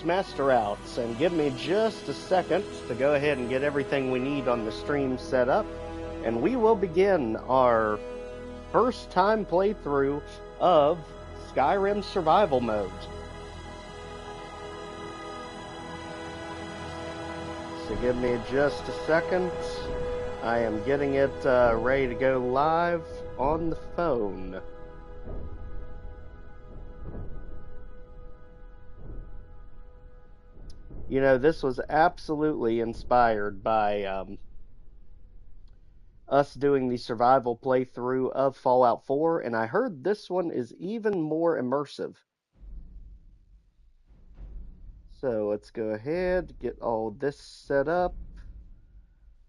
master outs, and give me just a second to go ahead and get everything we need on the stream set up, and we will begin our first time playthrough of Skyrim Survival Mode. So give me just a second. I am getting it ready to go live on the phone. You know, this was absolutely inspired by us doing the survival playthrough of Fallout 4, and I heard this one is even more immersive. So let's go ahead, get all this set up.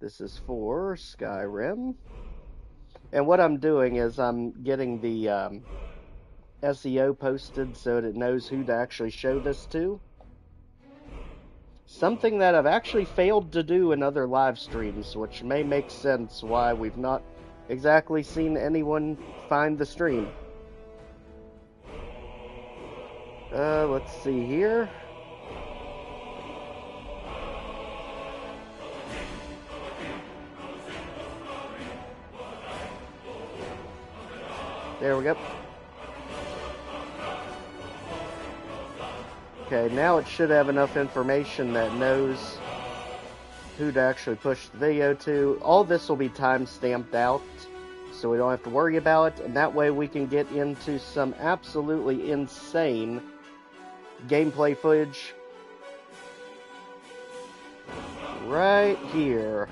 This is for Skyrim. And what I'm doing is I'm getting the SEO posted so that it knows who to actually show this to. Something that I've actually failed to do in other live streams, which may make sense why we've not exactly seen anyone find the stream. Let's see here. There we go. Okay, now it should have enough information that knows who to actually push the video to. All this will be time-stamped out, so we don't have to worry about it, and that way we can get into some absolutely insane gameplay footage right here.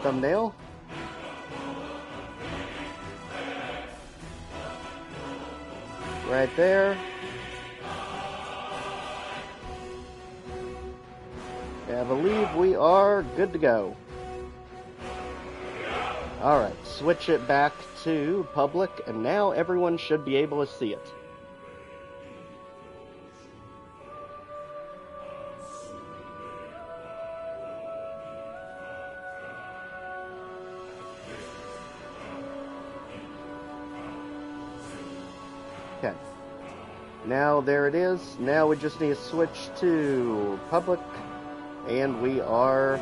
Thumbnail. Right there. I believe we are good to go. Alright, switch it back to public, and now everyone should be able to see it. Okay. Now there it is. Now we just need to switch to public, and we are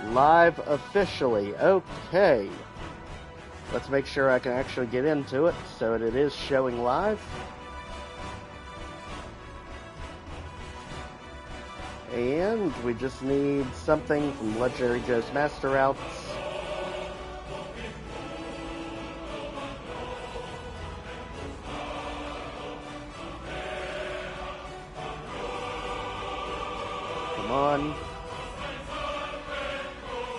live officially. Okay. Let's make sure I can actually get into it so that it is showing live. And we just need something from Legendary Joe's Master Outs. On.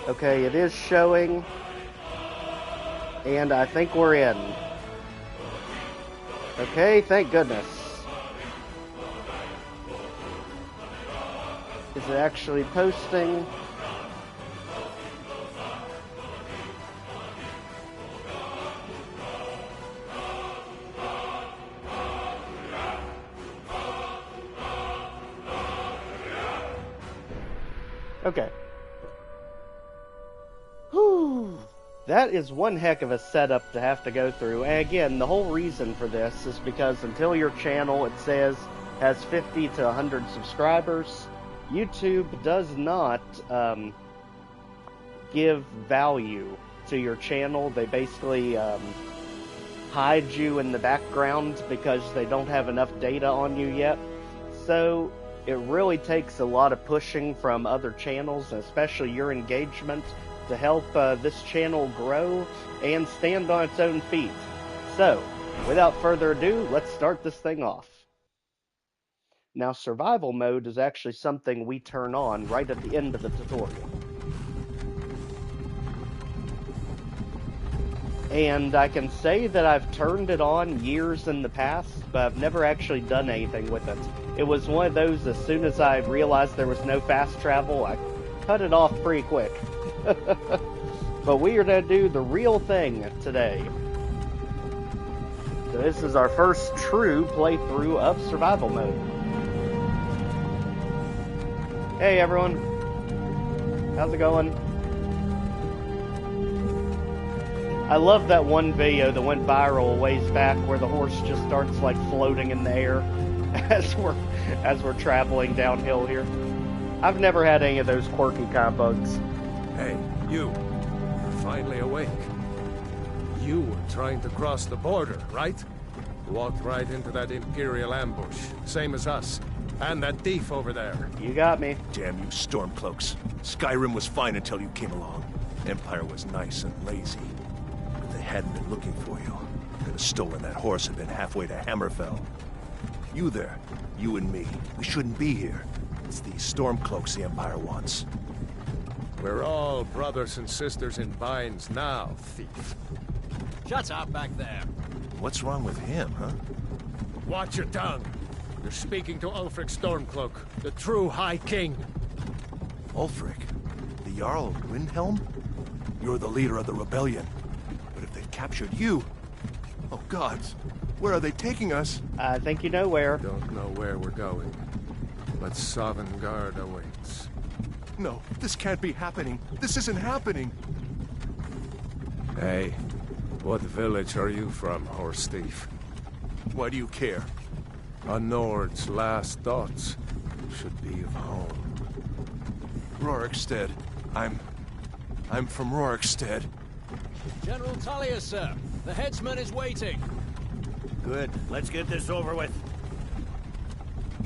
Okay, it is showing, and I think we're in. Okay, thank goodness. Is it actually posting? Okay. Whew. That is one heck of a setup to have to go through. And again, the whole reason for this is because until your channel, it says, has 50 to 100 subscribers, YouTube does not give value to your channel. They basically hide you in the background because they don't have enough data on you yet. So it really takes a lot of pushing from other channels, and especially your engagement, to help this channel grow and stand on its own feet. So, without further ado, let's start this thing off. Now, survival mode is actually something we turn on right at the end of the tutorial. And I can say that I've turned it on years in the past, but I've never actually done anything with it. It was one of those, as soon as I realized there was no fast travel, I cut it off pretty quick. But we are going to do the real thing today. So this is our first true playthrough of survival mode. Hey everyone, how's it going? I love that one video that went viral a ways back where the horse just starts like floating in the air as we're traveling downhill here. I've never had any of those quirky kind of bugs. Hey, you. You're finally awake. You were trying to cross the border, right? Walked right into that Imperial ambush, same as us. And that thief over there. You got me. Damn you Stormcloaks. Skyrim was fine until you came along. Empire was nice and lazy. If they hadn't been looking for you, could have stolen that horse and been halfway to Hammerfell. You there, you and me, we shouldn't be here. It's these Stormcloaks the Empire wants. We're all brothers and sisters in binds now, thief. Shut up back there. What's wrong with him, huh? Watch your tongue. You're speaking to Ulfric Stormcloak, the true High King. Ulfric? The Jarl of Windhelm? You're the leader of the rebellion. But if they've captured you... Oh gods, where are they taking us? I think you know where. Don't know where we're going, but Sovngarde awaits. No, this can't be happening. This isn't happening. Hey, what village are you from, horse thief? Why do you care? A Nord's last thoughts should be of home. Rorikstead. I'm from Rorikstead. General Tullius, sir. The headsman is waiting. Good. Let's get this over with.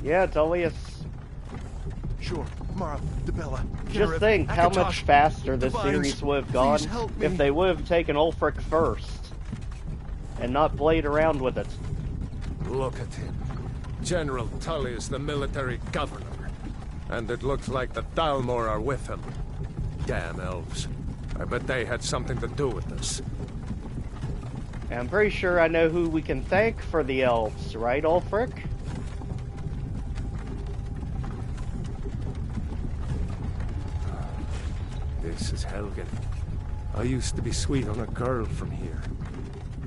Yeah, Tullius. Sure. Mara, Debella, Just Gareth, think how Akatosh, much faster this Divines, series would have gone please help me. if they would have taken Ulfric first and not played around with it. Look at him. General Tullius, the military governor. And it looks like the Thalmor are with him. Damn elves. I bet they had something to do with this. And I'm pretty sure I know who we can thank for the elves, right, Ulfric? This is Helgen. I used to be sweet on a girl from here.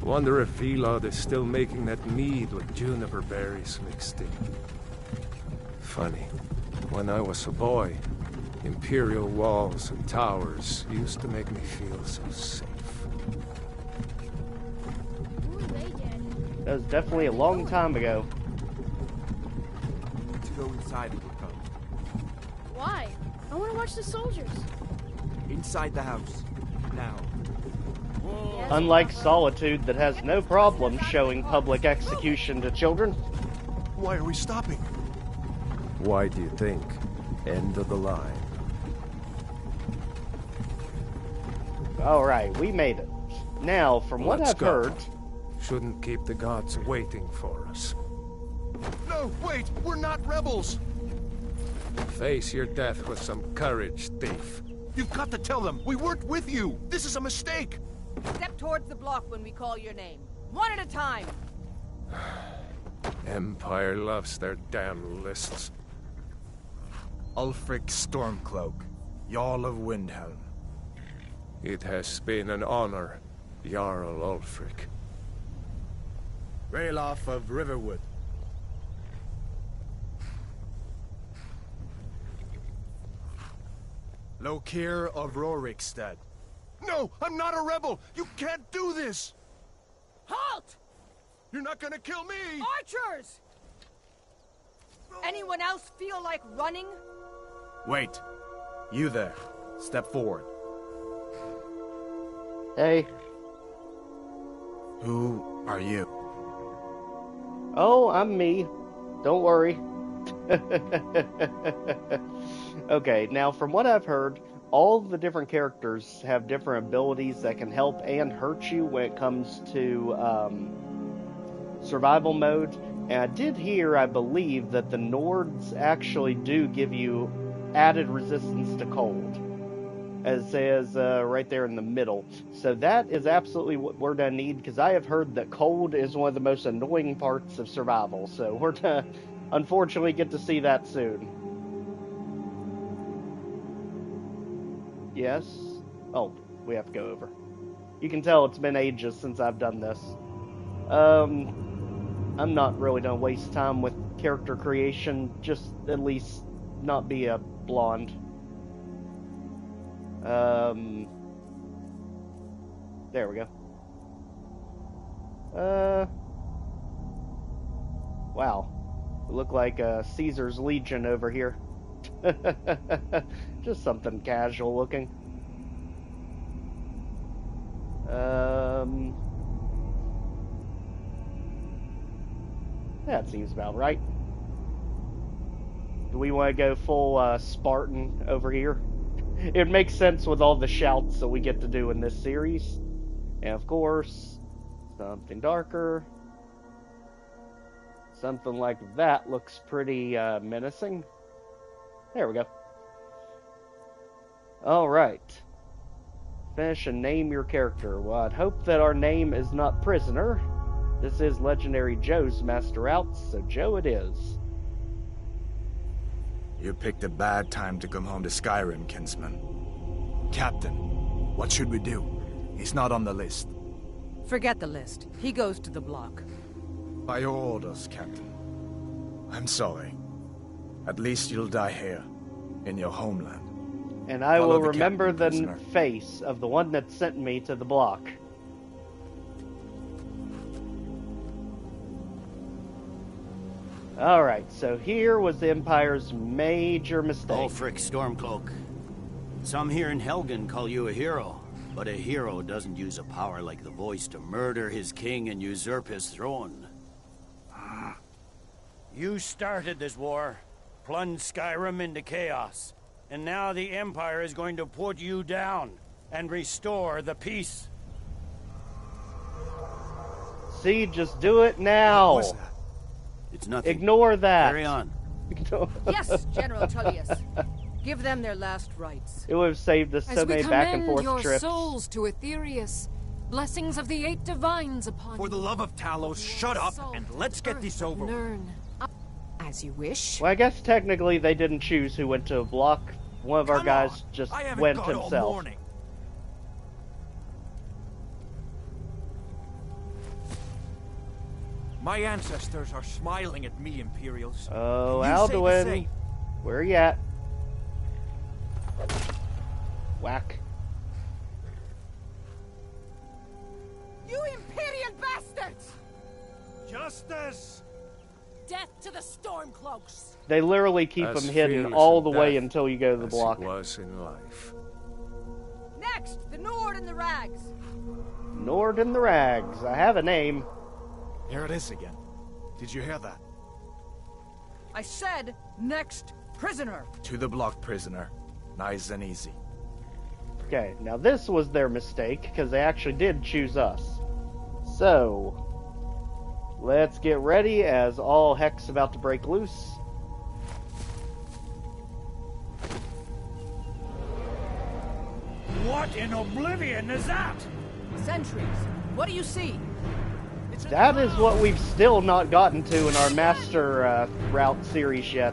Wonder if Vilod is still making that mead with juniper berries mixed in. Funny. When I was a boy, Imperial walls and towers used to make me feel so safe. That was definitely a long time ago. To go inside with come. Why? I want to watch the soldiers. Inside the house. Now. Unlike Solitude that has no problem showing public execution to children. Why are we stopping? Why do you think? End of the line. Alright, we made it. Now, from what Let's I've go. heard... Shouldn't keep the gods waiting for us. No, wait! We're not rebels! Face your death with some courage, thief. You've got to tell them! We weren't with you! This is a mistake! Step towards the block when we call your name. One at a time. Empire loves their damn lists. Ulfric Stormcloak, Jarl of Windhelm. It has been an honor, Jarl Ulfric. Ralof of Riverwood. Lokir of Rorikstead. No! I'm not a rebel! You can't do this! Halt! You're not gonna kill me! Archers! Anyone else feel like running? Wait. You there. Step forward. Hey. Who are you? Oh, I'm me. Don't worry. Okay, now from what I've heard, all the different characters have different abilities that can help and hurt you when it comes to survival mode. And I did hear, I believe, that the Nords actually do give you added resistance to cold, as it says right there in the middle. So that is absolutely what word I need, because I have heard that cold is one of the most annoying parts of survival. So we're to unfortunately get to see that soon. Yes? Oh, we have to go over. You can tell it's been ages since I've done this. I'm not really gonna waste time with character creation, just at least not be a blonde. There we go. Wow. We look like Caesar's Legion over here. Just something casual looking. That seems about right. Do we want to go full Spartan over here? It makes sense with all the shouts that we get to do in this series. And of course, something darker. Something like that looks pretty menacing. There we go. Alright. Finish and name your character. Well, I'd hope that our name is not Prisoner. This is Legendary Joe's master route, so Joe it is. You picked a bad time to come home to Skyrim, kinsman. Captain, what should we do? He's not on the list. Forget the list. He goes to the block. By your orders, Captain. I'm sorry. At least you'll die here, in your homeland. And I Follow will the remember the captain, prisoner. face of the one that sent me to the block. Alright, so here was the Empire's major mistake. Ulfric Stormcloak. Some here in Helgen call you a hero, but a hero doesn't use a power like the voice to murder his king and usurp his throne. You started this war, plunged Skyrim into chaos, and now the Empire is going to put you down and restore the peace. See, just do it now. What was that? It's nothing. Ignore that. Carry on. Yes, General Tullius. Give them their last rites. It would have saved us so As we many back and commend forth your trips. souls to Ethereal, blessings of the 8 divines upon For the you. love of Talos, shut up Salt, and let's get earth, this over with. Nirn. As you wish. Well, I guess technically they didn't choose who went to a block. One of our Come guys on, just I haven't went got all himself. morning. My ancestors are smiling at me, Imperials. Oh, Can you say the Alduin. same? Where you at? Whack. You Imperial bastards! Justice! Death to the Stormcloaks! They literally keep As them hidden fearless all in the way death until you go to the as block. it was in life. Next, the Nord and the Rags. Nord and the Rags. I have a name. Here it is again. Did you hear that? I said, next prisoner. To the block, prisoner. Nice and easy. Okay, now this was their mistake, because they actually did choose us. So, let's get ready, as all heck's about to break loose. What in oblivion is that? Sentries. What do you see? That is what we've still not gotten to in our Master Route series yet.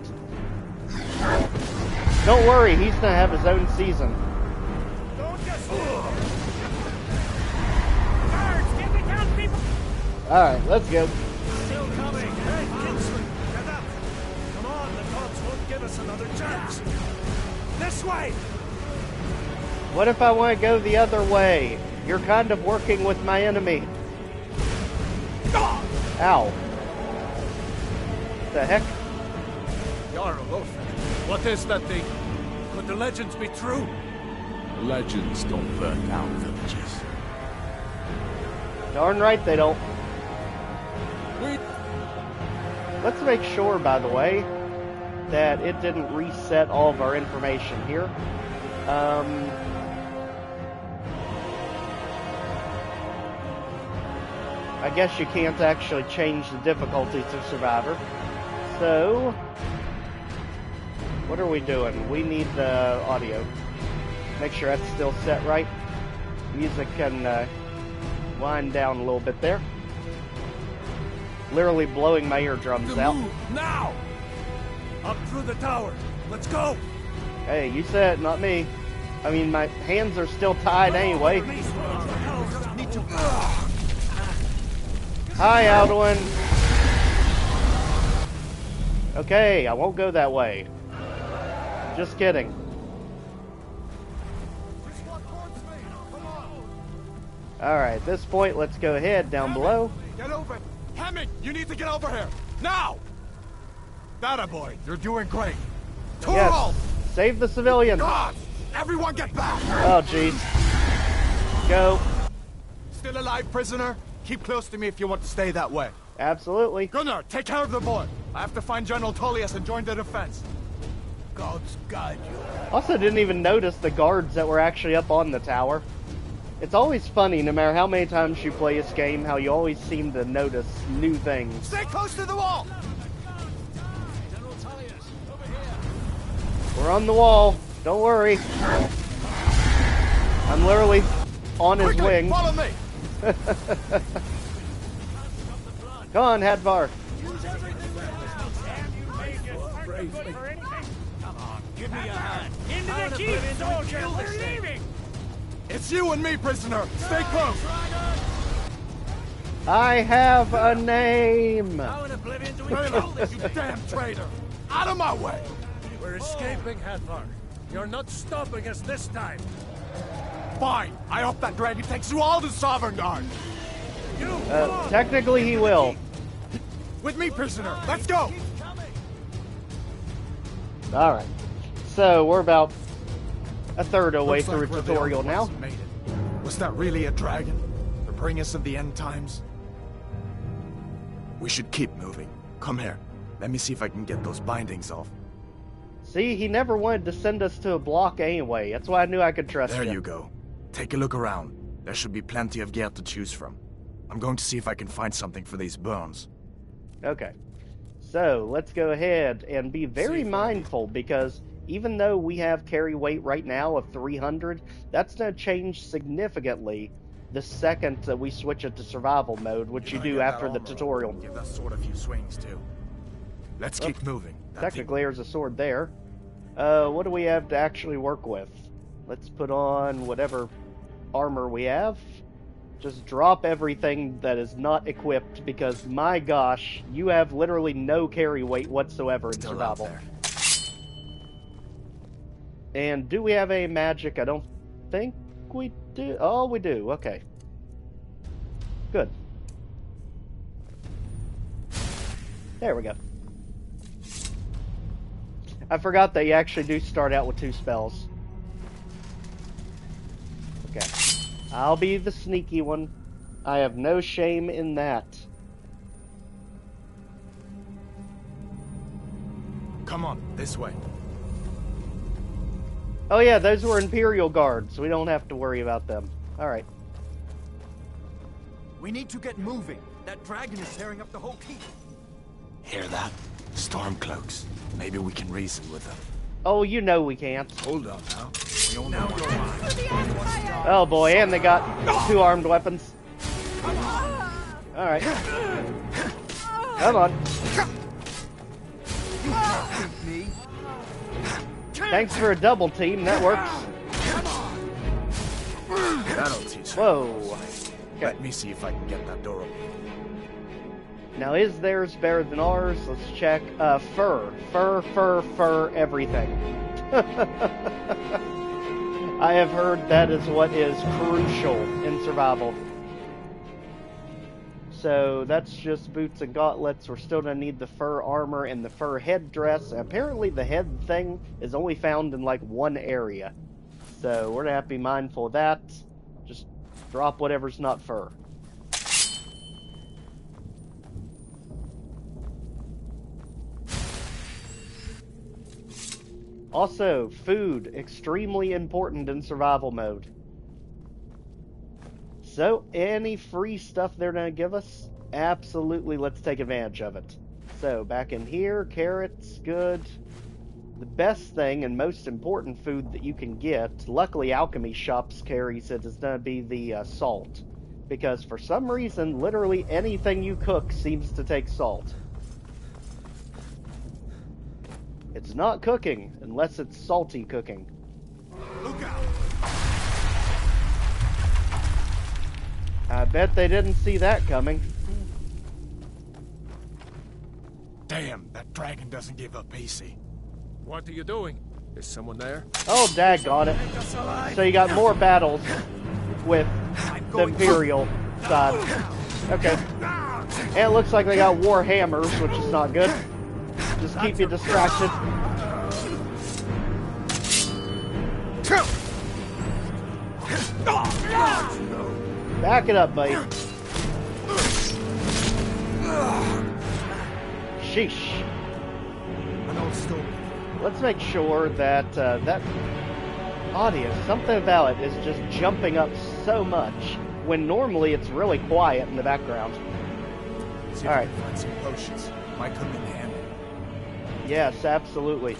Don't worry, he's gonna have his own season. Don't just... Guards, get me down, people! Alright, let's go. Still coming. Hey, Kinsman, get up. Come on, the gods won't give us another chance. This way! What if I want to go the other way? You're kind of working with my enemy. Ow. The heck? Jarl Ulfric, what is that thing? Could the legends be true? Legends don't burn down villages. Darn right they don't. Wait. Let's make sure, by the way, that it didn't reset all of our information here. I guess you can't actually change the difficulty to Survivor. So, what are we doing? We need the audio. Make sure that's still set right. Music can wind down a little bit there. Literally blowing my eardrums out. Move now! Up through the tower. Let's go! Hey, you said it, not me. I mean, my hands are still tied anyway. Hi, Alduin. Okay, I won't go that way. Just kidding. Alright, at this point, let's go ahead down below. Get over! Hemming! You need to get over here! Now! That boy, you're doing great. Yes. Save the civilians. God! Everyone get back! Oh, jeez. Go. Still alive, prisoner? Keep close to me if you want to stay that way. Absolutely. Gunnar, take care of the boy. I have to find General Tullius and join the defense. Gods guide you. Also didn't even notice the guards that were actually up on the tower. It's always funny, no matter how many times you play this game, how you always seem to notice new things. Stay close to the wall! We're on the wall. Don't worry. I'm literally on his wing. Follow me! Come on, Hadvar. Come on, give me a hand. Into the keep, soldier! We're leaving! It's you and me, prisoner! Stay close! I have a name! How in oblivion do we kill this You damn traitor! Out of my way! We're escaping, Hadvar. You're not stopping us this time. Fine! I hope that dragon takes you all to Sovereign Guard! Technically he will. With me, prisoner! Let's go! Alright. So, we're about a third away Looks through like a we're the tutorial only now. ones who made it. Was that really a dragon? The bringers of the end times? We should keep moving. Come here. Let me see if I can get those bindings off. See, he never wanted to send us to a block anyway. That's why I knew I could trust There him. you go. Take a look around. There should be plenty of gear to choose from. I'm going to see if I can find something for these burns. Okay. So, let's go ahead and be very mindful, because even though we have carry weight right now of 300, that's going to change significantly the second that we switch it to survival mode, which you do after the tutorial. Give that sword a few swings too. Let's keep moving. Technically, there's a sword there. What do we have to actually work with? Let's put on whatever armor we have. Just drop everything that is not equipped, because my gosh, you have literally no carry weight whatsoever in survival. And do we have a magic? I don't think we do. Oh, we do. Okay. Good. There we go. I forgot that you actually do start out with 2 spells. Okay. I'll be the sneaky one. I have no shame in that. Come on, this way. Oh yeah, those were Imperial guards. We don't have to worry about them. Alright. We need to get moving. That dragon is tearing up the whole keep. Hear that? Stormcloaks. Maybe we can reason with them. Oh, you know we can't. Hold on now. We all know you're mine. Oh boy, and they got 2 armed weapons. Alright. Come on. Thanks for a double team, that works. That'll teach you. Whoa. Okay. Let me see if I can get that door open. Now, is theirs better than ours? Let's check. Fur. Fur, everything. I have heard that is what is crucial in survival. So, that's just boots and gauntlets. We're still going to need the fur armor and the fur headdress. Apparently, the head thing is only found in, like, one area. So, we're going to have to be mindful of that. Just drop whatever's not fur. Also, food, extremely important in survival mode. So, any free stuff they're going to give us? Absolutely, let's take advantage of it. So, back in here, carrots, good. The best thing and most important food that you can get, luckily Alchemy Shops carries it, is going to be the salt. Because for some reason, literally anything you cook seems to take salt. It's not cooking, unless it's salty cooking. Look out! I bet they didn't see that coming. Damn, that dragon doesn't give up easy. What are you doing? Is someone there? Oh, daggone it. So you got more battles with the Imperial side. Okay. And it looks like they got war hammers, which is not good. Just keep you distracted. Back it up, buddy. Sheesh. Let's make sure that that audio, something about it is just jumping up so much when normally it's really quiet in the background. See if I can find some potions. Might come in handy. Yes, absolutely.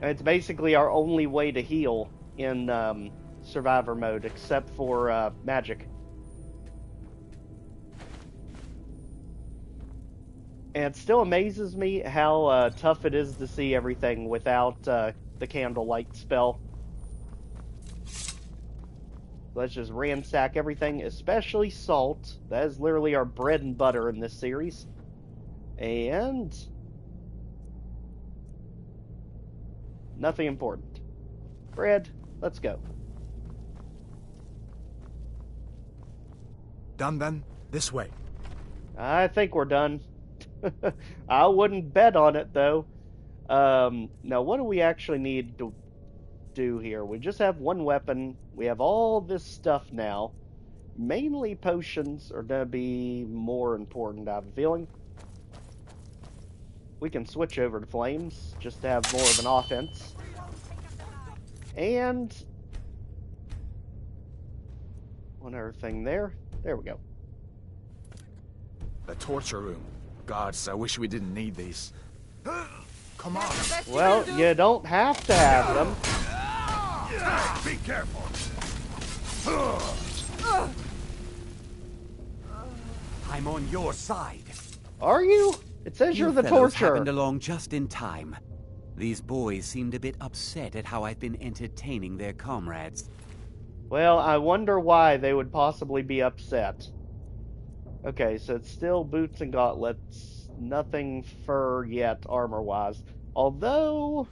It's basically our only way to heal in Survivor mode, except for magic. And it still amazes me how tough it is to see everything without the candlelight spell. Let's just ransack everything, especially salt. That is literally our bread and butter in this series. And nothing important. Bread, let's go. Done then? This way. I think we're done. I wouldn't bet on it, though. Now, what do we actually need to do here? We just have one weapon. We have all this stuff now. Mainly potions are going to be more important, I have a feeling. We can switch over to flames, just to have more of an offense. And one other thing there. There we go. The torture room. Gods, I wish we didn't need these. Come on. Well, you don't have to have them. Be careful. I'm on your side. Are you? It says you're the torturer. Happened along just in time. These boys seemed a bit upset at how I've been entertaining their comrades. Well, I wonder why they would possibly be upset. Okay, so it's still boots and gauntlets. Nothing fur yet, armor-wise. Although,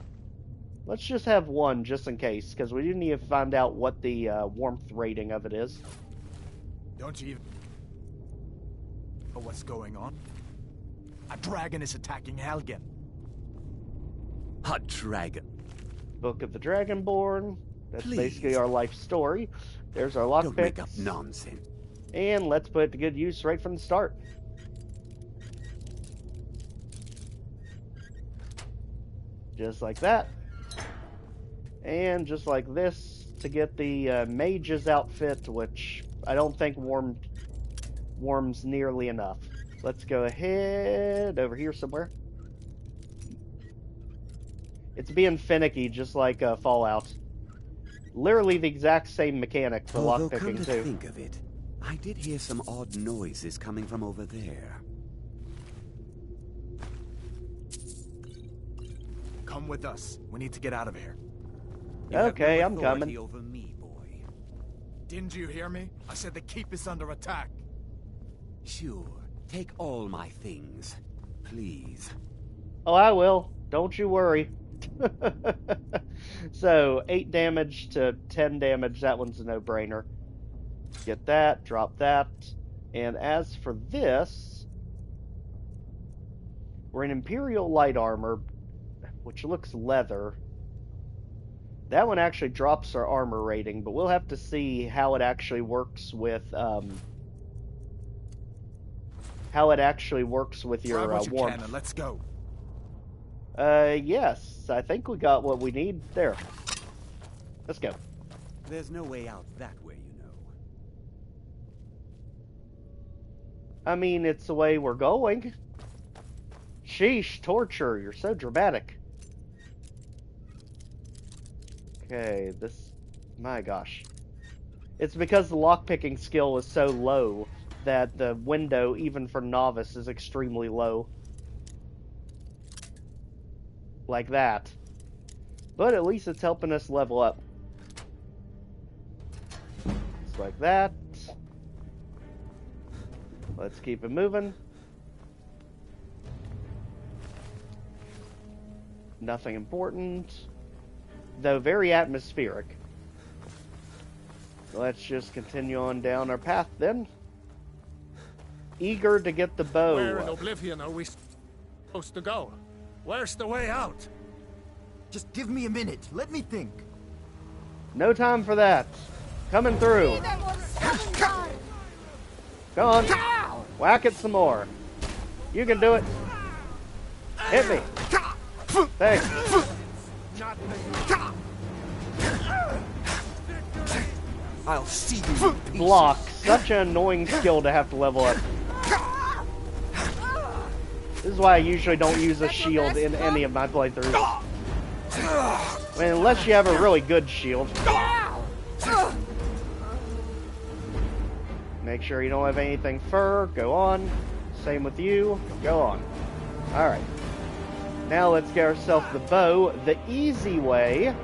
let's just have one, just in case, because we do need to find out what the warmth rating of it is. Don't you even know what's going on? A dragon is attacking Helgen. A dragon? Book of the Dragonborn. That's Please. Basically our life story. There's our lockpicks. Don't make up nonsense. And let's put it to good use right from the start. Just like that. And just like this to get the mage's outfit, which I don't think warms nearly enough. Let's go ahead over here somewhere. It's being finicky, just like Fallout. Literally the exact same mechanic for lockpicking, come to too. think of it, I did hear some odd noises coming from over there. Come with us. We need to get out of here. Okay, I'm coming. Over me, boy. Didn't you hear me? I said the keep is under attack. Sure. Take all my things, please. Oh, I will. Don't you worry. So, 8 damage to 10 damage. That one's a no-brainer. Get that, drop that. And as for this, we're in Imperial Light Armor, which looks leather. That one actually drops our armor rating, but we'll have to see how it actually works with your warmth. And let's go. Yes, I think we got what we need there. Let's go. There's no way out that way, you know. I mean, it's the way we're going. Sheesh, torture, you're so dramatic. Okay, this... my gosh. It's because the lockpicking skill is so low that the window, even for novice, is extremely low. Like that. But at least it's helping us level up. Just like that. Let's keep it moving. Nothing important. Though very atmospheric. Let's just continue on down our path then. eager to get the bow. Where in Oblivion are we supposed to go? Where's the way out? Just give me a minute. Let me think. No time for that. Coming through. Go on. Whack it some more. You can do it. Hit me. Thanks. I'll see you. Block. Such an annoying skill to have to level up. This is why I usually don't use a shield in any of my playthroughs. I mean, unless you have a really good shield. Make sure you don't have anything fur. Go on. Same with you. Go on. Alright. Now let's get ourselves the bow. The easy way.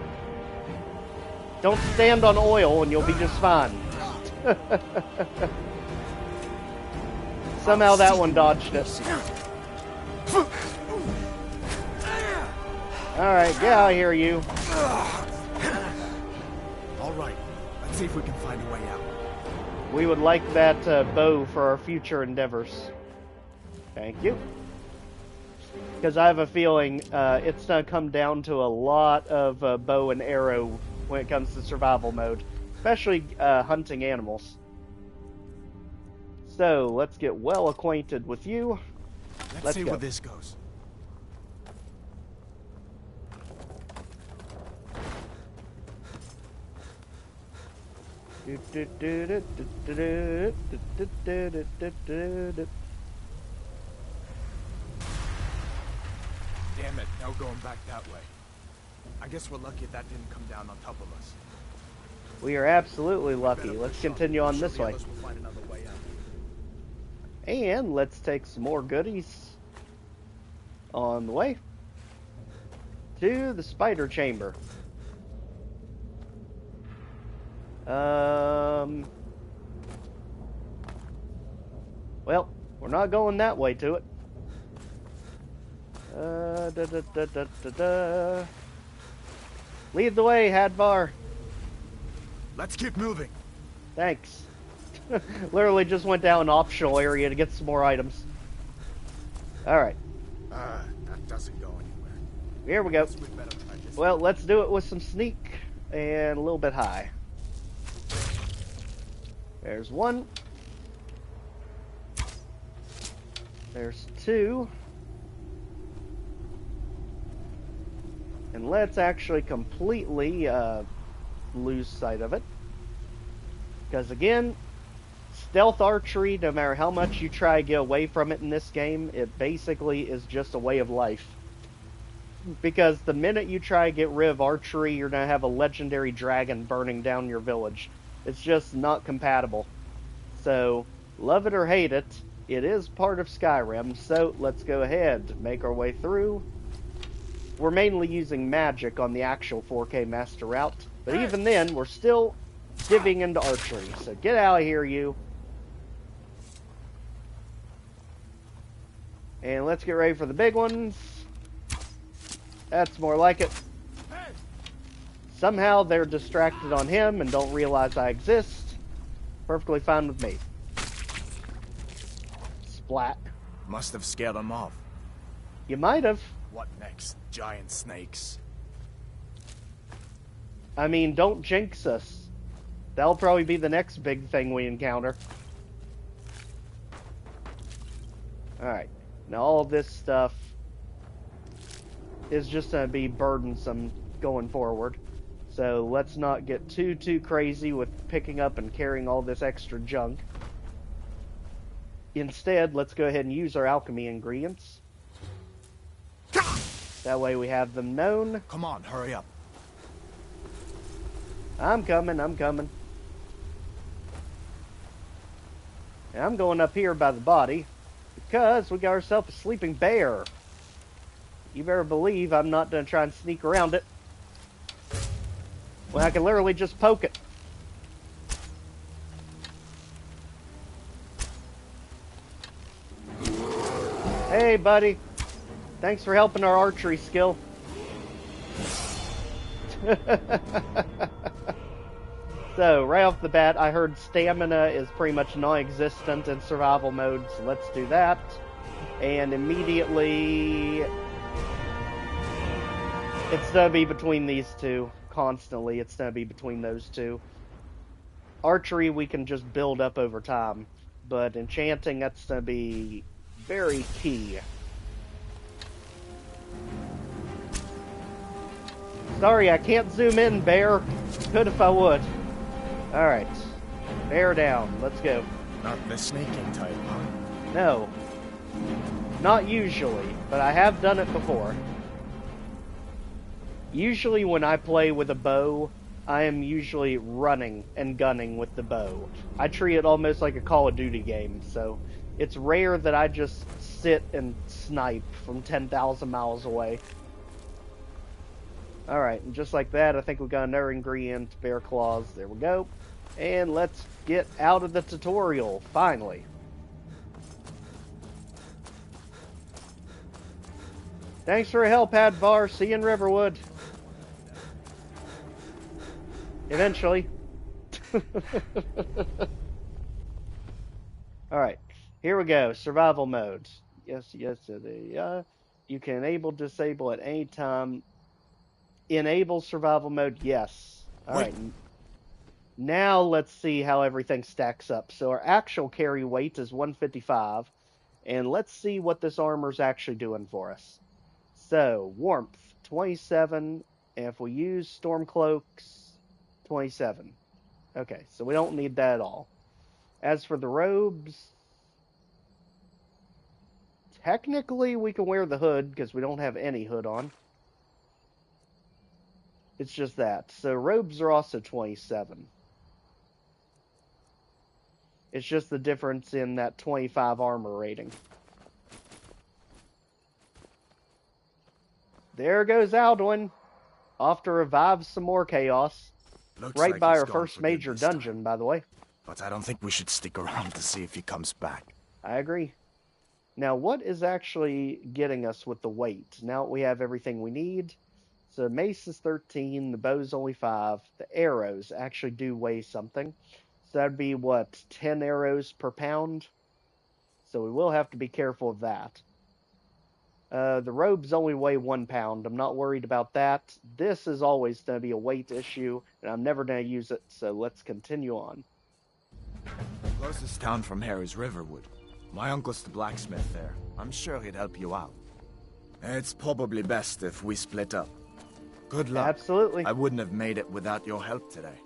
Don't stand on oil and you'll be just fine. Somehow that one dodged it. Alright, get out of here, you. Alright, let's see if we can find a way out. We would like that bow for our future endeavors. Thank you. Because I have a feeling it's going to come down to a lot of bow and arrow when it comes to survival mode. Especially hunting animals. So, let's get well acquainted with you. Let's see where this goes. Damn it, now going back that way. I guess we're lucky that didn't come down on top of us. We are absolutely lucky. Let's continue on this way. And let's take some more goodies on the way to the spider chamber. Well, we're not going that way to it. Lead the way, Hadvar. Let's keep moving. Thanks. Literally just went down an optional area to get some more items. Alright. That doesn't go anywhere. Here we go. Well, let's do it with some sneak and a little bit high. There's one. There's two. And let's actually completely lose sight of it. Because again, stealth archery, no matter how much you try to get away from it in this game, it basically is just a way of life. Because the minute you try to get rid of archery, you're going to have a legendary dragon burning down your village. It's just not compatible. So, love it or hate it, it is part of Skyrim, so let's go ahead, make our way through. We're mainly using magic on the actual 4K master route, but even then, we're still divvying into archery, so get out of here, you. And let's get ready for the big ones. That's more like it. Somehow they're distracted on him and don't realize I exist. Perfectly fine with me. Splat. Must have scared them off. You might have. What next? Giant snakes. I mean, don't jinx us. That'll probably be the next big thing we encounter. Alright. Now all this stuff is just going to be burdensome going forward. So let's not get too crazy with picking up and carrying all this extra junk. Instead, let's go ahead and use our alchemy ingredients. That way we have them known. Come on, hurry up. I'm coming. And I'm going up here by the body because we got ourselves a sleeping bear. You better believe I'm not going to try and sneak around it. Well, I can literally just poke it. Hey, buddy. Thanks for helping our archery skill. So, right off the bat, I heard stamina is pretty much non-existent in survival mode, so let's do that. And immediately, it's going to be between these two. Constantly, it's going to be between those two. Archery, we can just build up over time. But enchanting, that's going to be very key. Sorry, I can't zoom in, bear. Could if I would. Alright. Bear down. Let's go. Not the snaking type, huh? No. Not usually, but I have done it before. Usually when I play with a bow, I am usually running and gunning with the bow. I treat it almost like a Call of Duty game, so it's rare that I just sit and snipe from 10,000 miles away. Alright, and just like that, I think we got another ingredient, bear claws. There we go. And let's get out of the tutorial, finally. Thanks for your help, Hadvar. See you in Riverwood. Eventually. Alright, here we go. Survival mode. Yes, you can enable, disable at any time. Enable survival mode, yes. Alright. Now let's see how everything stacks up. So our actual carry weight is 155. And let's see what this armor's actually doing for us. So, warmth, 27. And if we use storm cloaks, 27. Okay, so we don't need that at all. As for the robes, technically we can wear the hood because we don't have any hood on. It's just that. So robes are also 27. It's just the difference in that 25 armor rating. There goes Alduin. Off to revive some more chaos. Looks right like by he's our gone first for major good this dungeon, time. by the way. But I don't think we should stick around to see if he comes back. I agree. Now, what is actually getting us with the weight? Now we have everything we need. So mace is 13, the bow's only 5. The arrows actually do weigh something. So that'd be, what, 10 arrows per pound? So we will have to be careful of that. The robes only weigh 1 pound. I'm not worried about that. This is always going to be a weight issue, and I'm never going to use it, so let's continue on. Closest town from here is Riverwood. My uncle's the blacksmith there. I'm sure he'd help you out. It's probably best if we split up. Good luck. Absolutely. I wouldn't have made it without your help today.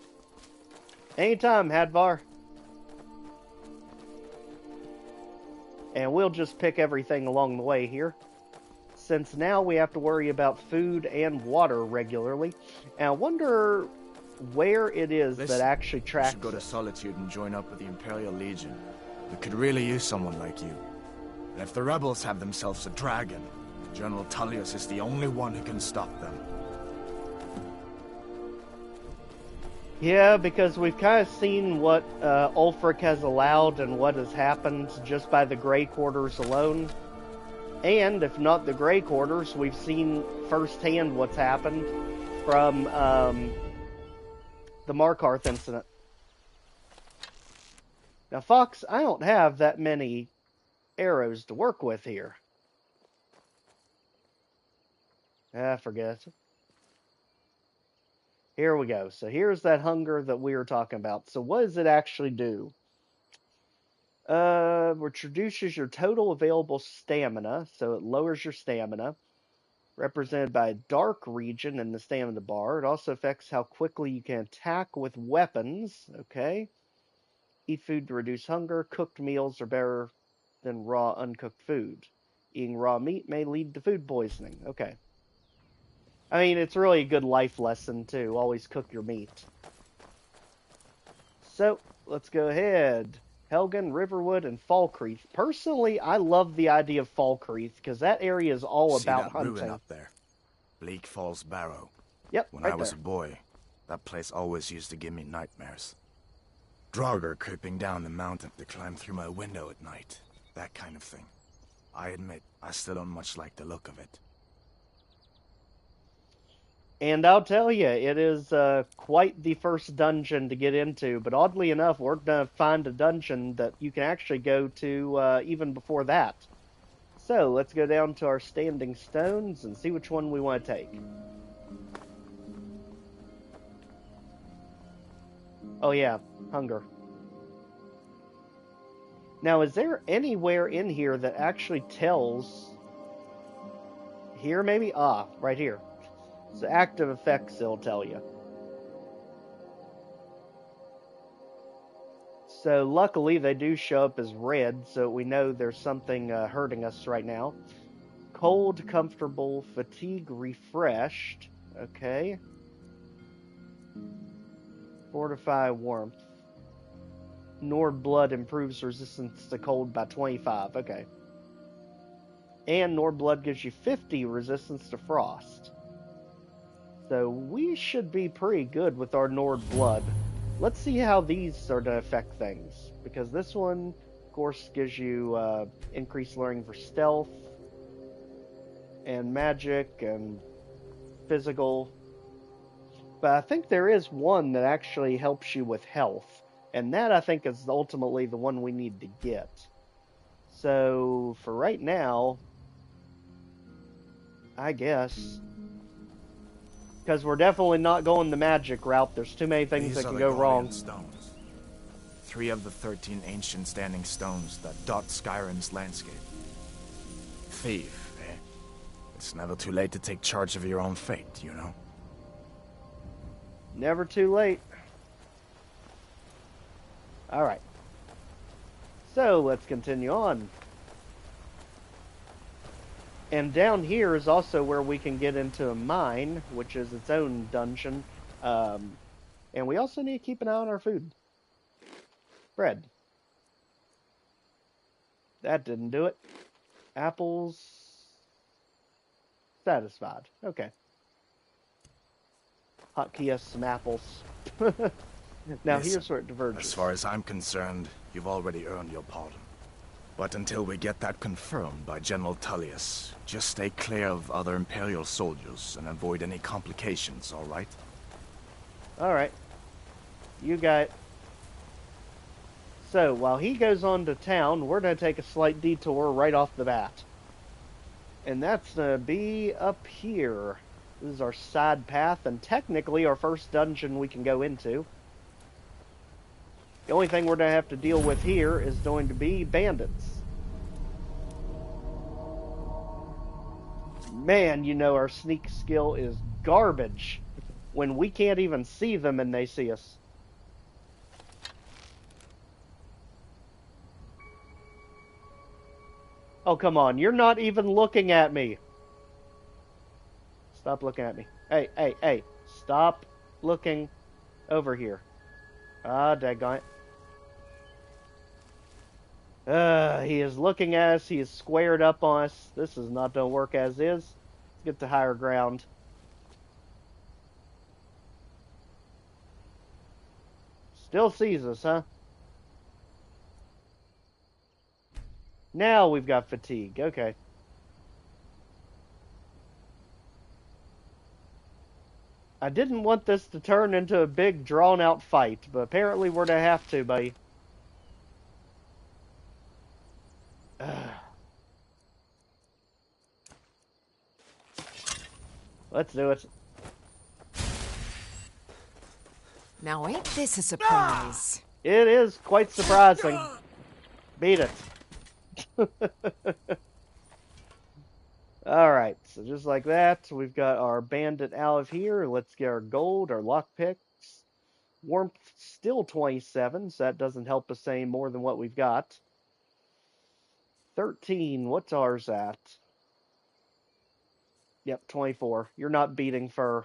Anytime, Hadvar. And we'll just pick everything along the way here. Since now we have to worry about food and water regularly. And I wonder where it is that actually tracks we should go to Solitude and join up with the Imperial Legion. We could really use someone like you. And if the rebels have themselves a dragon, General Tullius is the only one who can stop them. Yeah, because we've kind of seen what Ulfric has allowed and what has happened just by the Grey Quarters alone. And, if not the Grey Quarters, we've seen firsthand what's happened from the Markarth incident. Now, Fox, I don't have that many arrows to work with here. Forget it. Here we go. So here's that hunger that we were talking about. So what does it actually do? Which reduces your total available stamina. So it lowers your stamina. Represented by a dark region in the stamina bar. It also affects how quickly you can attack with weapons. Okay. Eat food to reduce hunger. Cooked meals are better than raw, uncooked food. Eating raw meat may lead to food poisoning. Okay. I mean, it's really a good life lesson, too. Always cook your meat. So, let's go ahead. Helgen, Riverwood, and Falkreath. Personally, I love the idea of Falkreath, because that area is all about hunting. Ruin up there? Bleak Falls Barrow. Yep, When I was a boy, that place always used to give me nightmares. Draugr creeping down the mountain to climb through my window at night. That kind of thing. I admit, I still don't much like the look of it. And I'll tell you, it is quite the first dungeon to get into, but oddly enough, we're going to find a dungeon that you can actually go to even before that. So, let's go down to our standing stones and see which one we want to take. Oh yeah, hunger. Now, is there anywhere in here that actually tells... Here, maybe? Ah, right here. So active effects, they'll tell you. So luckily they do show up as red, so we know there's something hurting us right now. Cold, comfortable, fatigue, refreshed. Okay. Fortify, warmth. Nord blood improves resistance to cold by 25. Okay. And Nord blood gives you 50 resistance to frost. So we should be pretty good with our Nord blood. Let's see how these are to affect things. Because this one, of course, gives you increased learning for stealth, and magic, and physical. But I think there is one that actually helps you with health. And that, I think, is ultimately the one we need to get. So, for right now, I guess... Because we're definitely not going the magic route. There's too many things that can go wrong. Stones. 3 of the 13 ancient standing stones that dot Skyrim's landscape. Thief, eh? It's never too late to take charge of your own fate, you know? Never too late. Alright. So, let's continue on. And down here is also where we can get into a mine, which is its own dungeon. And we also need to keep an eye on our food. Bread. That didn't do it. Apples. Satisfied. Okay. Hotkey us some apples. Now Listen, here's where it diverges. As far as I'm concerned, you've already earned your pardon. But until we get that confirmed by General Tullius, just stay clear of other Imperial soldiers and avoid any complications, alright? Alright. You got it. So, while he goes on to town, we're going to take a slight detour right off the bat. And that's going to be up here. This is our side path, and technically our first dungeon we can go into. The only thing we're going to have to deal with here is going to be bandits. Man, you know our sneak skill is garbage when we can't even see them and they see us. Oh, come on. You're not even looking at me. Stop looking at me. Hey, hey, hey. Stop looking over here. Ah, daggone it. He is looking at us. He is squared up on us. This is not going to work as is. Let's get to higher ground. Still sees us, huh? Now we've got fatigue. Okay. I didn't want this to turn into a big drawn-out fight, but apparently we're going to have to, buddy. Let's do it. Now ain't this a surprise? It is quite surprising. Beat it. Alright, so just like that, we've got our bandit out of here. Let's get our gold, our lockpicks. Warmth still 27, so that doesn't help us any more than what we've got. 13, what's ours at? Yep, 24. You're not beating fur.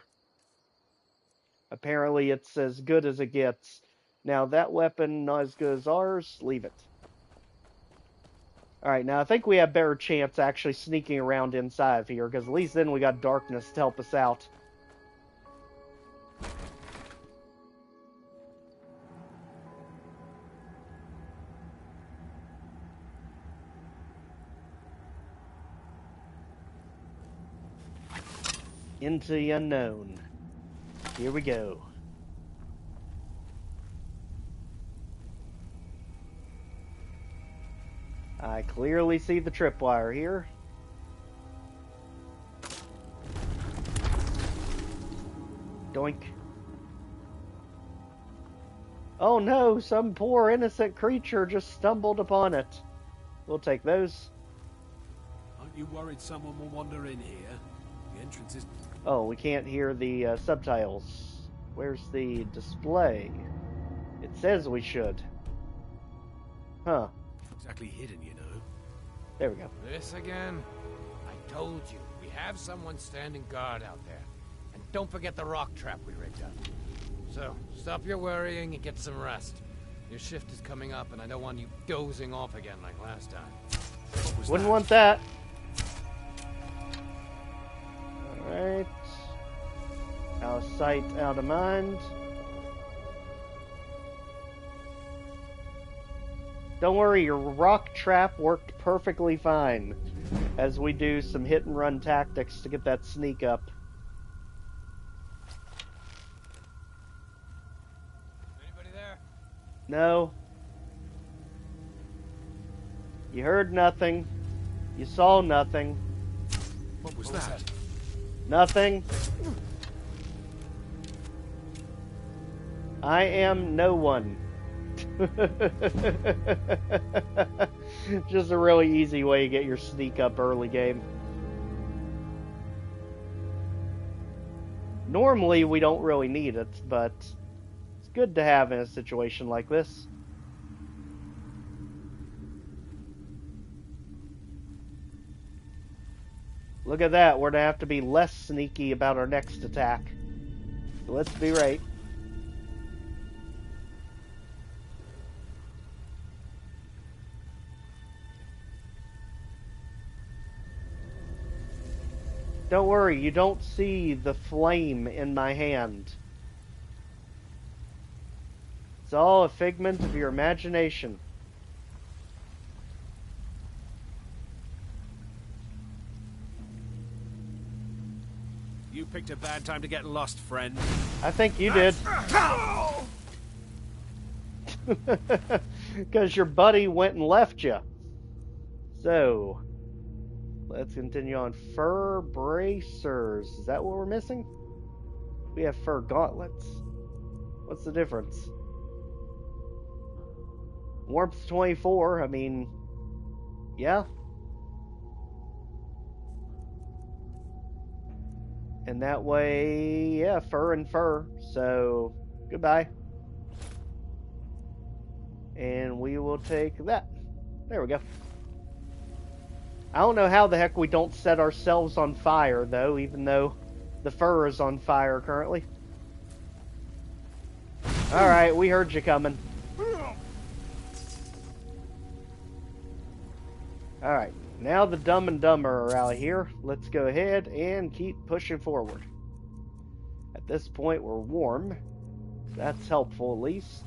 Apparently it's as good as it gets. Now that weapon, not as good as ours, leave it. Alright, now I think we have better chance actually sneaking around inside of here, because at least then we got darkness to help us out. Into the unknown. Here we go. I clearly see the tripwire here. Doink. Oh no, some poor innocent creature just stumbled upon it. We'll take those. Aren't you worried someone will wander in here? The entrance is... Oh, we can't hear the subtitles. Where's the display? It says we should. Huh. Exactly hidden, you know. There we go. This again? I told you, we have someone standing guard out there. And don't forget the rock trap we rigged up. So, stop your worrying and get some rest. Your shift is coming up and I don't want you dozing off again like last time. Wouldn't want that. Alright. Out of sight, out of mind. Don't worry, your rock trap worked perfectly fine. As we do some hit and run tactics to get that sneak up. Anybody there? No. You heard nothing. You saw nothing. What was that? Nothing. I am no one. Just a really easy way to get your sneak up early game. Normally we don't really need it, but it's good to have in a situation like this. Look at that, we're going to have to be less sneaky about our next attack. So let's be right. Don't worry, you don't see the flame in my hand. It's all a figment of your imagination. You picked a bad time to get lost, friend. I think you did. Because your buddy went and left you. So, let's continue on. Fur bracers. Is that what we're missing? We have fur gauntlets. What's the difference? Warmth 24. I mean, yeah. And that way, yeah, fur and fur. So, goodbye. And we will take that. There we go. I don't know how the heck we don't set ourselves on fire, though, even though the fur is on fire currently. Alright, we heard you coming. Alright, now the Dumb and Dumber are out here. Let's go ahead and keep pushing forward. At this point, we're warm. That's helpful, at least.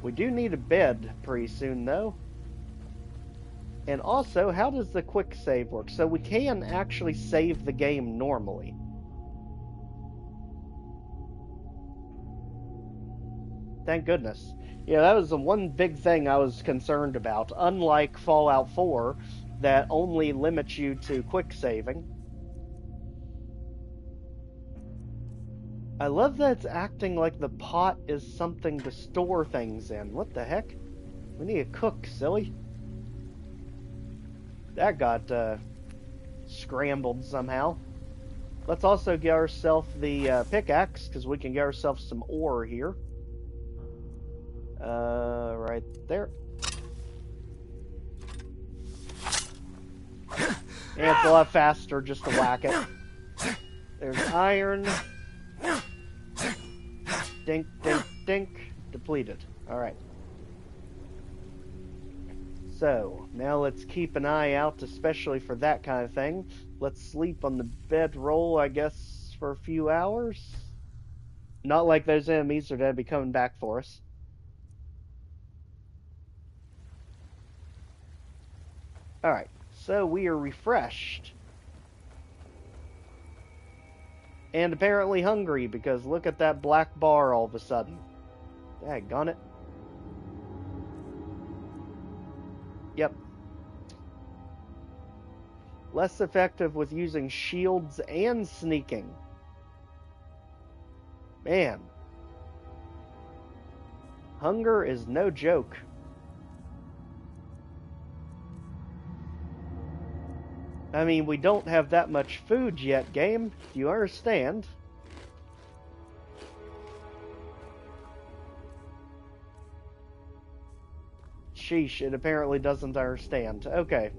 We do need a bed pretty soon, though. And also, how does the quick save work? So we can actually save the game normally. Thank goodness. Yeah, that was the one big thing I was concerned about. Unlike Fallout 4, that only limits you to quick saving. I love that it's acting like the pot is something to store things in. What the heck? We need a cook, silly. That got scrambled somehow. Let's also get ourselves the pickaxe, because we can get ourselves some ore here. Right there. And it's a lot faster just to whack it. There's iron. Dink, dink, dink. Depleted. Alright. So, now let's keep an eye out, especially for that kind of thing. Let's sleep on the bedroll, I guess, for a few hours. Not like those enemies are going to be coming back for us. Alright, so we are refreshed. And apparently hungry, because look at that black bar all of a sudden. Daggone it. Yep. Less effective with using shields and sneaking. Man. Hunger is no joke. I mean, we don't have that much food yet, game. Do you understand? Sheesh, it apparently doesn't understand. Okay.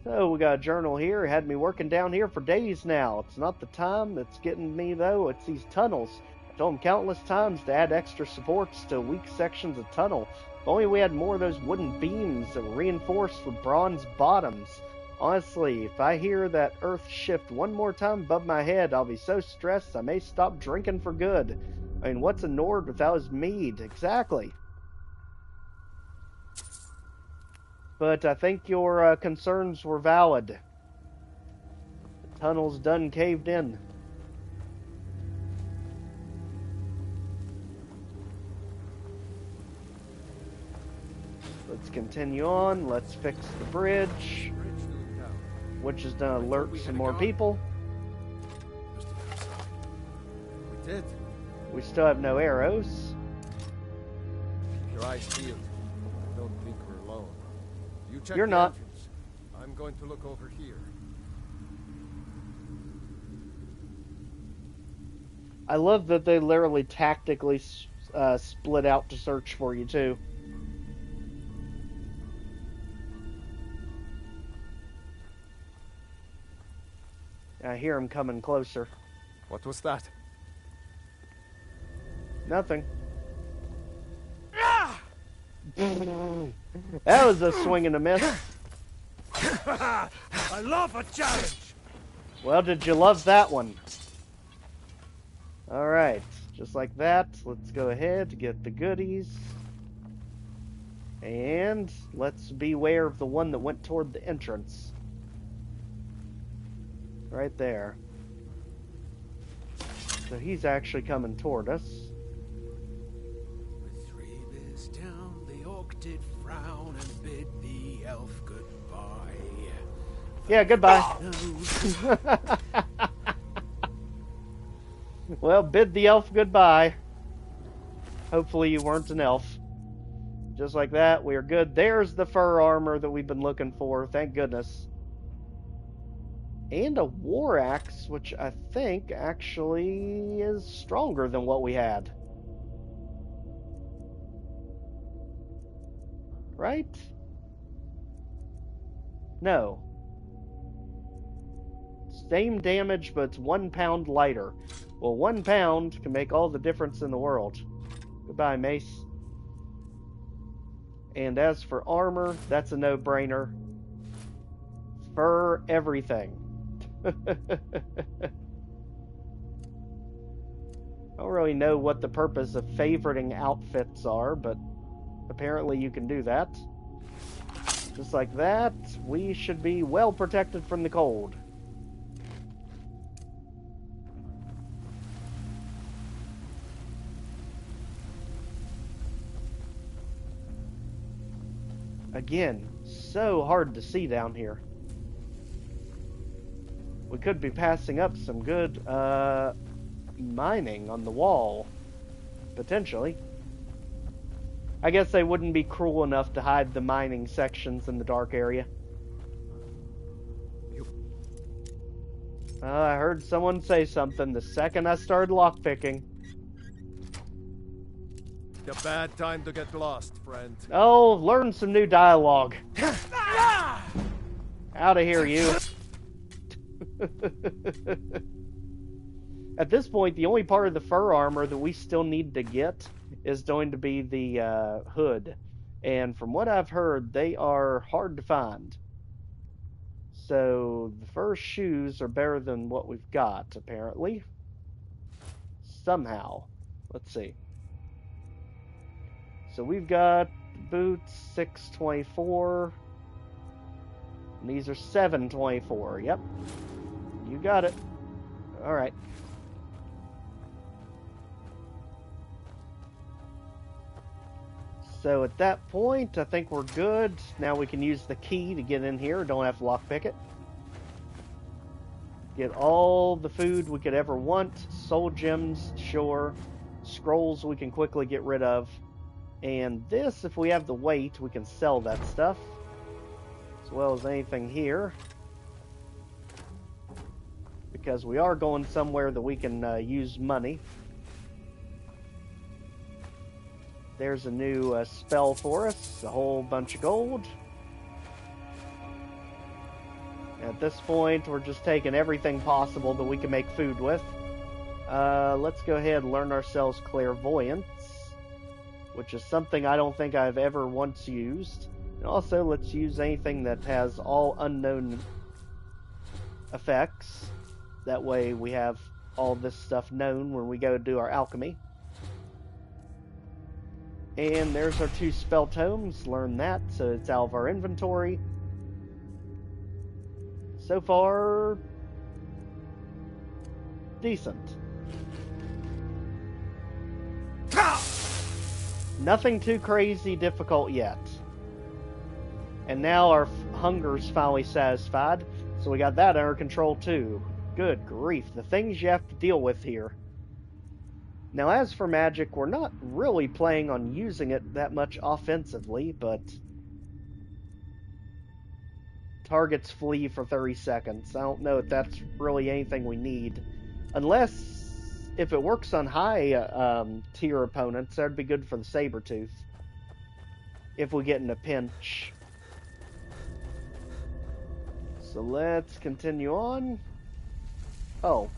So, we got a journal here. It had me working down here for days now. It's not the time that's getting me, though. It's these tunnels. I told him countless times to add extra supports to weak sections of tunnel. If only we had more of those wooden beams that were reinforced with bronze bottoms. Honestly, if I hear that earth shift one more time above my head, I'll be so stressed I may stop drinking for good. I mean, what's a Nord without his mead? Exactly. But I think your concerns were valid. The tunnel's done caved in. Let's continue on. Let's fix the bridge, which is going to alert some more people. We did. We still have no arrows. Keep your eyes peeled. I don't think we're alone. You check You're the not. entrance. I'm going to look over here. I love that they literally tactically split out to search for you, too. I hear him coming closer. What was that? Nothing. That was a swing and a miss. I love a challenge. Well, did you love that one? Alright, just like that, let's go ahead to get the goodies. And let's beware of the one that went toward the entrance. Right there. So he's actually coming toward us. With Rebus down, the orc did frown and bid the elf goodbye. Yeah, goodbye. Well, bid the elf goodbye. Hopefully you weren't an elf. Just like that, we are good. There's the fur armor that we've been looking for, thank goodness. And a war axe, which I think actually is stronger than what we had. Right? No. Same damage, but it's 1 pound lighter. Well, 1 pound can make all the difference in the world. Goodbye, mace. And as for armor, that's a no-brainer. Fur everything. I don't really know what the purpose of favoriting outfits are, but apparently you can do that. Just like that, we should be well protected from the cold. Again, so hard to see down here. We could be passing up some good mining on the wall, potentially. I guess they wouldn't be cruel enough to hide the mining sections in the dark area. I heard someone say something the second I started lockpicking. A bad time to get lost, friend. Oh, learn some new dialogue. Out of here, you. At this point, the only part of the fur armor that we still need to get is going to be the hood. And from what I've heard, they are hard to find. So, the fur shoes are better than what we've got, apparently. Somehow. Let's see. So we've got boots, 624. And these are 724. Yep. You got it. Alright. So at that point, I think we're good. Now we can use the key to get in here. Don't have to lockpick it. Get all the food we could ever want. Soul gems, sure. Scrolls we can quickly get rid of. And this, if we have the weight, we can sell that stuff. As well as anything here. Because we are going somewhere that we can use money. There's a new spell for us, a whole bunch of gold. At this point, we're just taking everything possible that we can make food with. Let's go ahead and learn ourselves Clairvoyance, which is something I don't think I've ever once used. And also, let's use anything that has all unknown effects. That way we have all this stuff known when we go do our alchemy. And there's our 2 spell tomes. Learn that, so it's out of our inventory. So far, decent. Nothing too crazy difficult yet. And now our hunger's finally satisfied, so we got that under control too. Good grief, the things you have to deal with here. Now, as for magic, we're not really planning on using it that much offensively, but targets flee for 30 seconds. I don't know if that's really anything we need. Unless, if it works on high tier opponents, that'd be good for the Sabertooth. If we get in a pinch. So let's continue on. Oh.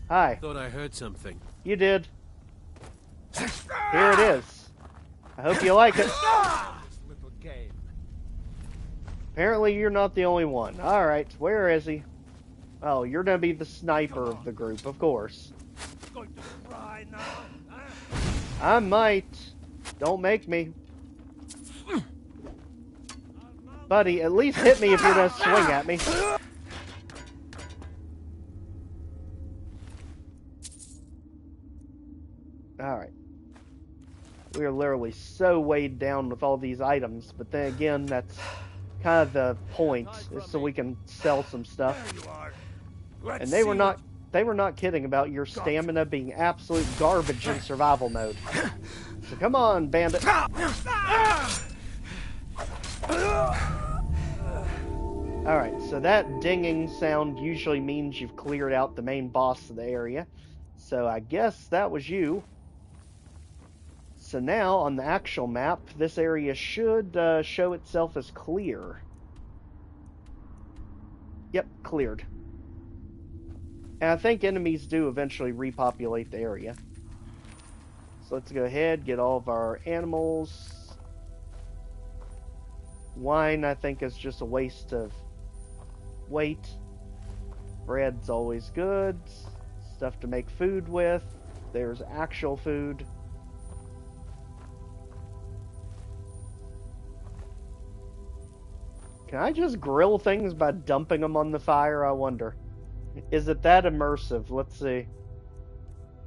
Hi. Thought I heard something. You did. Here it is. I hope you like it. Little game. Apparently you're not the only one. Alright, where is he? Oh, you're gonna be the sniper of the group, of course. Going to cry now, huh? I might. Don't make me. Buddy, at least hit me if you're gonna swing at me. Alright. We are literally so weighed down with all these items, but then again, that's kind of the point, is so we can sell some stuff. And they were not kidding about your stamina being absolute garbage in survival mode. So come on, bandit. Alright, so that dinging sound usually means you've cleared out the main boss of the area. So I guess that was you. So now, on the actual map, this area should show itself as clear. Yep, cleared. And I think enemies do eventually repopulate the area. So let's go ahead, get all of our animals. Wine, I think, is just a waste of weight. Bread's always good. Stuff to make food with. There's actual food. Can I just grill things by dumping them on the fire, I wonder? Is it that immersive? Let's see.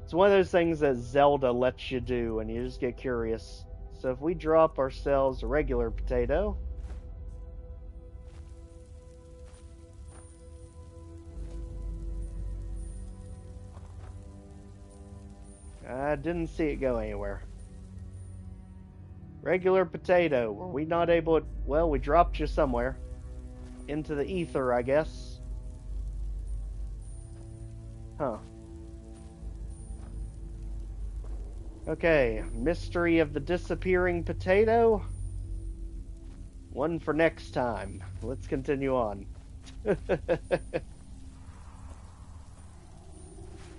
It's one of those things that Zelda lets you do, and you just get curious. So if we drop ourselves a regular potato... I didn't see it go anywhere. Regular potato. Were we not able to... Well, we dropped you somewhere. Into the ether, I guess. Huh. Okay. Mystery of the disappearing potato. One for next time. Let's continue on.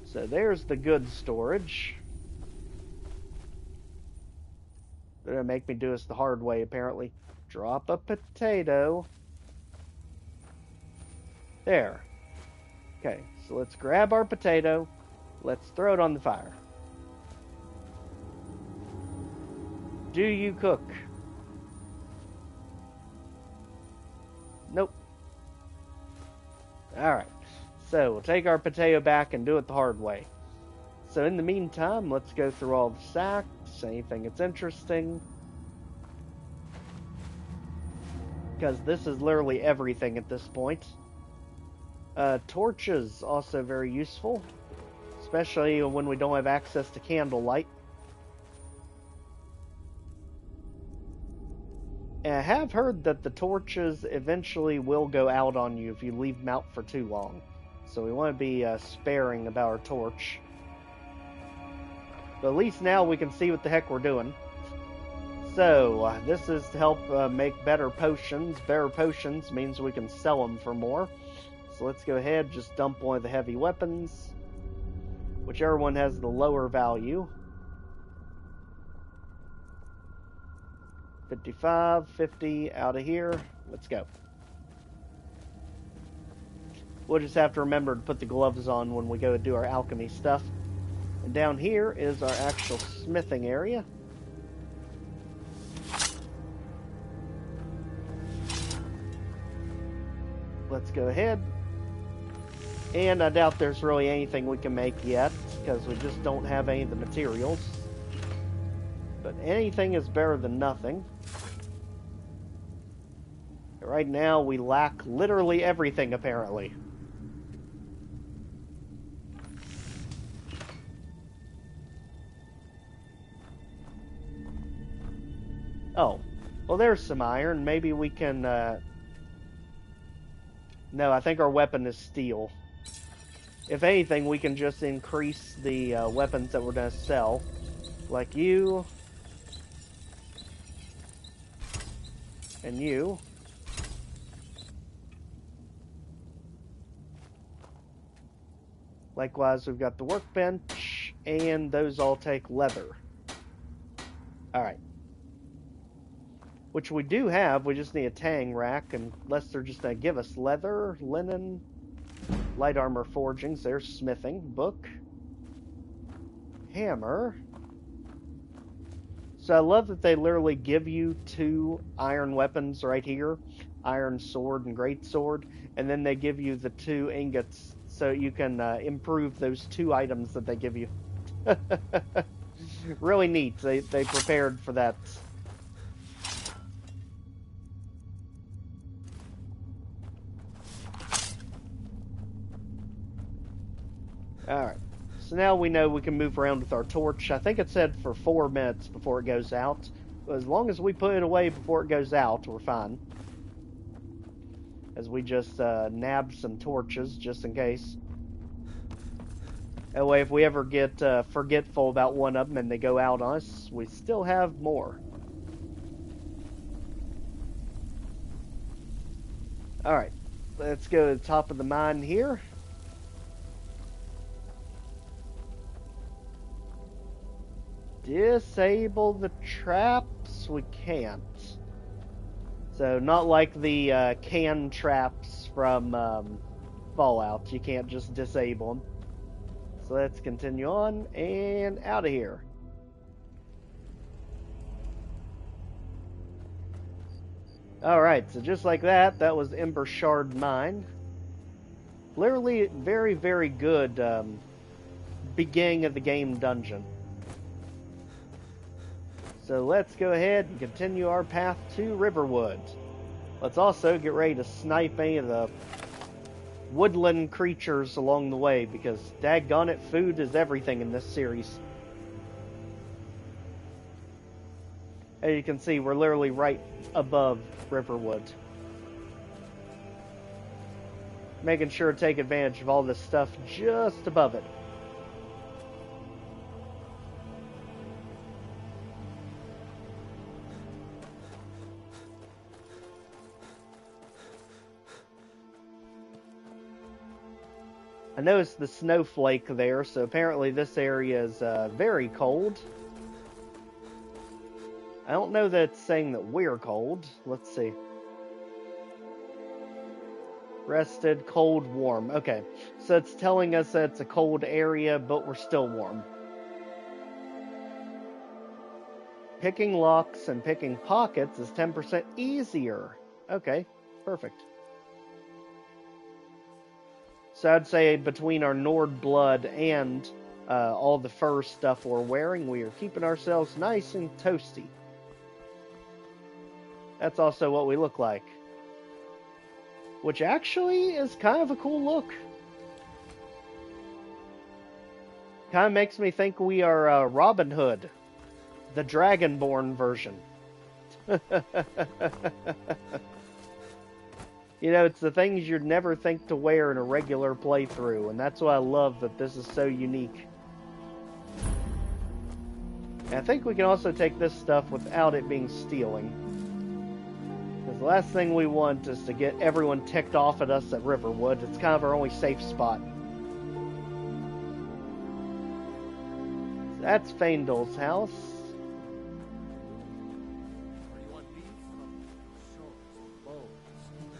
So there's the good storage. They're gonna make me do this the hard way, apparently. Drop a potato. There. Okay, so let's grab our potato. Let's throw it on the fire. Do you cook? Nope. Alright. So, we'll take our potato back and do it the hard way. So in the meantime, let's go through all the sacks, anything that's interesting. Because this is literally everything at this point. Torches, also very useful. Especially when we don't have access to candlelight. And I have heard that the torches eventually will go out on you if you leave them out for too long. So we want to be sparing about our torch. But at least now we can see what the heck we're doing. So, this is to help make better potions. Better potions means we can sell them for more. So let's go ahead, just dump one of the heavy weapons. Whichever one has the lower value. 55, 50, out of here. Let's go. We'll just have to remember to put the gloves on when we go to do our alchemy stuff. And down here is our actual smithing area. Let's go ahead. And I doubt there's really anything we can make yet, because we just don't have any of the materials. But anything is better than nothing. Right now, we lack literally everything, apparently. Oh, well, there's some iron. Maybe we can, No, I think our weapon is steel. If anything, we can just increase the weapons that we're going to sell. Like you. And you. Likewise, we've got the workbench, and those all take leather. Alright. Which we do have, we just need a tang rack, unless they're just going to give us leather, linen, light armor forgings, there's smithing, book, hammer. So I love that they literally give you 2 iron weapons right here, iron sword and great sword, and then they give you the 2 ingots so you can improve those 2 items that they give you. Really neat, they prepared for that. Alright, so now we know we can move around with our torch. I think it said for 4 minutes before it goes out. But as long as we put it away before it goes out, we're fine. As we just nabbed some torches, just in case. That way, if we ever get forgetful about one of them and they go out on us, we still have more. Alright, let's go to the top of the mine here. Disable the traps? We can't. So, not like the can traps from Fallout. You can't just disable them. So let's continue on, and out of here. Alright, so just like that, that was Embershard Mine. Literally, very, very good beginning of the game dungeon. So let's go ahead and continue our path to Riverwood. Let's also get ready to snipe any of the woodland creatures along the way, because daggone it, food is everything in this series. As you can see, we're literally right above Riverwood. Making sure to take advantage of all this stuff just above it. I noticed the snowflake there, so apparently this area is very cold. I don't know that it's saying that we're cold. Let's see. Rested, cold, warm. Okay, so it's telling us that it's a cold area, but we're still warm. Picking locks and picking pockets is 10% easier. Okay, perfect. So I'd say between our Nord blood and all the fur stuff we're wearing, we are keeping ourselves nice and toasty. That's also what we look like. Which actually is kind of a cool look. Kind of makes me think we are Robin Hood, the Dragonborn version. You know, it's the things you'd never think to wear in a regular playthrough, and that's why I love that this is so unique. And I think we can also take this stuff without it being stealing. Because the last thing we want is to get everyone ticked off at us at Riverwood. It's kind of our only safe spot. That's Faendal's house.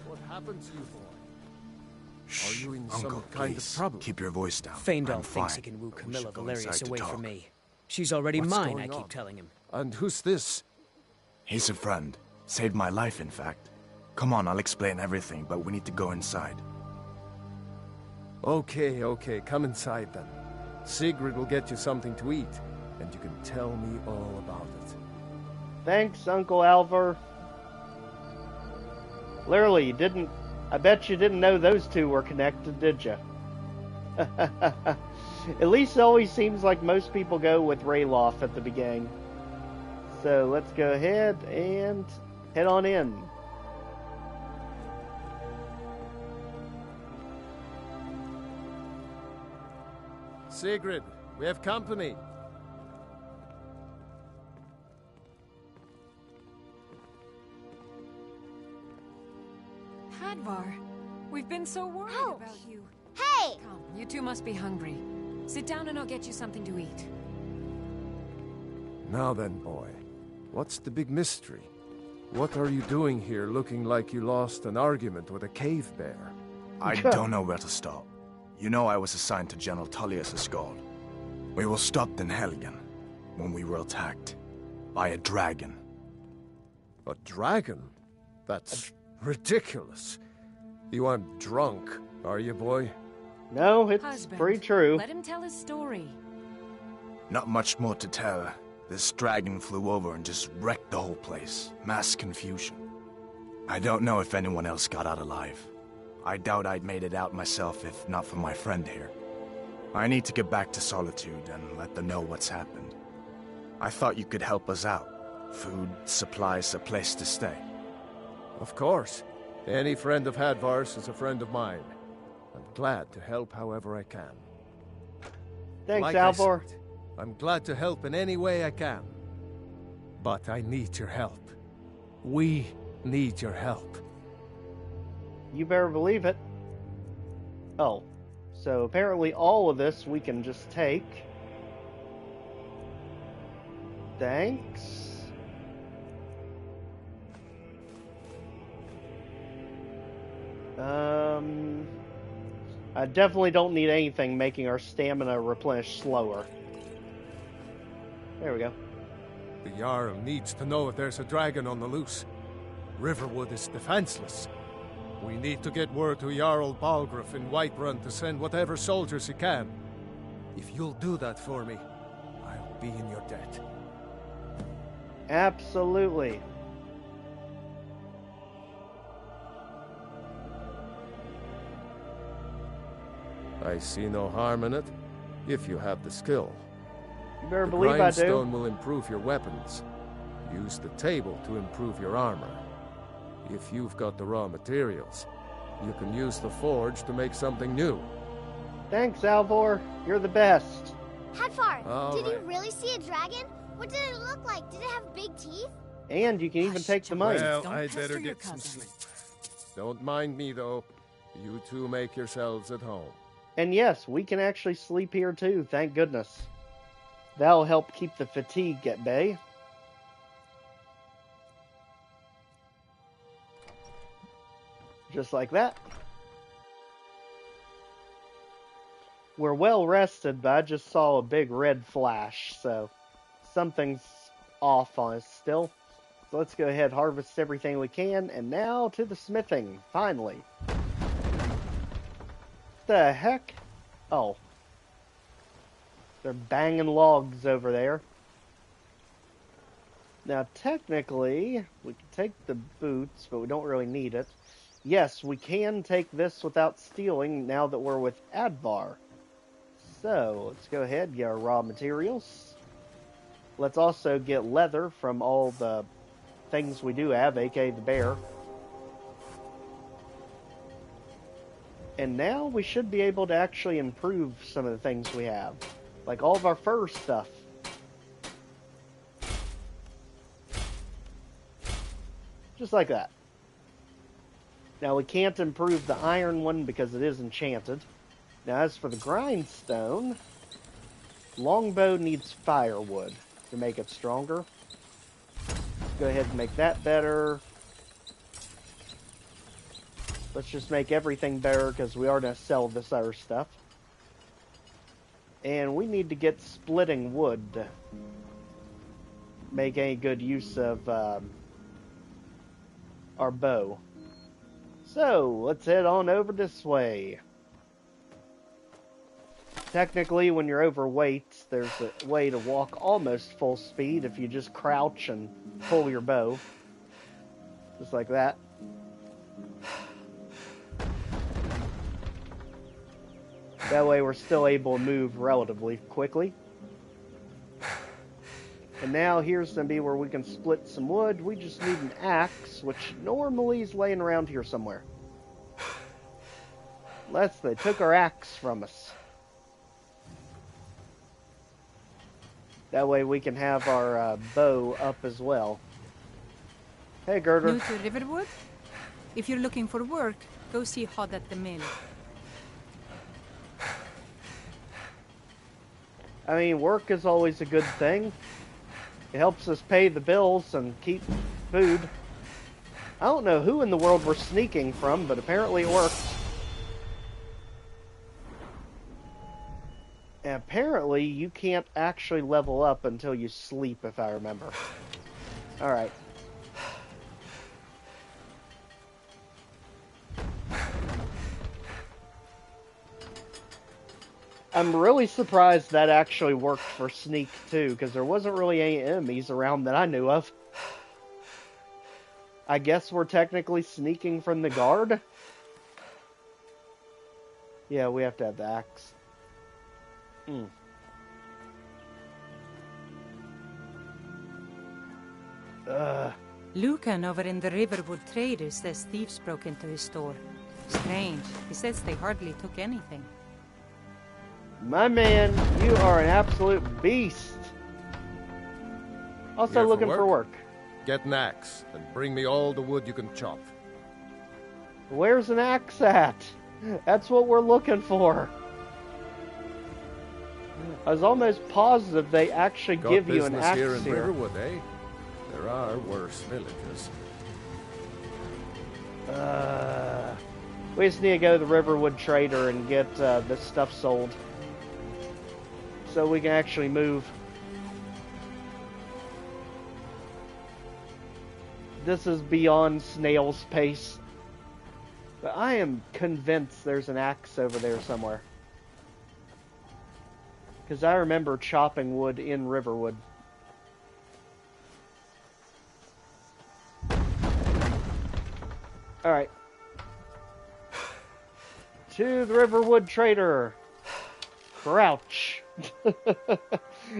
What happened to you, boy? Are you in Uncle, some kind please, of trouble? keep your voice down. Faendal thinks he can woo Camilla Valerius away from me. She's already What's mine, going I keep on? telling him. And who's this? He's a friend. Saved my life, in fact. Come on, I'll explain everything, but we need to go inside. Okay, come inside then. Sigrid will get you something to eat, and you can tell me all about it. Thanks, Uncle Alvar. Literally, you didn't... I bet you didn't know those two were connected, did you? At least it always seems like most people go with Ralof at the beginning. So let's go ahead and head on in. Sigrid, we have company. Hadvar, we've been so worried about you. Hey! Come, you two must be hungry. Sit down and I'll get you something to eat. Now then, boy, what's the big mystery? What are you doing here looking like you lost an argument with a cave bear? I don't know where to start. You know I was assigned to General Tullius' guard. We were stopped in Helgen when we were attacked by a dragon. A dragon? That's ridiculous. You aren't drunk, are you, boy? No, it's Husband, pretty true. Let him tell his story. Not much more to tell. This dragon flew over and just wrecked the whole place. Mass confusion. I don't know if anyone else got out alive. I doubt I'd made it out myself if not for my friend here. I need to get back to Solitude and let them know what's happened. I thought you could help us out. Food, supplies, a place to stay. Of course. Any friend of Hadvar's is a friend of mine. I'm glad to help however I can. Thanks, Like Alvar. I said, I'm glad to help in any way I can. But I need your help. We need your help. You better believe it. Oh, so apparently all of this we can just take. Thanks. I definitely don't need anything making our stamina replenish slower. There we go. The Jarl needs to know if there's a dragon on the loose. Riverwood is defenseless. We need to get word to Jarl Balgruuf in Whiterun to send whatever soldiers he can. If you'll do that for me, I'll be in your debt. Absolutely. I see no harm in it, if you have the skill. You better The believe I do. grindstone will improve your weapons. Use the table to improve your armor. If you've got the raw materials, you can use the forge to make something new. Thanks, Alvar. You're the best. Hadvar, All did you right. really see a dragon? What did it look like? Did it have big teeth? And you can even take the money. Well, I'd better get some sleep. Don't mind me, though. You two make yourselves at home. And yes, we can actually sleep here too, thank goodness. That'll help keep the fatigue at bay. Just like that. We're well rested, but I just saw a big red flash, so something's off on us still. So let's go ahead, harvest everything we can, and now to the smithing, finally. the heck? Oh. They're banging logs over there. Now, technically, we can take the boots, but we don't really need it. Yes, we can take this without stealing now that we're with Hadvar. So, let's go ahead and get our raw materials. Let's also get leather from all the things we do have, aka the bear. And now we should be able to actually improve some of the things we have. Like all of our fur stuff. Just like that. Now we can't improve the iron one because it is enchanted. Now as for the grindstone, longbow needs firewood to make it stronger. Go ahead and make that better. Let's just make everything better because we are going to sell this other stuff. And we need to get splitting wood to make any good use of our bow. So, let's head on over this way. Technically, when you're overweight, there's a way to walk almost full speed if you just crouch and pull your bow. Just like that. That way we're still able to move relatively quickly. And now here's going to be where we can split some wood. We just need an axe, which normally is laying around here somewhere. Unless they took our axe from us. That way we can have our bow up as well. Hey, Gerder. New to Riverwood? If you're looking for work, go see Hod at the mill. I mean, work is always a good thing. It helps us pay the bills and keep food. I don't know who in the world we're sneaking from, but apparently it works. And apparently you can't actually level up until you sleep, if I remember. Alright. I'm really surprised that actually worked for sneak too, because there wasn't really any enemies around that I knew of. I guess we're technically sneaking from the guard? Yeah, we have to have the axe. Lucan over in the Riverwood Trader says thieves broke into his store. Strange. He says they hardly took anything. My man, you are an absolute beast. Also Here looking for work. Get an axe and bring me all the wood you can chop. Where's an axe at? That's what we're looking for. I was almost positive they actually give you an axe here in Riverwood, eh? There are worse villages. We just need to go to the Riverwood Trader and get this stuff sold. So we can actually move. This is beyond snail's pace. But I am convinced there's an axe over there somewhere. Because I remember chopping wood in Riverwood. Alright. To the Riverwood Trader. Crouch.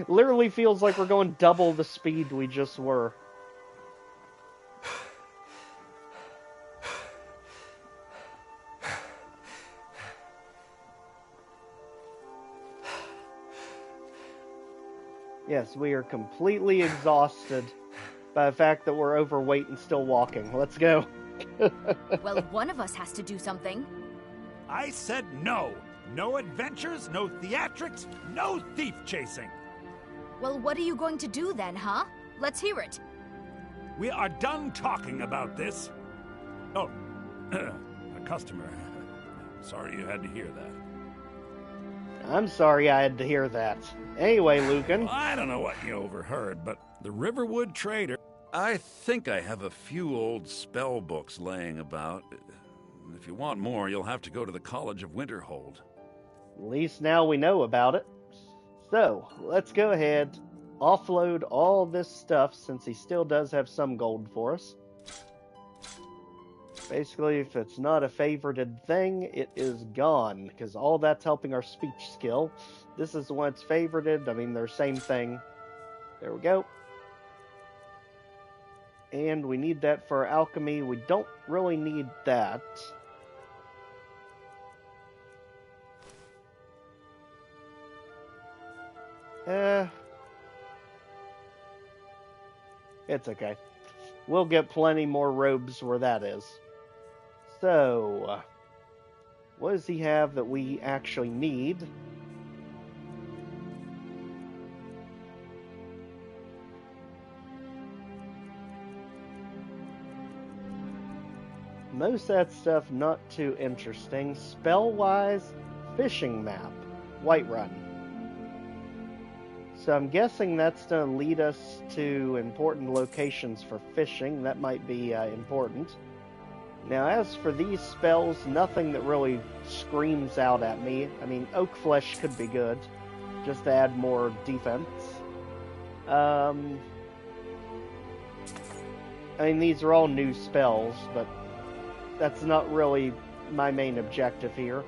Literally feels like we're going double the speed we just were. Yes, we are completely exhausted by the fact that we're overweight and still walking. Let's go. Well, one of us has to do something. I said no. No adventures, no theatrics, no thief chasing. Well, what are you going to do then, huh? Let's hear it. We are done talking about this. Oh, a customer. Sorry you had to hear that. I'm sorry I had to hear that. Anyway, Lucan. Well, I don't know what you overheard, but the Riverwood Trader... I think I have a few old spell books laying about. If you want more, you'll have to go to the College of Winterhold. At least now we know about it. So, let's go ahead, offload all this stuff since he still does have some gold for us. Basically, if it's not a favorited thing, it is gone, because all that's helping our speech skill. This is the one that's favorited. I mean, they're the same thing. There we go. And we need that for alchemy. We don't really need that. It's okay. We'll get plenty more robes where that is. So, what does he have that we actually need? Most of that stuff not too interesting. Spell-wise, fishing map, Whiterun. So I'm guessing that's going to lead us to important locations for fishing. That might be important. Now, as for these spells, nothing that really screams out at me. I mean, Oak Flesh could be good, just to add more defense. I mean, these are all new spells, but that's not really my main objective here.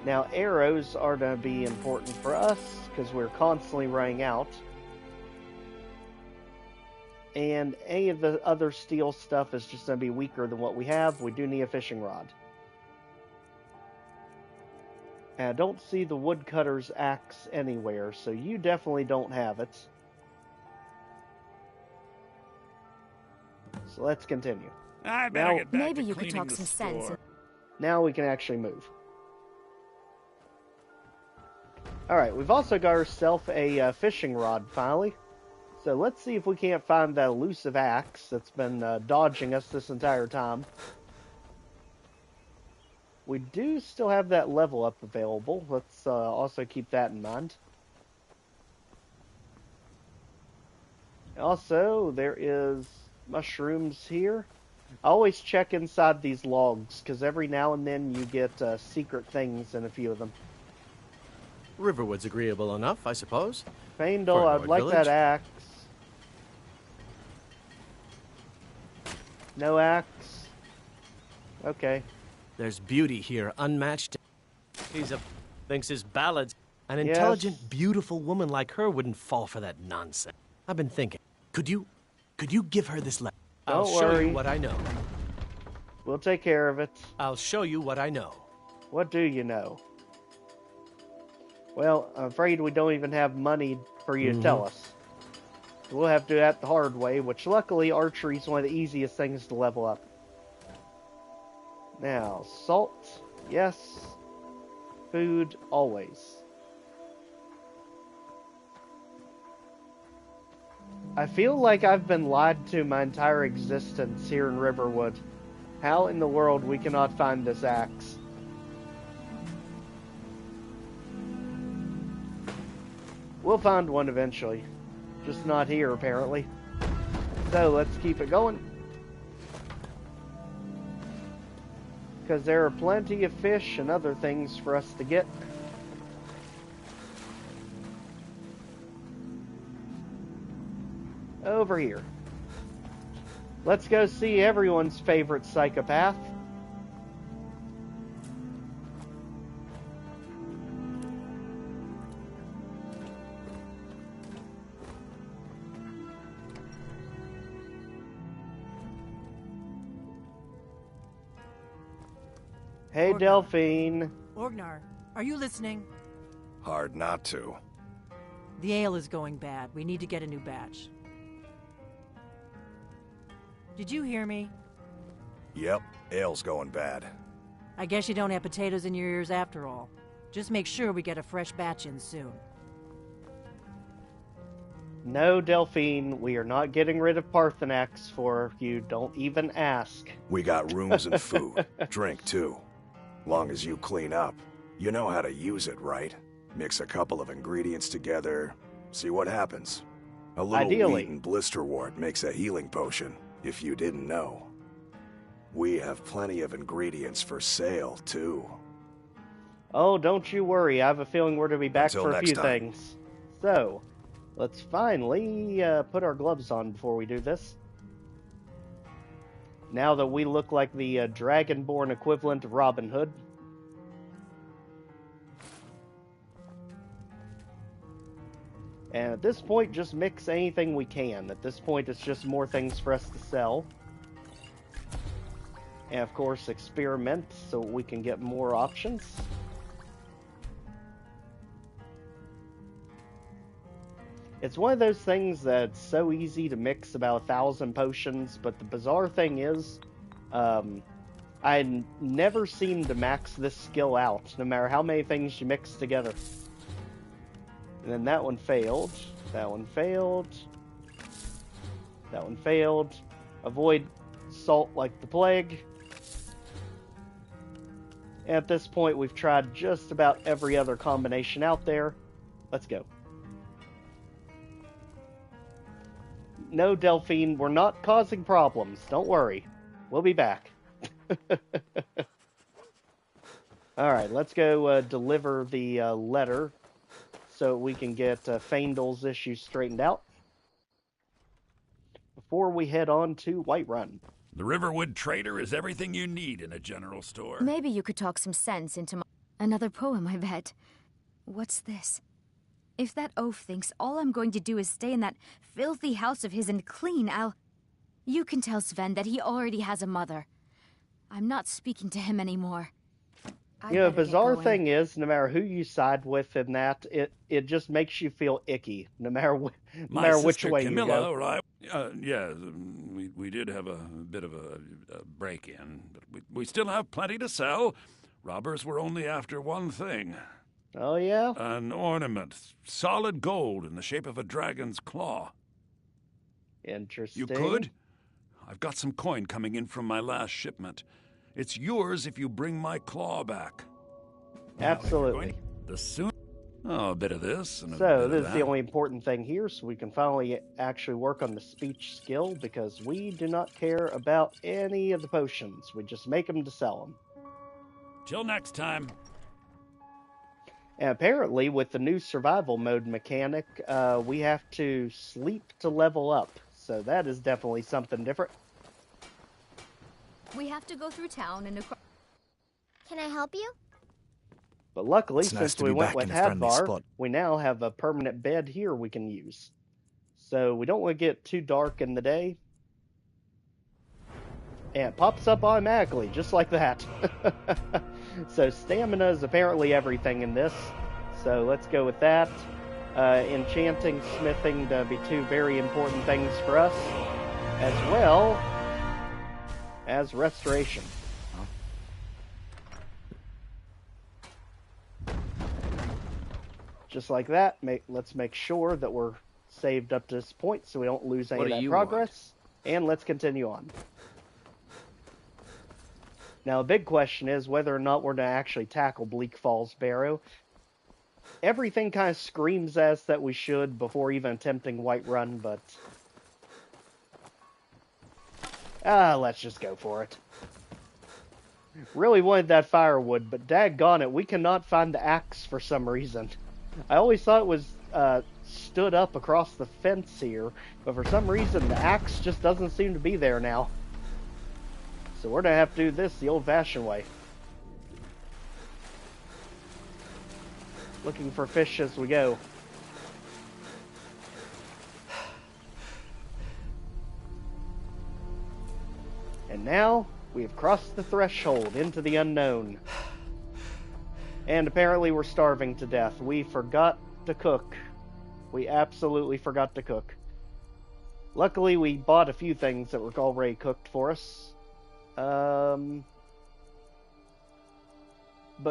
Now, arrows are going to be important for us, because we're constantly running out. And any of the other steel stuff is just going to be weaker than what we have. We do need a fishing rod. And I don't see the woodcutter's axe anywhere, so you definitely don't have it. So let's continue. I better get back maybe to you could cleaning talk the some sense. store. Now we can actually move. Alright, we've also got ourselves a fishing rod, finally. So let's see if we can't find that elusive axe that's been dodging us this entire time. We do still have that level up available. Let's also keep that in mind. Also, there is mushrooms here. I always check inside these logs, because every now and then you get secret things in a few of them. Riverwood's agreeable enough, I suppose. Faendal, I'd like that axe. No axe. Okay. There's beauty here, unmatched. Thinks his ballads. An intelligent, beautiful woman like her wouldn't fall for that nonsense. I've been thinking, could you give her this letter? I'll show you what I know. We'll take care of it. I'll show you what I know. What do you know? Well, I'm afraid we don't even have money for you to tell us. We'll have to do that the hard way, which luckily archery is one of the easiest things to level up. Now, salt, yes. Food, always. I feel like I've been lied to my entire existence here in Riverwood. How in the world we cannot find this axe? We'll find one eventually. Just not here, apparently. So, let's keep it going. Because there are plenty of fish and other things for us to get. Over here. Let's go see everyone's favorite psychopath. Hey, Delphine. Orgnar, are you listening? Hard not to. The ale is going bad. We need to get a new batch. Did you hear me? Yep, ale's going bad. I guess you don't have potatoes in your ears after all. Just make sure we get a fresh batch in soon. No, Delphine, we are not getting rid of Parthenax for you. Don't even ask. We got rooms and food. Drink, too. Long as you clean up. You know how to use it, right? Mix a couple of ingredients together, see what happens. A little wheat and blister wart makes a healing potion, if you didn't know. We have plenty of ingredients for sale, too. Oh, don't you worry. I have a feeling we're to be back Until for a next few time. things. So, let's finally put our gloves on before we do this. Now that we look like the Dragonborn equivalent of Robin Hood. And at this point, just mix anything we can. At this point, it's just more things for us to sell. And of course, experiment so we can get more options. It's one of those things that's so easy to mix about 1,000 potions, but the bizarre thing is, I never seem to max this skill out, no matter how many things you mix together. And then that one failed, that one failed, that one failed. Avoid salt like the plague. At this point, we've tried just about every other combination out there. Let's go. No, Delphine, we're not causing problems. Don't worry. We'll be back. Alright, let's go deliver the letter so we can get Faendal's issues straightened out before we head on to Whiterun. The Riverwood trader is everything you need in a general store. Maybe you could talk some sense into my... Another poem, I bet. What's this? If that oaf thinks all I'm going to do is stay in that filthy house of his and clean, You can tell Sven that he already has a mother. I'm not speaking to him anymore. You know, the bizarre thing is, no matter who you side with in that, it just makes you feel icky, no matter which way Camilla, you go. Right? Yeah, we did have a bit of a break-in, but we still have plenty to sell. Robbers were only after one thing. Oh, yeah? An ornament, solid gold in the shape of a dragon's claw. Interesting. You could? I've got some coin coming in from my last shipment. It's yours if you bring my claw back. Absolutely. Oh, a bit of this and a bit So, of this is that. the only important thing here, so we can finally actually work on the speech skill, because we do not care about any of the potions. We just make them to sell them. Till next time. And apparently, with the new survival mode mechanic, we have to sleep to level up. So that is definitely something different. We have to go through town and across... Can I help you? But luckily, It's nice since to we be went back with in a friendly Hadvar, spot. we now have a permanent bed here we can use. So we don't want to get too dark in the day. And it pops up automatically, just like that. So stamina is apparently everything in this. So let's go with that. Enchanting, smithing to be two very important things for us, as well as restoration. Just like that, let's make sure that we're saved up to this point so we don't lose any of that progress. And let's continue on. Now, the big question is whether or not we're going to actually tackle Bleak Falls Barrow. Everything kind of screams at us that we should before even attempting Whiterun, but... let's just go for it. Really wanted that firewood, but daggone it, we cannot find the axe for some reason. I always thought it was stood up across the fence here, but for some reason the axe just doesn't seem to be there now. So we're going to have to do this the old-fashioned way. Looking for fish as we go. And now, we have crossed the threshold into the unknown. And apparently we're starving to death. We forgot to cook. We absolutely forgot to cook. Luckily, we bought a few things that were already cooked for us. But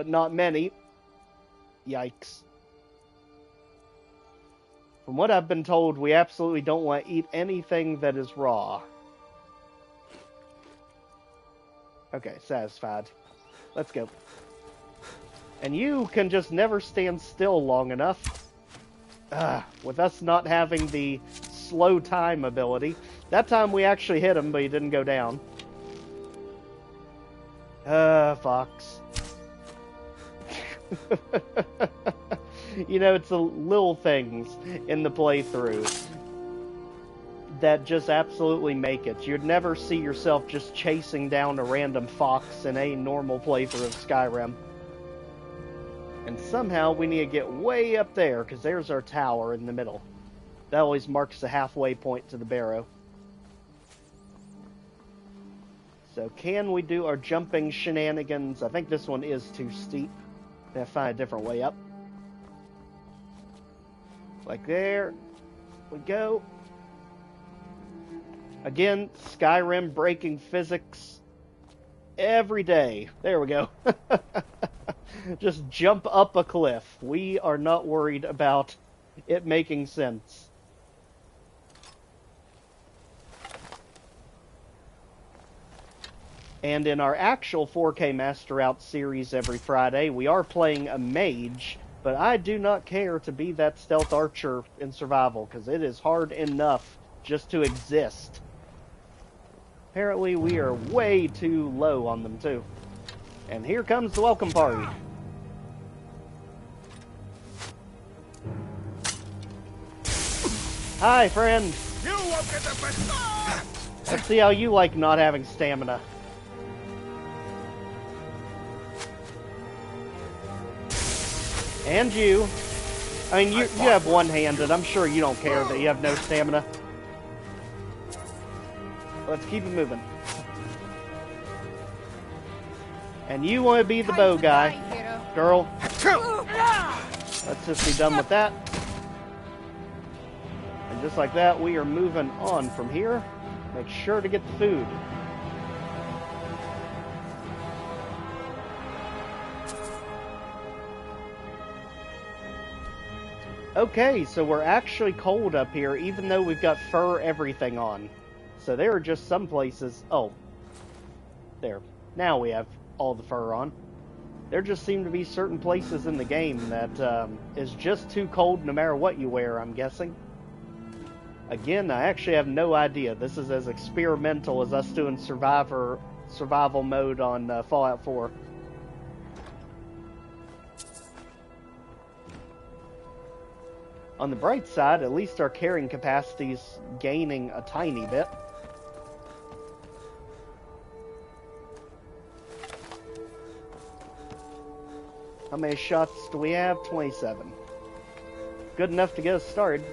not many. Yikes. From what I've been told, we absolutely don't want to eat anything that is raw. Okay, satisfied. Let's go. And you can just never stand still long enough. With us not having the slow time ability. That time we actually hit him, but he didn't go down. Fox. You know, it's the little things in the playthrough that just absolutely make it. You'd never see yourself just chasing down a random fox in a normal playthrough of Skyrim. And somehow we need to get way up there, because there's our tower in the middle. That always marks the halfway point to the barrow. So can we do our jumping shenanigans? I think this one is too steep. Gotta find a different way up. Like there we go. Again, Skyrim breaking physics every day. There we go. Just jump up a cliff. We are not worried about it making sense. And in our actual 4K Master Out series every Friday, we are playing a mage, but I do not care to be that stealth archer in survival, because it is hard enough just to exist. Apparently we are way too low on them too. And here comes the welcome party. Hi, friend. You won't get the best. Let's see how you like not having stamina. And you. I mean, you have one-handed. I'm sure you don't care that you have no stamina. Let's keep it moving. And you want to be the bow guy, girl. Let's just be done with that. And just like that, we are moving on from here. Make sure to get the food. Okay, so we're actually cold up here, even though we've got fur everything on. So there are just some places... Oh. There. Now we have all the fur on. There just seem to be certain places in the game that is just too cold no matter what you wear, I'm guessing. Again, I actually have no idea. This is as experimental as us doing survival mode on Fallout 4. On the bright side, at least our carrying capacity's gaining a tiny bit. How many shots do we have? 27. Good enough to get us started.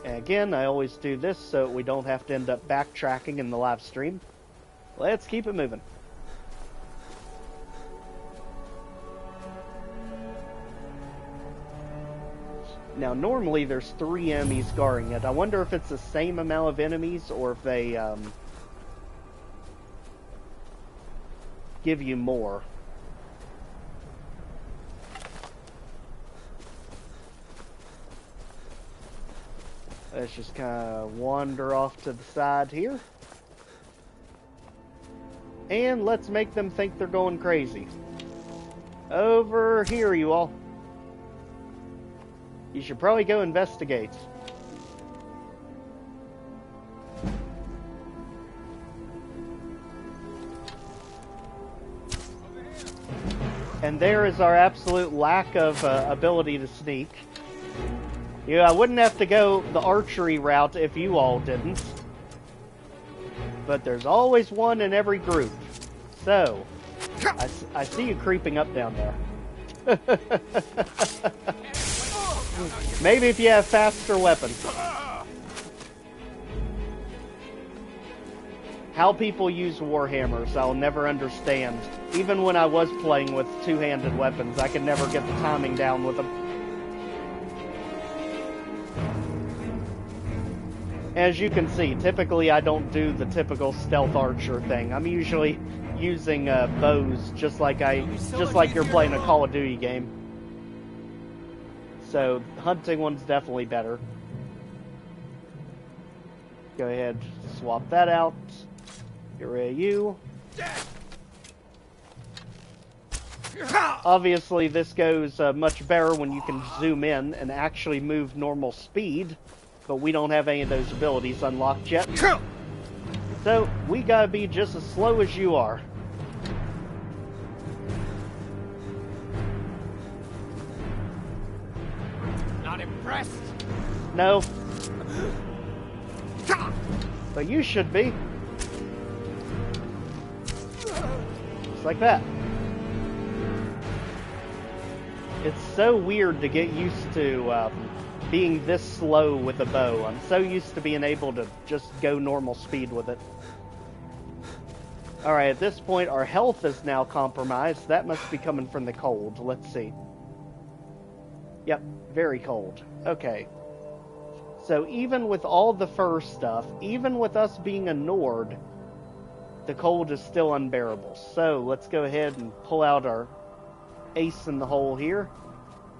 And again, I always do this so we don't have to end up backtracking in the live stream. Let's keep it moving. Now, normally there's 3 enemies guarding it. I wonder if it's the same amount of enemies or if they give you more. Let's just kind of wander off to the side here. And let's make them think they're going crazy. Over here, you all. You should probably go investigate. And there is our absolute lack of ability to sneak. Yeah, I wouldn't have to go the archery route if you all didn't. But there's always one in every group. So, I see you creeping up down there. Maybe if you have faster weapons. How people use warhammers, I'll never understand. Even when I was playing with two-handed weapons, I could never get the timing down with them. As you can see, typically I don't do the typical stealth archer thing. I'm usually using bows, just like you're playing a Call of Duty game. So, hunting one's definitely better. Go ahead, swap that out. Get rid of you. Obviously, this goes much better when you can zoom in and actually move normal speed, but we don't have any of those abilities unlocked yet. So, we gotta be just as slow as you are. Not impressed? No. But you should be. Just like that. It's so weird to get used to being this slow with a bow. I'm so used to being able to just go normal speed with it. Alright, at this point our health is now compromised. That must be coming from the cold. Let's see. Yep, very cold. Okay. So even with all the fur stuff, even with us being a Nord, the cold is still unbearable. So let's go ahead and pull out our ace in the hole here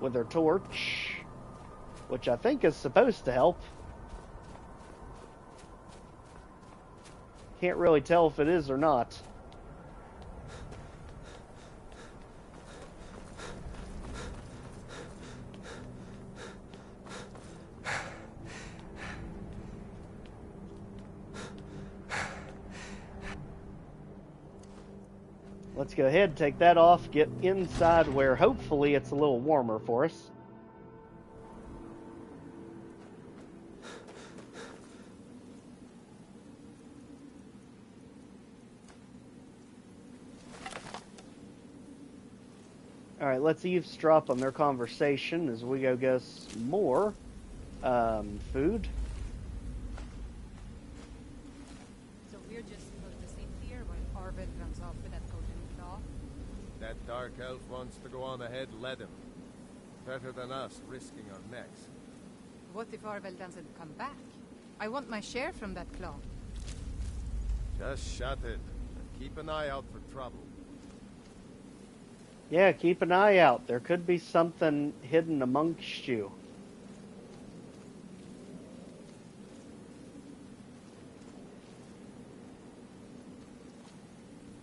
with our torch, which I think is supposed to help. Can't really tell if it is or not. Let's go ahead, take that off, get inside where hopefully it's a little warmer for us. Alright, let's eavesdrop on their conversation as we go get some more food. So we're just supposed to sit here while Arvid runs off with that golden claw? That dark elf wants to go on ahead, let him. Better than us, risking our necks. What if Arvid doesn't come back? I want my share from that claw. Just shut it, and keep an eye out for trouble. Yeah, keep an eye out. There could be something hidden amongst you.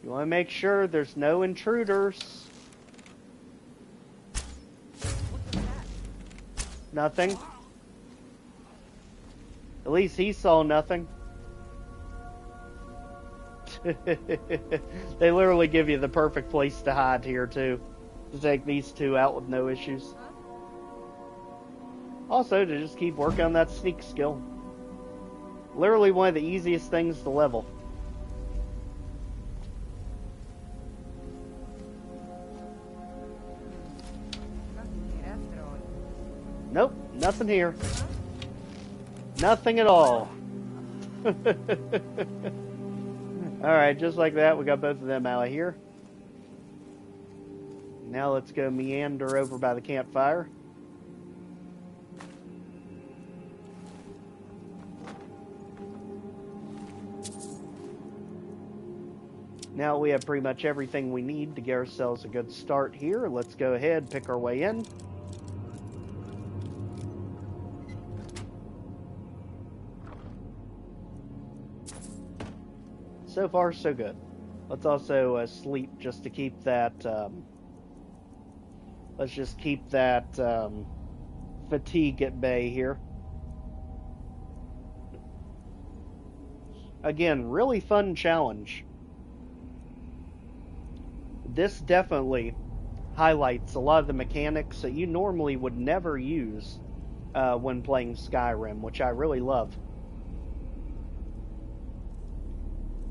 You want to make sure there's no intruders. Nothing. At least he saw nothing. They literally give you the perfect place to hide here, too. To take these two out with no issues. Also, to just keep working on that sneak skill. Literally one of the easiest things to level. Nope, nothing here. Nothing at all. Alright, just like that, we got both of them out of here. Now let's go meander over by the campfire. Now we have pretty much everything we need to get ourselves a good start here. Let's go ahead, pick our way in. So far, so good. Let's also sleep just to keep that, let's just keep that fatigue at bay here. Again, really fun challenge. This definitely highlights a lot of the mechanics that you normally would never use when playing Skyrim, which I really love.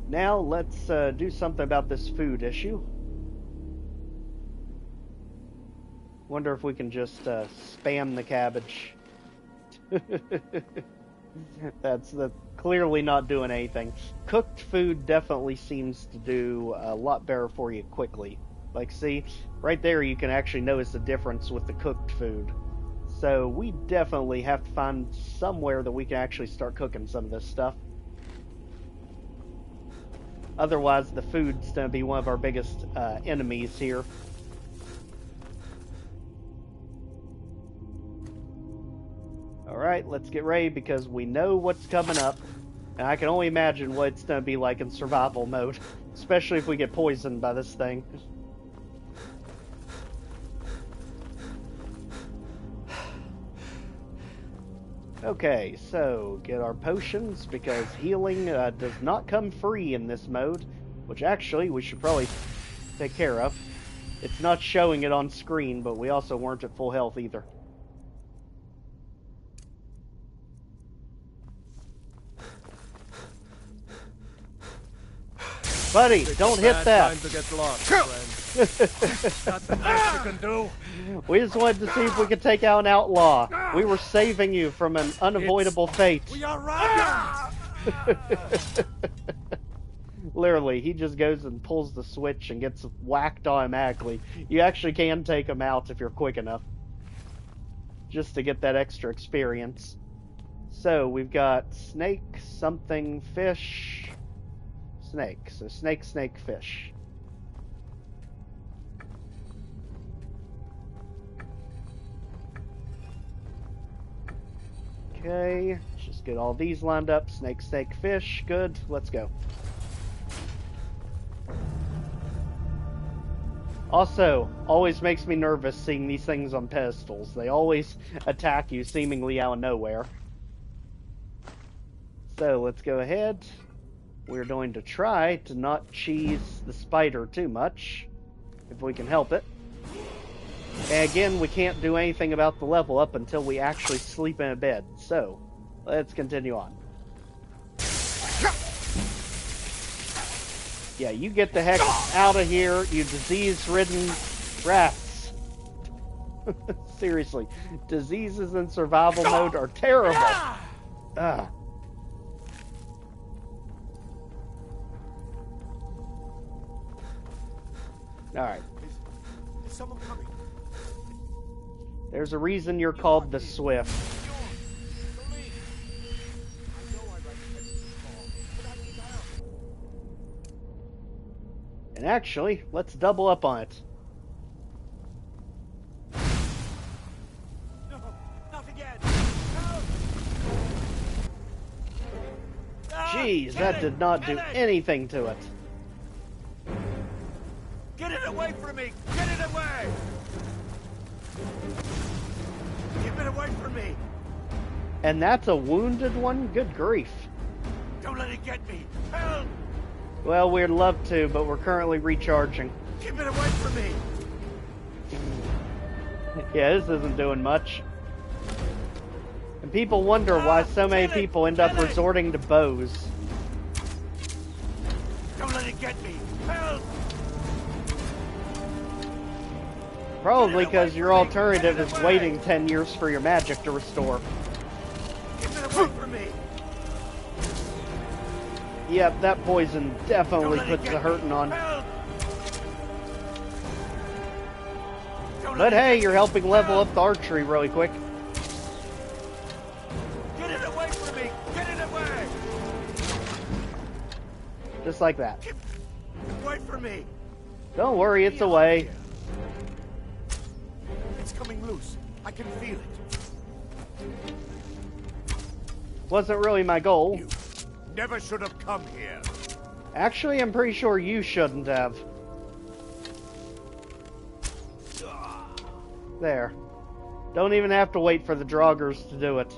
Now, let's do something about this food issue. Wonder if we can just spam the cabbage. That's clearly not doing anything. Cooked food definitely seems to do a lot better for you quickly. Like, see, right there you can actually notice the difference with the cooked food. So we definitely have to find somewhere that we can actually start cooking some of this stuff. Otherwise, the food's going to be one of our biggest enemies here. Alright, let's get ready because we know what's coming up. And I can only imagine what it's going to be like in survival mode. Especially if we get poisoned by this thing. Okay, so get our potions, because healing does not come free in this mode, which actually we should probably take care of. It's not showing it on screen, but we also weren't at full health either. Buddy, don't hit that! Time to get lost, friend. Nothing else you can do. We just wanted to see if we could take out an outlaw. We were saving you from an unavoidable fate. We are right. Literally, he just goes and pulls the switch and gets whacked automatically. You actually can take him out if you're quick enough. Just to get that extra experience. So, we've got snake, something, fish, snake. So, snake, snake, fish. Okay, let's just get all these lined up. Snake, snake, fish. Good, let's go. Also, always makes me nervous seeing these things on pedestals. They always attack you seemingly out of nowhere. So, let's go ahead. We're going to try to not cheese the spider too much, if we can help it. And again, we can't do anything about the level up until we actually sleep in a bed. So, let's continue on. Yeah, you get the heck out of here, you disease-ridden rats. Seriously, diseases in survival mode are terrible. Ugh. Alright. Is someone coming? There's a reason you're called the Swift. And actually, let's double up on it. No, not again. Jeez, that did not do anything to it. Get it away from me! Get it away! Keep it away from me! And that's a wounded one? Good grief. Don't let it get me! Help! Well, we'd love to, but we're currently recharging. Keep it away from me! Yeah, this isn't doing much. And people wonder why so many people end up resorting to bows. Don't let it get me! Help! Probably because your alternative is waiting 10 years for your magic to restore. Keep it away from me! Yep, that poison definitely puts the hurting on. But hey, you're helping level up the archery really quick. Get it away from me! Get it away! Just like that. Keep away from me! Don't worry, it's away. It's coming loose. I can feel it. Wasn't really my goal. You never should have come here. Actually, I'm pretty sure you shouldn't have. There. Don't even have to wait for the Draugrs to do it.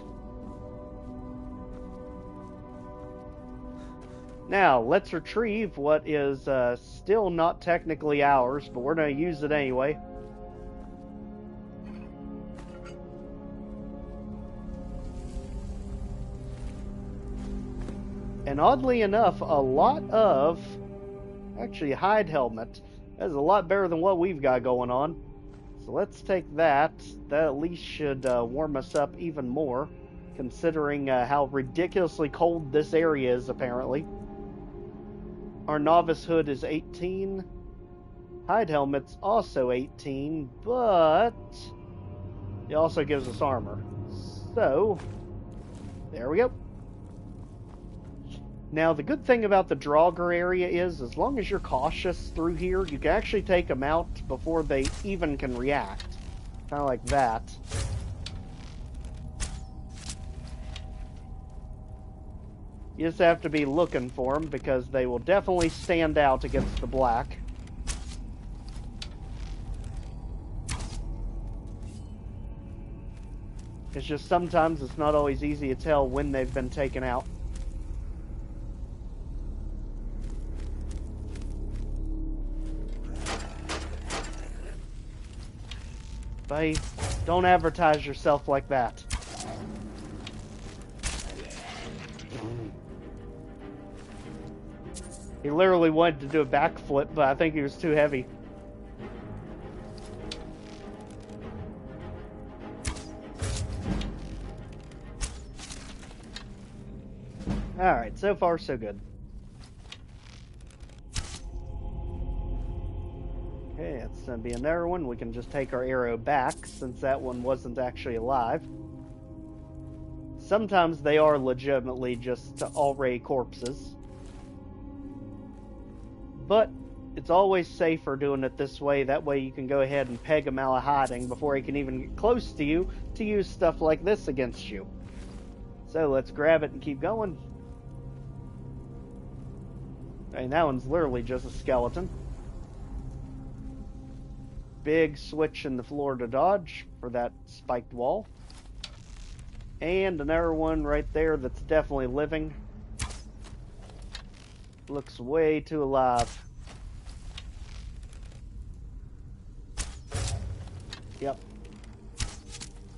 Now, let's retrieve what is still not technically ours, but we're going to use it anyway. And oddly enough, a lot of... Actually, hide helmet. That's a lot better than what we've got going on. So let's take that. That at least should warm us up even more, considering how ridiculously cold this area is, apparently. Our novice hood is 18. Hide helmet's also 18, but it also gives us armor. So, there we go. Now, the good thing about the Draugr area is, as long as you're cautious through here, you can actually take them out before they even can react. Kind of like that. You just have to be looking for them, because they will definitely stand out against the black. It's just sometimes it's not always easy to tell when they've been taken out. Buddy, don't advertise yourself like that. He literally wanted to do a backflip, but I think he was too heavy. Alright, so far so good. Okay, it's going to be another one. We can just take our arrow back, since that one wasn't actually alive. Sometimes they are legitimately just already corpses. But it's always safer doing it this way. That way you can go ahead and peg him out of hiding before he can even get close to you to use stuff like this against you. So let's grab it and keep going. I mean, that one's literally just a skeleton. Big switch in the floor to dodge for that spiked wall. And another one right there that's definitely living. Looks way too alive. Yep.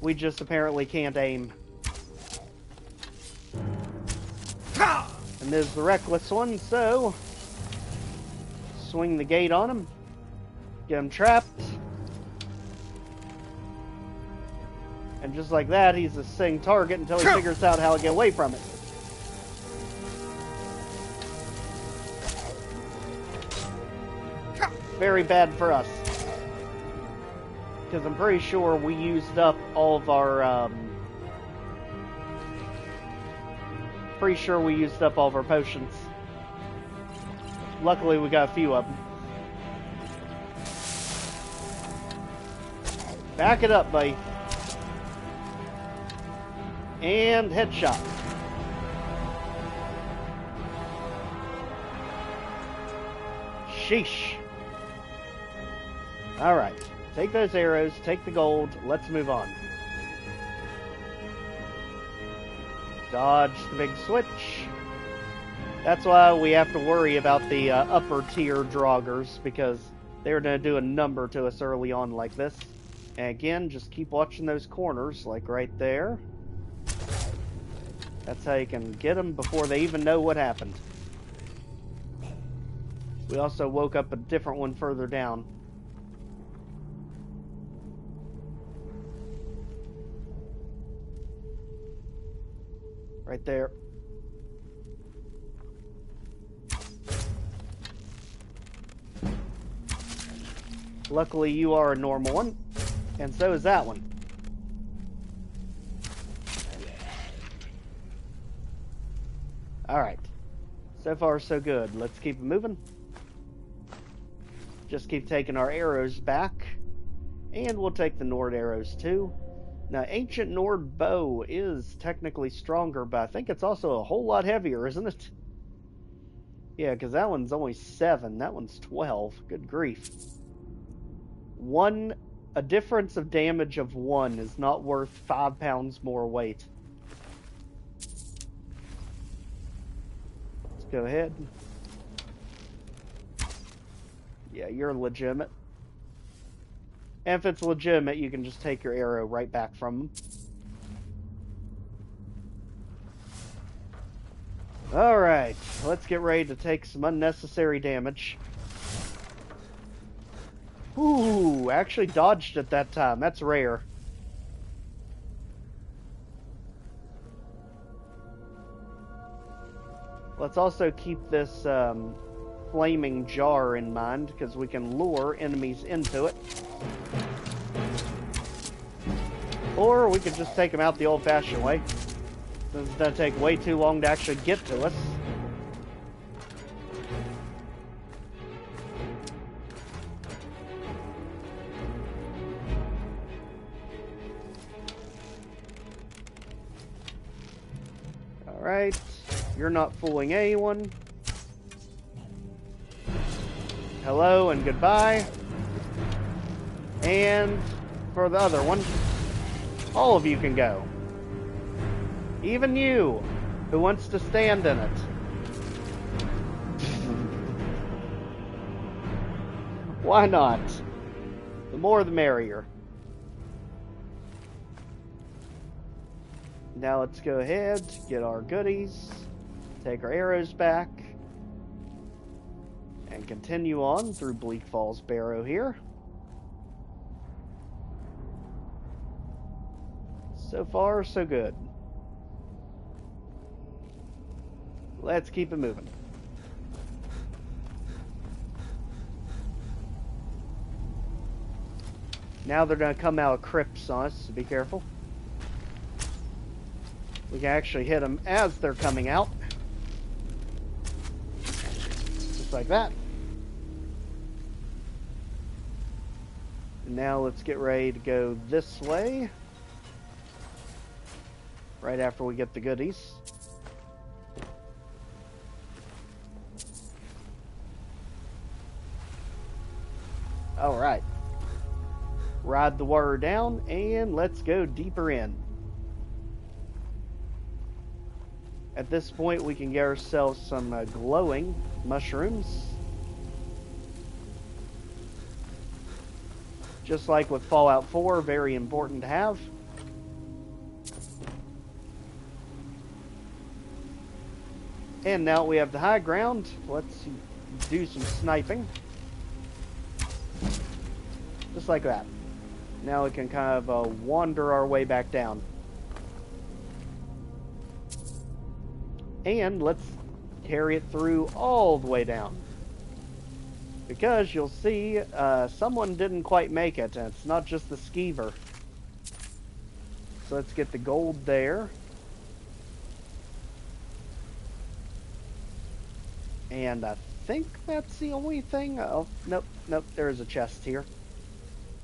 We just apparently can't aim. And there's the reckless one, so swing the gate on him. Get him trapped. And just like that, he's a sitting target until he figures out how to get away from it. Very bad for us. Because I'm pretty sure we used up all of our, potions. Luckily, we got a few of them. Back it up, buddy. And headshot. Sheesh. Alright. Take those arrows, take the gold, let's move on. Dodge the big switch. That's why we have to worry about the upper tier draugrs, because they're going to do a number to us early on like this. And again, just keep watching those corners, like right there. That's how you can get them before they even know what happened. We also woke up a different one further down. Right there. Luckily, you are a normal one, and so is that one. Alright. So far, so good. Let's keep it moving. Just keep taking our arrows back. And we'll take the Nord arrows too. Now, Ancient Nord bow is technically stronger, but I think it's also a whole lot heavier, isn't it? Yeah, because that one's only 7. That one's 12. Good grief. A difference of damage of 1 is not worth 5 pounds more weight. Let's go ahead. Yeah, you're legitimate. And if it's legitimate, you can just take your arrow right back from them. Alright, let's get ready to take some unnecessary damage. Ooh, actually dodged it that time. That's rare. Let's also keep this flaming jar in mind, because we can lure enemies into it. Or we could just take them out the old-fashioned way, since it's going to take way too long to actually get to us. Alright, you're not fooling anyone. Hello and goodbye. And for the other one, All of you can go. Even you, who wants to stand in it. Why not? The more the merrier. Now let's go ahead, get our goodies, take our arrows back, and continue on through Bleak Falls Barrow here. So far, so good. Let's keep it moving. Now they're going to come out of crypts on us, so be careful. We can actually hit them as they're coming out. Just like that. And now let's get ready to go this way. Right after we get the goodies. Alright. Ride the water down and let's go deeper in. At this point we can get ourselves some glowing mushrooms. Just like with Fallout 4, very important to have. And now we have the high ground. Let's do some sniping. Just like that. Now we can kind of wander our way back down. And let's carry it through all the way down. Because you'll see someone didn't quite make it, and it's not just the skeever. So let's get the gold there. And I think that's the only thing. Oh, nope, there's a chest here.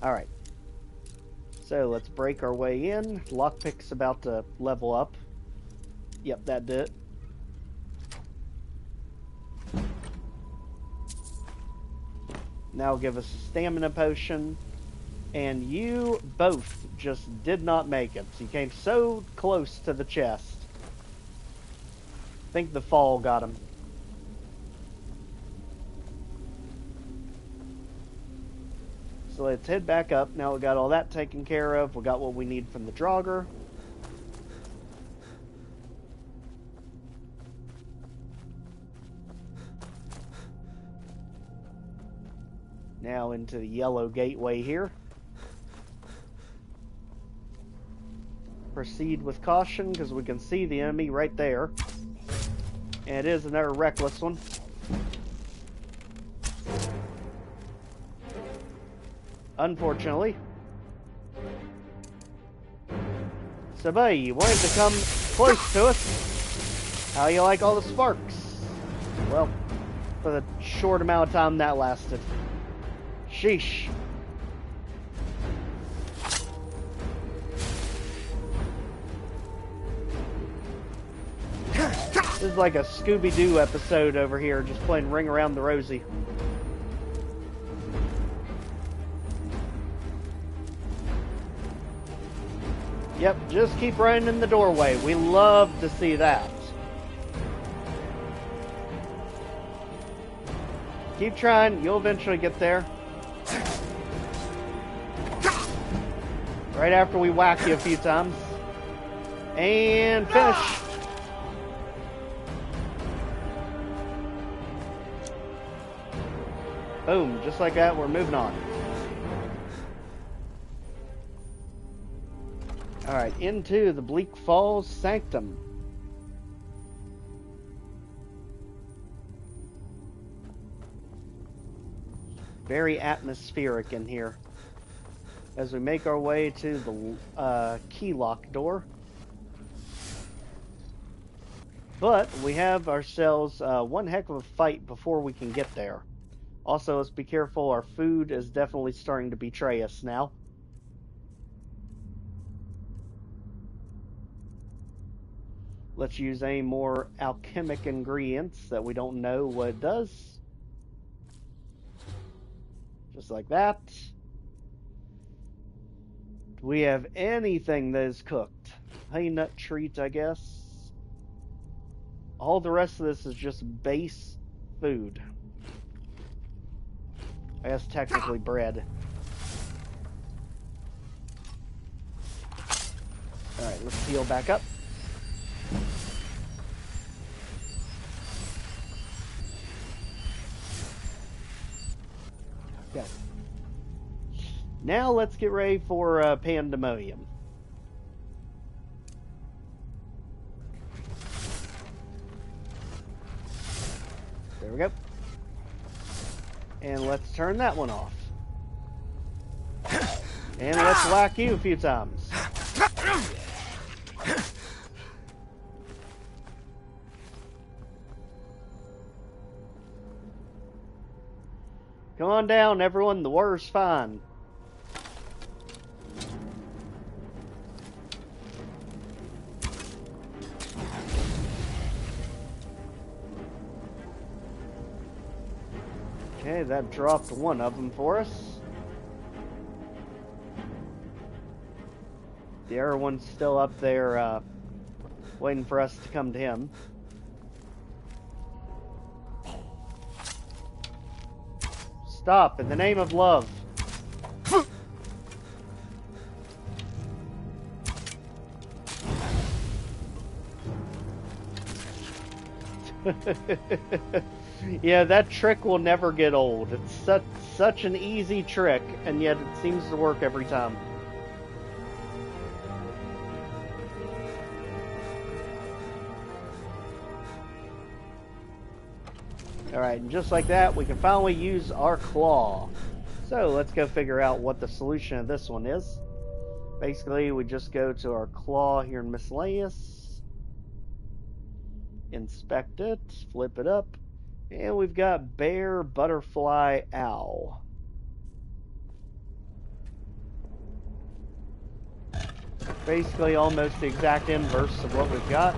Alright. So let's break our way in. Lockpick's about to level up. Yep, that did it. Now give us a stamina potion. And you both just did not make it. You came so close to the chest. I think the fall got him. So let's head back up. Now we got all that taken care of. We got what we need from the Draugr. Now into the yellow gateway here. Proceed with caution because we can see the enemy right there. And it is another reckless one. Unfortunately. So, buddy, you wanted to come close to us. How you like all the sparks? Well, for the short amount of time that lasted. Sheesh. This is like a Scooby-Doo episode over here, just playing Ring Around the Rosie. Yep, just keep running in the doorway. We love to see that. Keep trying, you'll eventually get there. Right after we whack you a few times. And finish. Boom, just like that, we're moving on. Alright, into the Bleak Falls Sanctum. Very atmospheric in here. As we make our way to the key lock door. But we have ourselves one heck of a fight before we can get there. Also, let's be careful, our food is definitely starting to betray us now. Let's use any more alchemic ingredients that we don't know what it does. Just like that. Do we have anything that is cooked? Honey nut treat, I guess. All the rest of this is just base food. I guess technically bread. Alright, let's heal back up. Okay. Now let's get ready for Pandemonium. There we go. And let's turn that one off. And let's whack you a few times. Come on down, everyone. The water's fine. Okay, that dropped one of them for us. The other one's still up there, waiting for us to come to him. Stop, in the name of love. Yeah, that trick will never get old. It's such an easy trick, and yet it seems to work every time. Alright, and just like that, we can finally use our claw. So, let's go figure out what the solution of this one is. Basically, we just go to our claw here in Miscellaneous. Inspect it, flip it up. And we've got bear, butterfly, owl. Basically almost the exact inverse of what we've got.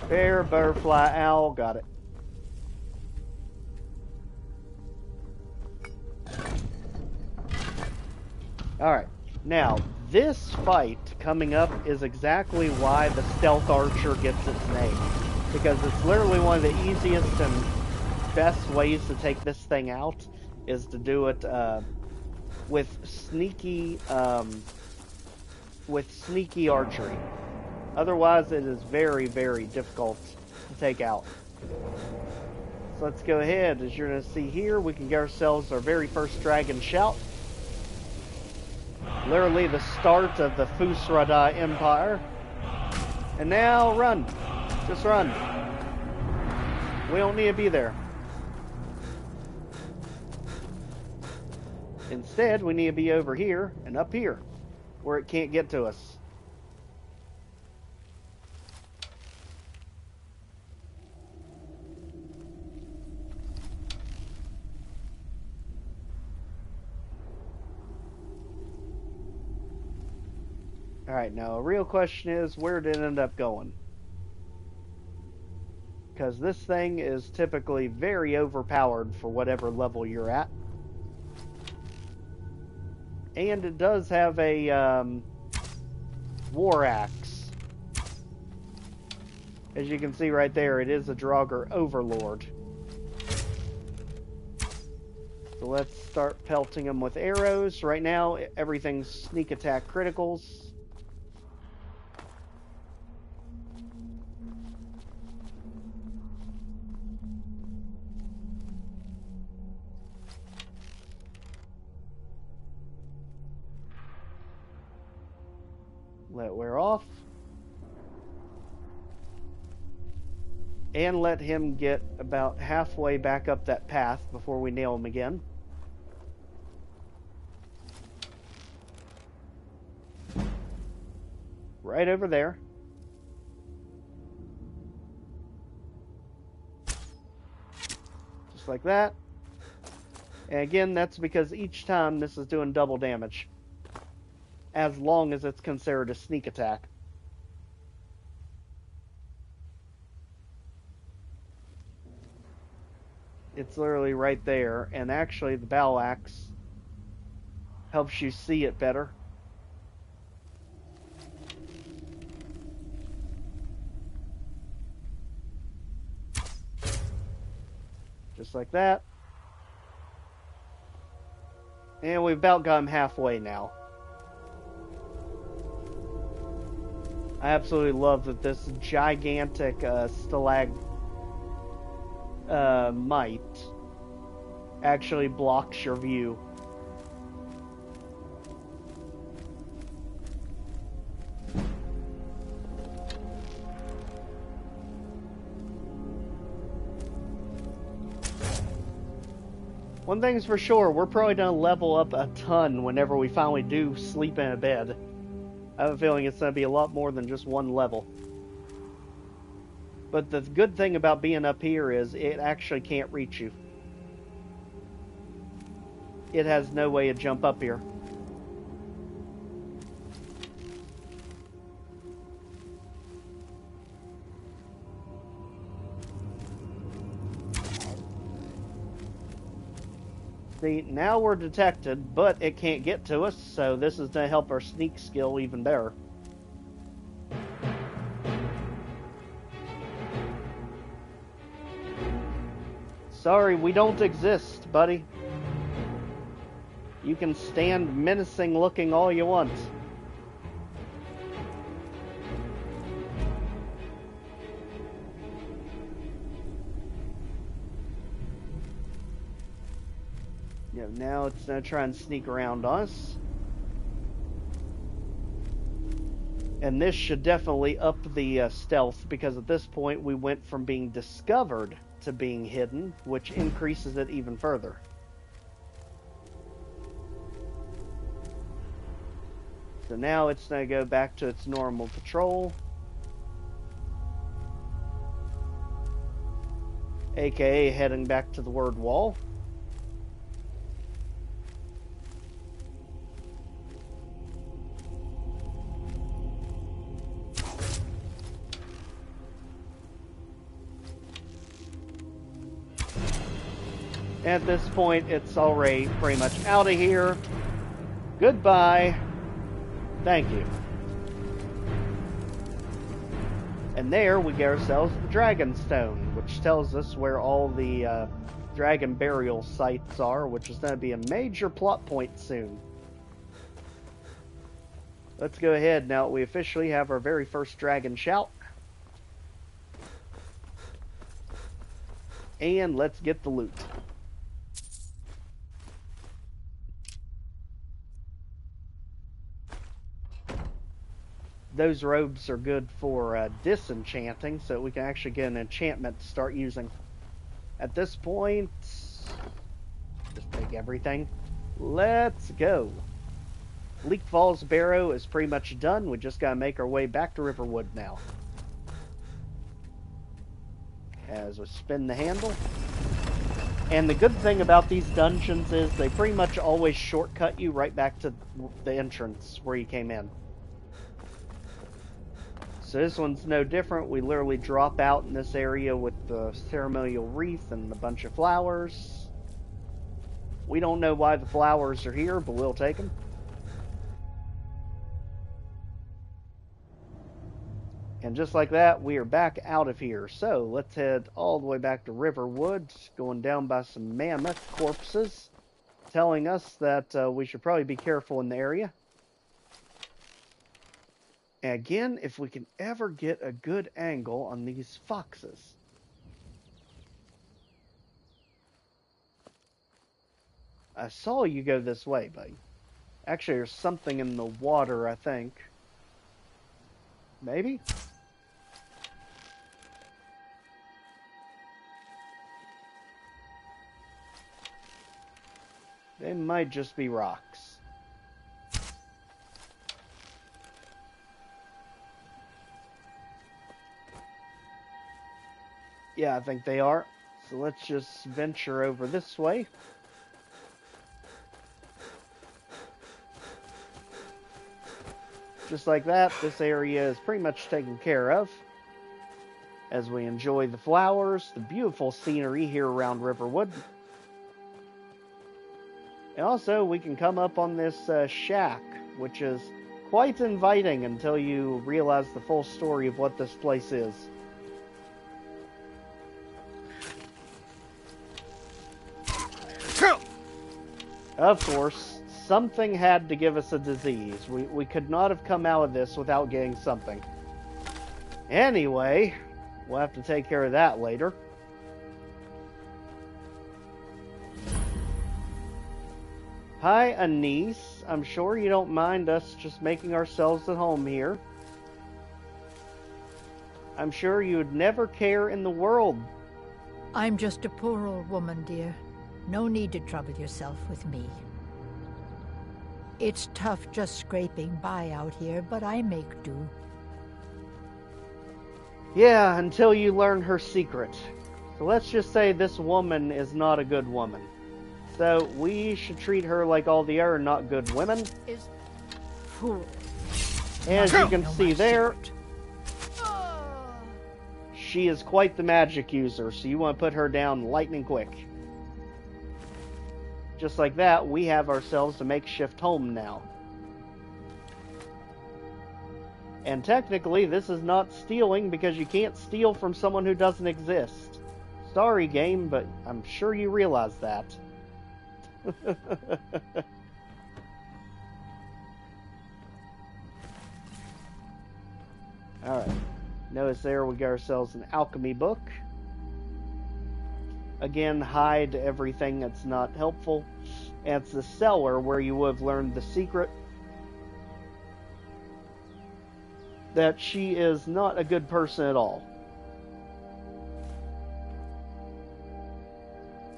Bear, butterfly, owl, got it. Alright, now this fight coming up is exactly why the Stealth Archer gets its name. Because it's literally one of the easiest and best ways to take this thing out is to do it with sneaky archery. Otherwise, it is very, very difficult to take out. So let's go ahead. As you're going to see here, we can get ourselves our very first Dragon Shout. Literally the start of the Fusrada Empire. And now, run. Just run. We don't need to be there. Instead, we need to be over here and up here, where it can't get to us. Alright, now a real question is, where did it end up going? Because this thing is typically very overpowered for whatever level you're at. And it does have a war axe. As you can see right there, it is a Draugr Overlord. So let's start pelting them with arrows. Right now, everything's sneak attack criticals. Let wear off. And let him get about halfway back up that path before we nail him again. Right over there. Just like that. And again, that's because each time this is doing double damage. As long as it's considered a sneak attack. It's literally right there, and actually the battle axe helps you see it better. Just like that. And we've about gotten halfway now. I absolutely love that this gigantic stalagmite actually blocks your view. One thing's for sure, we're probably going to level up a ton whenever we finally do sleep in a bed. I have a feeling it's going to be a lot more than just one level. But the good thing about being up here is it actually can't reach you. It has no way to jump up here. See, now we're detected, but it can't get to us, so this is going to help our sneak skill even better. Sorry, we don't exist, buddy. You can stand menacing looking all you want. Yeah, now it's going to try and sneak around us. And this should definitely up the stealth, because at this point we went from being discovered to being hidden, which increases it even further. So now it's going to go back to its normal patrol. AKA heading back to the word wall. At this point, it's already pretty much out of here. Goodbye. Thank you. And there we get ourselves the Dragon Stone, which tells us where all the dragon burial sites are, which is going to be a major plot point soon. Let's go ahead now that we officially have our very first dragon shout. And let's get the loot. Those robes are good for disenchanting, so we can actually get an enchantment to start using. At this point, just take everything. Let's go. Bleak Falls Barrow is pretty much done. We just gotta make our way back to Riverwood now. As we spin the handle. And the good thing about these dungeons is they pretty much always shortcut you right back to the entrance where you came in. So this one's no different. We literally drop out in this area with the ceremonial wreath and a bunch of flowers. We don't know why the flowers are here, but we'll take them. And just like that, we are back out of here. So let's head all the way back to Riverwood, going down by some mammoth corpses, telling us that we should probably be careful in the area. Again, if we can ever get a good angle on these foxes. I saw you go this way, buddy. Actually, there's something in the water, I think. Maybe? They might just be rocks. Yeah, I think they are. So let's just venture over this way. Just like that, this area is pretty much taken care of. as we enjoy the flowers, the beautiful scenery here around Riverwood. And also, we can come up on this shack, which is quite inviting until you realize the full story of what this place is. Of course, something had to give us a disease. We could not have come out of this without getting something. Anyway, we'll have to take care of that later. Hi, Anise. I'm sure you don't mind us just making ourselves at home here. I'm sure you'd never care in the world. I'm just a poor old woman, dear. No need to trouble yourself with me. It's tough just scraping by out here, but I make do. Yeah, until you learn her secret. So let's just say this woman is not a good woman. So we should treat her like all the other not good women. Is fool. As you can see there, she is quite the magic user, so you want to put her down lightning quick. Just like that, we have ourselves a makeshift home now. And technically, this is not stealing because you can't steal from someone who doesn't exist. Sorry, game, but I'm sure you realize that. Alright. Notice there we got ourselves an alchemy book. Again, hide everything that's not helpful. And it's the cellar where you would have learned the secret. That she is not a good person at all.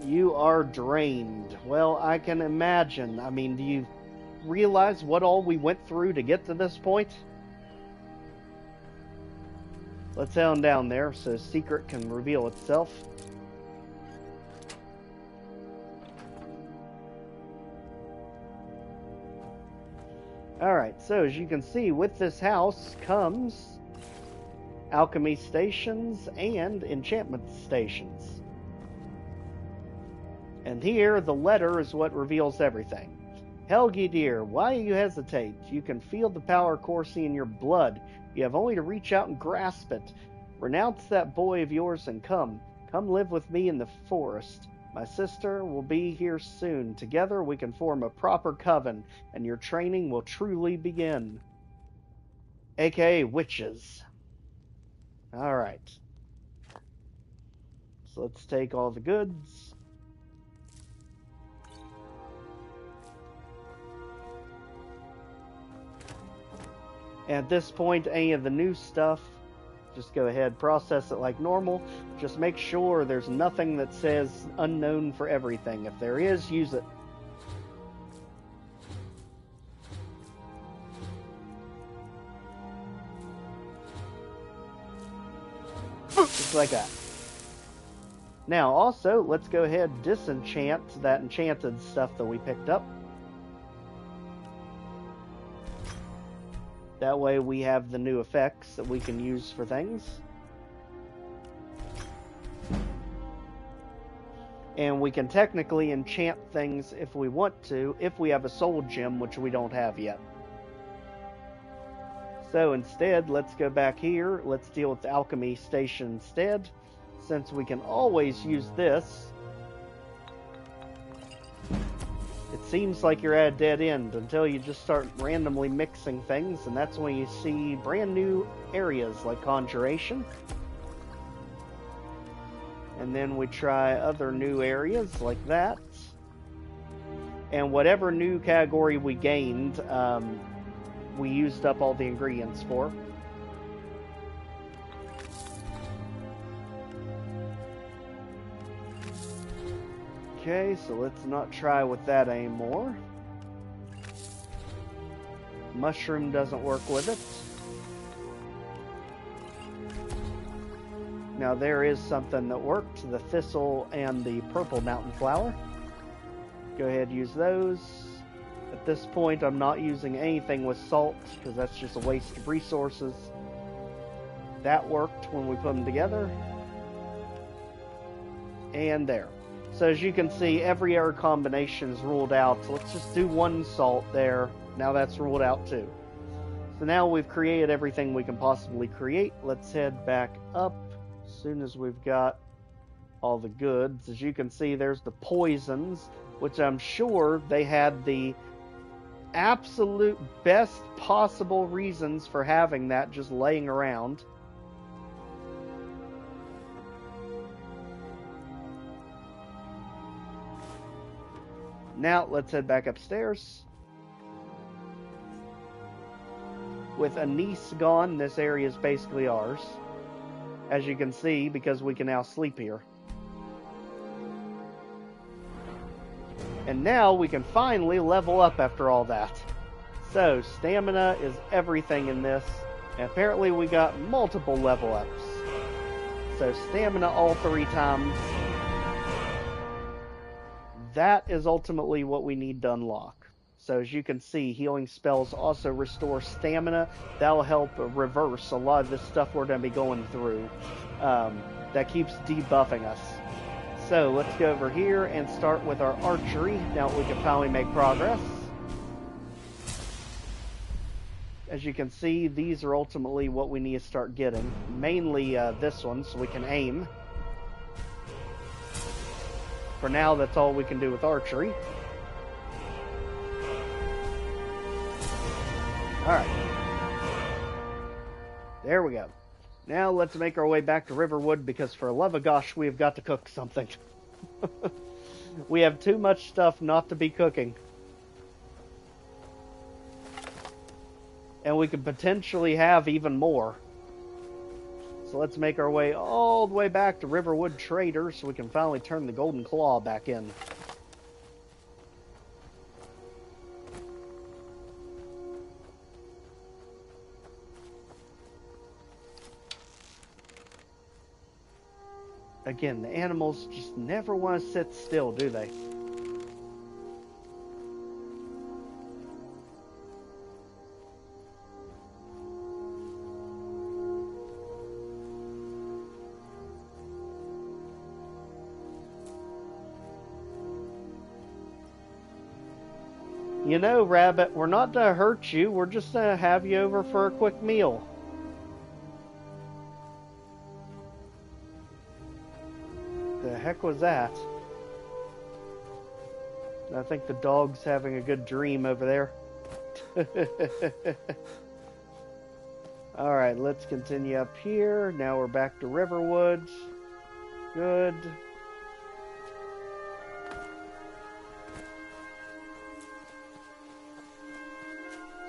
You are drained. Well, I can imagine. I mean, do you realize what all we went through to get to this point? Let's head on down there so secret can reveal itself. Alright, so as you can see, with this house comes alchemy stations and enchantment stations. And here, the letter is what reveals everything. Helgi dear, why you hesitate? You can feel the power coursing in your blood. You have only to reach out and grasp it. Renounce that boy of yours and come. Come live with me in the forest. My sister will be here soon. Together we can form a proper coven, and your training will truly begin. AKA witches. Alright. So let's take all the goods. At this point, any of the new stuff, just go ahead, process it like normal. Just make sure there's nothing that says unknown for everything. If there is, use it. Just like that. Now, also, let's go ahead and disenchant that enchanted stuff that we picked up. That way we have the new effects that we can use for things. And we can technically enchant things if we want to, if we have a soul gem, which we don't have yet. So instead, let's go back here. Let's deal with the alchemy station instead, since we can always use this. It seems like you're at a dead end until you just start randomly mixing things, and that's when you see brand new areas like Conjuration. And then we try other new areas like that. And whatever new category we gained, we used up all the ingredients for. Okay, so let's not try with that anymore. Mushroom doesn't work with it. Now there is something that worked, the thistle and the purple mountain flower. Go ahead and use those. At this point I'm not using anything with salt, because that's just a waste of resources. that worked when we put them together. And there. So as you can see, every error combination is ruled out. So let's just do one salt there. Now that's ruled out too. So now we've created everything we can possibly create. Let's head back up as soon as we've got all the goods. As you can see, there's the poisons, which I'm sure they had the absolute best possible reasons for having that just laying around. Now, let's head back upstairs. With Anise gone, this area is basically ours. As you can see, because we can now sleep here. And now we can finally level up after all that. So, stamina is everything in this. And apparently we got multiple level ups. So, stamina all 3 times. That is ultimately what we need to unlock. So as you can see, healing spells also restore stamina. That'll help reverse a lot of this stuff we're going to be going through. That keeps debuffing us. So let's go over here and start with our archery. Now we can finally make progress. As you can see, these are ultimately what we need to start getting. Mainly this one, so we can aim. For now, that's all we can do with archery. Alright. There we go. Now let's make our way back to Riverwood, because for love of gosh, we have got to cook something. We have too much stuff not to be cooking. And we could potentially have even more. So let's make our way all the way back to Riverwood Trader so we can finally turn the Golden Claw back in. Again, the animals just never want to sit still, do they? You know, Rabbit, we're not to hurt you. We're just to have you over for a quick meal. The heck was that? I think the dog's having a good dream over there. Alright, let's continue up here. Now we're back to Riverwood. Good.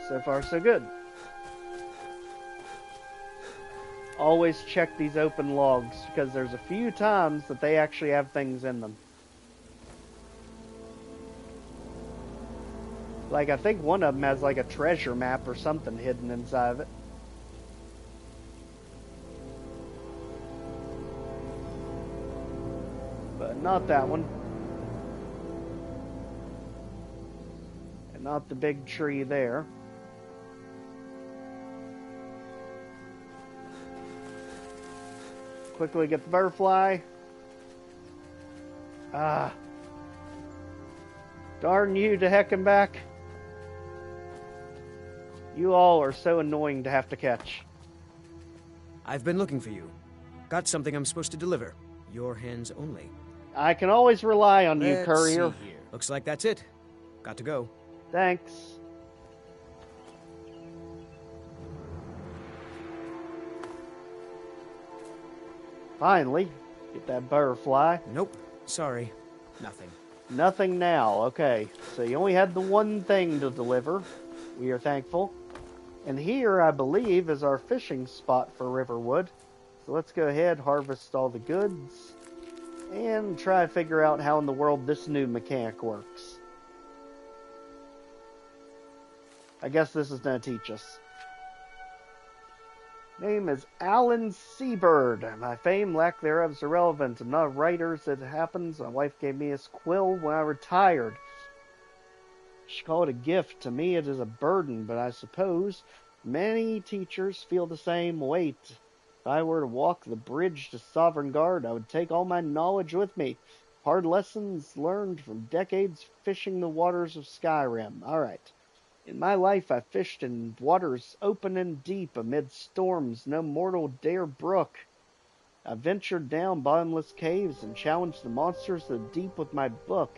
So far, so good. Always check these open logs, because there's a few times that they actually have things in them. Like, I think one of them has like a treasure map or something hidden inside of it. But not that one. And not the big tree there. Quickly get the butterfly. Ah. Darn you to heck and back. You all are so annoying to have to catch. I've been looking for you. Got something I'm supposed to deliver. Your hands only. I can always rely on you, courier. Looks like that's it. Got to go. Thanks. Finally, get that butterfly. Nope. Sorry. Nothing. Nothing now. Okay. So you only had the one thing to deliver. We are thankful. And here, I believe, is our fishing spot for Riverwood. So let's go ahead, harvest all the goods, and try to figure out how in the world this new mechanic works. I guess this is going to teach us. Name is Alan Seabird. My fame, lack thereof, is irrelevant. I'm not a writer, as it happens. My wife gave me this quill when I retired. She called it a gift. To me, it is a burden, but I suppose many teachers feel the same weight. If I were to walk the bridge to Sovereign Guard, I would take all my knowledge with me. Hard lessons learned from decades fishing the waters of Skyrim. Alright. In my life, I fished in waters open and deep amid storms no mortal dare brook. I ventured down bottomless caves and challenged the monsters of the deep with my book.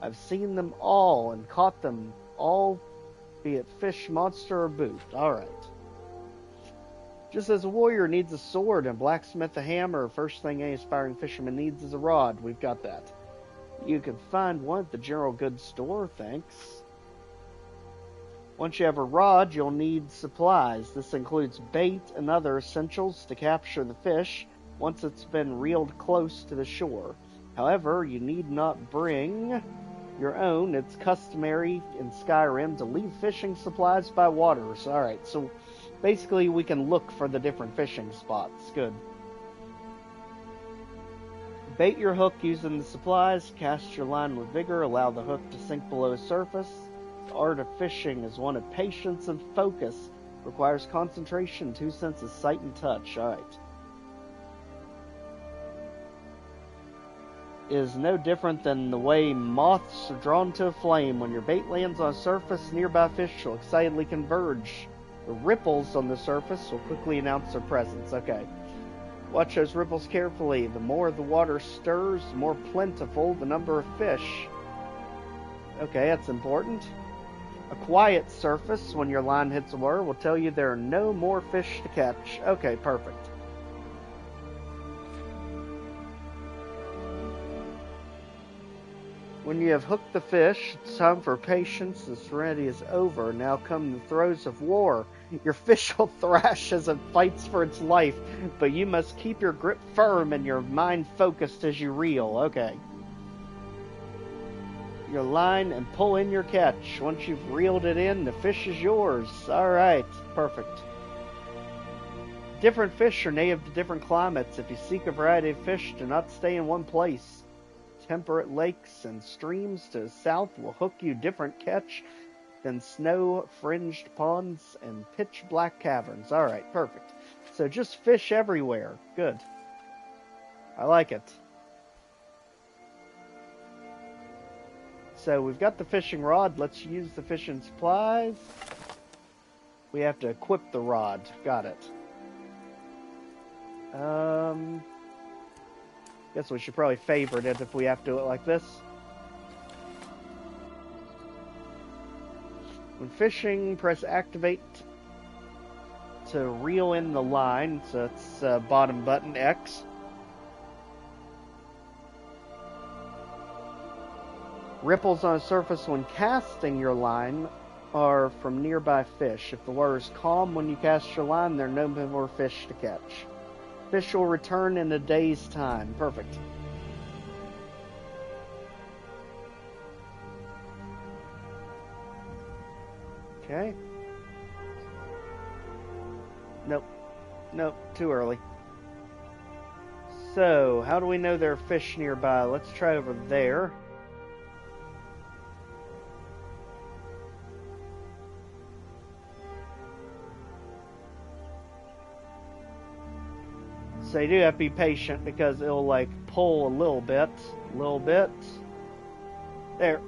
I've seen them all and caught them all, be it fish, monster, or boot. Alright. Just as a warrior needs a sword and a blacksmith a hammer, first thing any aspiring fisherman needs is a rod. We've got that. You can find one at the general goods store, thanks. Once you have a rod, you'll need supplies. This includes bait and other essentials to capture the fish once it's been reeled close to the shore. However, you need not bring your own. It's customary in Skyrim to leave fishing supplies by waters. Alright, so basically we can look for the different fishing spots. Good. Bait your hook using the supplies. Cast your line with vigor. Allow the hook to sink below surface. The art of fishing is one of patience and focus. Requires concentration, 2 senses, sight and touch. Alright. Is no different than the way moths are drawn to a flame. When your bait lands on a surface, nearby fish will excitedly converge. The ripples on the surface will quickly announce their presence. Okay. Watch those ripples carefully. The more the water stirs, the more plentiful the number of fish. Okay, that's important. A quiet surface, when your line hits a water, will tell you there are no more fish to catch. Okay, perfect. When you have hooked the fish, it's time for patience. The serenity is over. Now come the throes of war. Your fish will thrash as it fights for its life, but you must keep your grip firm and your mind focused as you reel. Okay. Your line and pull in your catch. Once you've reeled it in, the fish is yours. Alright, perfect. Different fish are native to different climates. If you seek a variety of fish, do not stay in one place. Temperate lakes and streams to the south will hook you different catch than snow-fringed ponds and pitch-black caverns. Alright, perfect. So just fish everywhere. Good. I like it. So we've got the fishing rod. Let's use the fishing supplies. We have to equip the rod. Got it. Guess we should probably favorite it if we have to do it like this. When fishing, press activate to reel in the line. So it's bottom button X. Ripples on a surface when casting your line are from nearby fish. If the water is calm when you cast your line, there are no more fish to catch. Fish will return in a day's time. Perfect. Okay. Nope. Nope, too early. So, how do we know there are fish nearby? Let's try over there. So you do have to be patient because it'll like pull a little bit. There.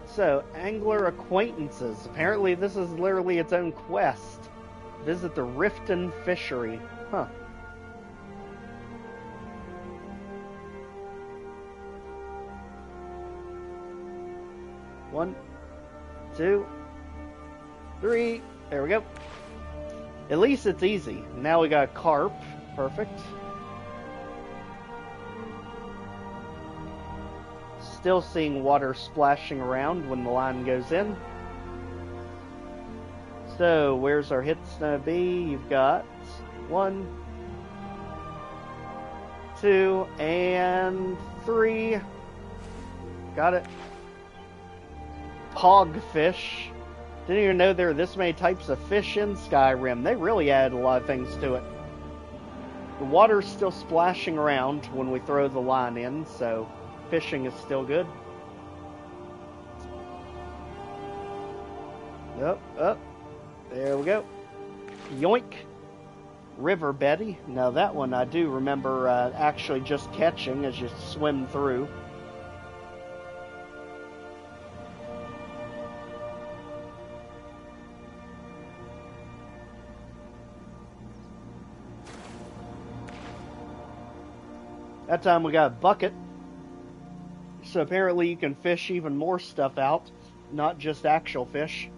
So, angler acquaintances. Apparently this is literally its own quest. Visit the Riften Fishery. Huh. One, 2, 3. There we go. At least it's easy. Now we got carp. Perfect. Still seeing water splashing around when the line goes in. So, where's our hits gonna be? You've got 1, 2, and 3. Got it. Hogfish. Didn't even know there were this many types of fish in Skyrim. They really added a lot of things to it. The water's still splashing around when we throw the line in, so fishing is still good. Up. There we go. Yoink. River Betty. Now that one I do remember actually just catching as you swim through. That time we got a bucket. So apparently you can fish even more stuff out, not just actual fish.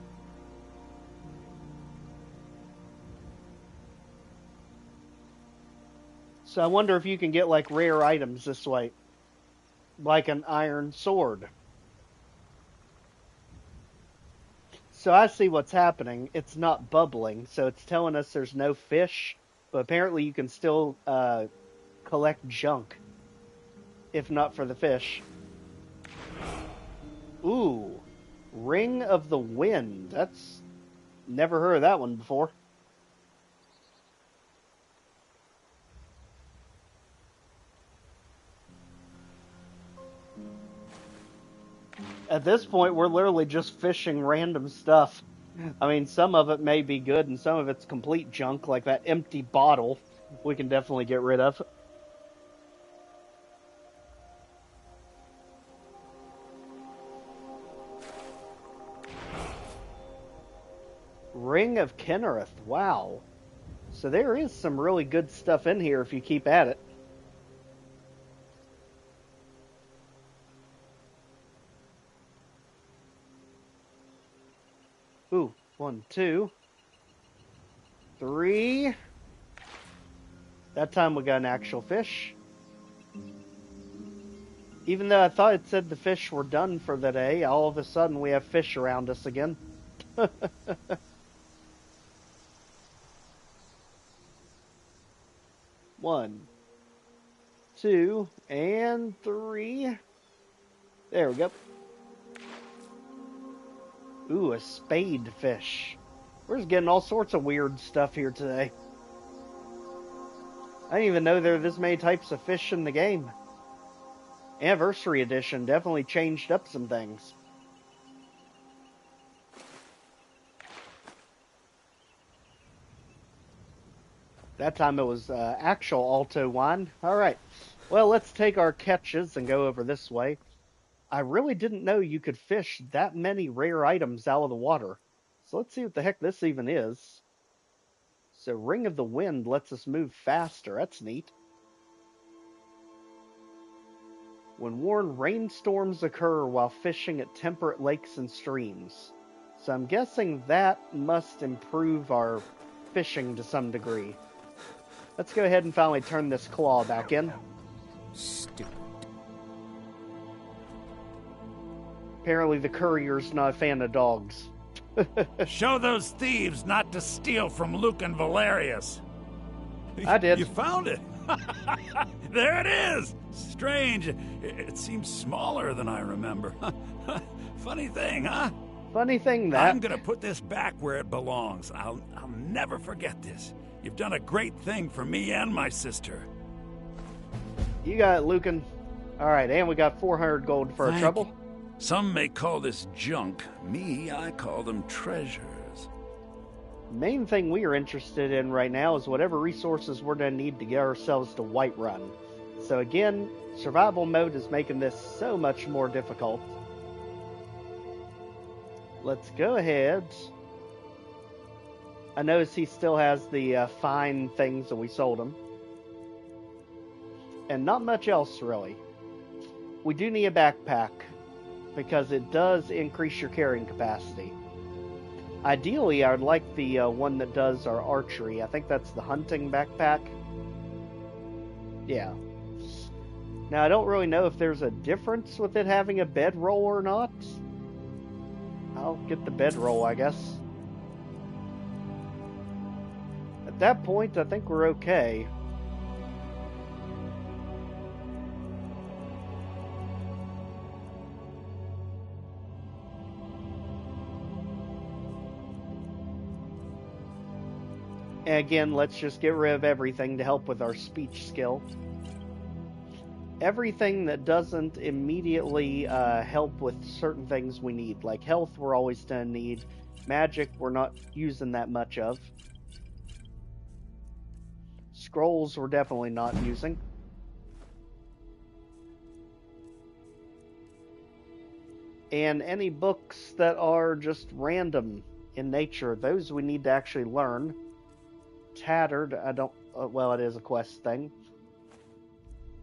So I wonder if you can get like rare items this way. Like an iron sword. So I see what's happening. It's not bubbling, so it's telling us there's no fish. But apparently you can still collect junk. If not for the fish. Ooh. Ring of the Wind. That's... Never heard of that one before. At this point, we're literally just fishing random stuff. I mean, some of it may be good, and some of it's complete junk, like that empty bottle we can definitely get rid of. Ring of Kinnereth. Wow. So there is some really good stuff in here if you keep at it. Ooh, 1, 2, 3. That time we got an actual fish. Even though I thought it said the fish were done for the day, all of a sudden we have fish around us again. 1, 2, and 3. There we go. Ooh, a spade fish. We're just getting all sorts of weird stuff here today. I didn't even know there were this many types of fish in the game. Anniversary Edition definitely changed up some things. That time it was actual Alto wine. Alright, well, let's take our catches and go over this way. I really didn't know you could fish that many rare items out of the water. So let's see what the heck this even is. So Ring of the Wind lets us move faster. That's neat. When warned, rainstorms occur while fishing at temperate lakes and streams. So I'm guessing that must improve our fishing to some degree. Let's go ahead and finally turn this claw back in. Stupid. Apparently the courier's not a fan of dogs. Show those thieves not to steal from Luke and Valerius. I did. You found it. There it is. Strange. It seems smaller than I remember. Funny thing, huh? Funny thing that. I'm gonna put this back where it belongs. I'll never forget this. You've done a great thing for me and my sister. You got it, Lucan. Alright, and we got 400 gold for our trouble. Some may call this junk. Me, I call them treasures. Main thing we are interested in right now is whatever resources we're going to need to get ourselves to Whiterun. So again, survival mode is making this so much more difficult. Let's go ahead. I notice he still has the fine things that we sold him. And not much else, really. We do need a backpack, because it does increase your carrying capacity. Ideally, I would like the one that does our archery. I think that's the hunting backpack. Yeah. Now, I don't really know if there's a difference with it having a bedroll or not. I'll get the bedroll, I guess. At that point, I think we're okay. And again, let's just get rid of everything to help with our speech skill. Everything that doesn't immediately help with certain things we need. Like health, we're always going to need. Magic, we're not using that much of. scrolls we're definitely not using. And any books that are just random in nature, those we need to actually learn. Tattered, I don't... well, it is a quest thing.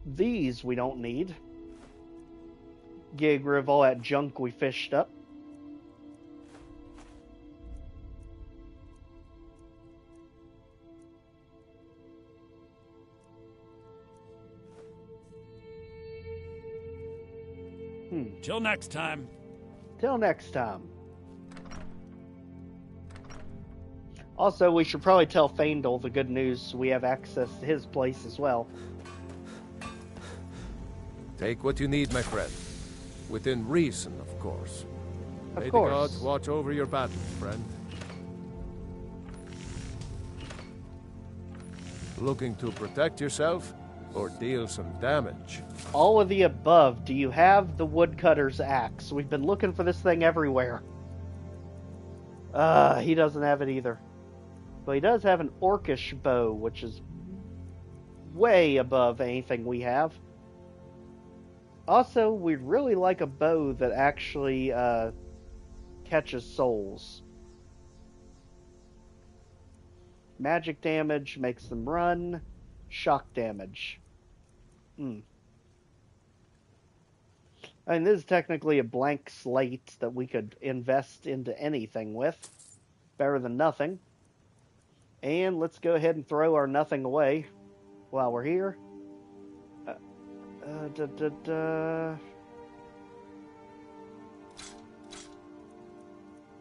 These we don't need. Get rid of all that junk we fished up. Till next time. Till next time. Also, we should probably tell Faendal the good news so we have access to his place as well. Take what you need, my friend. Within reason, of course. May the course. gods watch over your battle, friend. Looking to protect yourself or deal some damage? All of the above. Do you have the woodcutter's axe? We've been looking for this thing everywhere. He doesn't have it either. But he does have an orcish bow, which is way above anything we have. Also, we'd really like a bow that actually catches souls. Magic damage makes them run. Shock damage. I mean, this is technically a blank slate that we could invest into anything with. Better than nothing. And let's go ahead and throw our nothing away while we're here.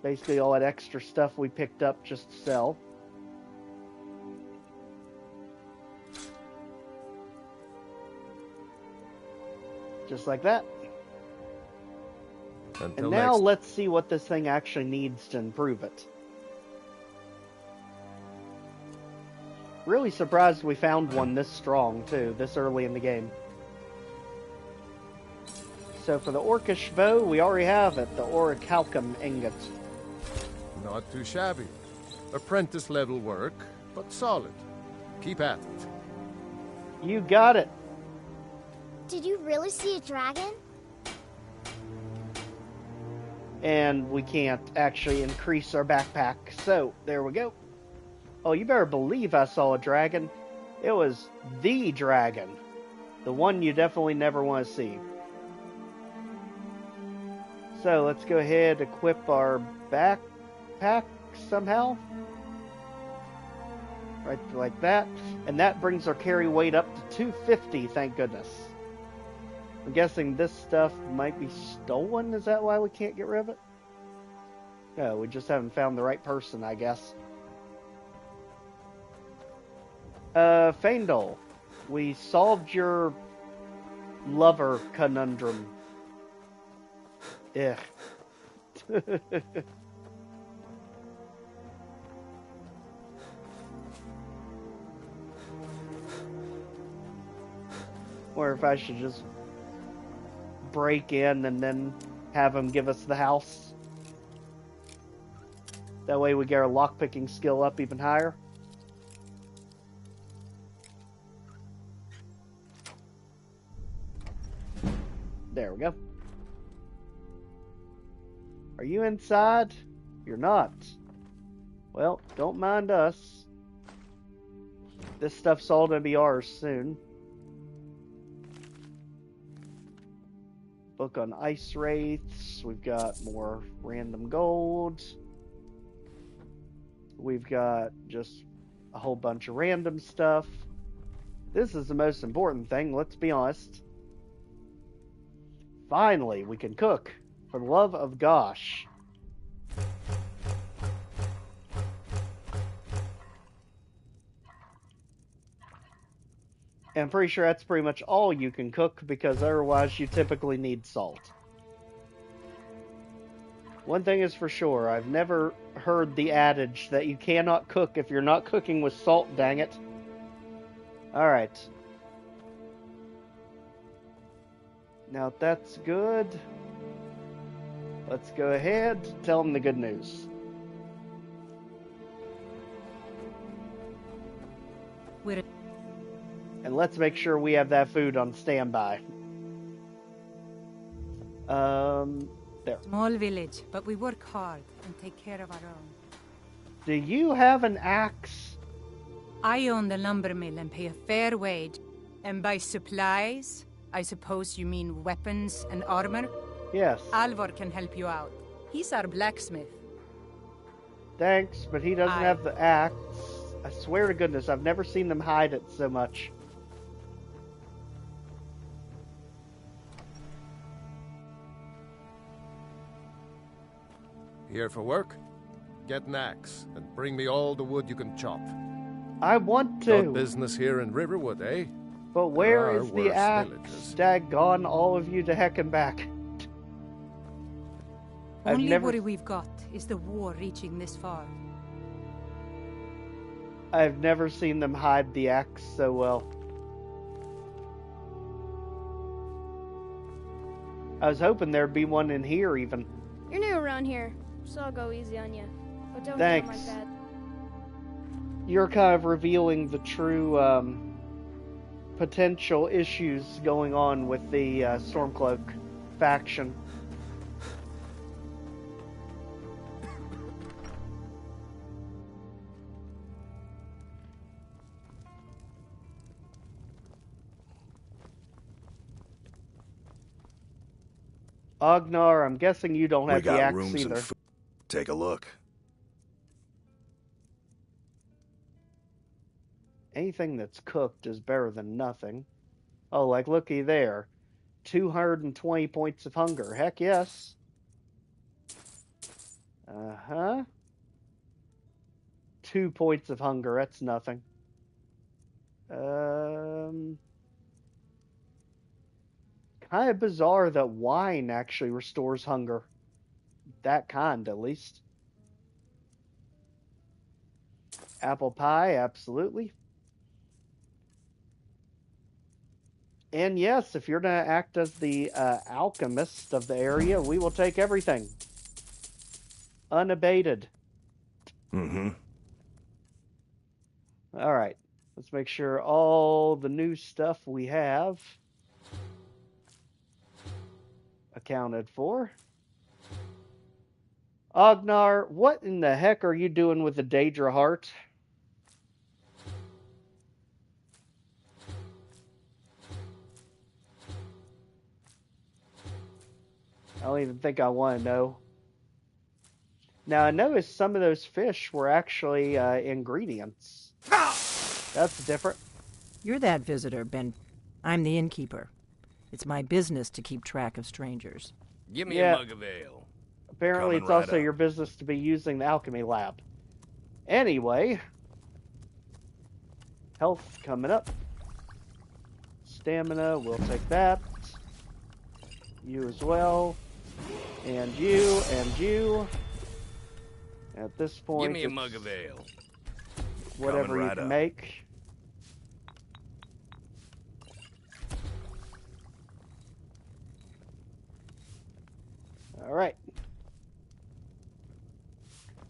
Basically all that extra stuff we picked up just to sell. Just like that. Until and now next. let's see what this thing actually needs to improve it. Really surprised we found one this strong, too, this early in the game. So for the orcish bow, we already have it, the orichalcum ingot. Not too shabby. Apprentice level work, but solid. Keep at it. You got it. Did you really see a dragon? And we can't actually increase our backpack, so there we go. Oh, you better believe I saw a dragon. It was the dragon. The one you definitely never want to see. So let's go ahead and equip our backpack somehow. Right like that. And that brings our carry weight up to 250, thank goodness. I'm guessing this stuff might be stolen. Is that why we can't get rid of it? No, we just haven't found the right person, I guess. Faendal, we solved your lover conundrum. Ugh. Or if I should just break in and then have him give us the house. That way we get our lockpicking skill up even higher. There we go. Are you inside? You're not. Well, don't mind us. This stuff's all gonna be ours soon. Book on ice wraiths. We've got more random gold. We've got just a whole bunch of random stuff. This is the most important thing, let's be honest. Finally, we can cook. For the love of gosh. And I'm pretty sure that's pretty much all you can cook, because otherwise you typically need salt. One thing is for sure, I've never heard the adage that you cannot cook if you're not cooking with salt, dang it. Alright. Now if that's good, let's go ahead, tell them the good news. And let's make sure we have that food on standby. There. Small village, but we work hard and take care of our own. Do you have an axe? I own the lumber mill and pay a fair wage. And by supplies, I suppose you mean weapons and armor? Yes. Alvor can help you out. He's our blacksmith. Thanks, but he doesn't have the axe. I swear to goodness, I've never seen them hide it so much. Here for work? Get an axe and bring me all the wood you can chop. I want to. Good business here in Riverwood, eh? But where There is are the worse axe? villages. Daggone all of you to heck and back. Only worry we've got is the war reaching this far. I've never seen them hide the axe so well. I was hoping there'd be one in here even. You're new around here, so I'll go easy on you. But don't Thanks. hit him like that. You're kind of revealing the true potential issues going on with the Stormcloak faction. Ognar, I'm guessing you don't have the axe rooms either. and food. Take a look. Anything that's cooked is better than nothing. Oh, like looky there. 220 points of hunger. Heck yes. Uh-huh. 2 points of hunger. That's nothing. Kind of bizarre that wine actually restores hunger. That kind, at least. Apple pie, absolutely. And yes, if you're going to act as the alchemist of the area, we will take everything. Unabated. Mm-hmm. All right. Let's make sure all the new stuff we have accounted for. Ognar, what in the heck are you doing with the Daedra heart? I don't even think I want to know. Now, I noticed some of those fish were actually ingredients. That's different. You're that visitor, Ben. I'm the innkeeper. It's my business to keep track of strangers. Give me a mug of ale. Apparently, it's also your business to be using the alchemy lab. Anyway, health coming up. Stamina, we'll take that. You as well. And you, and you. At this point, give me a mug of ale. Whatever you can make. All right.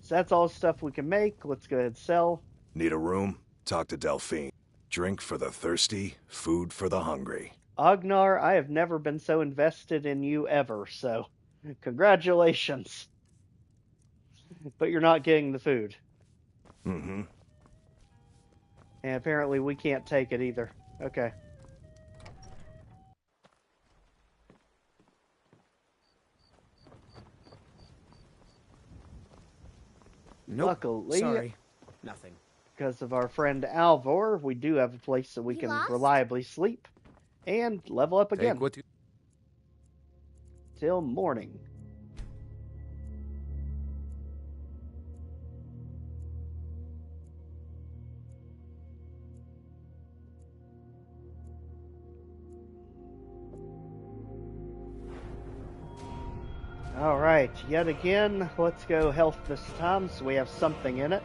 So that's all the stuff we can make. Let's go ahead and sell. Need a room? Talk to Delphine. Drink for the thirsty, food for the hungry. Ognar, I have never been so invested in you ever, so congratulations. But you're not getting the food. Mm-hmm. And apparently we can't take it either. Okay. Nope. Luckily, sorry. Nothing. Because of our friend Alvor, we do have a place that we can reliably sleep and level up again. Till morning. Alright, yet again, let's go health this time so we have something in it.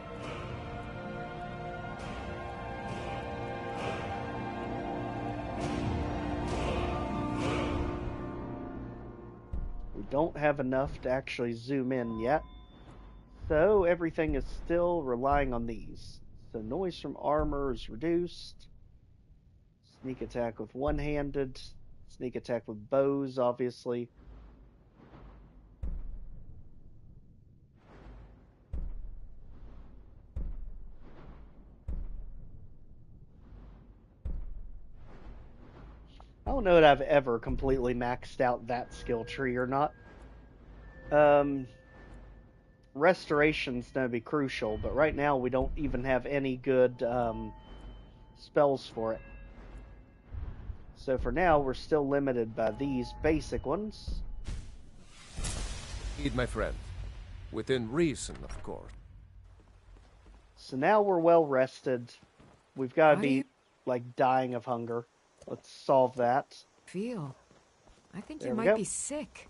We don't have enough to actually zoom in yet, so everything is still relying on these. So noise from armor is reduced. Sneak attack with one-handed. Sneak attack with bows, obviously. I don't know that I've ever completely maxed out that skill tree or not. Restoration's going to be crucial, but right now we don't even have any good spells for it. So for now, we're still limited by these basic ones. Eat, my friend. Within reason, of course. So now we're well rested. We've got to be, like, dying of hunger. Let's solve that. I think There you we might go. be sick.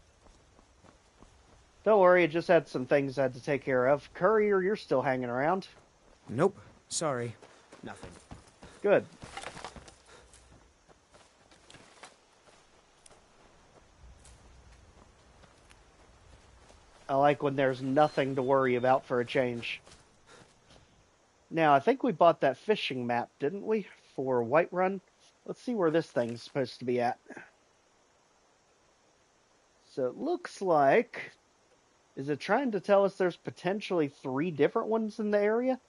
Don't worry, I just had some things I had to take care of. Courier, you're still hanging around. Nope. Sorry. Nothing. Good. I like when there's nothing to worry about for a change. Now, I think we bought that fishing map, didn't we? For Whiterun? Let's see where this thing's supposed to be at. So it looks like... Is it trying to tell us there's potentially 3 different ones in the area?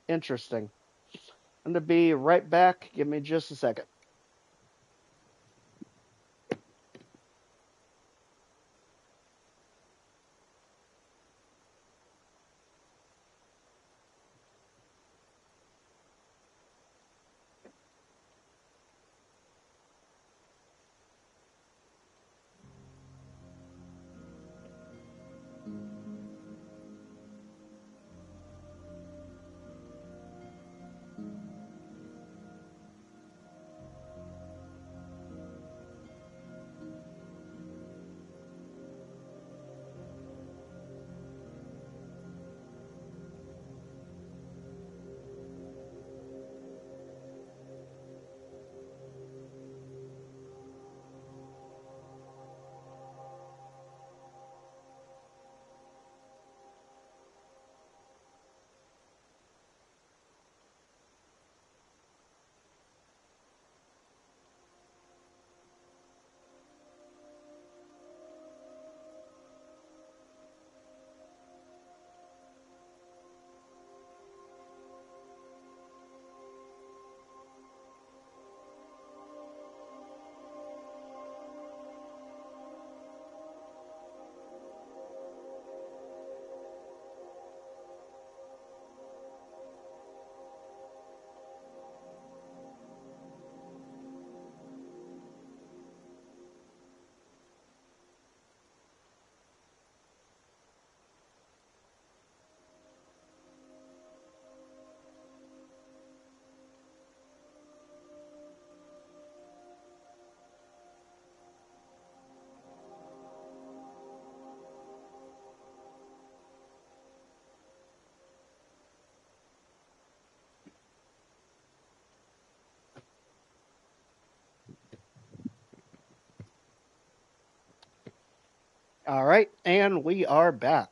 Interesting. I'm going to be right back. Give me just a second. All right, and we are back.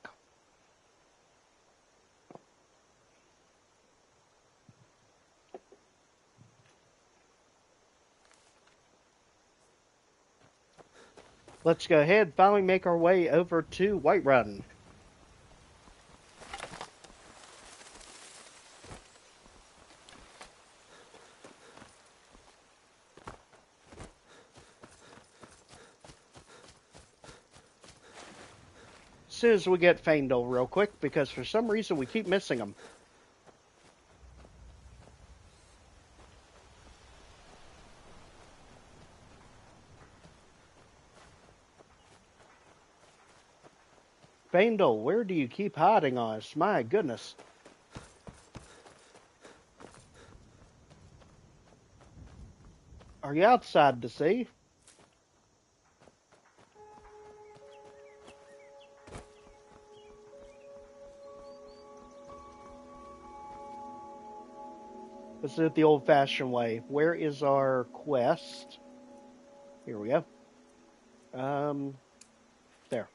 Let's go ahead and finally make our way over to Whiterun. As soon as we get Faendal real quick, because for some reason we keep missing him. Faendal, where do you keep hiding us? My goodness. Are you outside to sea? Let's do it the old-fashioned way. Where is our quest? Here we go. There.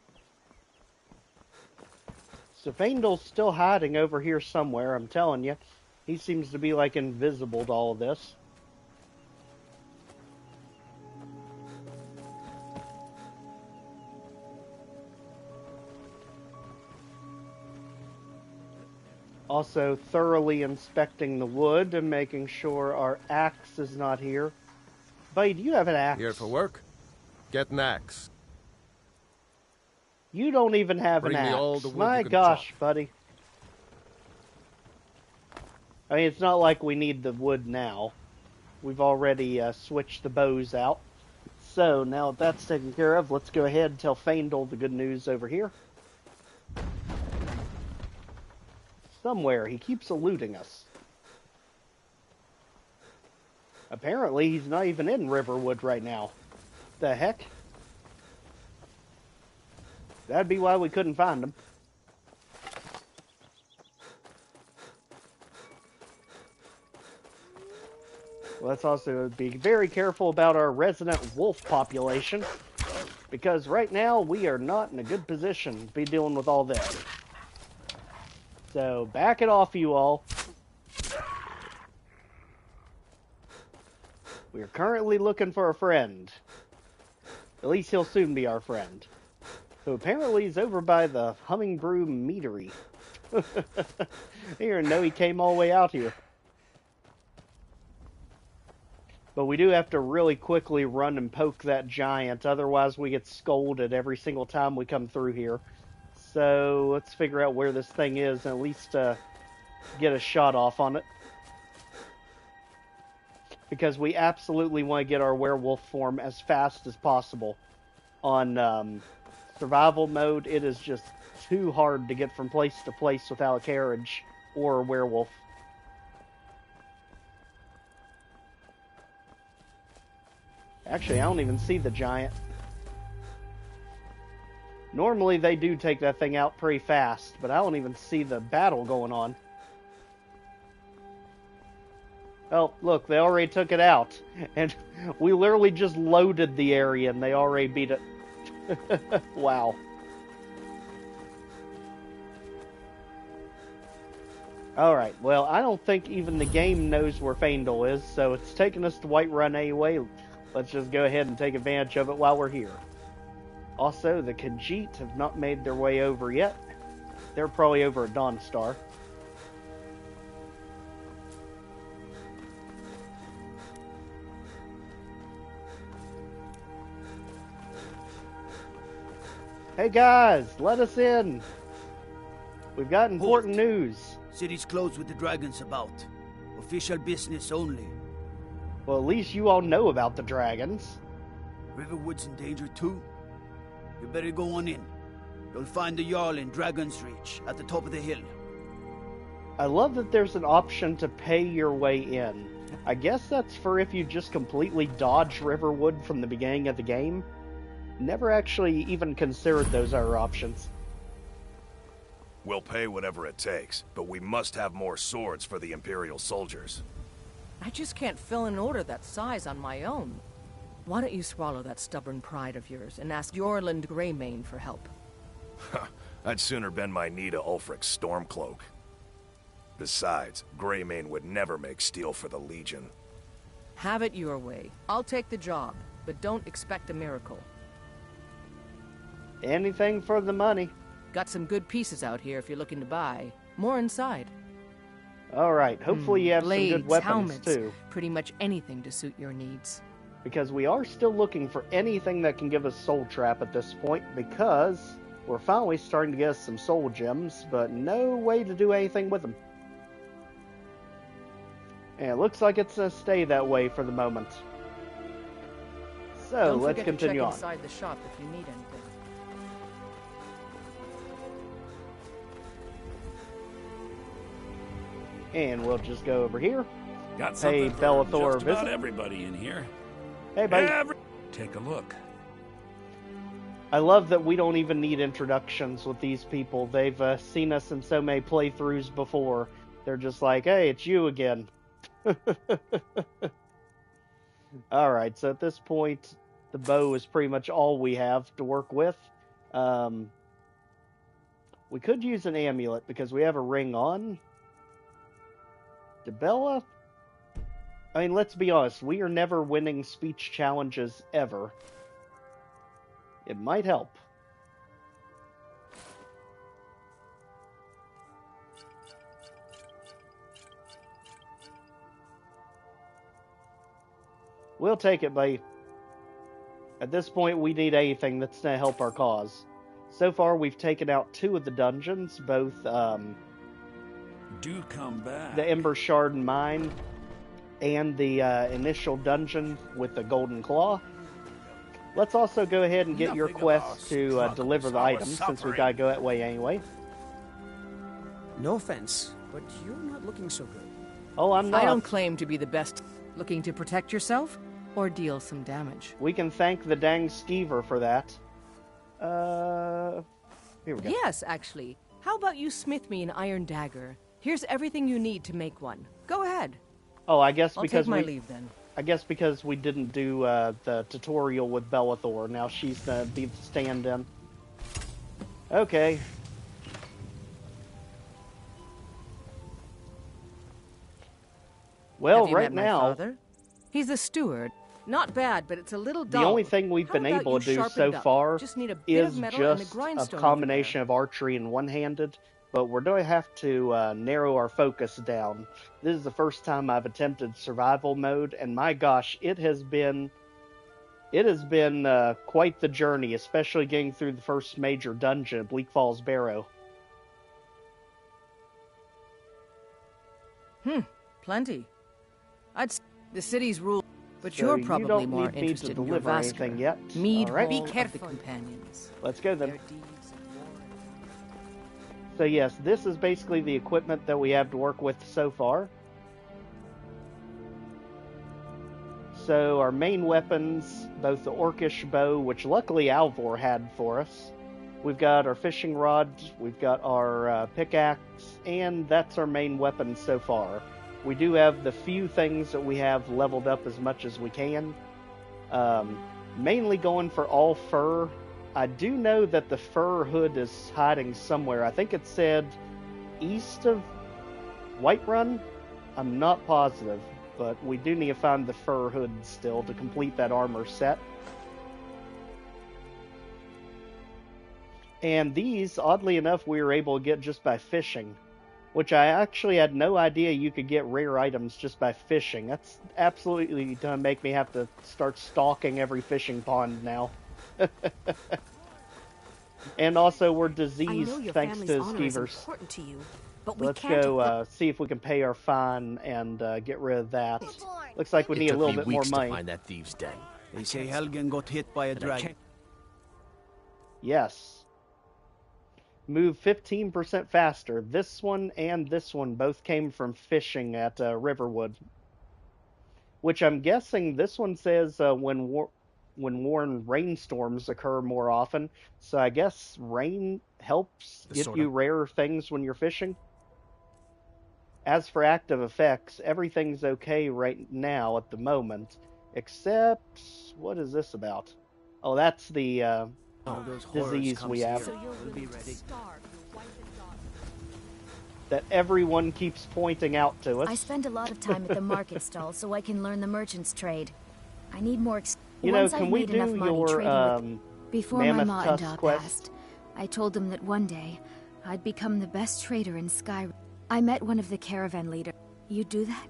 So Faendal's still hiding over here somewhere, I'm telling you. He seems to be, like, invisible to all of this. Also thoroughly inspecting the wood and making sure our axe is not here. Buddy, do you have an axe? Here for work? Get an axe. You don't even have Bring an me axe. all the wood My you can gosh, chop. buddy. I mean, it's not like we need the wood now. We've already switched the bows out. So, now that that's taken care of, let's go ahead and tell Faendal the good news over here. Somewhere, he keeps eluding us. Apparently, he's not even in Riverwood right now. The heck? That'd be why we couldn't find him. Let's also be very careful about our resident wolf population, because right now we are not in a good position to be dealing with all this. So, back it off, you all. We are currently looking for a friend. At least he'll soon be our friend. Who apparently is over by the Humming Brew Meadery. I didn't know he came all the way out here. But we do have to really quickly run and poke that giant, otherwise we get scolded every single time we come through here. So let's figure out where this thing is and at least get a shot off on it. Because we absolutely want to get our werewolf form as fast as possible. On survival mode, it is just too hard to get from place to place without a carriage or a werewolf. Actually, I don't even see the giant. Normally they do take that thing out pretty fast, but I don't even see the battle going on. Oh, look, they already took it out. And we literally just loaded the area and they already beat it. Wow. Alright, well, I don't think even the game knows where Faendal is, so it's taking us to Whiterun anyway. Let's just go ahead and take advantage of it while we're here. Also, the Khajiit have not made their way over yet. They're probably over at Dawnstar. Hey guys, let us in. We've got important news. City's closed with the dragons about. Official business only. Well, at least you all know about the dragons. Riverwood's in danger too. You better go on in. You'll find the Jarl in Dragon's Reach, at the top of the hill. I love that there's an option to pay your way in. I guess that's for if you just completely dodge Riverwood from the beginning of the game. Never actually even considered those other options. We'll pay whatever it takes, but we must have more swords for the Imperial soldiers. I just can't fill an order that size on my own. Why don't you swallow that stubborn pride of yours and ask Yorland Greymane for help? I'd sooner bend my knee to Ulfric's Stormcloak. Besides, Greymane would never make steel for the Legion. Have it your way. I'll take the job, but don't expect a miracle. Anything for the money. Got some good pieces out here if you're looking to buy. More inside. Alright, hopefully you have Blades, some good weapons helmets, too. Pretty much anything to suit your needs. Because we are still looking for anything that can give us soul trap at this point, because we're finally starting to get us some soul gems, but no way to do anything with them. And it looks like it's going to stay that way for the moment. So, Don't let's forget continue to on. check inside the shop if you need anything. And we'll just go over here. Got something Hey, for Bellathor, just about visit. everybody in here. Hey, buddy. Take a look. I love that we don't even need introductions with these people. They've seen us in so many playthroughs before. They're just like, hey, it's you again. Alright, so at this point, the bow is pretty much all we have to work with. We could use an amulet because we have a ring on. Bella? I mean, let's be honest, we are never winning speech challenges ever. It might help. We'll take it, buddy. At this point, we need anything that's going to help our cause. So far, we've taken out 2 of the dungeons, both, Do come back. the Embershard mine and the initial dungeon with the Golden Claw. Let's also go ahead and get your quest to deliver the items, since we gotta go that way anyway. No offense, but you're not looking so good. Oh, I'm not. I don't claim to be the best. Looking to protect yourself or deal some damage? We can thank the dang skeever for that. Here we go. Yes, actually. How about you smith me an iron dagger? Here's everything you need to make one. Go ahead. Oh, I guess I'll because take my leave then. I guess because we didn't do the tutorial with Bellathor, now she's gonna be the stand-in. Okay. Well, Have you right met my now, father? He's a steward. Not bad, but it's a little dull. the only thing we've How been about able you to do sharpen so it up? far Just need a bit is of metal and a just a grindstone combination of archery and one-handed, but we're going to have to narrow our focus down. This is the first time I've attempted survival mode, and my gosh, it has been quite the journey, especially getting through the first major dungeon, Bleak Falls Barrow. Plenty. The city's rule, but So you're you probably don't more need me to interested in your deliver anything yet. mead All right. hole Be of careful. the companions. Let's go then. So yes, this is basically the equipment that we have to work with so far. So our main weapons, both the Orcish bow, which luckily Alvor had for us. We've got our fishing rod, we've got our pickaxe, and that's our main weapon so far. We do have the few things that we have leveled up as much as we can. Mainly going for all fur. I do know that the fur hood is hiding somewhere. I think it said east of Whiterun. I'm not positive, but we do need to find the fur hood still to complete that armor set. And these, oddly enough, we were able to get just by fishing, which I actually had no idea you could get rare items just by fishing. That's absolutely gonna make me have to start stalking every fishing pond now. And also, we're diseased thanks to skeevers. To you, but we Let's can't go see if we can pay our fine and get rid of that. Looks like we need a little bit more money. To find that thieves' den. They say Helgen got hit by a dragon. Yes. Move 15% faster. This one and this one both came from fishing at Riverwood. Which I'm guessing this one says when warm rainstorms occur more often. So I guess rain helps get you rare things when you're fishing. As for active effects, everything's okay right now at the moment. Except, what is this about? Oh, that's the disease we have. So we'll be ready. That everyone keeps pointing out to us. I spend a lot of time at the market stall so I can learn the merchant's trade. I need more You know, Once can I've we made do enough money your trading with... Before my Mammoth ma and Tusk da quest? passed, I told them that one day I'd become the best trader in Skyrim. I met one of the caravan leaders. You'd do that?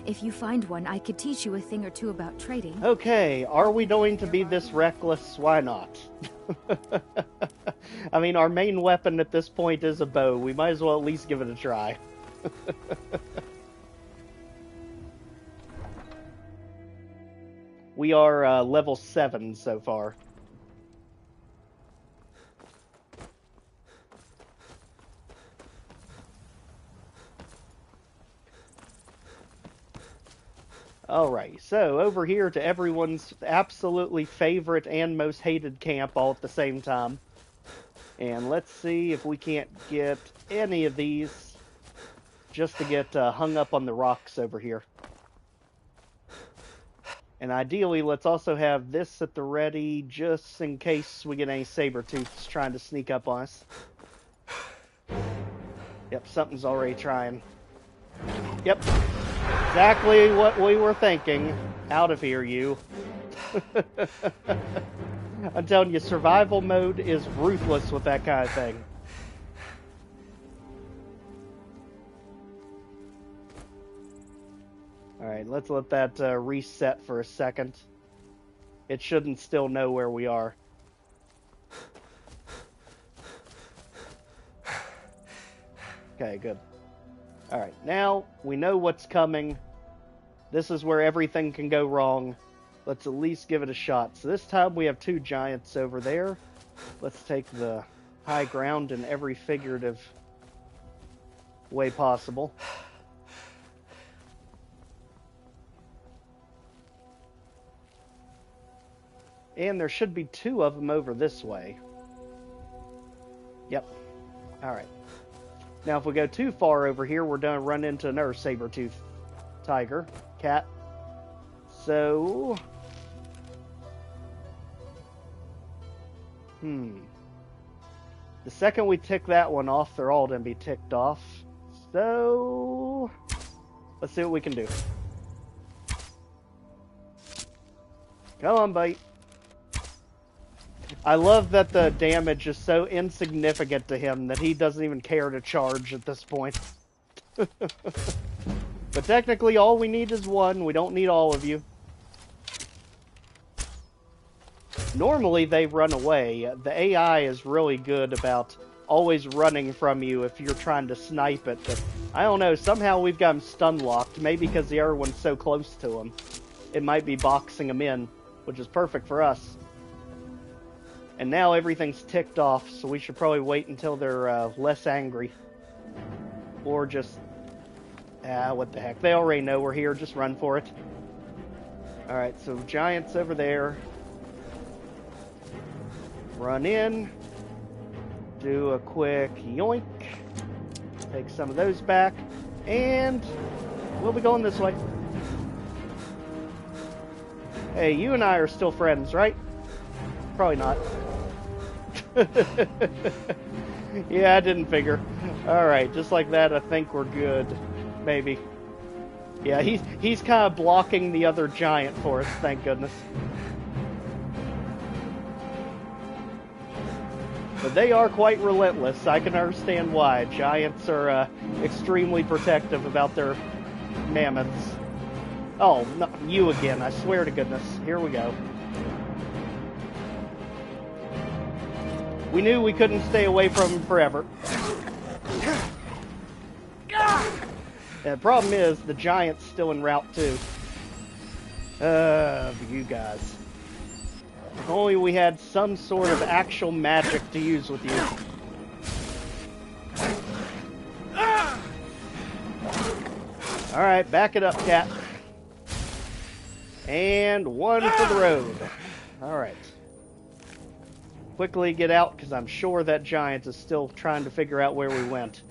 If you find one, I could teach you a thing or two about trading. Okay, are we going to be this reckless? Why not? I mean, our main weapon at this point is a bow. We might as well at least give it a try. We are level 7 so far. Alright, so over here to everyone's absolutely favorite and most hated camp all at the same time. And let's see if we can't get any of these just to get hung up on the rocks over here. And ideally, let's also have this at the ready just in case we get any saber-tooths trying to sneak up on us. Yep, something's already trying. Yep. Exactly what we were thinking. Out of here, you. I'm telling you, survival mode is ruthless with that kind of thing. Alright, let's let that reset for a second. It shouldn't still know where we are. Okay, good. Alright, now we know what's coming. This is where everything can go wrong. Let's at least give it a shot. So this time we have two giants over there. Let's take the high ground in every figurative way possible. And there should be two of them over this way. Yep. Alright. Now if we go too far over here, we're going to run into another saber-tooth tiger. Cat. So... The second we tick that one off, they're all going to be ticked off. So... let's see what we can do. Come on, bite. I love that the damage is so insignificant to him that he doesn't even care to charge at this point. But technically all we need is one. We don't need all of you. Normally they run away. The AI is really good about always running from you if you're trying to snipe it. But I don't know, somehow we've got him stun locked. Maybe because the other one's so close to him. It might be boxing him in, which is perfect for us. And now everything's ticked off, so we should probably wait until they're less angry. Or just... what the heck. They already know we're here, just run for it. Alright, so giants over there. Run in. Do a quick yoink. Take some of those back. And we'll be going this way. Hey, you and I are still friends, right? Probably not. Yeah, I didn't figure. Alright, just like that, I think we're good. Maybe. Yeah, he's kind of blocking the other giant for us, thank goodness. But they are quite relentless. I can understand why. Giants are extremely protective about their mammoths. Oh, no, you again, I swear to goodness. Here we go. We knew we couldn't stay away from him forever. And the problem is, the giant's still en route too. You guys. If only we had some sort of actual magic to use with you. Alright, back it up, cat. And one for the road. Alright. Quickly get out, because I'm sure that giant is still trying to figure out where we went.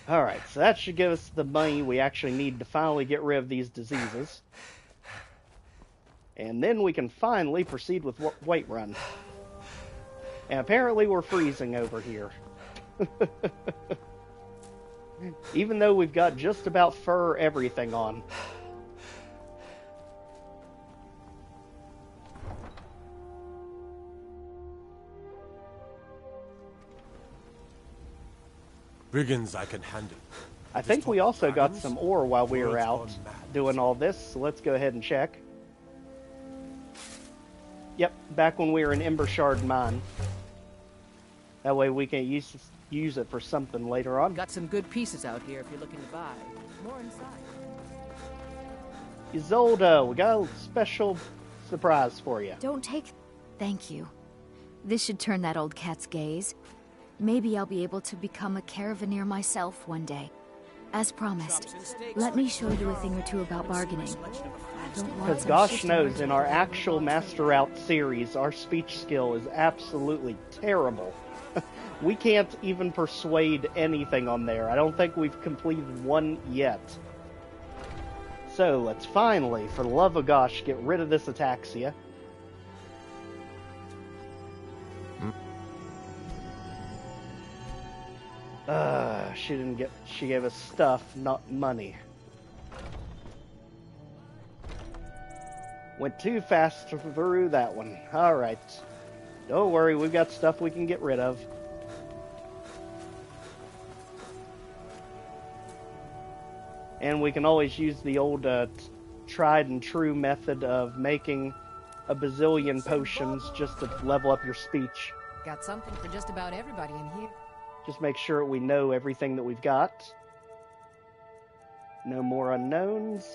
Alright, so that should give us the money we actually need to finally get rid of these diseases. And then we can finally proceed with Whiterun. And apparently we're freezing over here. Even though we've got just about fur everything on. Brigands I can handle. I think we also got some ore while we were out doing all this, so let's go ahead and check. Yep, back when we were in Embershard mine. That way we can use it for something later on. Got some good pieces out here if you're looking to buy. More inside. Isolde, we got a special surprise for you. Don't take... Thank you. This should turn that old cat's gaze. Maybe I'll be able to become a caravaneer myself one day. As promised, let me show you a thing or two about bargaining. Because gosh knows, in our actual Master Route series, our speech skill is absolutely terrible. We can't even persuade anything on there. I don't think we've completed one yet. So, let's finally, for the love of gosh, get rid of this ataxia. She gave us stuff, not money. Went too fast through that one. Alright. Don't worry, we've got stuff we can get rid of. And we can always use the old tried and true method of making a bazillion potions just to level up your speech. Got something for just about everybody in here. Just make sure we know everything that we've got. No more unknowns.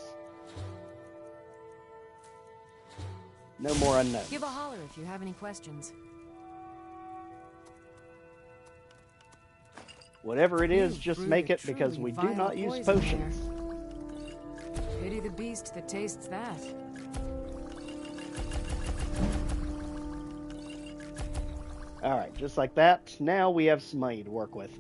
No more unknowns. Give a holler if you have any questions. Whatever it is, just make it, because we do not use potions. Pity the beast that tastes that. Alright, just like that. Now we have some money to work with.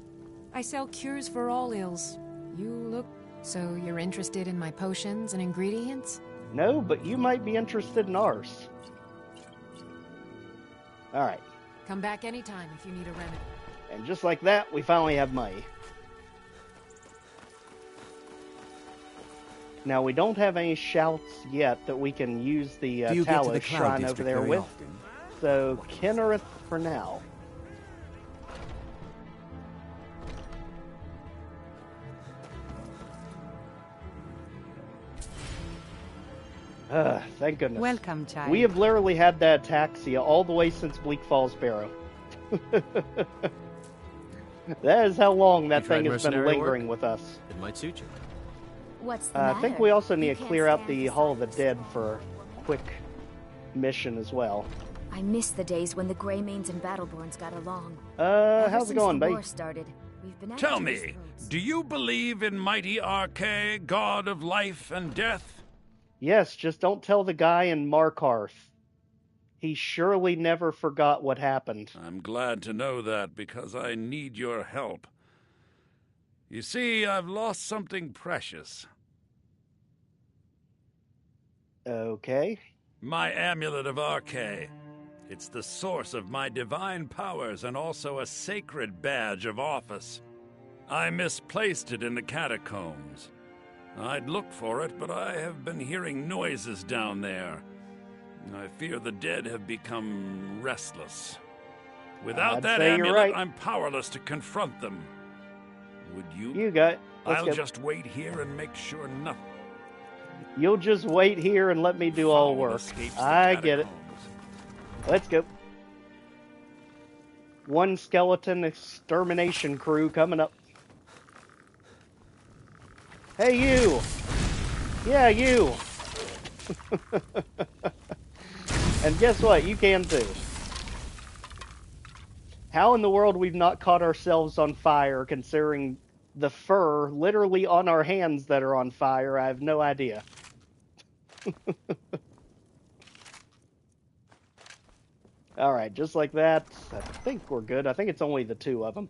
I sell cures for all ills. You look... So you're interested in my potions and ingredients? No, but you might be interested in ours. Alright. Come back anytime if you need a remedy. And just like that, we finally have money. Now, we don't have any shouts yet that we can use the Talos shrine over there with. Often? So, Kinnereth for now. Thank goodness. Welcome, child. We have literally had that ataxia all the way since Bleak Falls Barrow. That is how long that thing has been lingering with us. It might suit you. What's the I matter? think we also need You to can't clear out stand the the Hall of the Dead for a quick mission as well. I miss the days when the Greymanes and Battleborns got along. How's it going, the babe? war started, we've been at Tell each other's me, throats. do you believe in mighty Arche, god of life and death? Yes, just don't tell the guy in Markarth. He surely never forgot what happened. I'm glad to know that, because I need your help. You see, I've lost something precious. Okay. My amulet of Arche. It's the source of my divine powers and also a sacred badge of office. I misplaced it in the catacombs. I'd look for it, but I have been hearing noises down there. I fear the dead have become restless. Without that amulet, I'm powerless to confront them. Would you? You got it. I'll just wait here and make sure nothing. You'll just wait here and let me do all work. I get it. Let's go. One skeleton extermination crew coming up. Hey, you! Yeah, you! And guess what? You can too. How in the world we've not caught ourselves on fire, considering the fur literally on our hands that are on fire, I have no idea. Alright, just like that. I think we're good. I think it's only the two of them.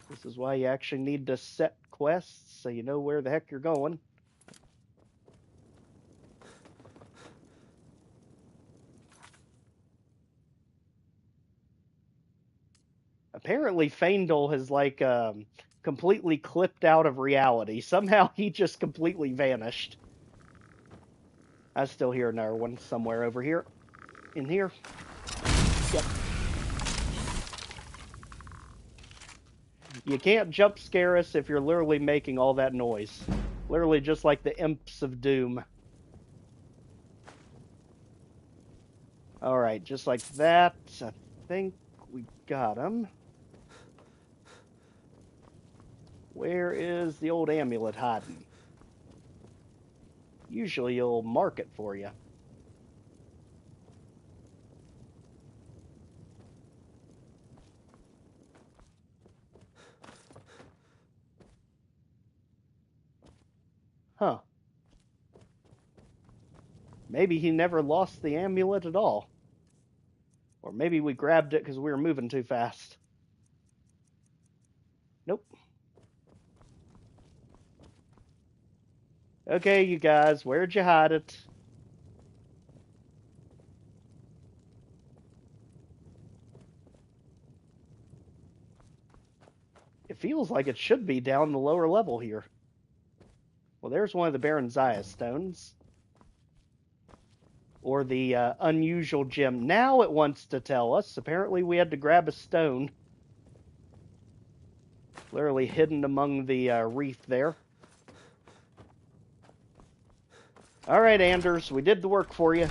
This is why you actually need to set quests, so you know where the heck you're going. Apparently, Faendal has, like, completely clipped out of reality. Somehow he just completely vanished. I still hear another one somewhere over here. In here. Yep. You can't jump scare us if you're literally making all that noise. Literally just like the Imps of Doom. Alright, just like that. I think we got him. Where is the old amulet hiding? Usually you'll mark it for you. Huh. Maybe he never lost the amulet at all. Or maybe we grabbed it because we were moving too fast. Nope. Okay, you guys, where'd you hide it? feels like it should be down the lower level here. Well, there's one of the Baron Zaya stones. Or the unusual gem. Now it wants to tell us. Apparently we had to grab a stone. Literally hidden among the reef there. Alright, Anders, we did the work for you.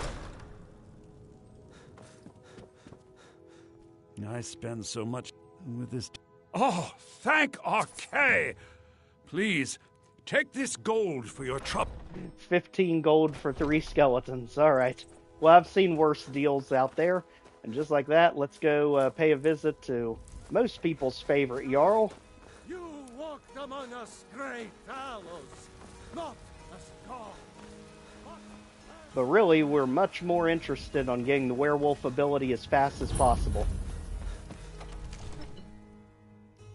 I spend so much with this... Oh, thank Archay! Please, take this gold for your trouble. 15 gold for 3 skeletons. Alright. Well, I've seen worse deals out there. And just like that, let's go pay a visit to most people's favorite Jarl. You walked among us, great Talos, not a scar. But really, we're much more interested on getting the werewolf ability as fast as possible.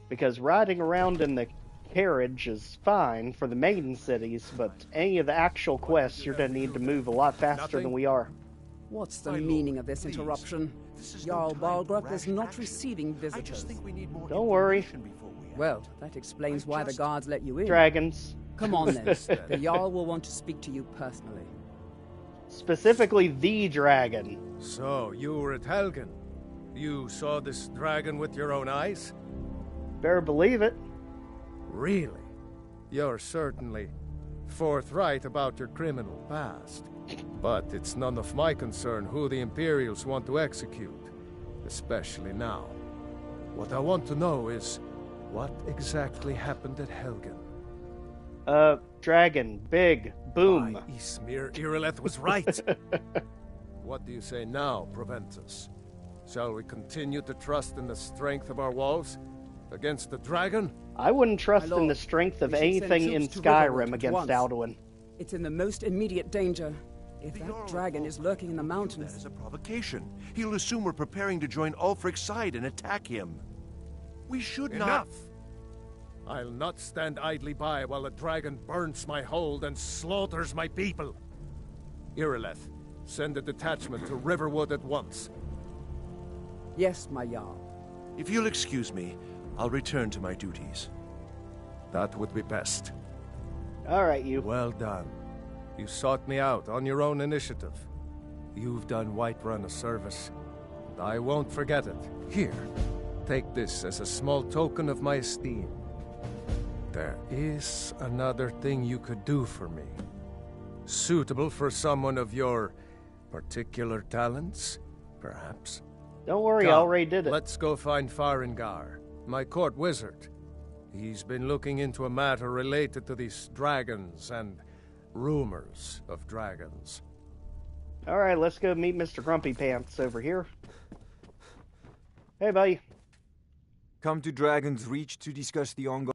Because riding around in the carriage is fine for the main cities, but any of the actual quests, you're going to need to move a lot faster than we are. What's the meaning of this interruption? Jarl Balgrup is not receiving visitors. Don't worry. Well, that explains why the guards let you in. Dragons. Come on then. The Jarl will want to speak to you personally. Specifically, the dragon. So, you were at Helgen. You saw this dragon with your own eyes? Better believe it. Really? You're certainly forthright about your criminal past. But it's none of my concern who the Imperials want to execute, especially now. What I want to know is, what exactly happened at Helgen? Dragon. Big. Boom. Ismir Irileth was right. What do you say now, Proventus? Shall we continue to trust in the strength of our walls against the dragon? I wouldn't trust in the strength of anything in Skyrim against Alduin. It's in the most immediate danger. If that dragon is lurking in the mountains... That is a provocation. He'll assume we're preparing to join Ulfric's side and attack him. We should not... I'll not stand idly by while a dragon burns my hold and slaughters my people. Irileth, send a detachment to Riverwood at once. Yes, my Jarl. If you'll excuse me, I'll return to my duties. That would be best. Alright, you. Well done. You sought me out on your own initiative. You've done Whiterun a service, and I won't forget it. Here, take this as a small token of my esteem. There is another thing you could do for me. Suitable for someone of your particular talents, perhaps? Don't worry, I already did it. Let's go find Farengar, my court wizard. He's been looking into a matter related to these dragons and rumors of dragons. Alright, let's go meet Mr. Grumpy Pants over here. Hey, buddy. Come to Dragon's Reach to discuss the ongoing...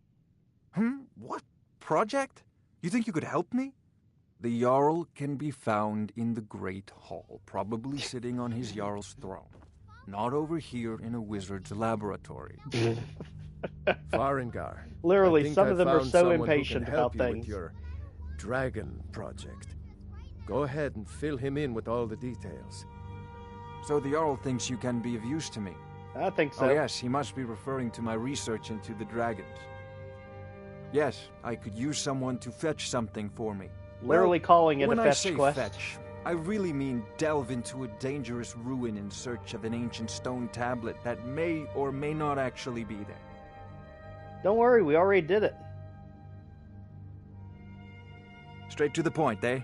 What? Project? You think you could help me? The Jarl can be found in the Great Hall, probably sitting on his Jarl's throne. Not over here in a wizard's laboratory. Farengar. Literally, some of them are so impatient about things. With your dragon project. Go ahead and fill him in with all the details. So the Jarl thinks you can be of use to me? I think so. Oh yes, he must be referring to my research into the dragons. Yes, I could use someone to fetch something for me. Literally calling it a when fetch I say quest. Fetch, I really mean delve into a dangerous ruin in search of an ancient stone tablet that may or may not actually be there. Don't worry, we already did it. Straight to the point, eh?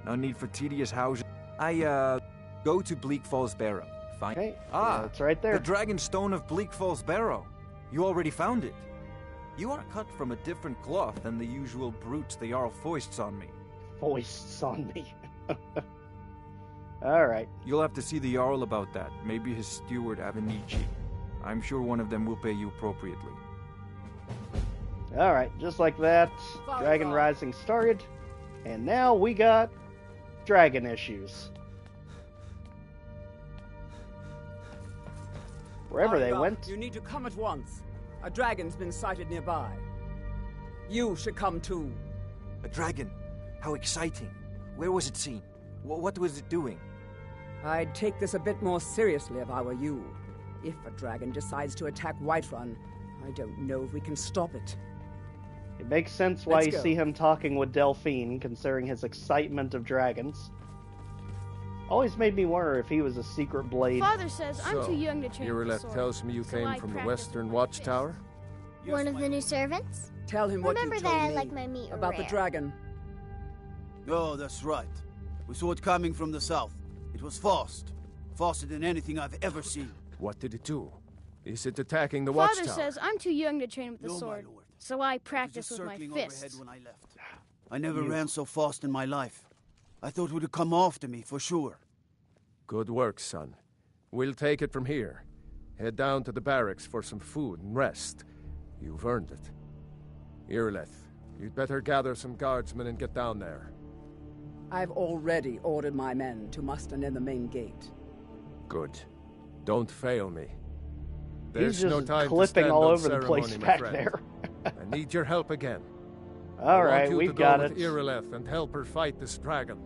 No need for tedious housing. Go to Bleak Falls Barrow. Find Okay, it's right there. The Dragon Stone of Bleak Falls Barrow. You already found it. You are cut from a different cloth than the usual brutes the Jarl foists on me. Foists on me. Alright. You'll have to see the Jarl about that. Maybe his steward, Avenici. I'm sure one of them will pay you appropriately. Alright, just like that, Dragon Rising started. And now we got dragon issues. Wherever they went. You need to come at once. A dragon's been sighted nearby. You should come too. A dragon? How exciting. Where was it seen? What was it doing? I'd take this a bit more seriously if I were you. If a dragon decides to attack Whiterun, I don't know if we can stop it. It makes sense why Let's you go. see him talking with Delphine, considering his excitement of dragons. Always made me wonder if he was a secret blade. Father says I'm too young to train with the Irileth sword. tells me you so came I from the practice Western with my Watchtower? One of the new servants? Tell him what Remember you that told I me like my meat about the rare. dragon. Oh, that's right. We saw it coming from the south. It was fast. Faster than anything I've ever seen. What did it do? Is it attacking the Father Watchtower? says I'm too young to train with the No, my sword. lord. So I It was practice just with my circling overhead fists. when I left. I never ran so fast in my life. I thought it would come after me, for sure. Good work, son. We'll take it from here. Head down to the barracks for some food and rest. You've earned it. Irileth, you'd better gather some guardsmen and get down there. I've already ordered my men to muster near the main gate. Good. Don't fail me. He's There's no just time to clipping stand all on over the ceremony, place my back friend. there. I need your help again. All I right, want you we've to got go it. with Irileth and help her fight this dragon.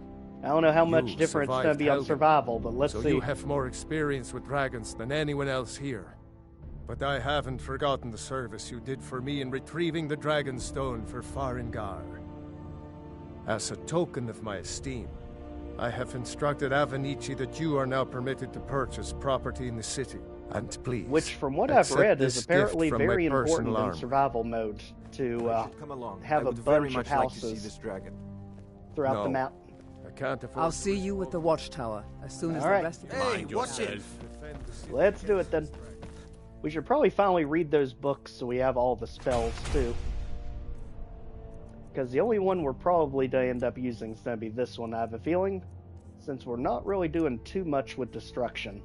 I don't know how much You different it's going to survived be on Helgen, survival, but let's so see. you have more experience with dragons than anyone else here. But I haven't forgotten the service you did for me in retrieving the dragon stone for Farengar. As a token of my esteem, I have instructed Avenici that you are now permitted to purchase property in the city. And please, Which, from what I've accept read, this is gift apparently from my very important personal in army. survival mode to Come along. have I a would very bunch of much like to see houses this dragon. throughout the No. map. I can't afford I'll see you with the Watchtower as soon as All the right. rest of you. Hey, watch it! Let's do it then. We should probably finally read those books so we have all the spells too. Because the only one we're probably going to end up using is going to be this one, I have a feeling, since we're not really doing too much with destruction.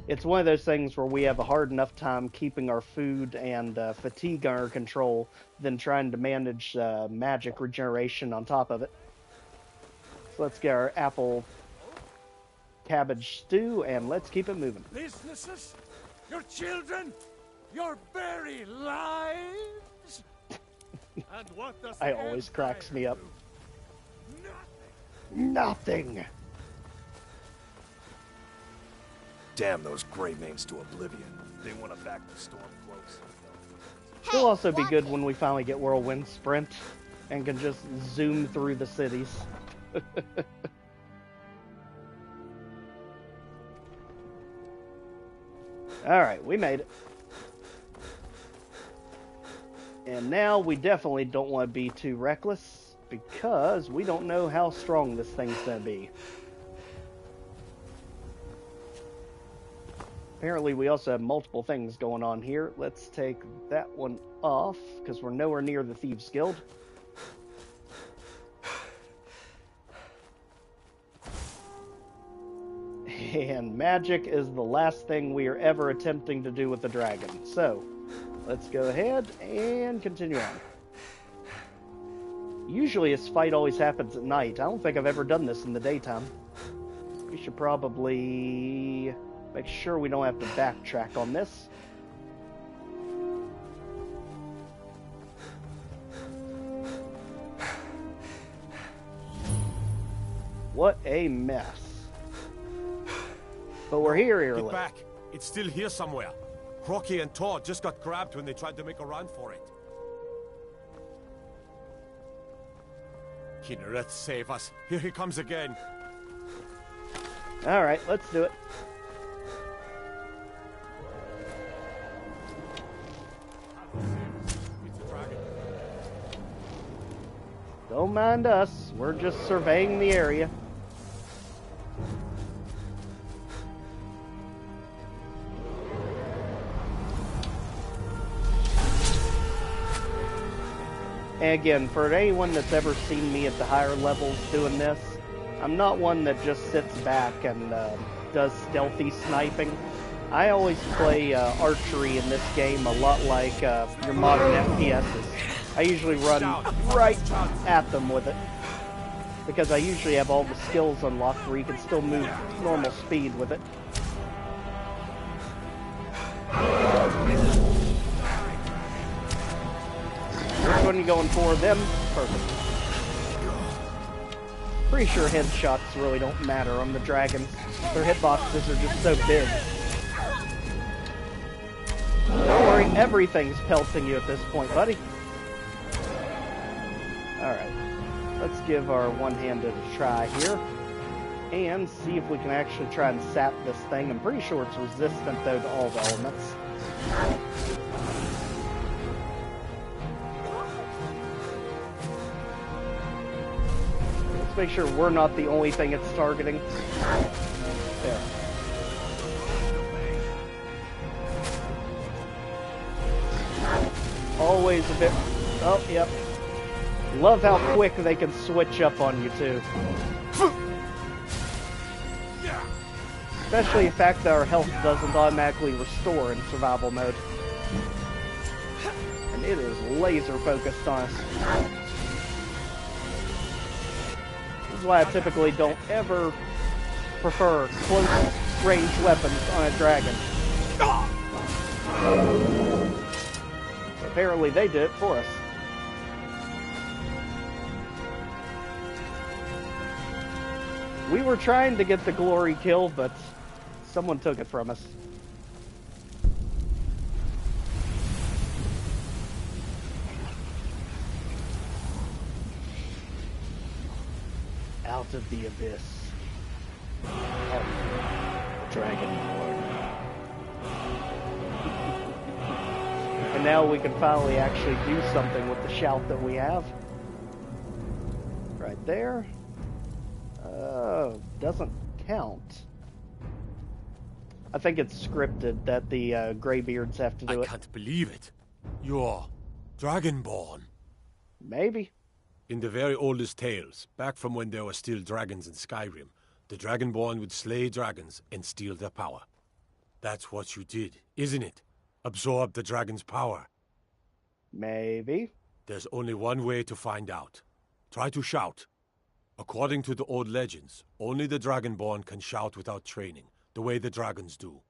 It's one of those things where we have a hard enough time keeping our food and fatigue under control than trying to manage magic regeneration on top of it. So let's get our apple cabbage stew and let's keep it moving. Businesses? Your children? Your very lives? And what does It always cracks me up. Nothing. Damn those Greymanes to oblivion. They want to back the Stormcloaks. It'll also be good when we finally get Whirlwind Sprint and can just zoom through the cities. Alright, we made it. And now we definitely don't want to be too reckless because we don't know how strong this thing's going to be. Apparently we also have multiple things going on here. Let's take that one off because we're nowhere near the Thieves Guild. And magic is the last thing we are ever attempting to do with the dragon. So, let's go ahead and continue on. Usually this fight always happens at night. I don't think I've ever done this in the daytime. We should probably make sure we don't have to backtrack on this. What a mess. But we're here, Get Early. back! It's still here somewhere. Crocky and Todd just got grabbed when they tried to make a run for it. Kinnereth, save us. Here he comes again. Alright, let's do it. Don't mind us. We're just surveying the area. And again, for anyone that's ever seen me at the higher levels doing this, I'm not one that just sits back and does stealthy sniping. I always play archery in this game a lot like your modern FPSs. I usually run right at them with it, because I usually have all the skills unlocked where you can still move normal speed with it. Which one are you going for? Them? Perfect. Pretty sure headshots really don't matter on the dragons. Their hitboxes are just so big. Don't worry, everything's pelting you at this point, buddy. Alright. Let's give our one-handed a try here. And see if we can actually try and sap this thing. I'm pretty sure it's resistant, though, to all the elements. Let's make sure we're not the only thing it's targeting. There. Always a bit... Oh, yep. Love how quick they can switch up on you, too. Especially the fact that our health doesn't automatically restore in survival mode. And it is laser focused on us. This is why I typically don't ever prefer close range weapons on a dragon. Apparently they did it for us. We were trying to get the glory kill, but someone took it from us. Out of the abyss. Dragonborn. And now we can finally actually do something with the shout that we have. Right there. Doesn't count. I think it's scripted that the Greybeards have to do it. I can't believe it. You're Dragonborn. Maybe. In the very oldest tales, back from when there were still dragons in Skyrim, the Dragonborn would slay dragons and steal their power. That's what you did, isn't it? Absorb the dragon's power. Maybe. There's only one way to find out. Try to shout. According to the old legends, only the Dragonborn can shout without training, the way the dragons do.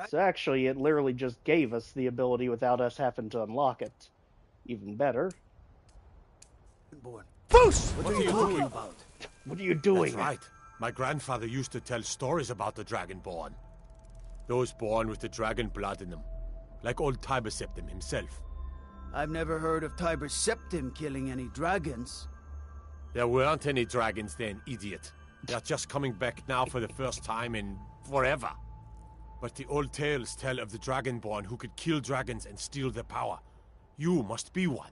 So actually, it literally just gave us the ability without us having to unlock it. Even better. Boost! What are you talking about? What are you doing? That's right. My grandfather used to tell stories about the Dragonborn. Those born with the dragon blood in them. Like old Tiber Septim himself. I've never heard of Tiber Septim killing any dragons. There weren't any dragons then, idiot. They're just coming back now for the first time in forever. But the old tales tell of the Dragonborn who could kill dragons and steal their power. You must be one.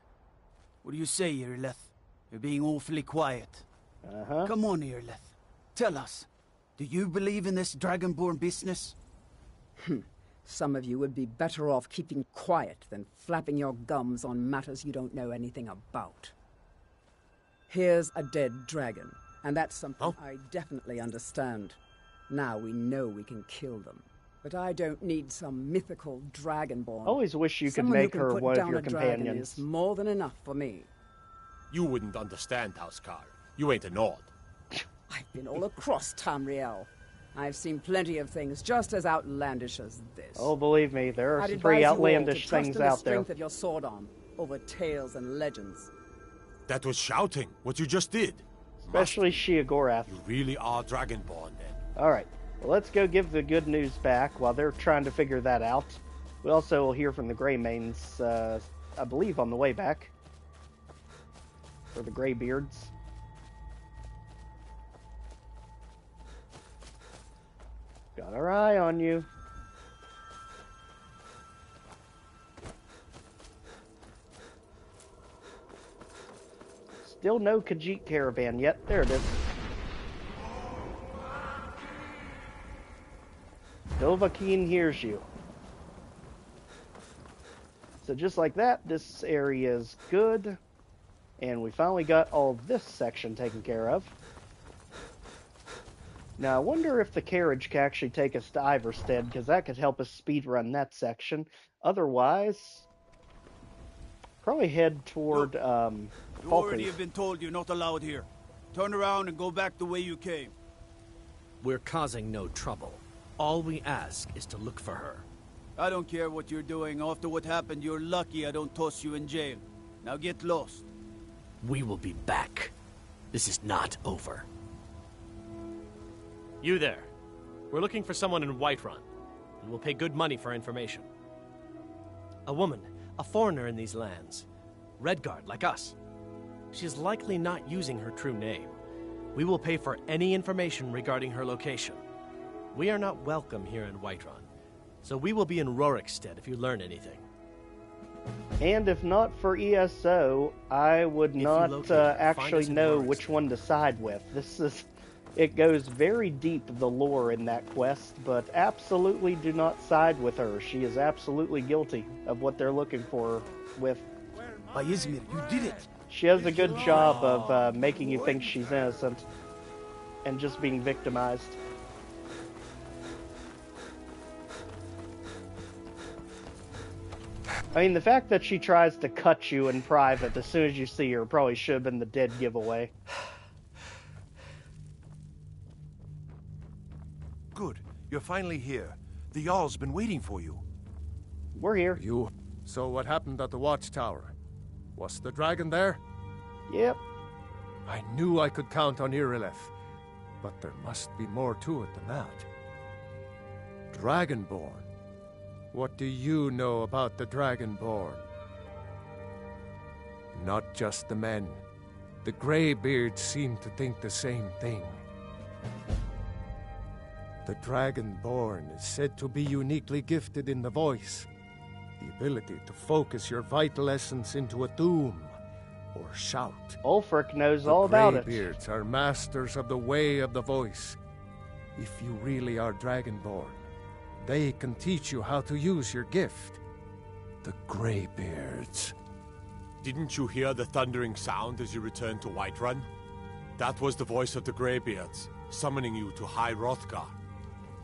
What do you say, Irileth? You're being awfully quiet. Uh-huh. Come on, Irileth. Tell us. Do you believe in this Dragonborn business? Some of you would be better off keeping quiet than flapping your gums on matters you don't know anything about. Here's a dead dragon, and that's something I definitely understand. Now we know we can kill them. But I don't need some mythical dragonborn. I always wish you could Someone make who her can put one of down your a dragon companions. is more than enough for me. You wouldn't understand, Hrothgar. You ain't a Nord. I've been all across Tamriel. I've seen plenty of things just as outlandish as this. Oh, believe me, there are I'd some advise pretty you all outlandish to trust things in the out there. strength of your sword arm over tales and legends. That was shouting, what you just did. Especially Sheogorath. You really are Dragonborn, then. Alright, well, let's go give the good news back while they're trying to figure that out. We also will hear from the Greymanes, I believe, on the way back. Or the Greybeards. Got our eye on you. Still no Khajiit caravan yet. There it is. Dovahkiin hears you. So just like that, this area is good. And we finally got all this section taken care of. Now, I wonder if the carriage can actually take us to Iverstead, because that could help us speedrun that section. Otherwise, probably head toward, You already have been told you're not allowed here. Turn around and go back the way you came. We're causing no trouble. All we ask is to look for her. I don't care what you're doing. After what happened, you're lucky I don't toss you in jail. Now get lost. We will be back. This is not over. You there. We're looking for someone in Whiterun, and we'll pay good money for information. A woman, a foreigner in these lands. Redguard, like us. She's likely not using her true name. We will pay for any information regarding her location. We are not welcome here in Whiterun, so we will be in Rorikstead if you learn anything. And if not for ESO, I would not actually know which one to side with. It goes very deep, the lore in that quest, but absolutely do not side with her. She is absolutely guilty of what they're looking for with. By Izmir, you did it! She does a good job of making you think she's innocent and just being victimized. I mean, the fact that she tries to cut you in private as soon as you see her probably should have been the dead giveaway. Good. You're finally here. The Jarl's been waiting for you. We're here. So what happened at the Watchtower? Was the dragon there? Yep. I knew I could count on Irileth, but there must be more to it than that. Dragonborn. What do you know about the Dragonborn? Not just the men. The Greybeards seem to think the same thing. The Dragonborn is said to be uniquely gifted in the voice. The ability to focus your vital essence into a doom or shout. Ulfric knows all about it. The Greybeards are masters of the way of the voice. If you really are Dragonborn, they can teach you how to use your gift. The Greybeards. Didn't you hear the thundering sound as you returned to Whiterun? That was the voice of the Greybeards, summoning you to High Hrothgar.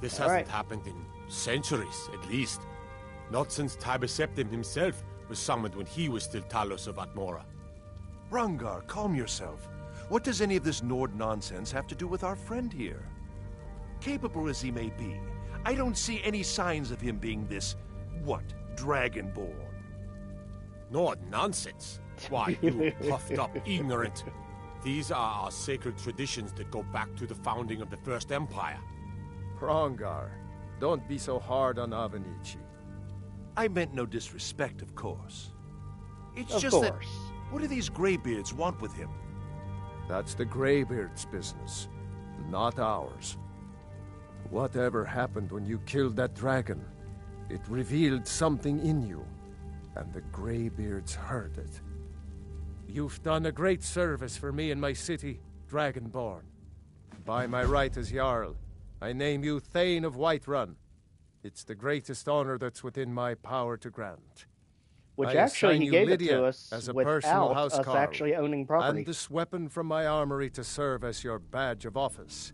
This hasn't happened in centuries, at least. Not since Tiber Septim himself was summoned when he was still Talos of Atmora. Hrothgar, calm yourself. What does any of this Nord nonsense have to do with our friend here? Capable as he may be, I don't see any signs of him being this, Dragonborn. Nord nonsense? Why, you puffed up ignorant. These are our sacred traditions that go back to the founding of the First Empire. Hrothgar, don't be so hard on Avenici. I meant no disrespect, of course. It's of just course. that, what do these Greybeards want with him? That's the Greybeards' business, not ours. Whatever happened when you killed that dragon, it revealed something in you, and the Greybeards heard it. You've done a great service for me and my city, Dragonborn. By my right as Jarl, I name you Thane of Whiterun. It's the greatest honor that's within my power to grant. Which I actually assign he you gave Lydia it to us as a without personal us housecarl, actually owning property. and this weapon from my armory to serve as your badge of office.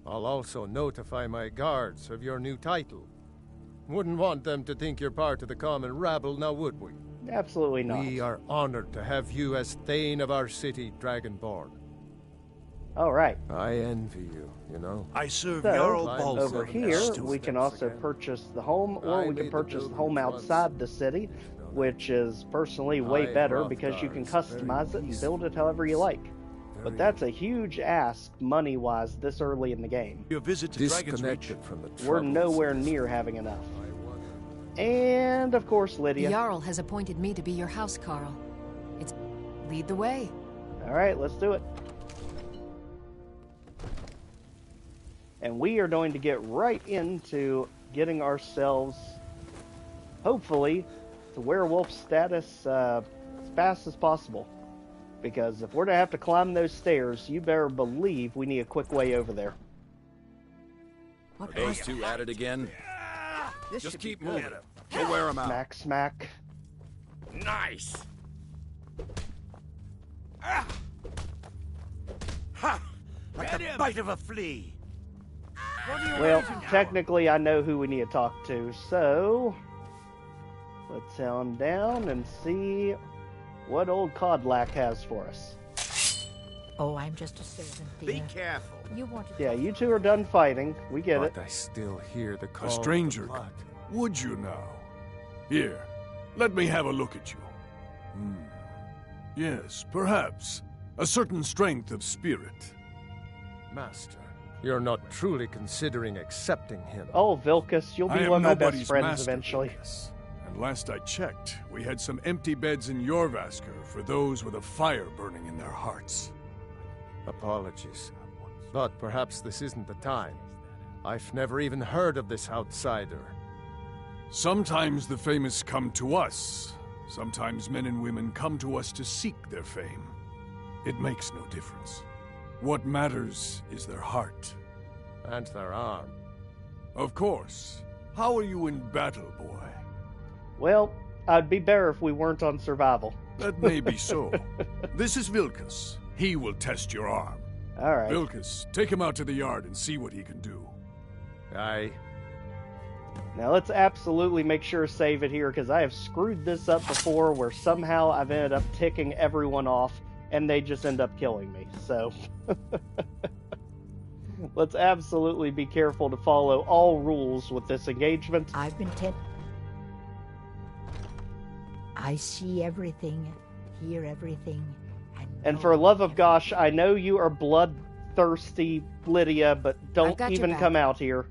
I'll also notify my guards of your new title. Wouldn't want them to think you're part of the common rabble, now would we? Absolutely not. We are honored to have you as Thane of our city, Dragonborn. All right. I envy you, you know. I serve So, Jarl Baldur over here, as we can also purchase the home, or we can purchase the home outside the city, which is personally way better because you can customize it and build it however you like. But that's a huge ask, money-wise, this early in the game. Your visit to Dragon's Reach. From the We're nowhere near having enough. And, of course, Lydia. Jarl has appointed me to be your housecarl. It's lead the way. All right, let's do it. And we are going to get right into getting ourselves, hopefully, to werewolf status as fast as possible. Because if we're to have to climb those stairs, you better believe we need a quick way over there. Are those two at it again? Just keep moving. We'll wear them out. Smack, smack. Nice! Ha! Like the bite of a flea. Well, technically I know who we need to talk to, so let's head on down and see what old Codlack has for us. Oh, I'm just a servant, dear. Be careful. You want to... Yeah, you two are done fighting. We get it. But I still hear the call. A stranger, of the blood. would you now? Here, let me have a look at you. Yes, perhaps. A certain strength of spirit. Master, you're not truly considering accepting him. Oh, Vilcus, you'll I be am one of my best nobody's friends master, eventually. Vilcus, And last I checked, we had some empty beds in Jorvaskr for those with a fire burning in their hearts. Apologies. But perhaps this isn't the time. I've never even heard of this outsider. Sometimes the famous come to us. Sometimes men and women come to us to seek their fame. It makes no difference. What matters is their heart. And their arm. Of course. How are you in battle, boy? Well, I'd be better if we weren't on survival. That may be so. This is Vilkas. He will test your arm. All right. Vilkas, take him out to the yard and see what he can do. Aye. Now let's absolutely make sure to save it here, because I have screwed this up before where somehow I've ended up ticking everyone off and they just end up killing me. So let's absolutely be careful to follow all rules with this engagement. I've been I see everything, hear everything, and for love of gosh, I know you are bloodthirsty, Lydia, but don't even come out here.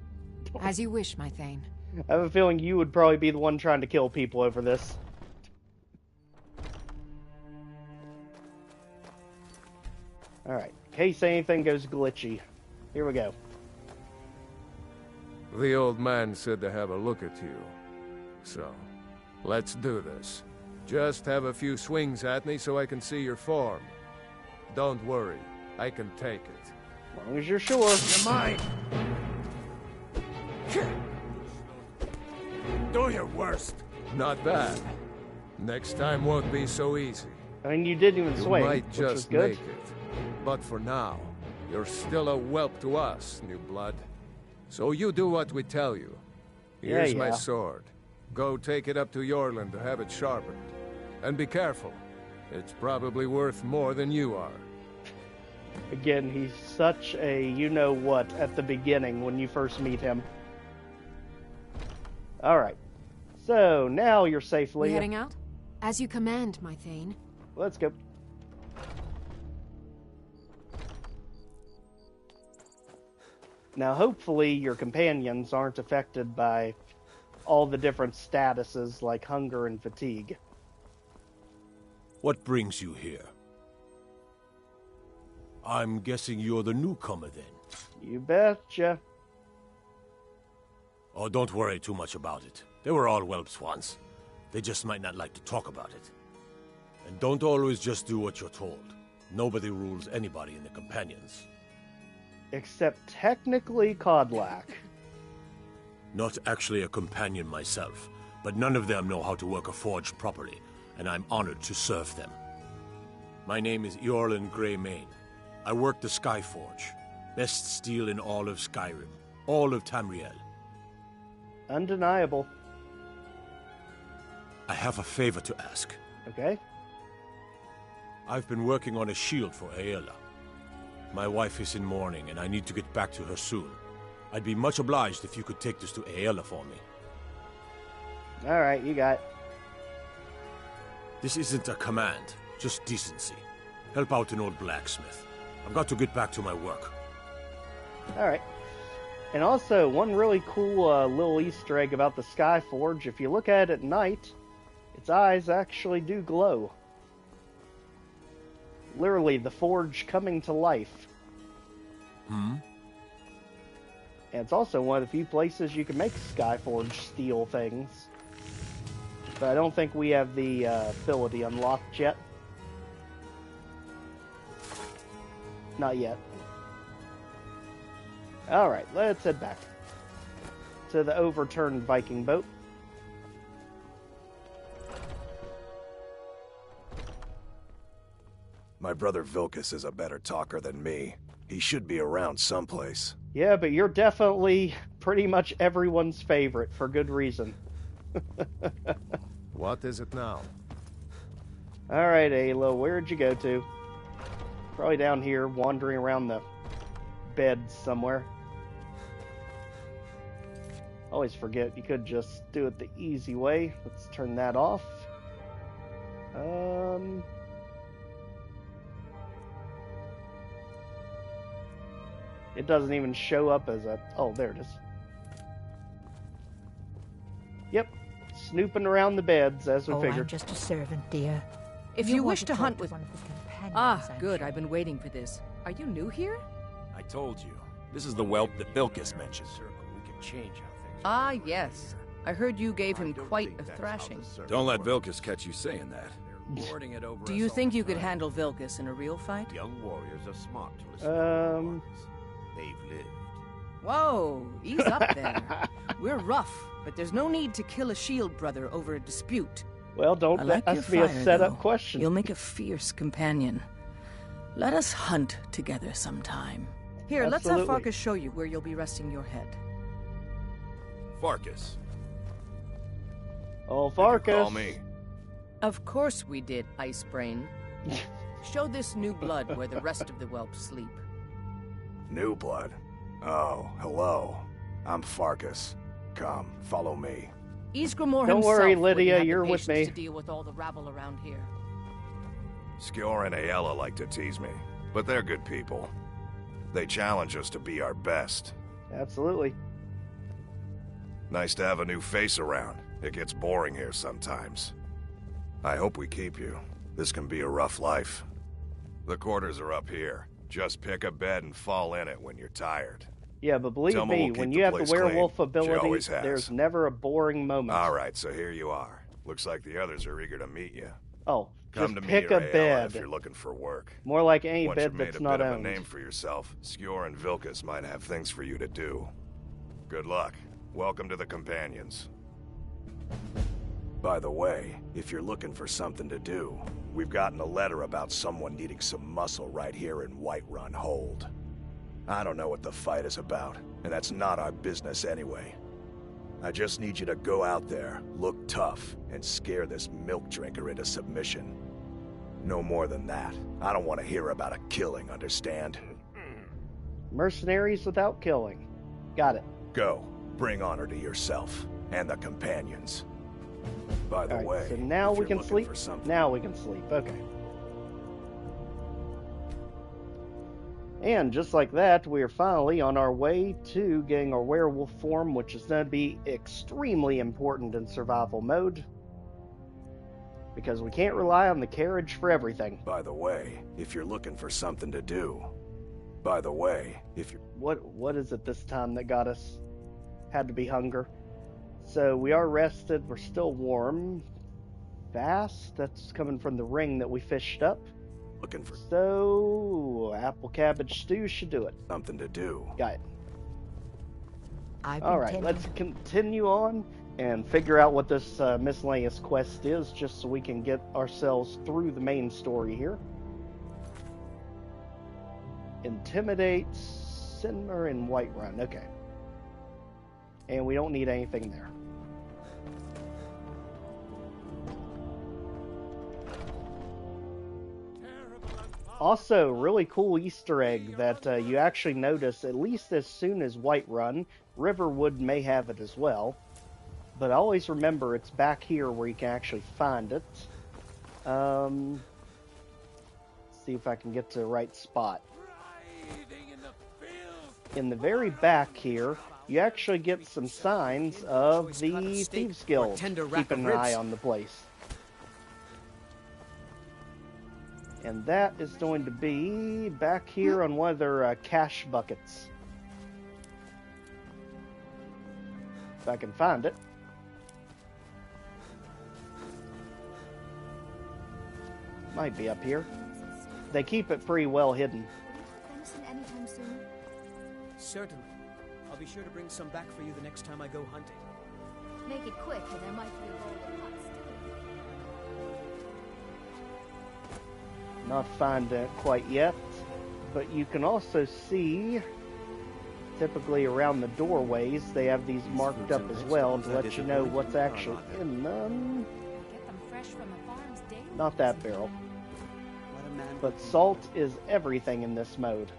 As you wish, my Thane. I have a feeling you would probably be the one trying to kill people over this. Alright, in case anything goes glitchy. Here we go. The old man said to have a look at you. So, let's do this. Just have a few swings at me so I can see your form. Don't worry, I can take it. As long as you're sure. You're mine! Do your worst. Not bad. Next time won't be so easy. I mean, you didn't even swing, You might which just was good. make it. But for now, you're still a whelp to us, new blood. So you do what we tell you. Here's my sword. Go take it up to Jorland to have it sharpened. And be careful. It's probably worth more than you are. Again, he's such a you-know-what at the beginning when you first meet him. Alright. So, now you're safely... We heading out? As you command, my Thane. Let's go. Now, hopefully, your companions aren't affected by all the different statuses like hunger and fatigue. What brings you here? I'm guessing you're the newcomer, then. You betcha. Oh, don't worry too much about it. They were all whelps once. They just might not like to talk about it. And don't always just do what you're told. Nobody rules anybody in the companions. Except technically Codlack. Not actually a companion myself, but none of them know how to work a forge properly, and I'm honored to serve them. My name is Werewolf Greybeards. I work the Skyforge. Best steel in all of Skyrim. All of Tamriel. Undeniable. I have a favor to ask. Okay. I've been working on a shield for Aela. My wife is in mourning, and I need to get back to her soon. I'd be much obliged if you could take this to Aela for me. Alright, you got it. This isn't a command, just decency. Help out an old blacksmith. I've got to get back to my work. Alright. And also, one really cool little Easter egg about the Skyforge, if you look at it at night, its eyes actually do glow. Literally, the forge coming to life. And it's also one of the few places you can make Skyforge steel things. But I don't think we have the ability unlocked yet. Not yet. Alright, let's head back to the overturned Viking boat. My brother Vilkas is a better talker than me. He should be around someplace. Yeah, but you're definitely pretty much everyone's favorite for good reason. What is it now? Alright, Ayla, where'd you go to? Probably down here, wandering around the beds somewhere. Always forget, you could just do it the easy way. Let's turn that off. It doesn't even show up as a... Oh, there it is. Yep. snooping around the beds, as we figured. I'm just a servant, dear. If you wish to hunt with... one of the companions, I'm good. sure. I've been waiting for this. Are you new here? I told you. This is the whelp that Vilkas mentioned. We can change how things Ah, yes. I heard you gave him quite a thrashing. Don't let Vilkas catch you saying that. Lording it over Do us you all think the you could time. handle Vilkas in a real fight? Young warriors are smart to listen to their elders. They've lived. Whoa, ease up there. We're rough, but there's no need to kill a shield brother over a dispute. Well, don't I like that your has to be a fire, setup though. question. You'll make a fierce companion. Let us hunt together sometime. Here, let's have Absolutely. Farkas show you where you'll be resting your head. Farkas. Oh, Did you Farkas. call me? Of course we did, Ice Brain. Show this new blood where the rest of the whelps sleep. New blood? Oh, hello. I'm Farkas. Come, follow me. Isgramor Don't himself worry, wouldn't Lydia, have the you're with patience me. to deal with all the rabble around here. Skjor and Aella like to tease me, but they're good people. They challenge us to be our best. Absolutely. Nice to have a new face around. It gets boring here sometimes. I hope we keep you. This can be a rough life. The quarters are up here. Just pick a bed and fall in it when you're tired. Yeah, but believe Selma me, will keep when the you have the place werewolf clean. She ability, always has. there's never a boring moment. All right, so here you are. Looks like the others are eager to meet you. Oh, Come just to pick me or a Aella bed. if you're looking for work. More like any Once bed you've made that's a not bit of a owned. name for yourself, Skjor and Vilkas might have things for you to do. Good luck. Welcome to the Companions. By the way, if you're looking for something to do, we've gotten a letter about someone needing some muscle right here in Whiterun Hold. I don't know what the fight is about, and that's not our business anyway. I just need you to go out there, look tough, and scare this milk drinker into submission. No more than that. I don't want to hear about a killing, understand? Mercenaries without killing. Got it. Go. Bring honor to yourself and the Companions. By the All right, way, so now if we you're can looking sleep. for something- Now we can sleep. Okay. And just like that, we are finally on our way to getting our werewolf form, which is going to be extremely important in survival mode. Because we can't rely on the carriage for everything. By the way, if you're looking for something to do. By the way, if you're... What is it this time that got us? Had to be hunger. So we are rested, we're still warm. Fast, that's coming from the ring that we fished up. Looking for So, apple cabbage stew should do it. something to do. Got it. I've All been right, tending- let's continue on and figure out what this miscellaneous quest is, just so we can get ourselves through the main story here. Intimidate Sinmer and Whiterun. Okay. And we don't need anything there. Also, really cool Easter egg that you actually notice at least as soon as Whiterun. Riverwood may have it as well. But always remember it's back here where you can actually find it. See if I can get to the right spot. In the very back here, you actually get some signs of the Thieves Guild. Keeping an eye on the place. And that is going to be back here on one of their cash buckets. If I can find it. Might be up here. They keep it pretty well hidden. Venison anytime soon? Certainly. I'll be sure to bring some back for you the next time I go hunting. Make it quick, or there might be a bowl of hot stew. Not find it quite yet, but you can also see, typically around the doorways, they have these marked up as well to let you know what's actually in them. Get them fresh from the farms daily. Not that barrel. But salt is everything in this mode.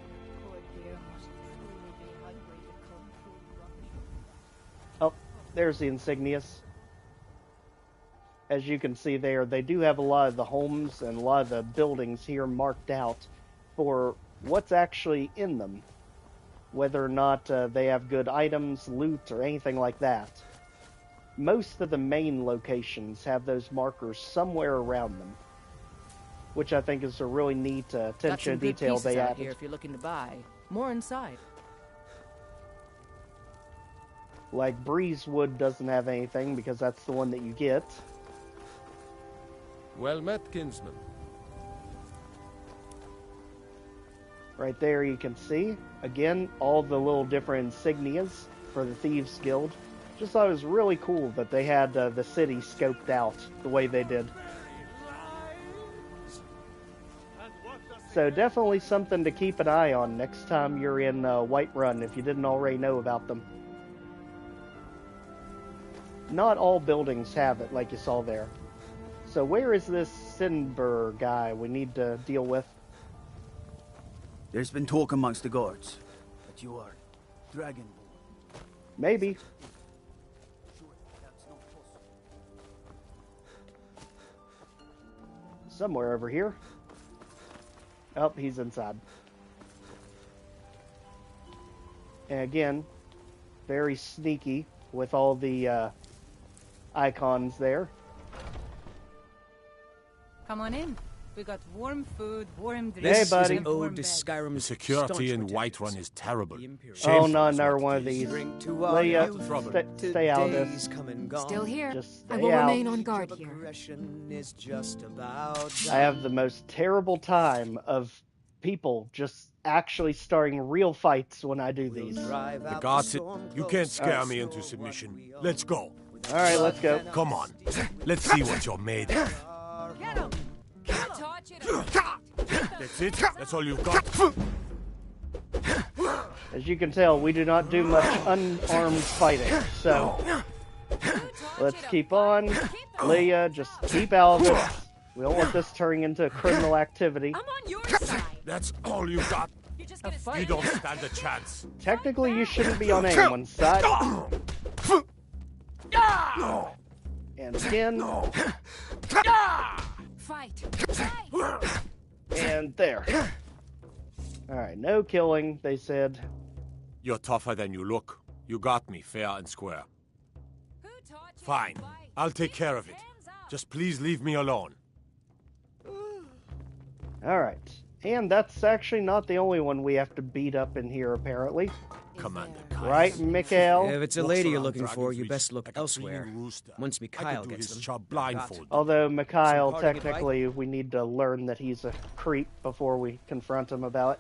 Oh, there's the insignias. As you can see there, they do have a lot of the homes and a lot of the buildings here marked out for what's actually in them. Whether or not they have good items, loot, or anything like that. most of the main locations have those markers somewhere around them, which I think is a really neat attention to detail they added. Here if you're looking to buy. More inside. Like Breezewood doesn't have anything because that's the one that you get. Well met, kinsman. Right there you can see, again, all the little different insignias for the Thieves Guild. Just thought it was really cool that they had the city scoped out the way they did. So definitely something to keep an eye on next time you're in Whiterun if you didn't already know about them. Not all buildings have it like you saw there. So where is this Sinber guy we need to deal with? There's been talk amongst the guards that you are Dragonborn. Maybe. Somewhere over here. Oh, he's inside. And again, very sneaky with all the icons there. Come on in. We got warm food, warm drinks. Hey, buddy. This is an ode to Skyrim's The security in Whiterun is terrible. Oh, no, another one of these. Lydia, stay out of this. Still here. Just I stay will out. remain on guard here. I have the most terrible time of people just actually starting real fights when I do these. The guards, you can't scare me into submission. Let's go. All right, let's go. Come on. Let's see what you're made of. Get him! That's it? That's all you've got? As you can tell, we do not do much unarmed fighting, so let's keep on. Lydia, just keep out of this. We don't want this turning into criminal activity. I'm on your side. That's all you got? You don't stand a chance. Technically, you shouldn't be on anyone's side. And again. Fight. And there. Alright, no killing, they said. You're tougher than you look. You got me fair and square. Fine. I'll take care of it. Just please leave me alone. Alright. And that's actually not the only one we have to beat up in here, apparently. Commander Kyne. Right, Mikhail? If it's a lady you're looking for, you best look elsewhere. Once Mikhail gets them. Although Mikhail, technically, we need to learn that he's a creep before we confront him about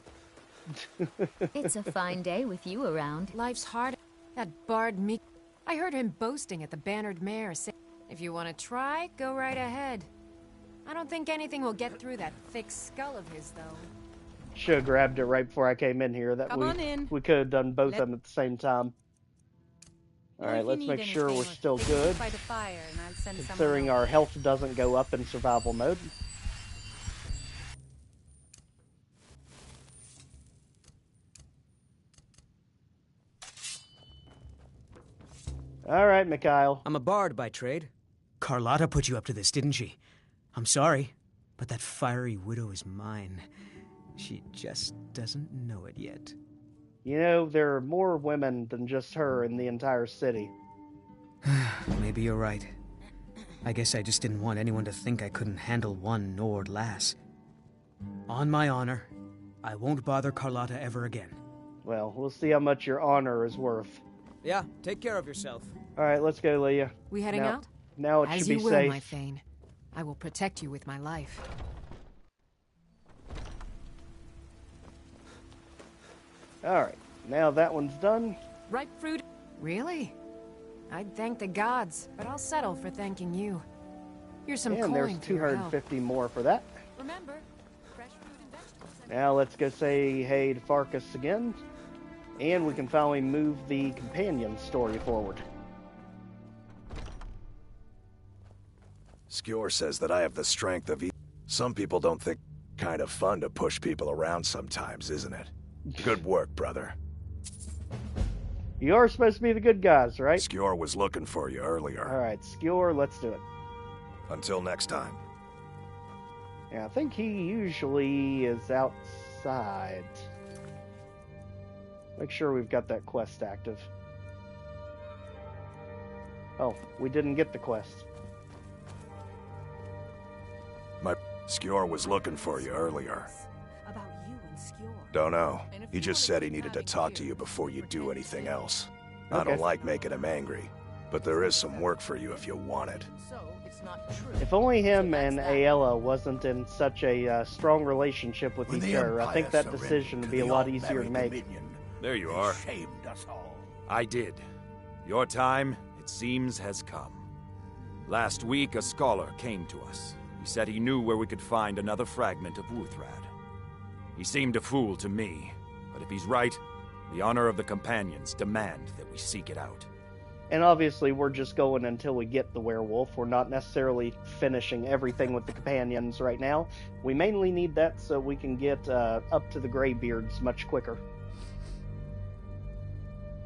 it. It's a fine day with you around. Life's hard. That bard me. I heard him boasting at the Bannered Mare. If you want to try, go right ahead. I don't think anything will get through that thick skull of his, though. Should have grabbed it right before I came in here. That we could have done both of them at the same time. Alright, let's make sure we're still good. Considering our health doesn't go up in survival mode. Alright, Mikhail. I'm a bard by trade. Carlotta put you up to this, didn't she? I'm sorry, but that fiery widow is mine. She just doesn't know it yet. You know, there are more women than just her in the entire city. Maybe you're right. I guess I just didn't want anyone to think I couldn't handle one Nord lass. On my honor, I won't bother Carlotta ever again. Well, we'll see how much your honor is worth. Yeah, take care of yourself. Alright, let's go, Lydia. We heading out? Now it As should be you will, safe. my Thane. I will protect you with my life. Alright, now that one's done. Ripe fruit? Really? I'd thank the gods, but I'll settle for thanking you. Here's some And coin there's for your help. 250 more for that. Remember, fresh fruit and vegetables. Now let's go say hey to Farkas again. And we can finally move the companion story forward. Skjor says that I have the strength of Some people don't think kind of fun to push people around sometimes, isn't it? Good work, brother. You are supposed to be the good guys, right? Skjor was looking for you earlier. Alright, Skjor, let's do it. Until next time. Yeah, I think he usually is outside. Make sure we've got that quest active. Oh, we didn't get the quest. My Skjor was looking for you earlier. About you and Skjor. Don't know. He just said he needed to talk to you before you do anything else. I don't like making him angry, but there is some work for you if you want it. So, it's not true. If only him and Aela wasn't in such a strong relationship with each other, I think that decision would be a lot easier to make. There you are. I did. Your time, it seems, has come. Last week, a scholar came to us. He said he knew where we could find another fragment of Wuthrad. He seemed a fool to me, but if he's right, the honor of the companions demand that we seek it out. And obviously, we're just going until we get the werewolf. We're not necessarily finishing everything with the companions right now. We mainly need that so we can get up to the Greybeards much quicker.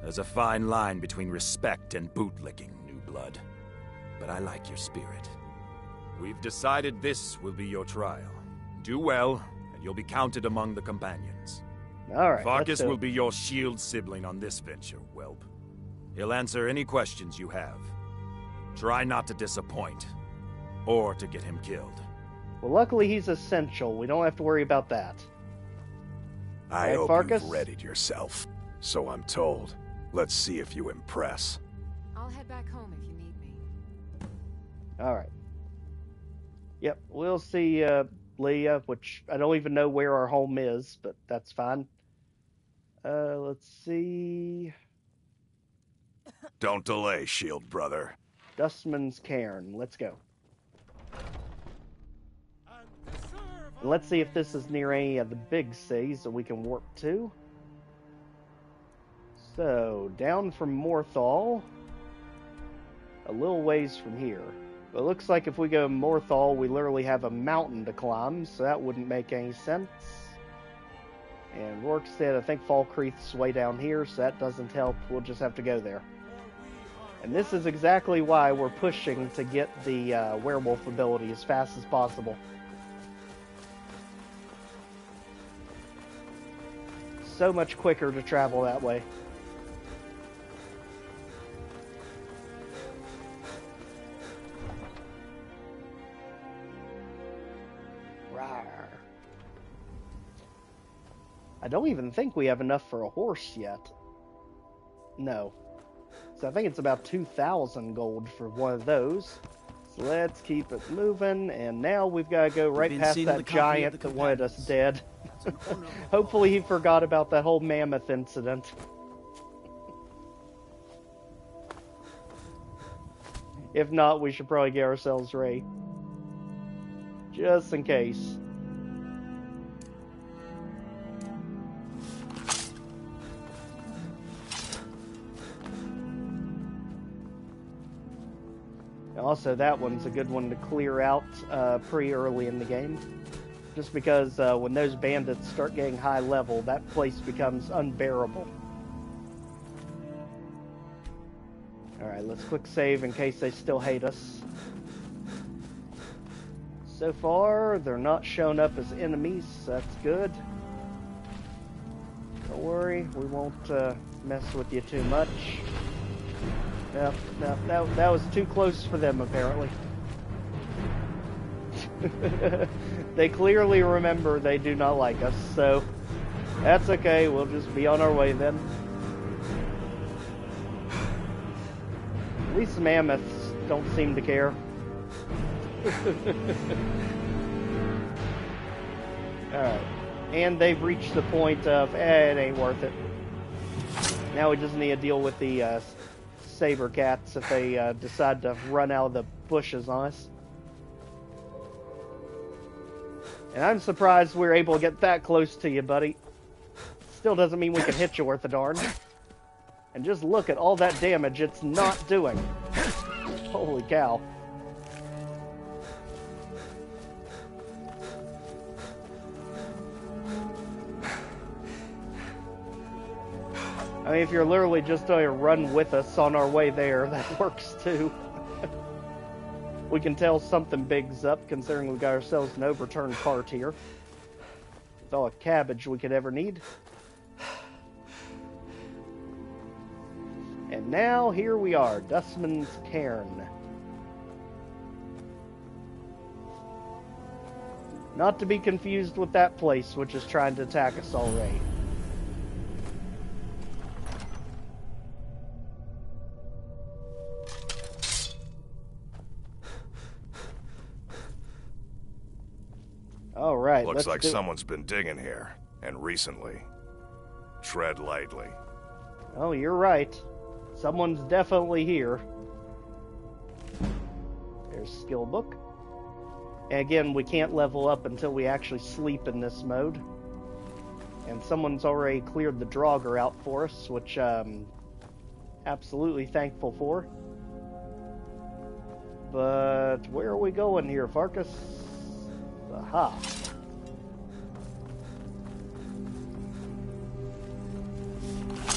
There's a fine line between respect and bootlicking, new blood. But I like your spirit. We've decided this will be your trial. Do well, and you'll be counted among the companions. Alright, Farkas will be your shield sibling on this venture, whelp. He'll answer any questions you have. Try not to disappoint, or to get him killed. Well, luckily he's essential. We don't have to worry about that. I Right, hope Farkas? you've readied yourself. So I'm told. Let's see if you impress. I'll head back home if you need me. Alright. Yep, we'll see Leah, which I don't even know where our home is, but that's fine. Let's see... Don't delay, shield brother. Dustman's Cairn. Let's go. And let's see if this is near any of the big cities that we can warp to. So, down from Morthal, a little ways from here. But it looks like if we go to Morthal, we literally have a mountain to climb, so that wouldn't make any sense. And Rorkstead, I think Falkreath's way down here, so that doesn't help. We'll just have to go there. And this is exactly why we're pushing to get the werewolf ability as fast as possible. So much quicker to travel that way. Rawr. I don't even think we have enough for a horse yet. No. So I think it's about 2,000 gold for one of those. So let's keep it moving, and now we've got to go right past that giant that wanted us dead. Hopefully he forgot about that whole mammoth incident. If not, we should probably get ourselves ready. Just in case. Also, that one's a good one to clear out pretty early in the game. Just because when those bandits start getting high level, that place becomes unbearable. Alright, let's quick save in case they still hate us. So far, they're not showing up as enemies, so that's good. Don't worry, we won't mess with you too much. Yep, that was too close for them, apparently. They clearly remember they do not like us, so that's okay, we'll just be on our way then. At least the mammoths don't seem to care. Alright, and they've reached the point of, it ain't worth it. Now we just need to deal with the saber cats if they decide to run out of the bushes on us. And I'm surprised we're able to get that close to you, buddy. Still doesn't mean we can hit you worth a darn. And just look at all that damage it's not doing. Holy cow. I mean, if you're literally just going to run with us on our way there, that works too. We can tell something big's up, considering we got ourselves an overturned cart here. With all the cabbage we could ever need. And And now, here we are, Dustman's Cairn. Not to be confused with that place, which is trying to attack us already. Alright, looks like someone's been digging here, and recently. Tread lightly. Oh, you're right. Someone's definitely here. There's skill book. And again, we can't level up until we actually sleep in this mode. And someone's already cleared the Draugr out for us, which I'm absolutely thankful for. But where are we going here, Farkas? Aha.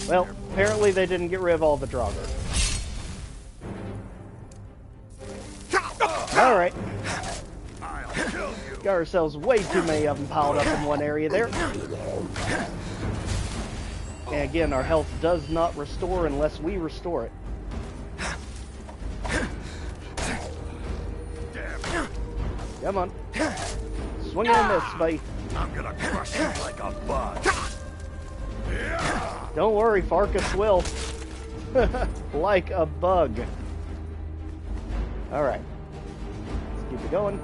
Well, apparently they didn't get rid of all the Draugr. Alright. Got ourselves way too many of them piled up in one area there. And again, our health does not restore unless we restore it. Come on. Swing and miss, buddy. I'm gonna crush you like a bug. Don't worry, Farkas will. Like a bug. Alright. Let's keep it going.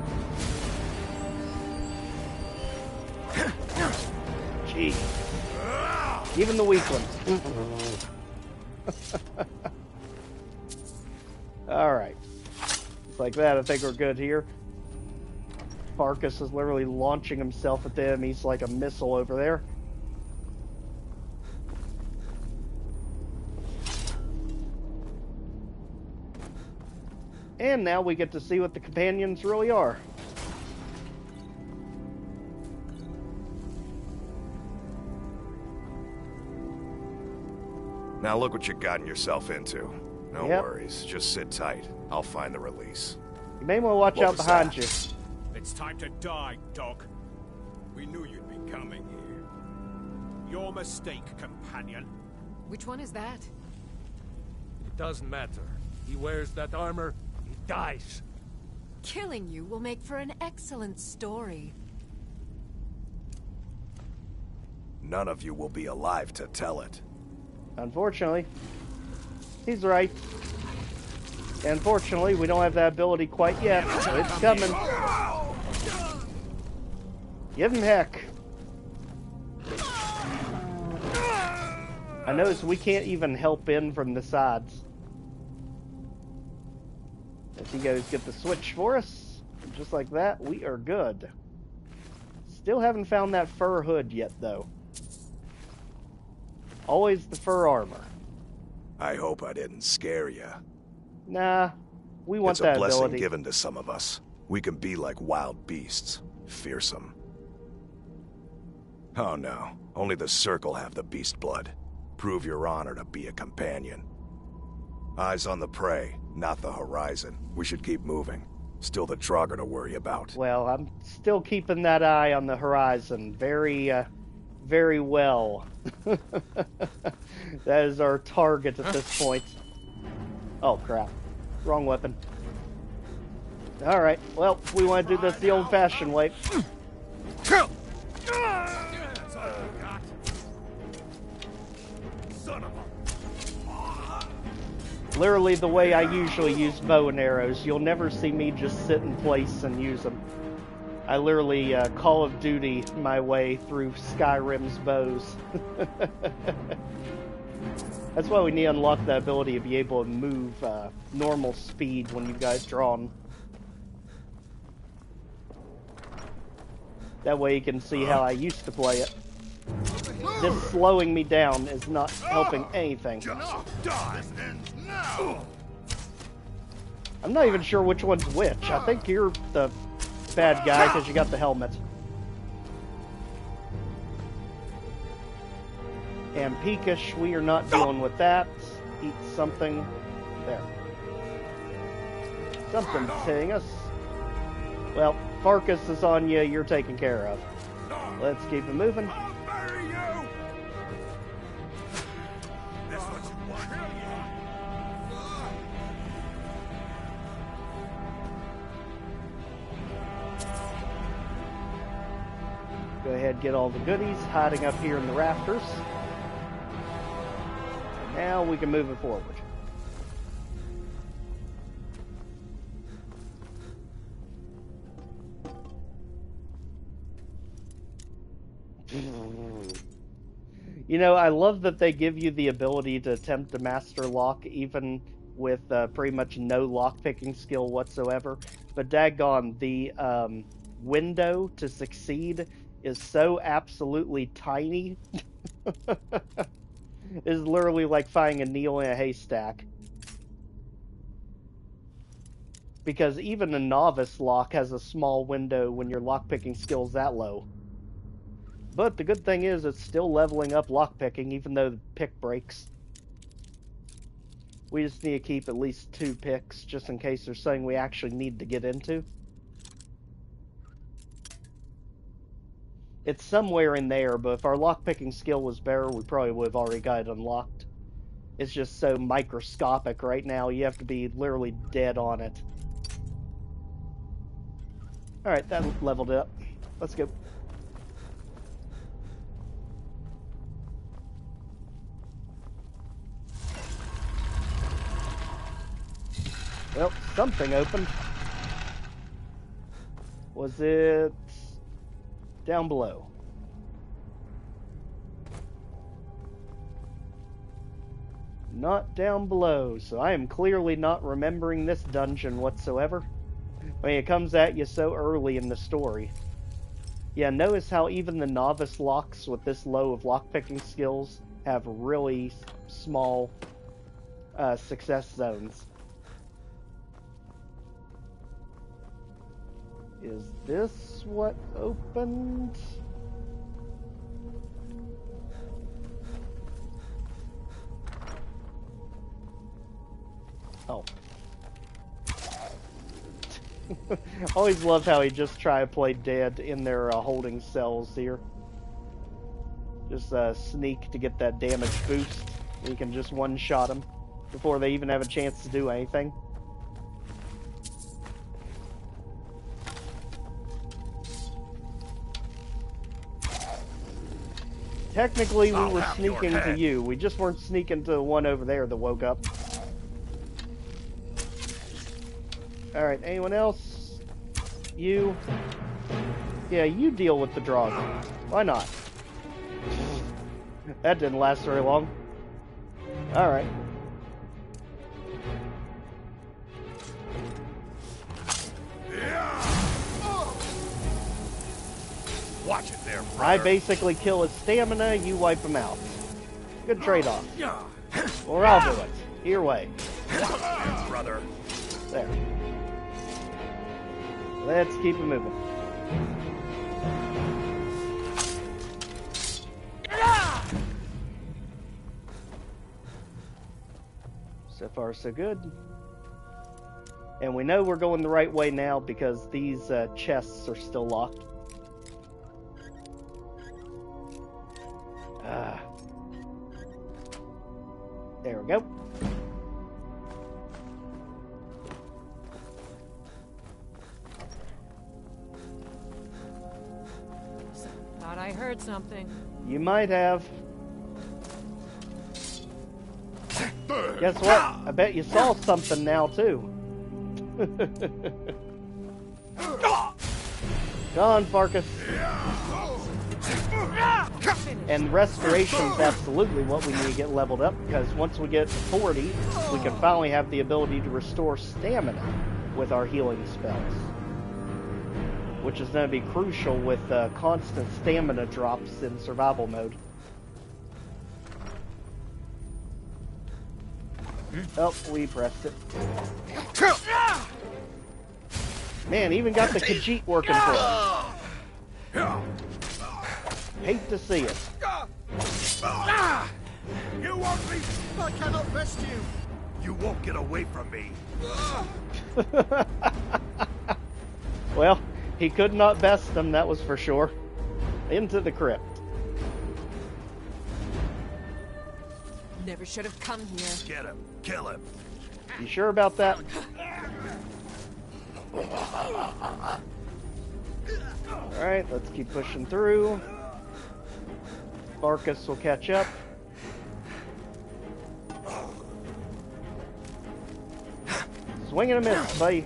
Gee. Even the weak ones. Alright. Just like that, I think we're good here. Farkas is literally launching himself at the enemies like a missile over there. And now we get to see what the companions really are. Now look what you've gotten yourself into. No Yep. worries, just sit tight. I'll find the release. You may want to watch What out was behind that? you. It's time to die, dog. We knew you'd be coming here. Your mistake, companion. Which one is that? It doesn't matter. He wears that armor, he dies. Killing you will make for an excellent story. None of you will be alive to tell it. Unfortunately. He's right. Unfortunately, we don't have that ability quite yet, so it's coming. Give him heck. I notice we can't even help in from the sides. If he goes get the switch for us, just like that, we are good. Still haven't found that fur hood yet, though. Always the fur armor. I hope I didn't scare you. Nah, we want It's that a blessing ability. given to some of us. We can be like wild beasts, fearsome. Oh no, only the Circle have the beast blood. Prove your honor to be a companion. Eyes on the prey, not the horizon. We should keep moving. Still the Draugr to worry about. Well, I'm still keeping that eye on the horizon very, very well. That is our target at this point. Oh, crap. Wrong weapon. Alright, well, we want to do this the old-fashioned way. Literally the way I usually use bow and arrows. You'll never see me just sit in place and use them. I literally Call of Duty my way through Skyrim's bows. That's why we need to unlock the ability to be able to move normal speed when you guys drawn. That way you can see how I used to play it. This slowing me down is not helping anything. I'm not even sure which one's which. I think you're the bad guy because you got the helmet. And Peakish, we are not dealing with that. Eat something. There. Something's hitting us. Well, Farkas is on you. You're taken care of. Let's keep it moving. Go ahead, get all the goodies hiding up here in the rafters. And now we can move it forward. You know, I love that they give you the ability to attempt to master lock even with pretty much no lockpicking skill whatsoever. But daggone, the window to succeed is so absolutely tiny. It's literally like finding a needle in a haystack. Because even a novice lock has a small window when your lockpicking skill's that low. But the good thing is it's still leveling up lockpicking even though the pick breaks. We just need to keep at least 2 picks just in case there's something we actually need to get into. It's somewhere in there, but if our lockpicking skill was better, we probably would have already got it unlocked. It's just so microscopic right now, you have to be literally dead on it. Alright, that leveled it up. Let's go. Well, something opened. Was it down below? Not down below, so I am clearly not remembering this dungeon whatsoever. I mean, it comes at you so early in the story. Yeah, notice how even the novice locks with this low of lockpicking skills have really small success zones. Is this what opened? Oh. Always love how he just try to play dead in their holding cells here. Just sneak to get that damage boost. You can just one-shot them before they even have a chance to do anything. Technically, we were sneaking to you. We just weren't sneaking to the one over there that woke up. Alright, anyone else? You? Yeah, you deal with the draws. Why not? That didn't last very long. Alright. Watch it there, brother. I basically kill his stamina, you wipe him out. Good trade-off. Or I'll do it. Your way. Brother. There. Let's keep it moving. So far, so good. And we know we're going the right way now because these chests are still locked. There we go. Thought I heard something. You might have. Guess what? I bet you saw something now, too. Go on, Farkas. And restoration's absolutely what we need to get leveled up, because once we get to 40, we can finally have the ability to restore stamina with our healing spells. Which is going to be crucial with constant stamina drops in survival mode. Oh, we pressed it. Man, even got the Khajiit working for him. Hate to see it. You want me? I cannot best you. You won't get away from me. Well, he could not best them, that was for sure. Into the crypt. Never should have come here. Get him. Kill him. You sure about that? Alright, let's keep pushing through. Farkas will catch up. Swing and a miss, buddy.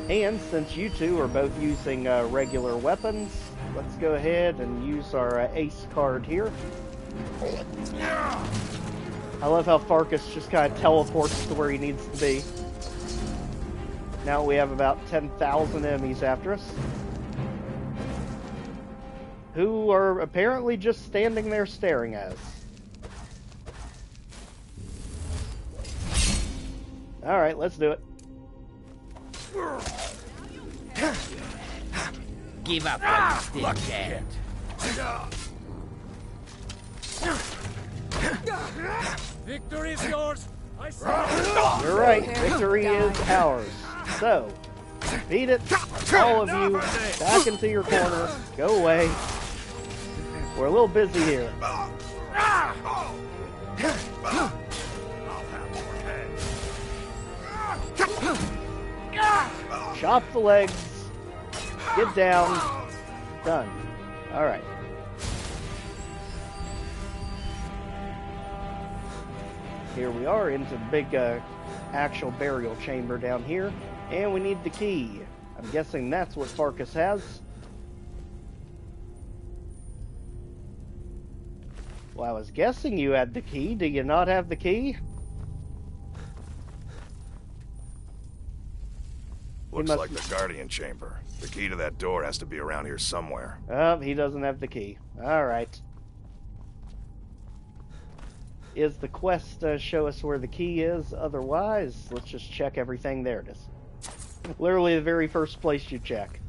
And since you two are both using regular weapons, let's go ahead and use our ace card here. I love how Farkas just kind of teleports to where he needs to be. Now we have about 10,000 enemies after us, who are apparently just standing there staring at us. Alright, let's do it. Give up while you still can. Victory is yours. I say. You're right, victory is ours. So, beat it, all of you, back into your corner, go away. We're a little busy here. Chop the legs, get down, done. Alright. Here we are into the big actual burial chamber down here. And we need the key. I'm guessing that's what Farkas has. Well, I was guessing you had the key. Do you not have the key? Looks like the Guardian Chamber. The key to that door has to be around here somewhere. Oh, he doesn't have the key. Alright. Is the quest show us where the key is? Otherwise, let's just check everything. There it is. Literally the very first place you check.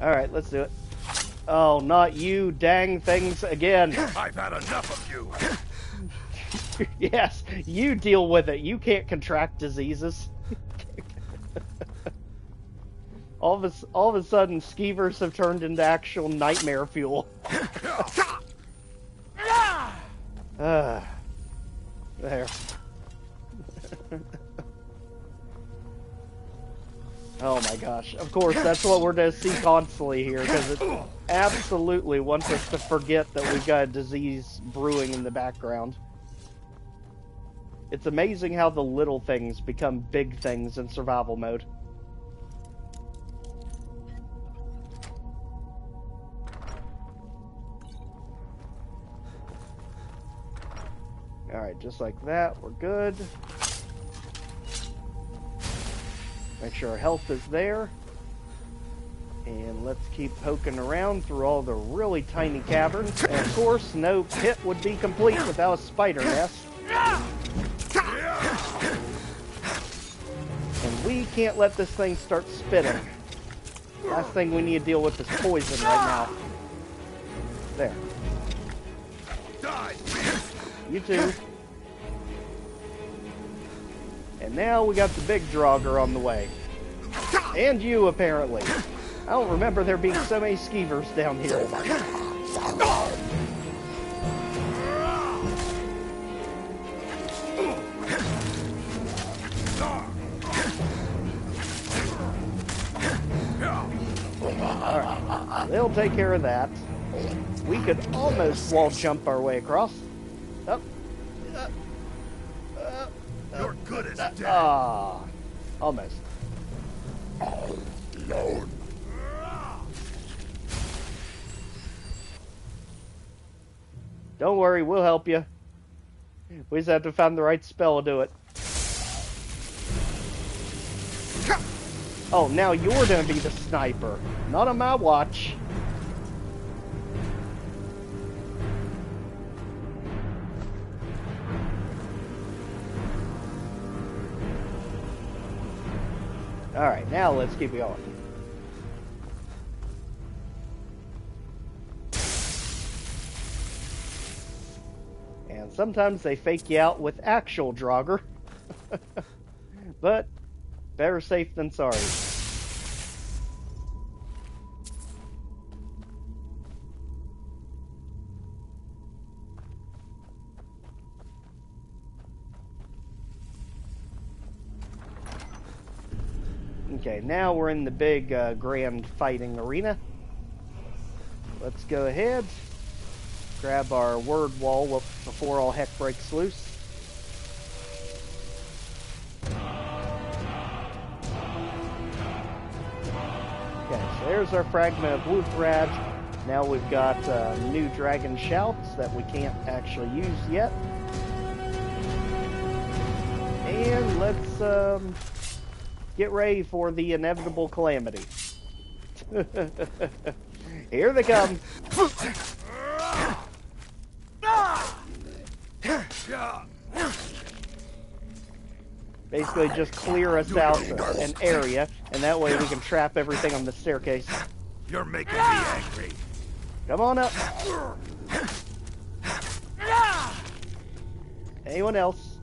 Alright, let's do it. Oh, not you, dang things again. I've had enough of you. Yes, you deal with it. You can't contract diseases. all of a sudden, skeevers have turned into actual nightmare fuel. There. Oh my gosh. Of course, that's what we're going to see constantly here, because it absolutely wants us to forget that we've got a disease brewing in the background. It's amazing how the little things become big things in survival mode. Alright, just like that, we're good. Make sure our health is there. And let's keep poking around through all the really tiny caverns. And of course, no pit would be complete without a spider nest. And we can't let this thing start spitting. Last thing we need to deal with is poison right now. There. You too. And now we got the big Draugr on the way. And you, apparently. I don't remember there being so many skeevers down here. Alright, they'll take care of that. We could almost wall jump our way across. Up. You're good as dead. Ah, almost. Oh, Lord. Don't worry, we'll help you. We just have to find the right spell to do it. Oh, now you're gonna be the sniper. Not on my watch. Alright, now let's keep it going. And sometimes they fake you out with actual Draugr. But better safe than sorry. Okay, now we're in the big grand fighting arena. Let's go ahead, grab our word wall before all heck breaks loose. Okay, so there's our fragment of Wuthrad. Now we've got new dragon shouts that we can't actually use yet. And let's get ready for the inevitable calamity. Here they come. Basically just clear us out an area, and that way we can trap everything on the staircase. You're making me angry. Come on up. Anyone else?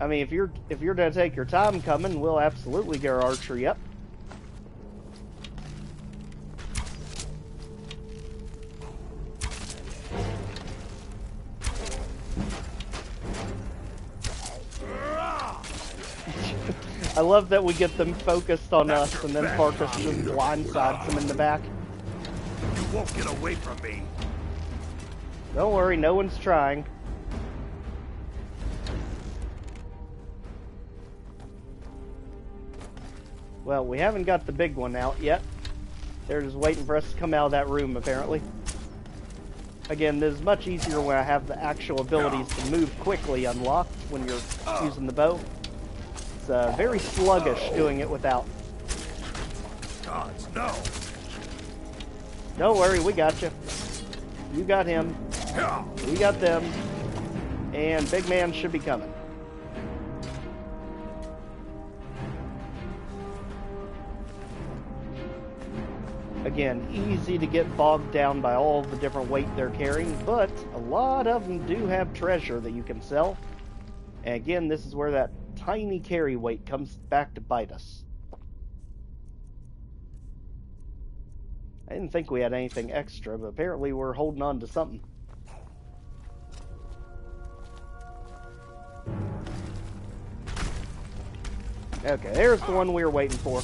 I mean, if you're gonna take your time coming, we'll absolutely get our archery up. I love that we get them focused on us, and then Farkas just blindsides them in the back. You won't get away from me. Don't worry, no one's trying. Well, we haven't got the big one out yet. They're just waiting for us to come out of that room, apparently. Again, this is much easier when I have the actual abilities to move quickly unlocked when you're using the bow. It's very sluggish doing it without. Gods, no! Don't worry, we got you. You got him. We got them. And big man should be coming. Again, easy to get bogged down by all the different weight they're carrying, but a lot of them do have treasure that you can sell. And again, this is where that tiny carry weight comes back to bite us. I didn't think we had anything extra, but apparently we're holding on to something. Okay, there's the one we were waiting for.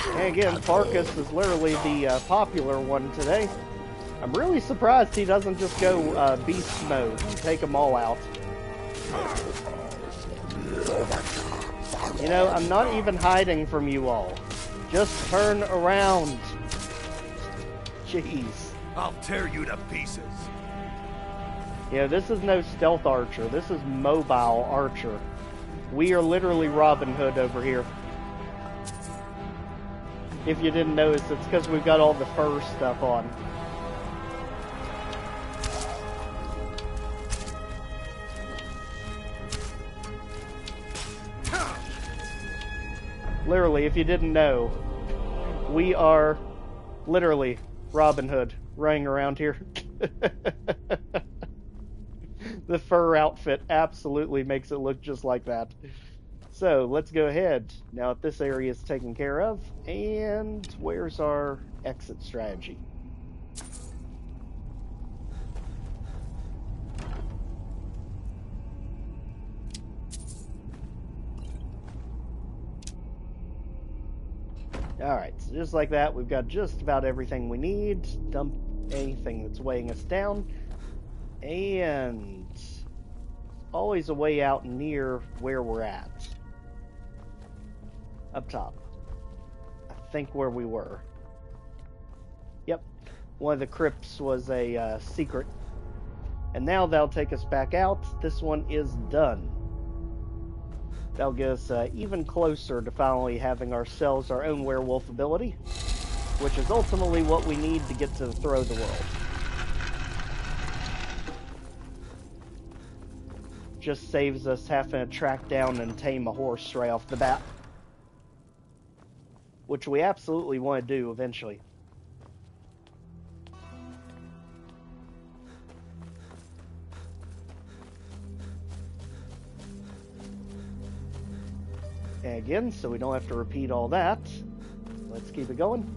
And again, Farkas is literally the popular one today. I'm really surprised he doesn't just go beast mode and take them all out. You know, I'm not even hiding from you all. Just turn around. Jeez. I'll tear you to pieces. Yeah, this is no stealth archer. This is mobile archer. We are literally Robin Hood over here. If you didn't notice, it's because we've got all the fur stuff on. Literally, if you didn't know, we are literally Robin Hood running around here. The fur outfit absolutely makes it look just like that. So, let's go ahead. Now that this area is taken care of, and where's our exit strategy? Alright, so just like that, we've got just about everything we need. Dump anything that's weighing us down. And always a way out near where we're at. Up top. I think where we were. Yep. One of the crypts was a secret. And now that'll take us back out. This one is done. That'll get us even closer to finally having ourselves our own werewolf ability, which is ultimately what we need to get to Throw the World. Just saves us having to track down and tame a horse right off the bat, which we absolutely want to do eventually. And again, so we don't have to repeat all that, let's keep it going.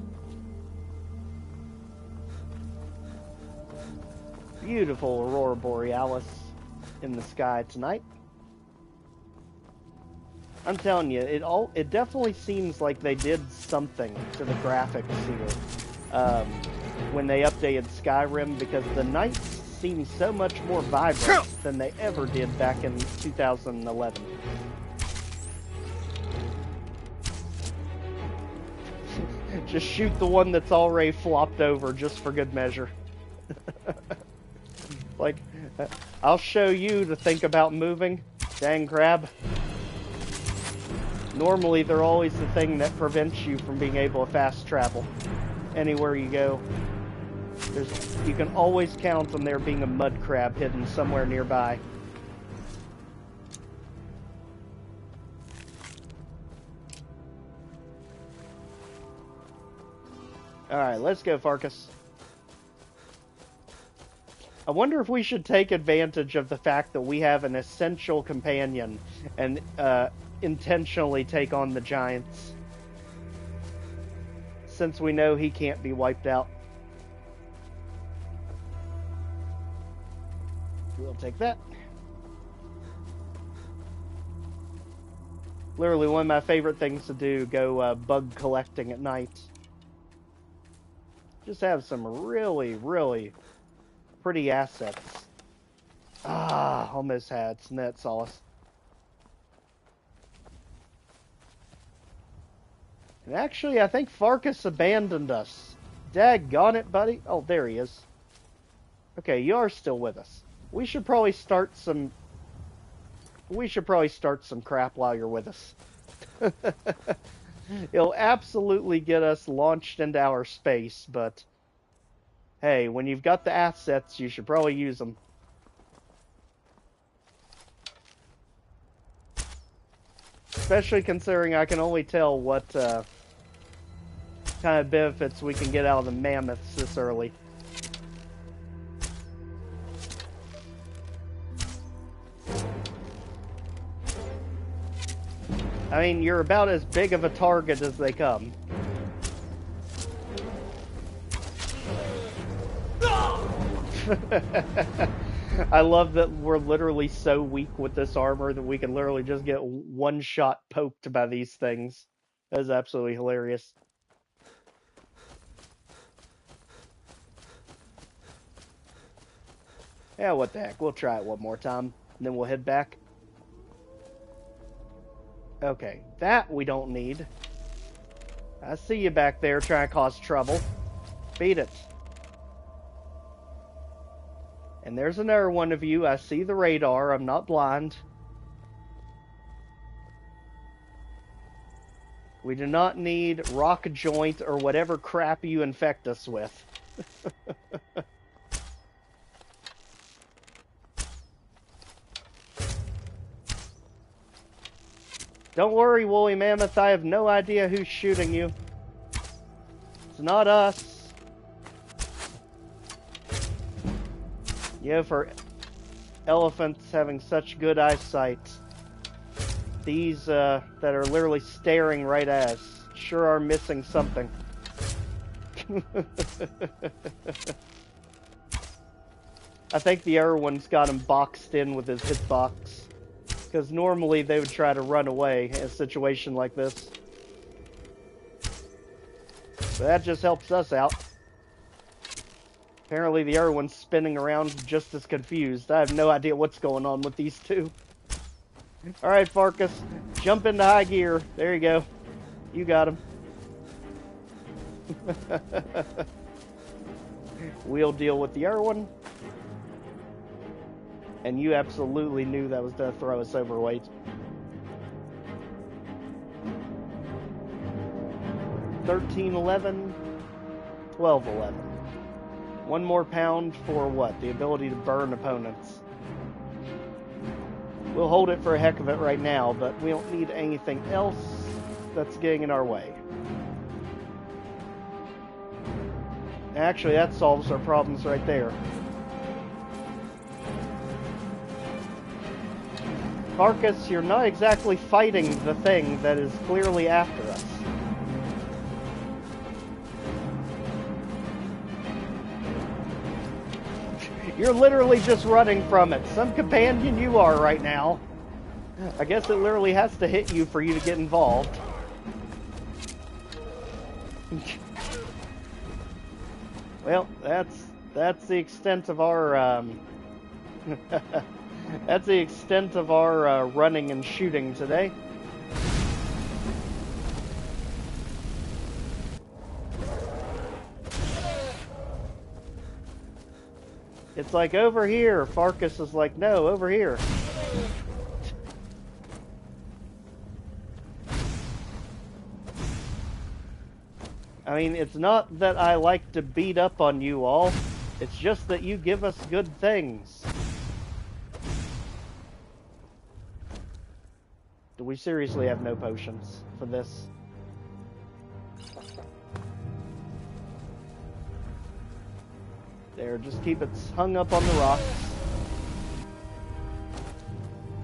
Beautiful Aurora Borealis in the sky tonight. I'm telling you, it definitely seems like they did something to the graphics here when they updated Skyrim, because the nights seem so much more vibrant than they ever did back in 2011. Just shoot the one that's already flopped over just for good measure. Like, I'll show you to think about moving. Dang crab. Normally, they're always the thing that prevents you from being able to fast travel anywhere you go. You can always count on there being a mud crab hidden somewhere nearby. Alright, let's go, Farkas. I wonder if we should take advantage of the fact that we have an essential companion and intentionally take on the giants, since we know he can't be wiped out. We'll take that. Literally one of my favorite things to do, go bug collecting at night. Just have some really, really pretty assets. Ah, almost had some net solace. And actually, I think Farkas abandoned us. Daggone it, buddy. Oh, there he is. Okay, you are still with us. We should probably start some crap while you're with us. It'll absolutely get us launched into outer space, but hey, when you've got the assets, you should probably use them. Especially considering I can only tell what kind of benefits we can get out of the mammoths this early. I mean, you're about as big of a target as they come. I love that we're literally so weak with this armor that we can literally just get one shot poked by these things. That is absolutely hilarious. Yeah, what the heck. We'll try it one more time, and then we'll head back. Okay, that we don't need. I see you back there trying to cause trouble. Beat it. And there's another one of you. I see the radar. I'm not blind. We do not need rock joint or whatever crap you infect us with. Don't worry, Woolly Mammoth, I have no idea who's shooting you. It's not us. You know, for elephants having such good eyesight, these that are literally staring right at us sure are missing something. I think the other one's got him boxed in with his hitbox. Because normally they would try to run away in a situation like this. But that just helps us out. Apparently the other one's spinning around just as confused. I have no idea what's going on with these two. Alright, Farkas. Jump into high gear. There you go. You got him. We'll deal with the other one. And you absolutely knew that was going to throw us overweight. $13.11, $12.11. One more pound for what? The ability to burn opponents. We'll hold it for a heck of it right now, but we don't need anything else that's getting in our way. Actually, that solves our problems right there. Farkas, you're not exactly fighting the thing that is clearly after us. You're literally just running from it. Some companion you are right now. I guess it literally has to hit you for you to get involved. Well, that's the extent of our that's the extent of our running and shooting today. It's like over here. Farkas is like, no, over here. I mean, it's not that I like to beat up on you all. It's just that you give us good things. Do we seriously have no potions for this? There, just keep it hung up on the rocks.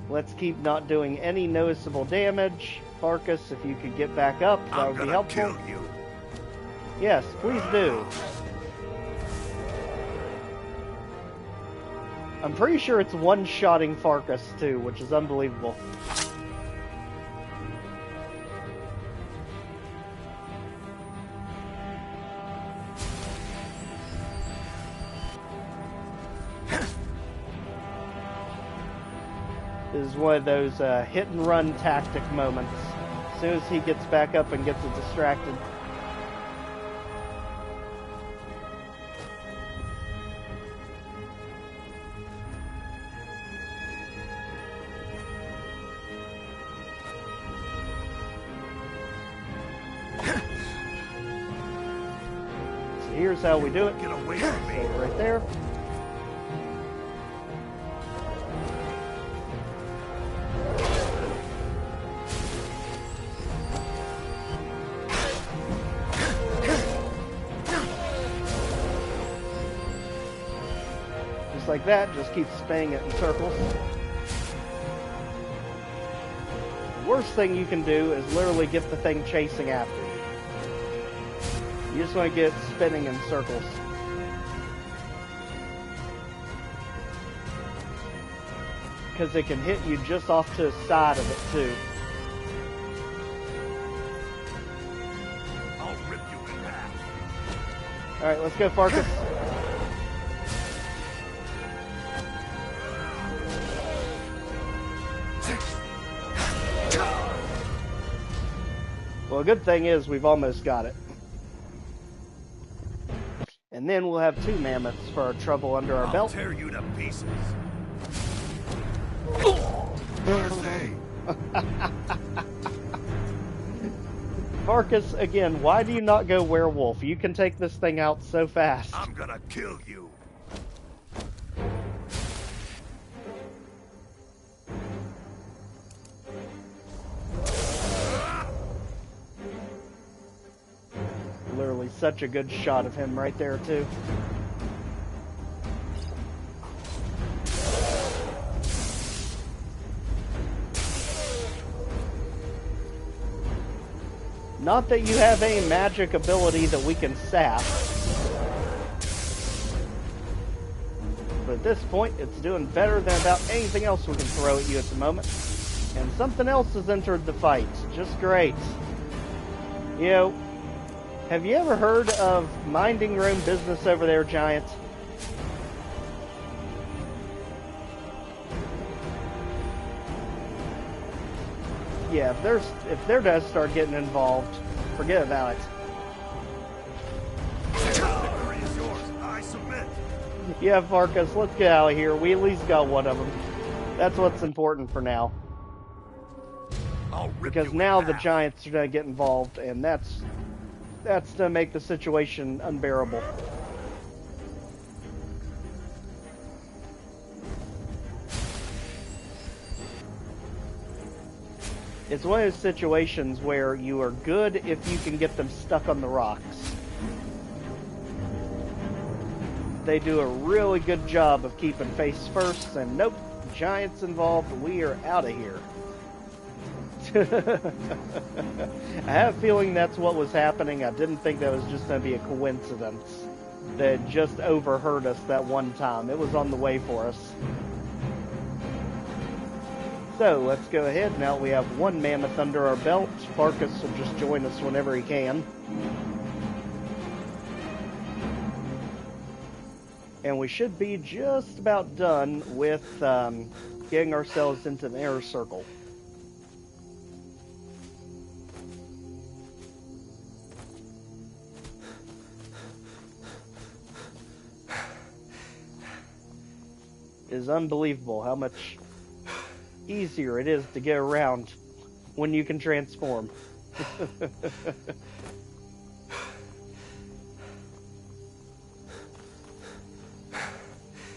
Let's keep not doing any noticeable damage. Farkas, if you could get back up, that would be helpful. Kill you. Yes, please do. I'm pretty sure it's one-shotting Farkas too, which is unbelievable. This is one of those hit-and-run tactic moments. As soon as he gets back up and gets distracted. So here's how we do it. Get away from me. Right there. Like that, just keep spinning it in circles. The worst thing you can do is literally get the thing chasing after you. You just want to get it spinning in circles. Because it can hit you just off to the side of it too. I'll rip you in half. Alright, let's go, Farkas. Well, the good thing is we've almost got it. And then we'll have 2 mammoths for our trouble under our belt. I'll tear you to pieces. Farkas, again, why do you not go werewolf? You can take this thing out so fast. I'm gonna kill you. Literally such a good shot of him right there too. Not that you have any magic ability that we can sap. But at this point, it's doing better than about anything else we can throw at you at the moment. And something else has entered the fight. Just great. You know, have you ever heard of minding your own business over there, Giant? Yeah, if there does start getting involved, forget about it. Victory is yours. I submit. Yeah, Farkas, let's get out of here. We at least got one of them. That's what's important for now. Because now the Giants are going to get involved, and that's going to make the situation unbearable. It's one of those situations where you are good if you can get them stuck on the rocks. They do a really good job of keeping face first, and nope, Giants involved, we are out of here. I have a feeling that's what was happening. I didn't think that was just going to be a coincidence. that just overheard us that one time. It was on the way for us. So, let's go ahead. Now we have one mammoth under our belt. Farkas will just join us whenever he can. And we should be just about done with getting ourselves into the inner circle. It is unbelievable how much easier it is to get around when you can transform.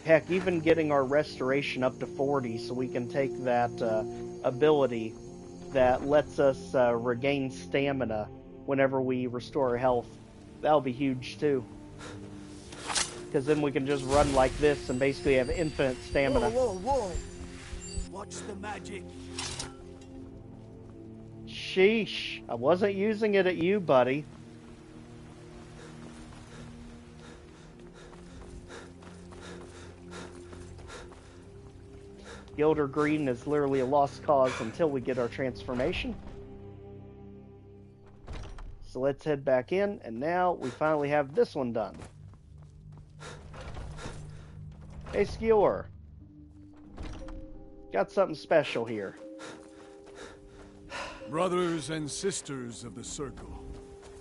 Heck, even getting our restoration up to 40 so we can take that ability that lets us regain stamina whenever we restore our health. That'll be huge too. Because then we can just run like this and basically have infinite stamina. Whoa, whoa, whoa! Watch the magic. Sheesh. I wasn't using it at you, buddy. Gilder Green is literally a lost cause until we get our transformation. So let's head back in, and now we finally have this one done. Hey, Skewer. Got something special here. Brothers and sisters of the Circle,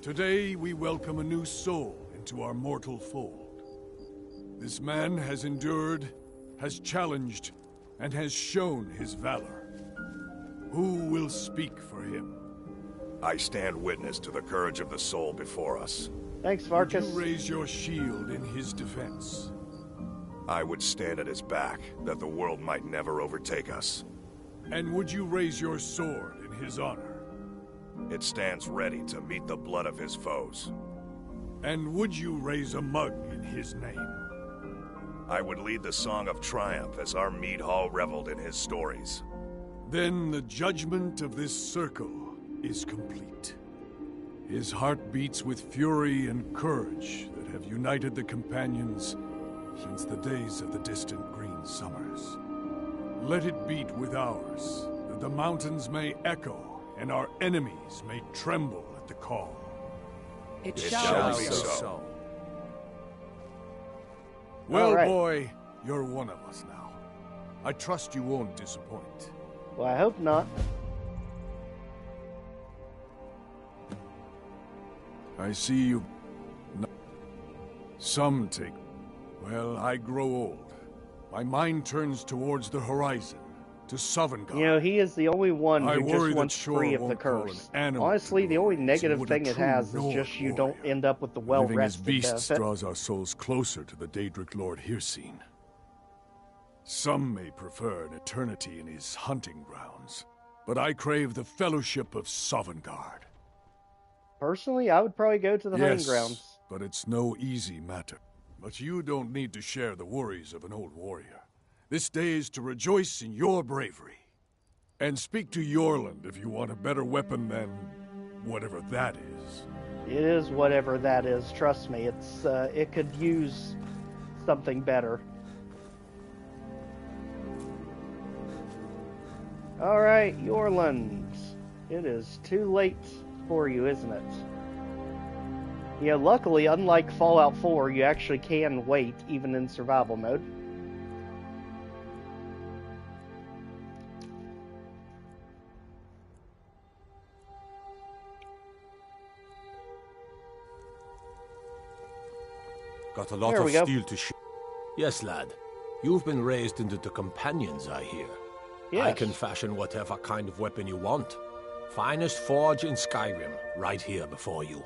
today we welcome a new soul into our mortal fold. This man has endured, has challenged, and has shown his valor. Who will speak for him? I stand witness to the courage of the soul before us. Thanks, Farkas. Would you raise your shield in his defense? I would stand at his back, that the world might never overtake us. And would you raise your sword in his honor? It stands ready to meet the blood of his foes. And would you raise a mug in his name? I would lead the song of triumph as our mead hall reveled in his stories. Then the judgment of this circle is complete. His heart beats with fury and courage that have united the companions since the days of the distant green summers. Let it beat with ours, that the mountains may echo and our enemies may tremble at the call. It shall be so. Well, right. boy, you're one of us now. I trust you won't disappoint. Well, I hope not. I see you... Some take... Well, I grow old. My mind turns towards the horizon, to Sovngarde. You know, he is the only one I who worry just that wants Shore free of the won't call an curse. animal Honestly, to the only noise, negative would a thing it true has is Nord just you warrior. don't end up with the Living as well-rested beasts benefit. draws our souls closer to the Daedric Lord Hircine. Some may prefer an eternity in his hunting grounds, but I crave the fellowship of Sovngarde. Personally, I would probably go to the hunting grounds. But it's no easy matter. But you don't need to share the worries of an old warrior. This day is to rejoice in your bravery. And speak to Yorland if you want a better weapon than whatever that is. It is whatever that is, trust me. It could use something better. Alright, Yorland. It is too late for you, isn't it? Yeah, luckily, unlike Fallout 4, you actually can wait, even in survival mode. Got a lot There of we go. steel to shoot. Yes, lad. You've been raised into the companions, I hear. I Yes. can fashion whatever kind of weapon you want. Finest forge in Skyrim, right here before you.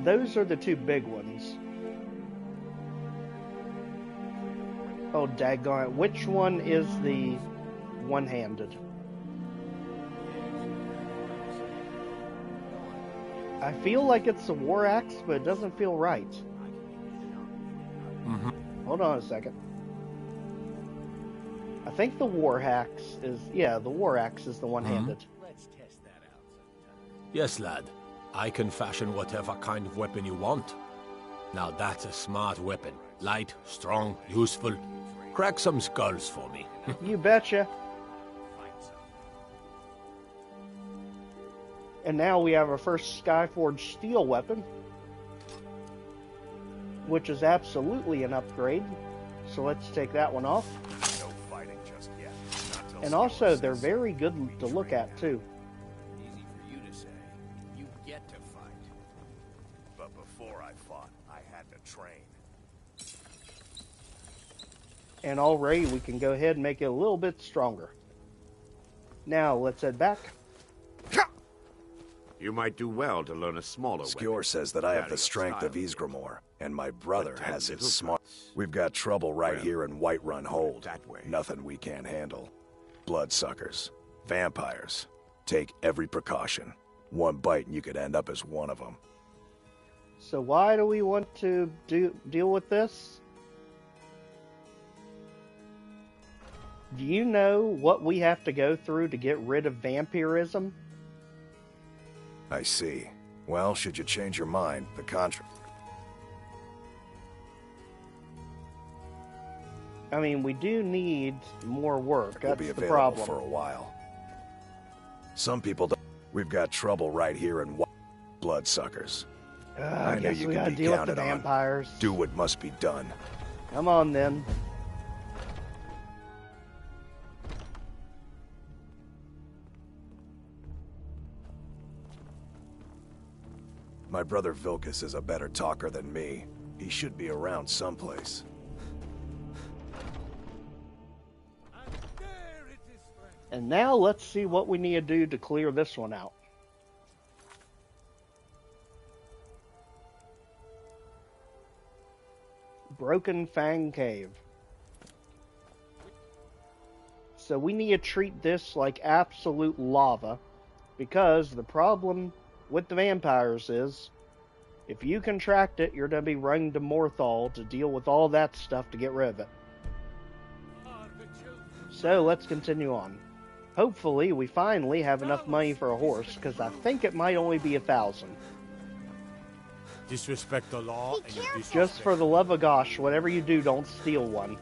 Those are the two big ones. Oh, daggone it. Which one is the one-handed? I feel like it's a war axe, but it doesn't feel right. Hold on a second. I think the war axe is... Yeah, the war axe is the one-handed. Let's test that out sometime. Yes, lad. I can fashion whatever kind of weapon you want. Now that's a smart weapon. Light, strong, useful. Crack some skulls for me. You betcha. And now we have our first Skyforged steel weapon, which is absolutely an upgrade. So let's take that one off. No fighting just yet. And also, they're very good to look at, too. Easy for you to say. You get to fight. But before I fought, I had to train. And already we can go ahead and make it a little bit stronger. Now, let's head back. You might do well to learn a smaller Skjor says that I have the strength of Ysgramor, and my brother has his smart. We've got trouble right here in Whiterun Hold. Nothing we can't handle. Bloodsuckers. Vampires. Take every precaution. One bite and you could end up as one of them. So why do we want to deal with this? Do you know what we have to go through to get rid of vampirism? I see. Well, should you change your mind, the contract... I mean, we do need more work. will That's be the available problem. for a while. Some people don't... We've got trouble right here in Bloodsuckers. I know guess you we can gotta be deal with counted the on. vampires. Do what must be done. Come on, then. My brother Vilkas is a better talker than me. He should be around someplace. And now let's see what we need to do to clear this one out. Broken Fang Cave. So we need to treat this like absolute lava, because the problem with the vampires is, if you contract it, you're going to be running to Morthal to deal with all that stuff to get rid of it. So let's continue on. Hopefully we finally have enough money for a horse, because I think it might only be 1,000. Disrespect the law and you disrespect... Just for the love of gosh, whatever you do, don't steal one.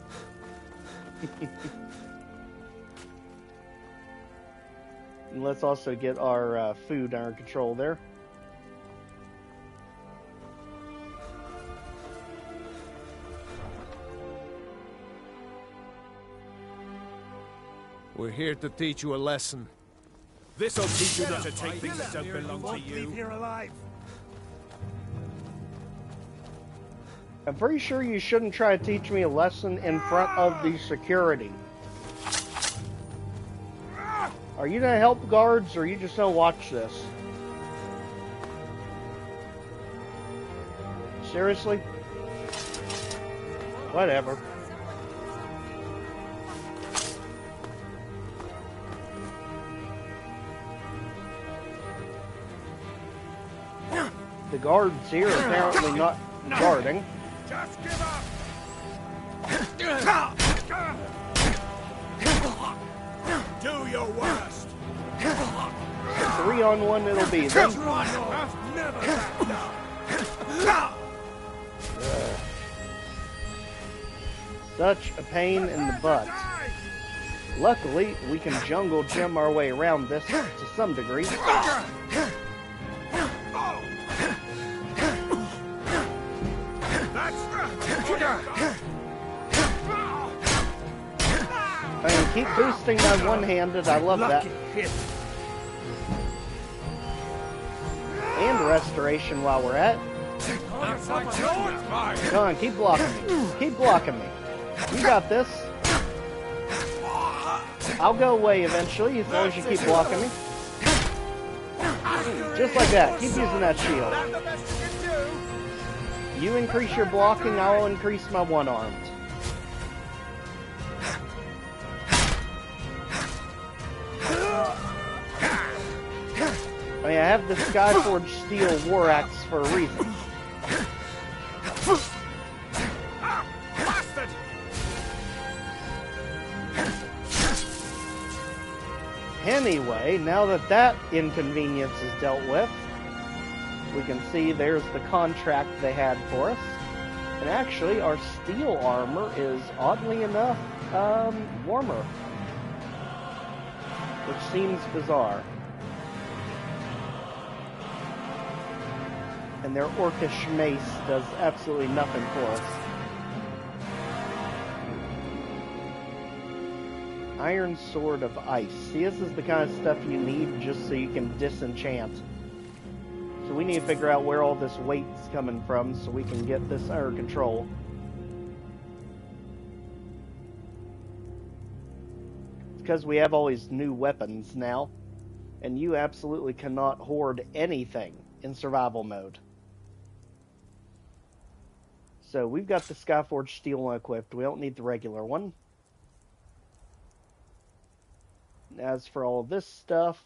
And let's also get our food under control there. We're here to teach you a lesson. This'll teach you not to take things that don't belong to you. Leave here alive. I'm pretty sure you shouldn't try to teach me a lesson in front of the security. Are you gonna help guards, or are you just gonna watch this? Seriously? Whatever. The guards here are apparently not guarding. Just give up. Do your worst. 3-on-1 it'll be then. I've never backed down. Such a pain in the butt. Luckily, we can jungle gym our way around this to some degree. I mean, keep boosting my one-handed, I love that. And restoration while we're at. Come on, keep blocking me. Keep blocking me. You got this. I'll go away eventually, as long as you keep blocking me. Just like that. Keep using that shield. You increase your blocking, I'll increase my one-armed. I mean, I have the Skyforged Steel War Axe for a reason. Anyway, now that that inconvenience is dealt with, we can see there's the contract they had for us. And actually, our steel armor is, oddly enough, warmer. Which seems bizarre. And their orcish mace does absolutely nothing for us. Iron Sword of Ice. See, this is the kind of stuff you need just so you can disenchant. So we need to figure out where all this weight's coming from so we can get this under control. It's because we have all these new weapons now, and you absolutely cannot hoard anything in survival mode. So we've got the Skyforged steel one equipped. We don't need the regular one. As for all this stuff,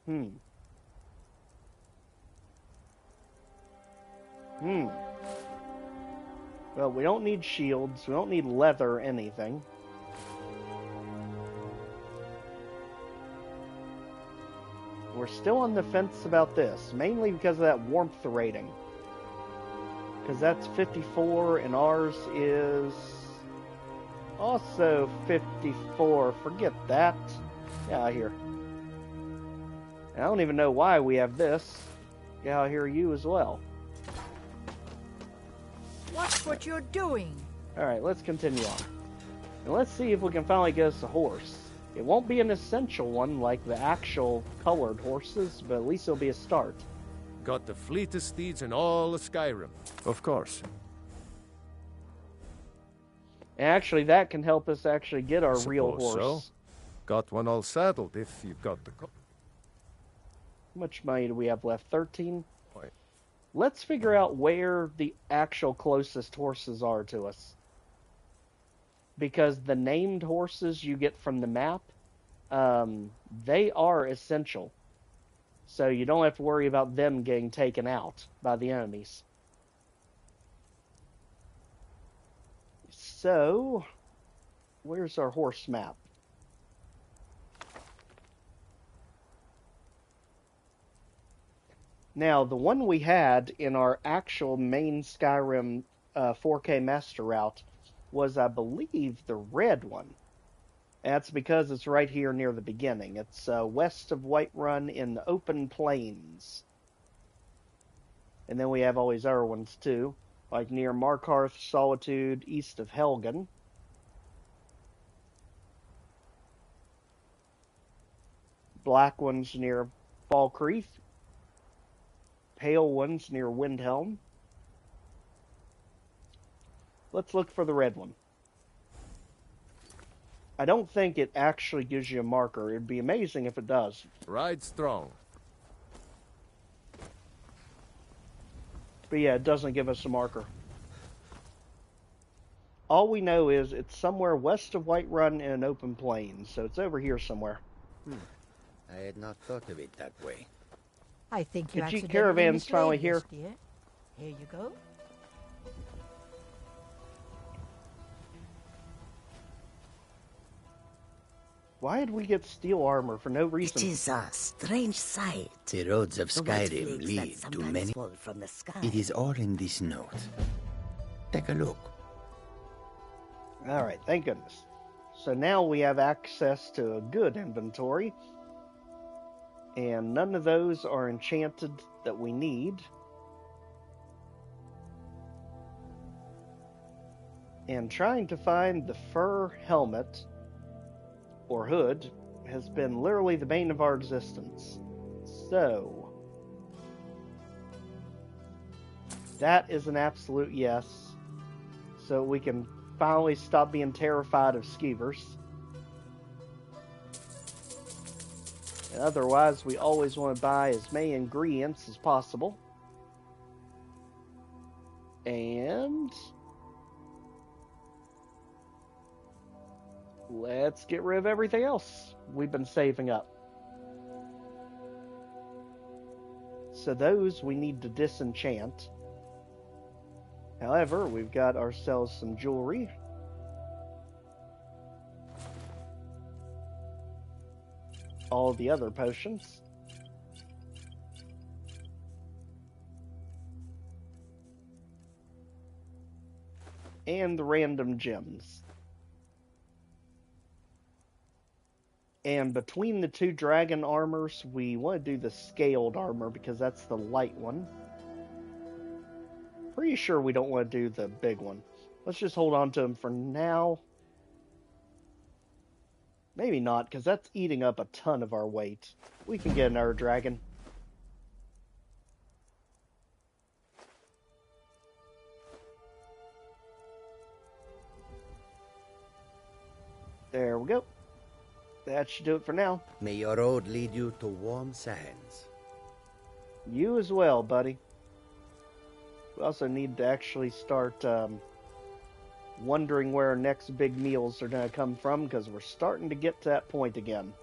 well, we don't need shields. We don't need leather or anything. We're still on the fence about this, mainly because of that warmth rating. Because that's 54, and ours is also 54. Forget that. Get out of here. And I don't even know why we have this. Get out of here, you as well. Watch what you're doing. Alright, let's continue on. And let's see if we can finally get us a horse. It won't be an essential one like the actual colored horses, but at least it'll be a start. Got the fleetest steeds in all of Skyrim. Of course. And actually, that can help us actually get our real horse. So. Got one all saddled if you've got the... How much money do we have left? 13? Right. Let's figure out where the actual closest horses are to us. Because the named horses you get from the map, they are essential. So you don't have to worry about them getting taken out by the enemies. So, where's our horse map? Now, the one we had in our actual main Skyrim 4K Master Route was, I believe, the red one. That's because it's right here near the beginning. It's west of Whiterun in the open plains. And then we have all these other ones, too. Like near Hearth, Solitude, east of Helgen. Black ones near Falkreath. Pale ones near Windhelm. Let's look for the red one. I don't think it actually gives you a marker. It'd be amazing if it does. Ride strong. But yeah, it doesn't give us a marker. All we know is it's somewhere west of Whiterun in an open plain, so it's over here somewhere. I had not thought of it that way. I think you The accidentally caravan's finally mislaid here. this, dear. Here you go. Why did we get steel armor for no reason? It is a strange sight. The roads of The white Skyrim flakes lead that to sometimes many. fall from the sky. It is all in this note. Take a look. Alright, thank goodness. So now we have access to a good inventory. And none of those are enchanted that we need. And trying to find the fur helmet or hood has been literally the bane of our existence. So that is an absolute yes. So we can finally stop being terrified of skeevers. And otherwise, we always want to buy as many ingredients as possible. And let's get rid of everything else we've been saving up. So those we need to disenchant. However, we've got ourselves some jewelry. all the other potions. And the random gems. And between the two dragon armors, we want to do the scaled armor because that's the light one. Pretty sure we don't want to do the big one. Let's just hold on to them for now. Maybe not, because that's eating up a ton of our weight. We can get another dragon. There we go. That should do it for now. May your road lead you to warm sands. You as well, buddy. We also need to actually start wondering where our next big meals are going to come from, because we're starting to get to that point again.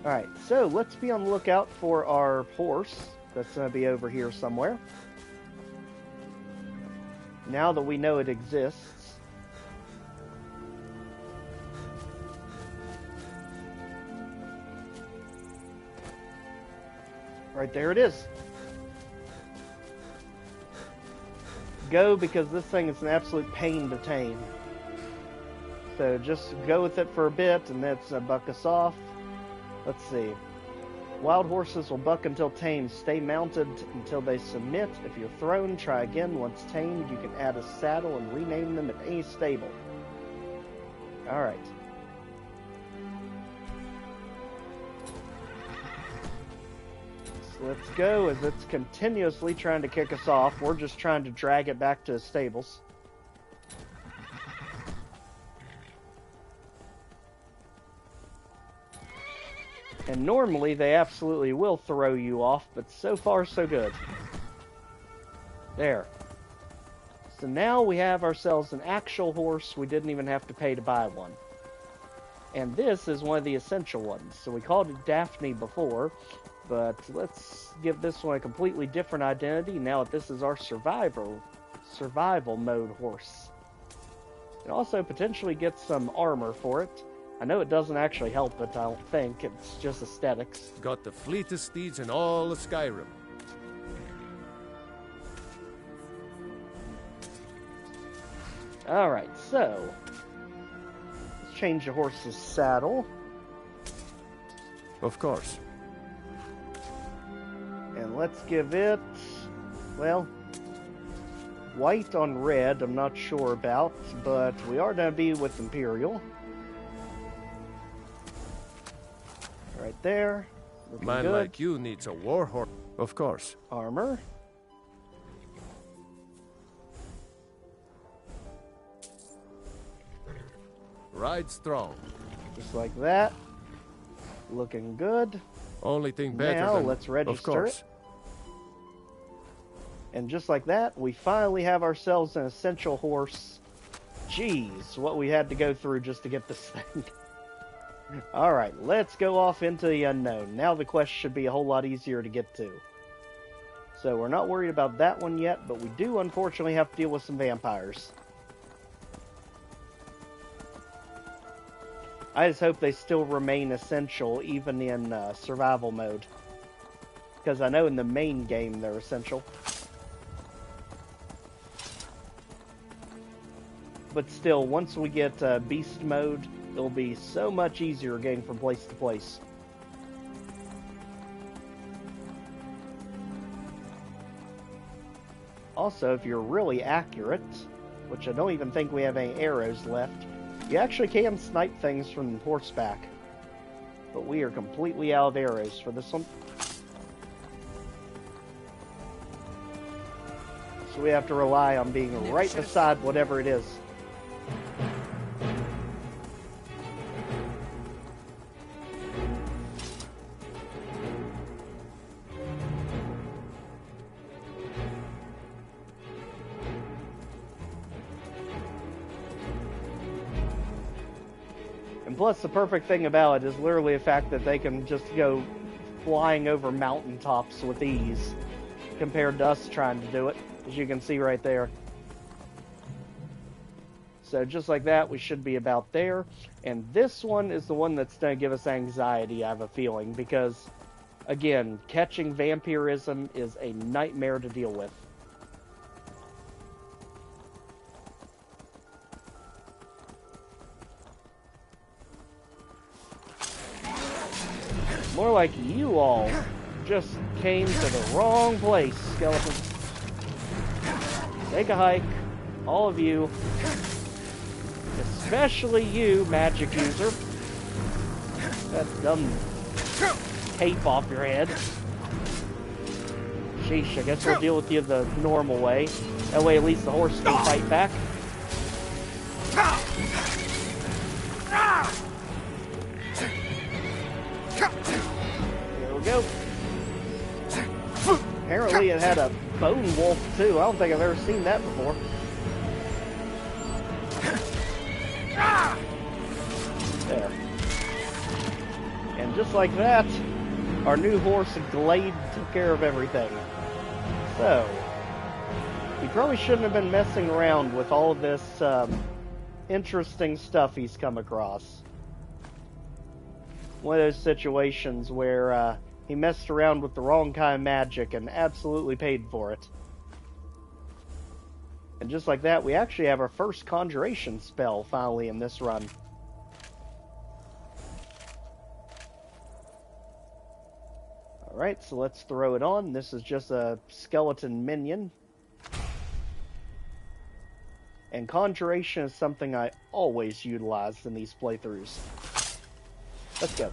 Alright, so let's be on the lookout for our horse. That's going to be over here somewhere. Now that we know it exists. Right there it is. Go, because this thing is an absolute pain to tame. So just go with it for a bit and that's buck us off. Let's see. Wild horses will buck until tamed. Stay mounted until they submit. If you're thrown, try again. Once tamed, you can add a saddle and rename them at any stable. Alright. So let's go, as it's continuously trying to kick us off. We're just trying to drag it back to the stables. And normally they absolutely will throw you off, but so far so good. There. So now we have ourselves an actual horse. We didn't even have to pay to buy one. And this is one of the essential ones. So we called it Daphne before, but let's give this one a completely different identity now that this is our survival mode horse. And also potentially get some armor for it. I know it doesn't actually help it, I don't think. It's just aesthetics. Got the fleetest steeds in all of Skyrim. Alright, so let's change the horse's saddle. Of course. And let's give it, well, white on red, I'm not sure about, but we are going to be with Imperial. Right there. Looking Man good. like you needs a war horse. Of course. Armor. Ride strong. Just like that. Looking good. Only thing better now than... let's register of course. it. And just like that, we finally have ourselves an essential horse. Jeez, what we had to go through just to get this thing. Alright, let's go off into the unknown. Now the quest should be a whole lot easier to get to. So we're not worried about that one yet, but we do unfortunately have to deal with some vampires. I just hope they still remain essential even in survival mode. Because I know in the main game they're essential. But still, once we get beast mode, it'll be so much easier getting from place to place. Also, if you're really accurate, which I don't even think we have any arrows left, you actually can snipe things from horseback. But we are completely out of arrows for this one. So we have to rely on being right beside whatever it is. Plus, the perfect thing about it is literally the fact that they can just go flying over mountaintops with ease, compared to us trying to do it, as you can see right there. So just like that, we should be about there. And this one is the one that's going to give us anxiety, I have a feeling, because, again, catching vampirism is a nightmare to deal with. More like you all just came to the wrong place, skeletons. Take a hike, all of you. Especially you, magic user. That dumb cape off your head. Sheesh, I guess we'll deal with you the normal way. That way at least the horse can fight back. Here we go. Apparently it had a bone wolf too. I don't think I've ever seen that before. There. And just like that, our new horse Glade took care of everything. So, he probably shouldn't have been messing around with all of this interesting stuff he's come across. One of those situations where he messed around with the wrong kind of magic and absolutely paid for it. And just like that, we actually have our first conjuration spell finally in this run. Alright, so let's throw it on. This is just a skeleton minion. And conjuration is something I always utilize in these playthroughs. Let's go.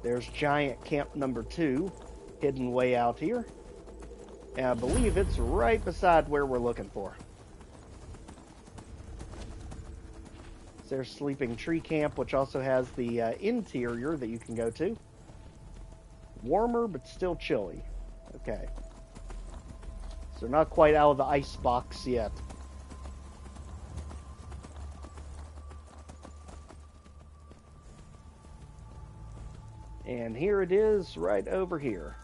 There's giant camp number 2, hidden way out here. And I believe it's right beside where we're looking for. There's Sleeping Tree Camp, which also has the interior that you can go to. Warmer, but still chilly. Okay. So not quite out of the ice box yet. And here it is, right over here.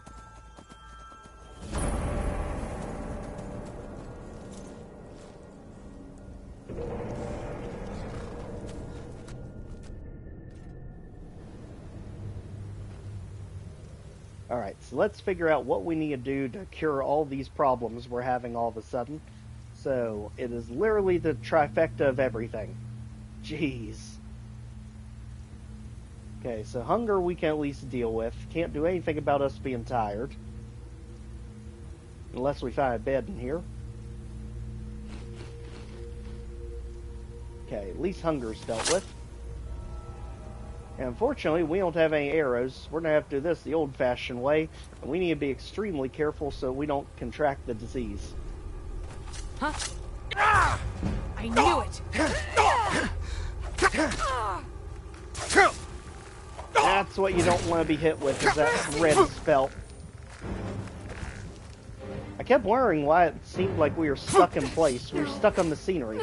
Alright, so let's figure out what we need to do to cure all these problems we're having all of a sudden. So, it is literally the trifecta of everything. Jeez. Okay, so hunger we can at least deal with. Can't do anything about us being tired. Unless we find a bed in here. Okay, at least hunger's dealt with. And unfortunately, we don't have any arrows. We're going to have to do this the old-fashioned way. And we need to be extremely careful so we don't contract the disease. Huh? I knew it! That's what you don't want to be hit with, is that red spell. I kept wondering why it seemed like we were stuck in place. We were stuck on the scenery.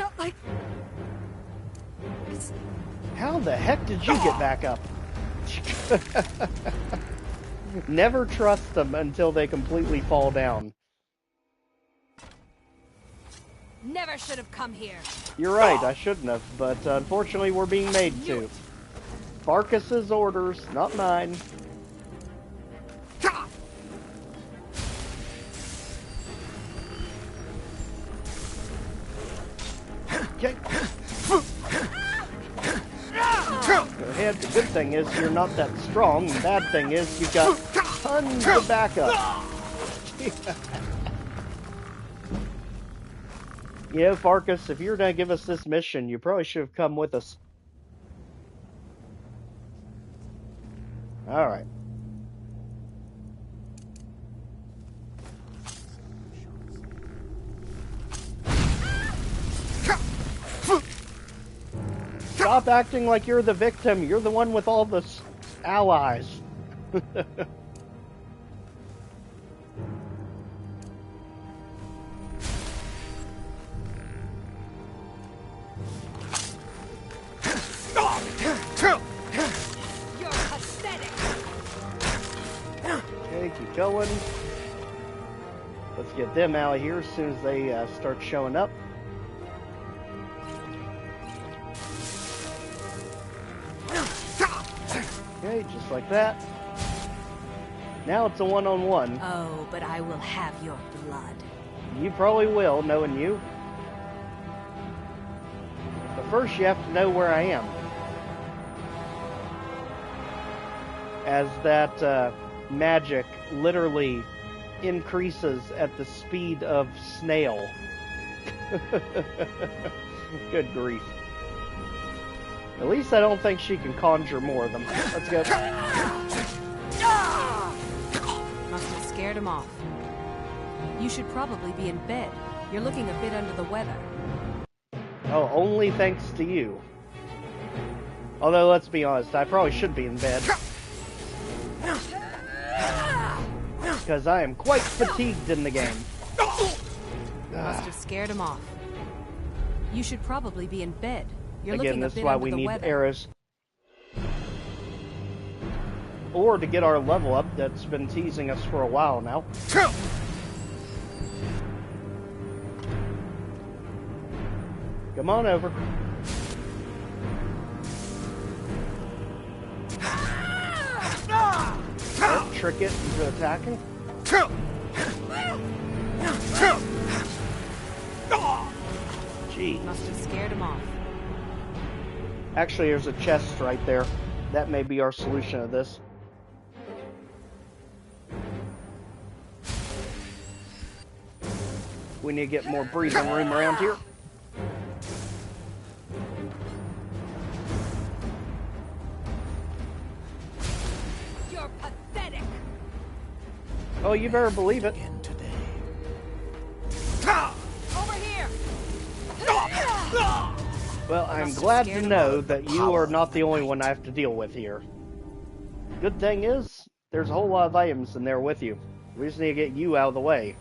How the heck did you get back up? Never trust them until they completely fall down. Never should have come here. You're right, I shouldn't have, but unfortunately we're being made to. Farkas's orders, not mine. Okay. Go ahead. The good thing is you're not that strong. The bad thing is you've got tons of backup. You know, Farkas, if you're going to give us this mission, you probably should have come with us. Alright. Stop acting like you're the victim. You're the one with all the allies. Okay, keep going. Let's get them out of here as soon as they start showing up. Okay, just like that. Now it's a one-on-one. Oh, but I will have your blood. You probably will, knowing you. But first you have to know where I am. As that magic literally increases at the speed of snail. Good grief. At least I don't think she can conjure more of them. Let's go. Must have scared him off. You should probably be in bed. You're looking a bit under the weather. Oh, only thanks to you. Although, let's be honest, I probably should be in bed. Because I am quite fatigued in the game. Must have scared him off. You should probably be in bed. You're Again, looking a this is bit why under we the need weather. arrows. Or to get our level up that's been teasing us for a while now. Come on over. Oh, trick it into attacking. Gee. Must have scared him off. Actually, there's a chest right there. That may be our solution to this. We need to get more breathing room around here. You're pathetic. Oh, you better believe it. Over here. Well, I'm glad to know that you are not the only one I have to deal with here. Good thing is, there's a whole lot of items in there with you. We just need to get you out of the way.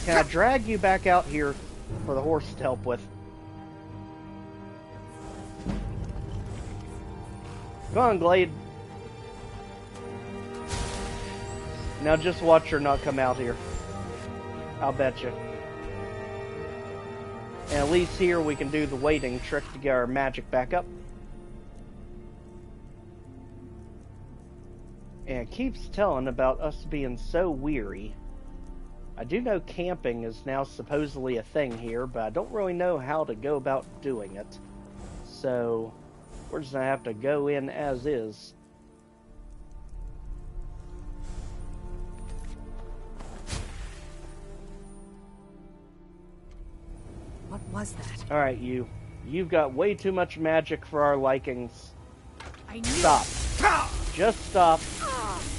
Can I drag you back out here for the horse to help with? Come on, Glade. Now just watch her not come out here. I'll bet you. And at least here we can do the waiting trick to get our magic back up. And it keeps telling about us being so weary. I do know camping is now supposedly a thing here, but I don't really know how to go about doing it. So, we're just going to have to go in as is. What was that? Alright, you. You've got way too much magic for our likings. I knew Stop. Just stop.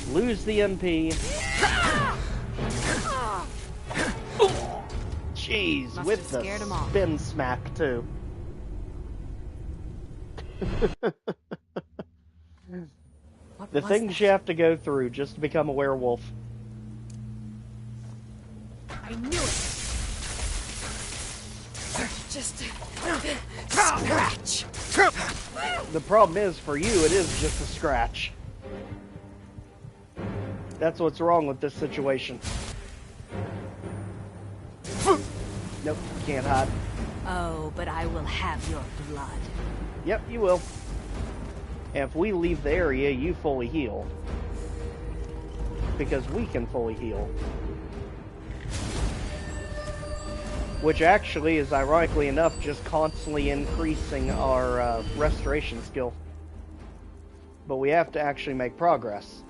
Lose the MP. Jeez, Must with have the scared him off. spin smack, too. The things you have to go through just to become a werewolf. I knew it. Just a scratch. The problem is, for you, it is just a scratch. That's what's wrong with this situation. Nope, can't hide. Oh, but I will have your blood. Yep, you will. And if we leave the area, you fully heal. Because we can fully heal. Which actually is, ironically enough, just constantly increasing our restoration skill. But we have to actually make progress.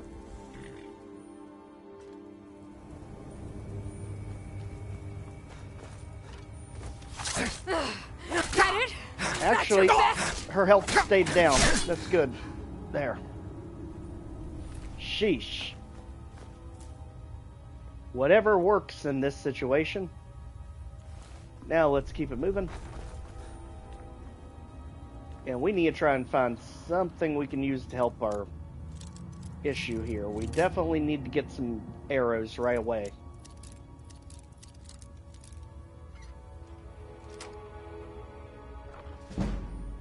Got it? Actually, her health stayed down. That's good. There. Sheesh. Whatever works in this situation. Now let's keep it moving. And we need to try and find something we can use to help our issue here. We definitely need to get some arrows right away.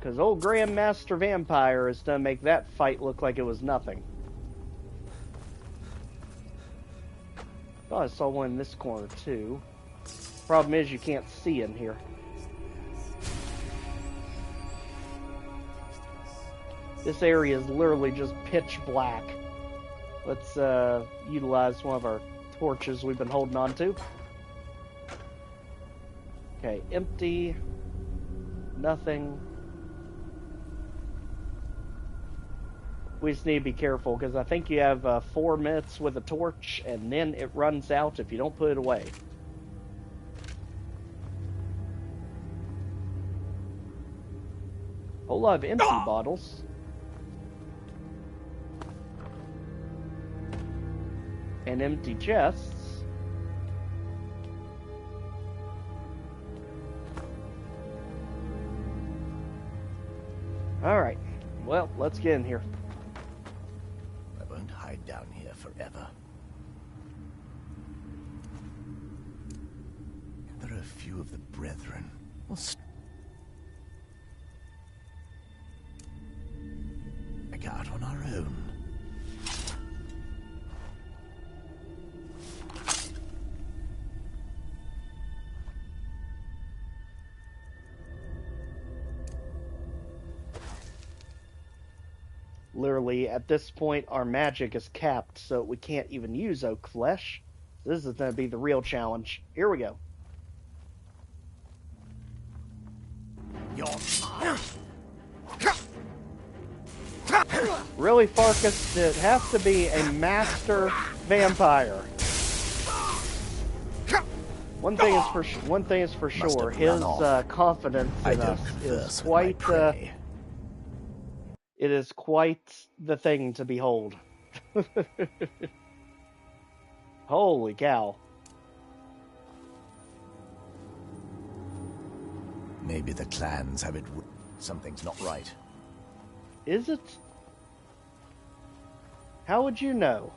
Because old Grandmaster Vampire is going to make that fight look like it was nothing. Oh, I saw one in this corner too. Problem is you can't see in here. This area is literally just pitch black. Let's utilize one of our torches we've been holding on to. Okay, empty. Nothing. We just need to be careful because I think you have 4 minutes with a torch and then it runs out if you don't put it away. Whole lot of empty bottles. And empty chests. Alright, well, let's get in here. I won't hide down here forever. There are a few of the brethren. We'll strike out on our own. Literally, at this point, our magic is capped, so we can't even use oak flesh. This is going to be the real challenge. Here we go. Really, Farkas, it has to be a master vampire. One thing is for sure, his confidence in us is quite. It is quite the thing to behold. Holy cow. Maybe the clans have it. Something's not right. Is it? How would you know?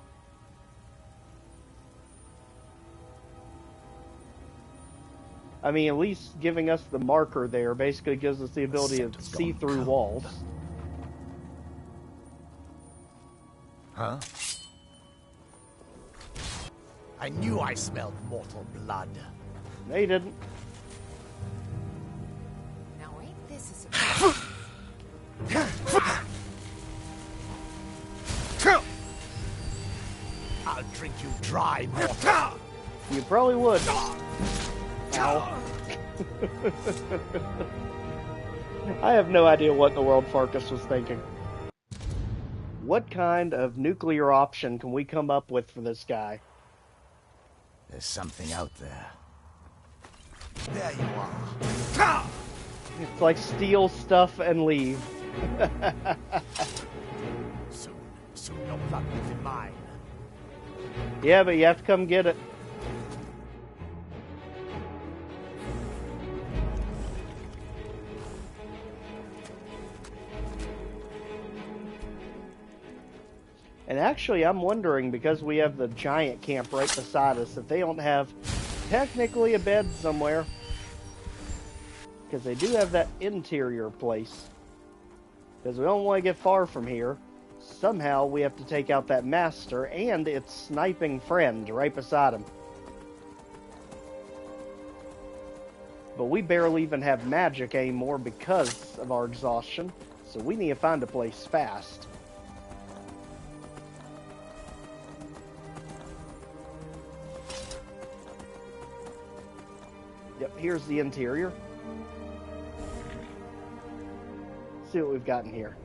I mean, at least giving us the marker there basically gives us the ability to see through walls. Huh? I knew I smelled mortal blood. No, you didn't. Now ain't this I'll drink you dry, mortal. You probably would. Ow. I have no idea what in the world Farkas was thinking. What kind of nuclear option can we come up with for this guy? There's something out there. There you are. It's like steal stuff and leave. Soon your blood will be mine. Yeah, but you have to come get it. And actually, I'm wondering, because we have the giant camp right beside us, if they don't have technically a bed somewhere. Because they do have that interior place. Because we don't want to get far from here. Somehow we have to take out that master and its sniping friend right beside him. But we barely even have magic anymore because of our exhaustion. So we need to find a place fast. Yep, here's the interior. Let's see what we've got in here.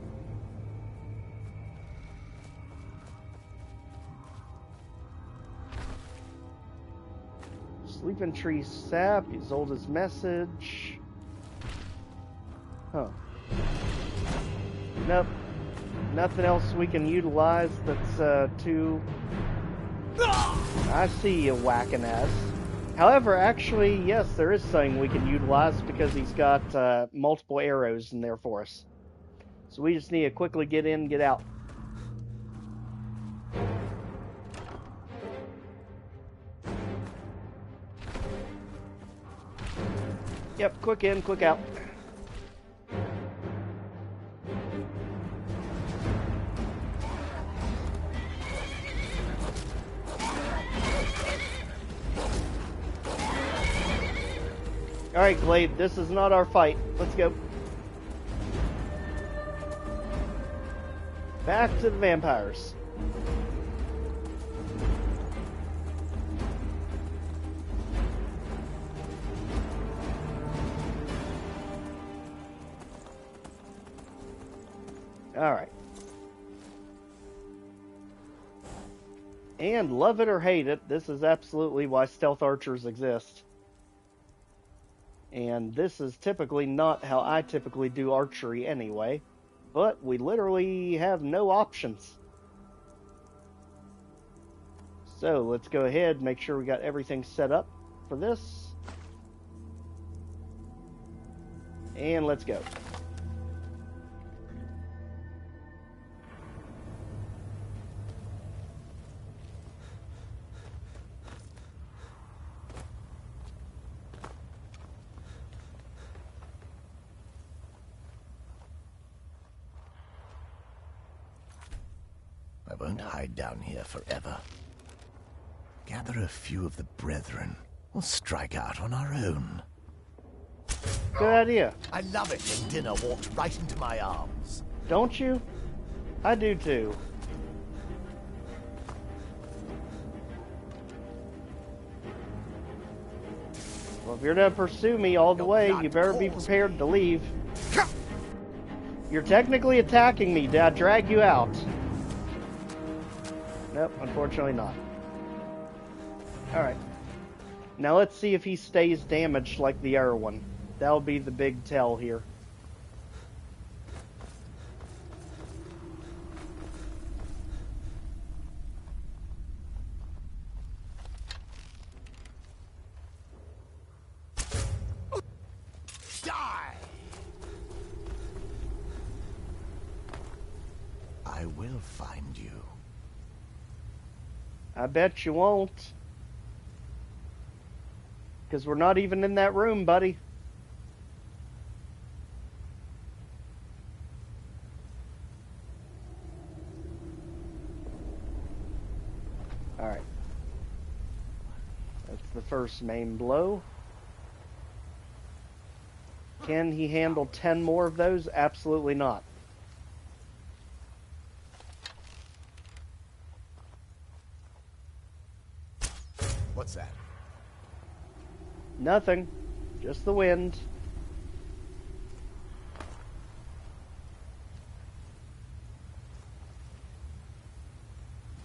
Sleeping tree sap, Isolde's message. Huh. Nope. Nothing else we can utilize that's too... I see you whacking ass. However, actually, yes, there is something we can utilize because he's got multiple arrows in there for us. So we just need to quickly get in and get out. Yep, quick in, quick out. Alright, Glade, this is not our fight. Let's go. Back to the vampires. Alright. And love it or hate it, this is absolutely why stealth archers exist. And this is typically not how I typically do archery anyway, but we literally have no options. So let's go ahead, make sure we got everything set up for this. And let's go. I won't hide down here forever. Gather a few of the brethren. We'll strike out on our own. Good idea. I love it when dinner walks right into my arms. Don't you? I do too. Well, if you're gonna pursue me all the way, you better be prepared to leave. You're technically attacking me. Did I drag you out? Nope, unfortunately not. Alright. Now let's see if he stays damaged like the other one. That'll be the big tell here. Die! I will find you. I bet you won't. Because we're not even in that room, buddy. Alright. That's the first main blow. Can he handle 10 more of those? Absolutely not. What's that? Nothing. Just the wind.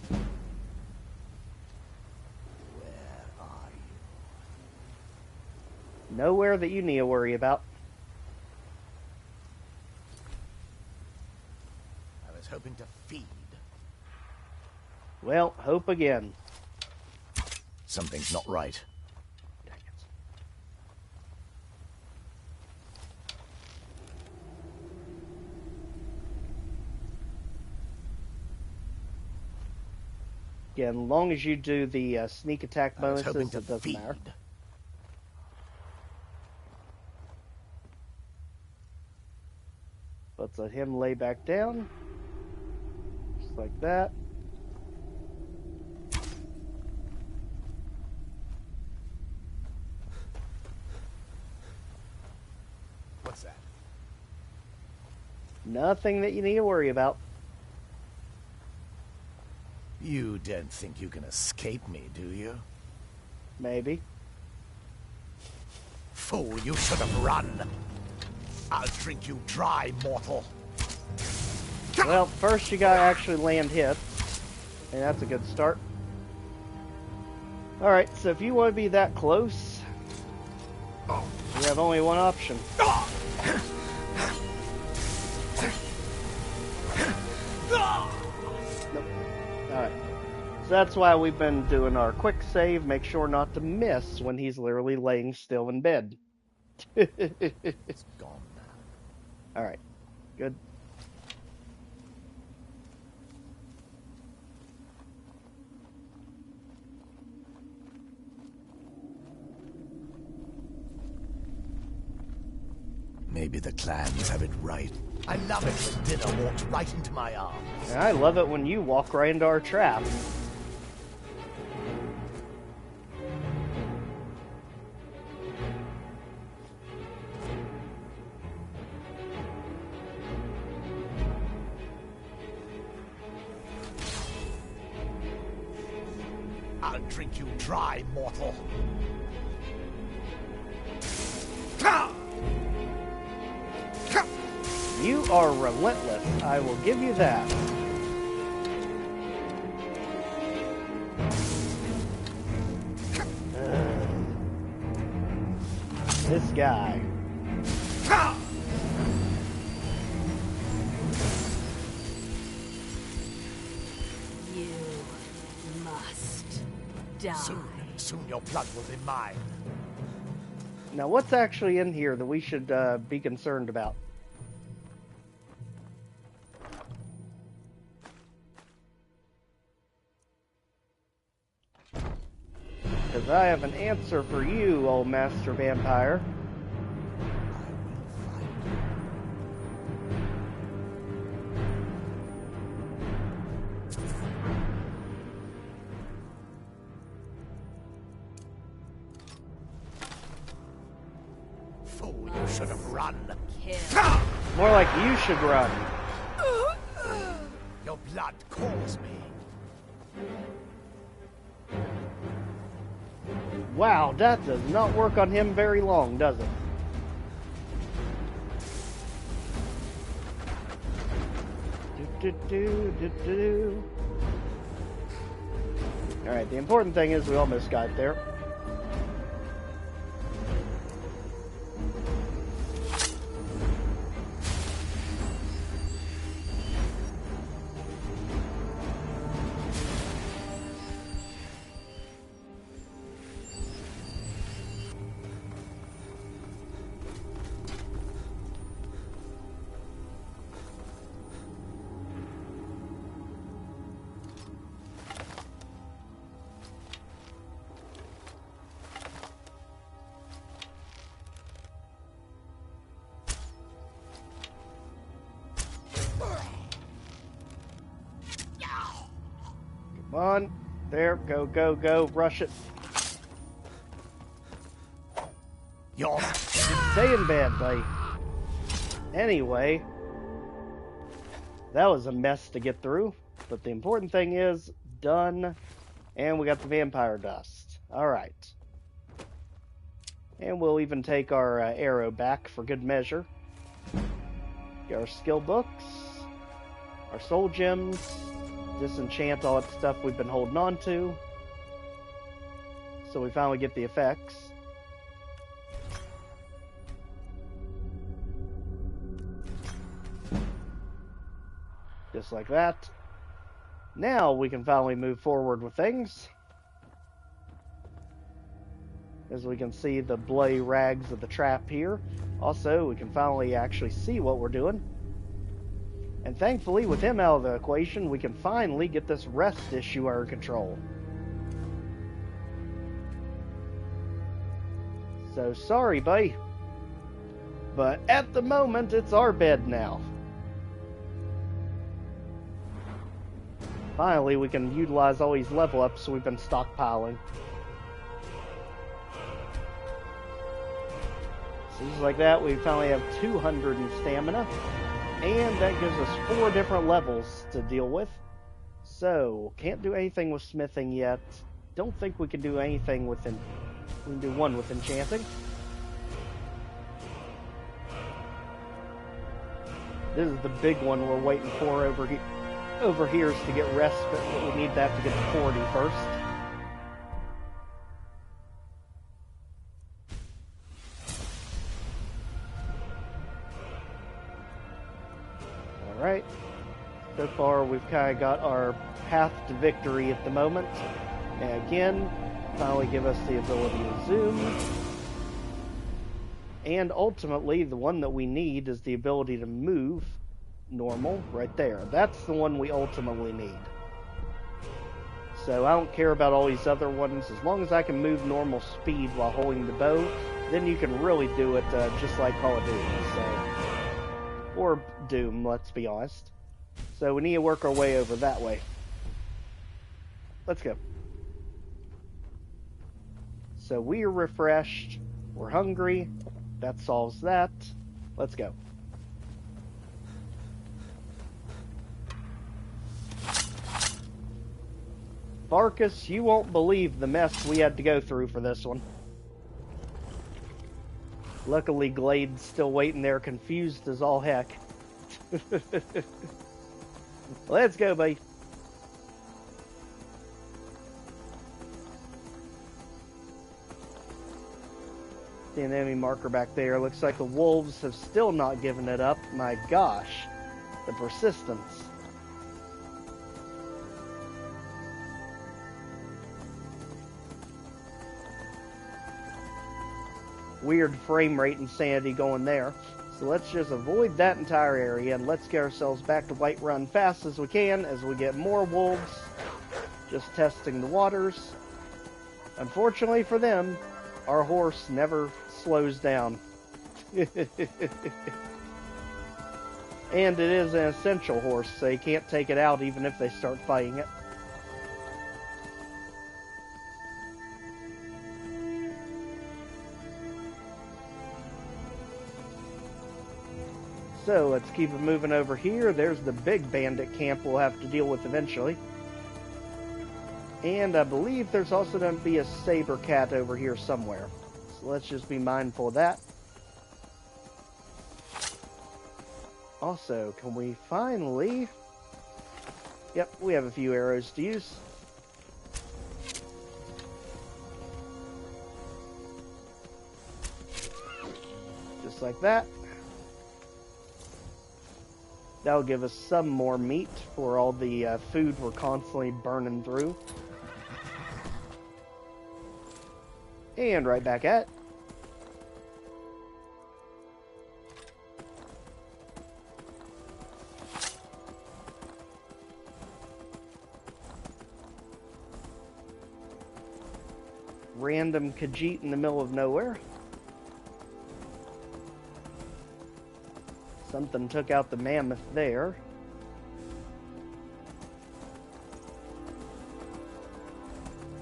Where are you? Nowhere that you need to worry about. I was hoping to feed. Well, hope again. Something's not right. Yeah, as long as you do the sneak attack bonuses, it doesn't matter. Let's let him lay back down. Just like that. What's that? Nothing that you need to worry about. You don't think you can escape me, do you? Maybe. Fool, you should have run. I'll drink you dry, mortal. Well, first you gotta actually land hits. And that's a good start. Alright, so if you want to be that close, you have only one option. Nope. Alright. So that's why we've been doing our quick save, make sure not to miss when he's literally laying still in bed. It's gone now. Alright. Good. Maybe the clans have it right. I love it when dinner walks right into my arms. And I love it when you walk right into our trap. I'll drink you dry, mortal. You are relentless. I will give you that. This guy. You must die. Soon your blood will be mine. Now, what's actually in here that we should be concerned about? Because I have an answer for you, old Master Vampire. Fool, you should have run. More like you should run. Your blood calls me. Wow, that does not work on him very long, does it? Alright, the important thing is we almost got there. Come on. There. Go, go, go. Rush it. You're... Stay in bed, buddy. Anyway. That was a mess to get through. But the important thing is, done. And we got the vampire dust. Alright. And we'll even take our arrow back for good measure. Get our skill books. Our soul gems. Disenchant all that stuff we've been holding on to. So we finally get the effects. Just like that. Now we can finally move forward with things. As we can see the bloody rags of the trap here. Also, we can finally actually see what we're doing. And thankfully, with him out of the equation, we can finally get this rest issue under control. So, sorry, buddy. But at the moment, it's our bed now. Finally, we can utilize all these level ups we've been stockpiling. So just like that, we finally have 200 in stamina. And that gives us 4 different levels to deal with. So, can't do anything with smithing yet. Don't think we can do anything with... We can do one with enchanting. This is the big one we're waiting for over here. Over here is to get respite, but we need that to get to 40 first. Alright. So far we've kind of got our path to victory at the moment. And again, finally give us the ability to zoom. And ultimately, the one that we need is the ability to move normal right there. That's the one we ultimately need. So I don't care about all these other ones. As long as I can move normal speed while holding the bow, then you can really do it just like Call of Duty. So, or Doom, let's be honest. So we need to work our way over that way. Let's go. So we are refreshed. We're hungry. That solves that. Let's go. Barkus, you won't believe the mess we had to go through for this one. Luckily, Glade's still waiting there, confused as all heck. Let's go, buddy. See an enemy marker back there. Looks like the wolves have still not given it up. My gosh, the persistence. Weird frame rate insanity going there. So let's just avoid that entire area and let's get ourselves back to Whiterun fast as we can as we get more wolves. Just testing the waters. Unfortunately for them, our horse never slows down. And it is an essential horse, so you can't take it out even if they start fighting it. So let's keep it moving over here. There's the big bandit camp we'll have to deal with eventually. And I believe there's also going to be a saber cat over here somewhere. So let's just be mindful of that. Also, can we finally... Yep, we have a few arrows to use. Just like that. That'll give us some more meat for all the food we're constantly burning through. And right back at it. Random Khajiit in the middle of nowhere. Something took out the mammoth there.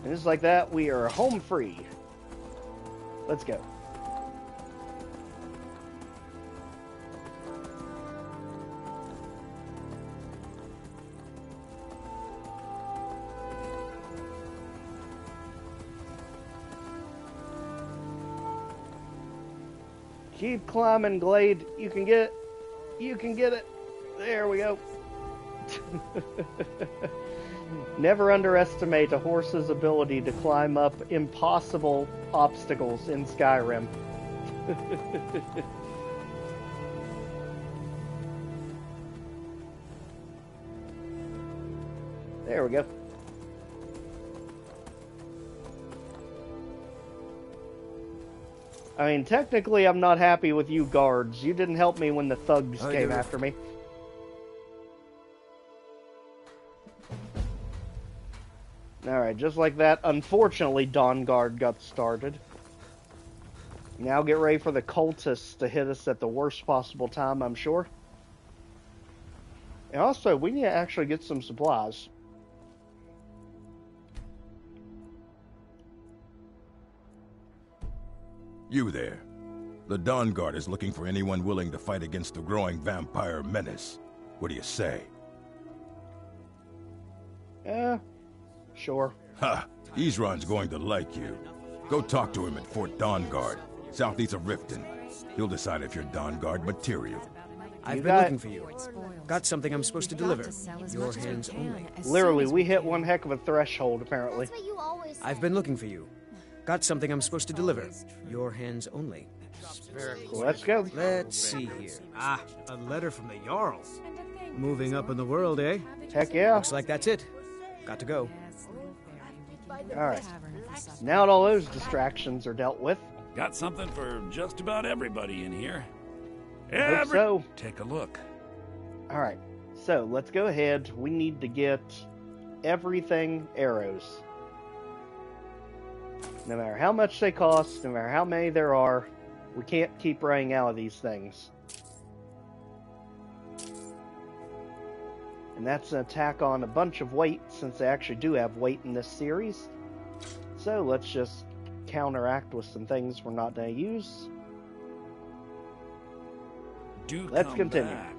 And just like that, we are home free. Let's go. Keep climbing, Glade. You can get it. You can get it. There we go. Never underestimate a horse's ability to climb up impossible obstacles in Skyrim. There we go. I mean, technically, I'm not happy with you guards. You didn't help me when the thugs came after me. Alright, just like that, unfortunately, Dawnguard got started. Now get ready for the cultists to hit us at the worst possible time, I'm sure. And also, we need to actually get some supplies. You there. The Dawnguard is looking for anyone willing to fight against the growing vampire menace. What do you say? Sure. Ha! Isran's going to like you. Go talk to him at Fort Dawnguard, southeast of Riften. He'll decide if you're Dawnguard material. I've been looking for you. Got something I'm supposed to deliver. Your hands only. Literally, we hit one heck of a threshold, apparently. I've been looking for you. Got something I'm supposed to deliver. Your hands only. Let's go. Let's see here. Ah, a letter from the Jarl. Moving up in the world, eh? Heck yeah. Looks like that's it. Got to go. Alright. Now that all those distractions are dealt with. Got something for just about everybody in here. Hope so. Take a look. Alright. So, let's go ahead. We need to get everything arrows. No matter how much they cost, no matter how many there are, we can't keep running out of these things. And that's an attack on a bunch of weight, since they actually do have weight in this series. So let's just counteract with some things we're not going to use. Let's continue. Back.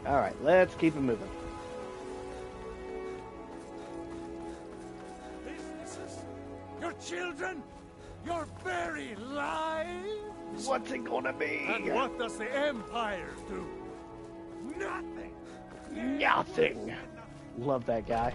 Alright, let's keep it moving. Your children? Your very lives? What's it gonna be? And what does the Empire do? Nothing! Nothing! Love that guy.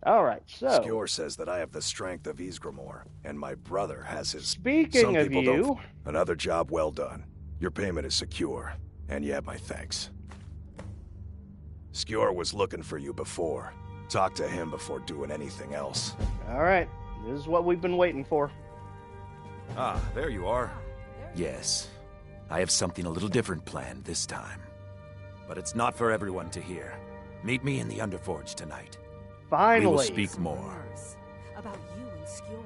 Alright, so... Skjor says that I have the strength of Ysgramor, and my brother has his... Speaking Some of people you... don't... Another job well done. Your payment is secure, and you have my thanks. Skjor was looking for you before. Talk to him before doing anything else. Alright, this is what we've been waiting for. Ah, there you are. Yes, I have something a little different planned this time. But it's not for everyone to hear. Meet me in the Underforge tonight. Finally. We will speak more. About you and Skjor.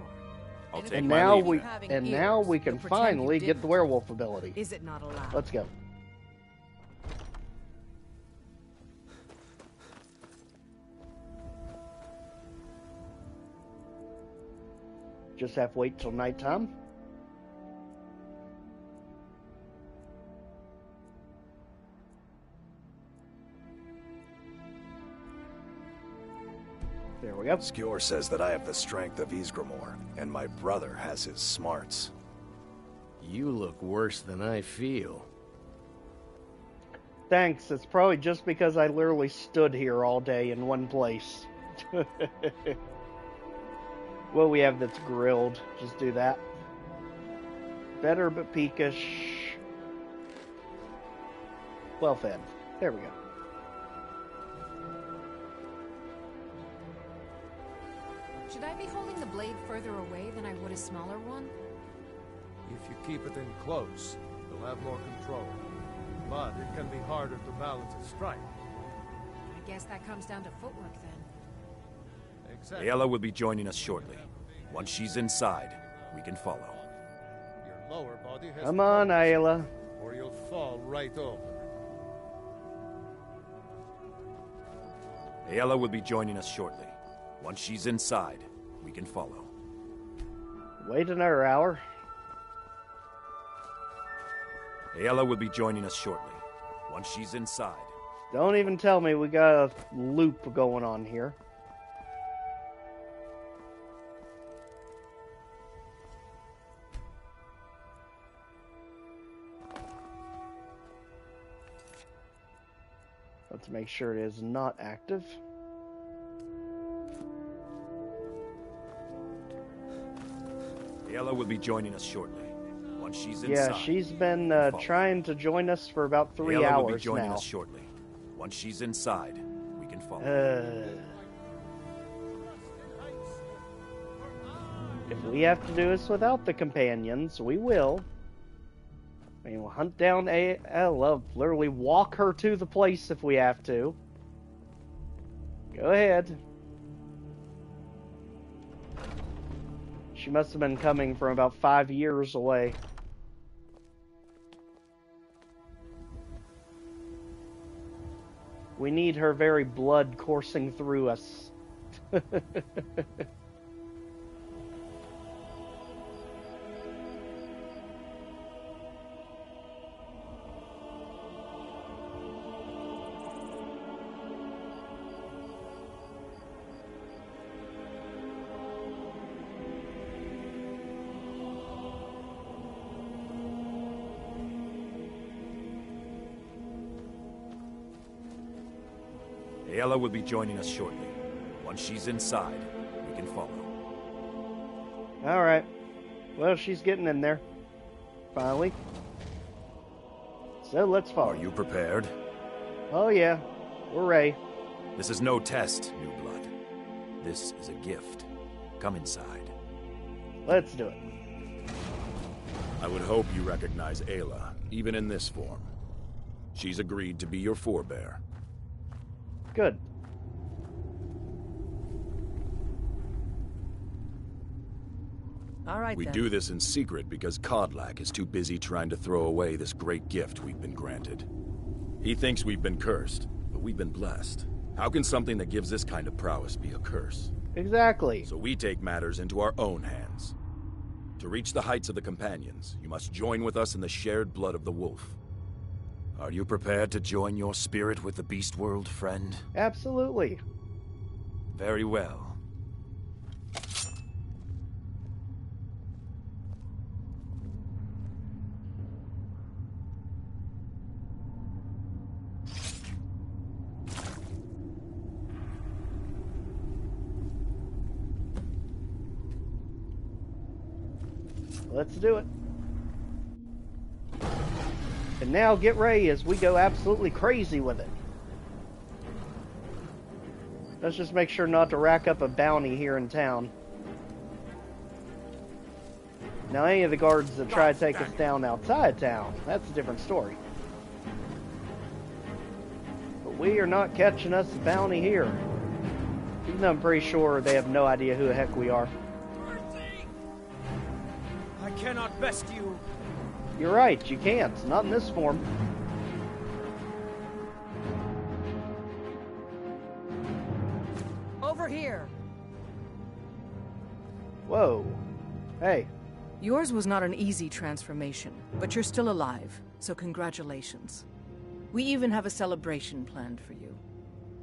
I'll take And my now leave. now we can finally get the werewolf ability. Is it not allowed? Let's go. Just have to wait till nighttime. There we go. Skjor says that I have the strength of Ysgramor, and my brother has his smarts. You look worse than I feel. Thanks, it's probably just because I literally stood here all day in one place. What we have that's grilled, just do that. Better but peakish. Well fed. There we go. Should I be holding the blade further away than I would a smaller one? If you keep it in close, you'll have more control. But it can be harder to balance a strike. I guess that comes down to footwork then. Exactly. Ayla will be joining us shortly. Once she's inside, we can follow. Your lower body has Come on, Ayla. or you'll fall right over. Ayla will be joining us shortly. Once she's inside, we can follow. Wait another hour. Ayla will be joining us shortly. Once she's inside. Don't even tell me we got a loop going on here. Let's make sure it is not active. Ayla will be joining us shortly. Once she's inside. Yeah, she's been trying to join us for about 3 Ayla hours will be joining now. us shortly. Once she's inside, we can follow. If we have to do this without the companions, we will. I mean, we'll hunt down Ayla, literally walk her to the place if we have to. Go ahead. She must have been coming from about 5 years away. We need her very blood coursing through us. Ayla will be joining us shortly. Once she's inside, we can follow. Alright. Well, she's getting in there. Finally. So let's follow. Are you prepared? Oh yeah. We're ready. This is no test, new blood. This is a gift. Come inside. Let's do it. I would hope you recognize Ayla, even in this form. She's agreed to be your forebear. Good. All right, We then. do this in secret because Kodlak is too busy trying to throw away this great gift we've been granted. He thinks we've been cursed, but we've been blessed. How can something that gives this kind of prowess be a curse? Exactly. So we take matters into our own hands. To reach the heights of the Companions, you must join with us in the shared blood of the wolf. Are you prepared to join your spirit with the beast world, friend? Absolutely. Very well. Let's do it. And now get ready as we go absolutely crazy with it. Let's just make sure not to rack up a bounty here in town. Now any of the guards that try to take us down outside town, that's a different story. But we are not catching us a bounty here. Even though I'm pretty sure they have no idea who the heck we are. I cannot best you. You're right, you can't. Not in this form. Over here. Whoa. Hey. Yours was not an easy transformation, but you're still alive, so congratulations. We even have a celebration planned for you.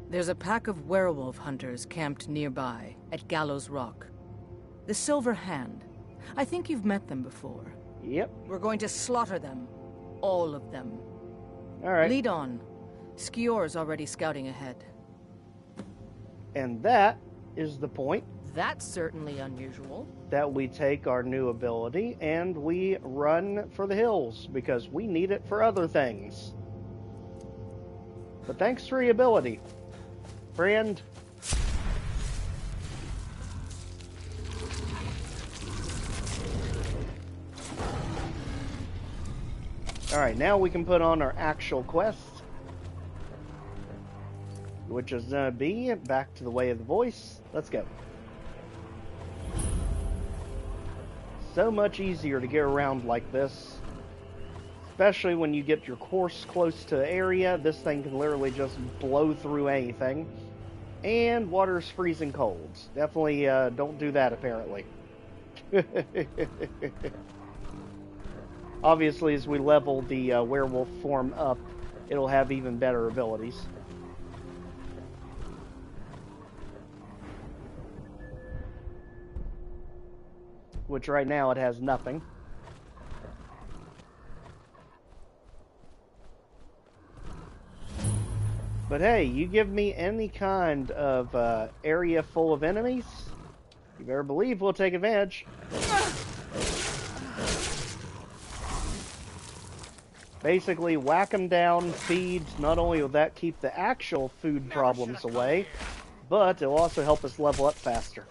There's a pack of werewolf hunters camped nearby, at Gallows Rock. The Silver Hand. I think you've met them before. Yep. We're going to slaughter them. All of them. Alright. Lead on. Skior's already scouting ahead. And that is the point. That's certainly unusual. That we take our new ability and we run for the hills because we need it for other things. But thanks for your ability, friend. Alright, now we can put on our actual quest, which is going to be back to the Way of the Voice. Let's go. So much easier to get around like this, especially when you get your course close to the area. This thing can literally just blow through anything, and water's freezing cold. Definitely don't do that, apparently. Obviously, as we level the werewolf form up, it'll have even better abilities. Which right now it has nothing. But hey, you give me any kind of area full of enemies, you better believe we'll take advantage. Basically, whack them down, feed. Not only will that keep the actual food problems away, but it'll also help us level up faster.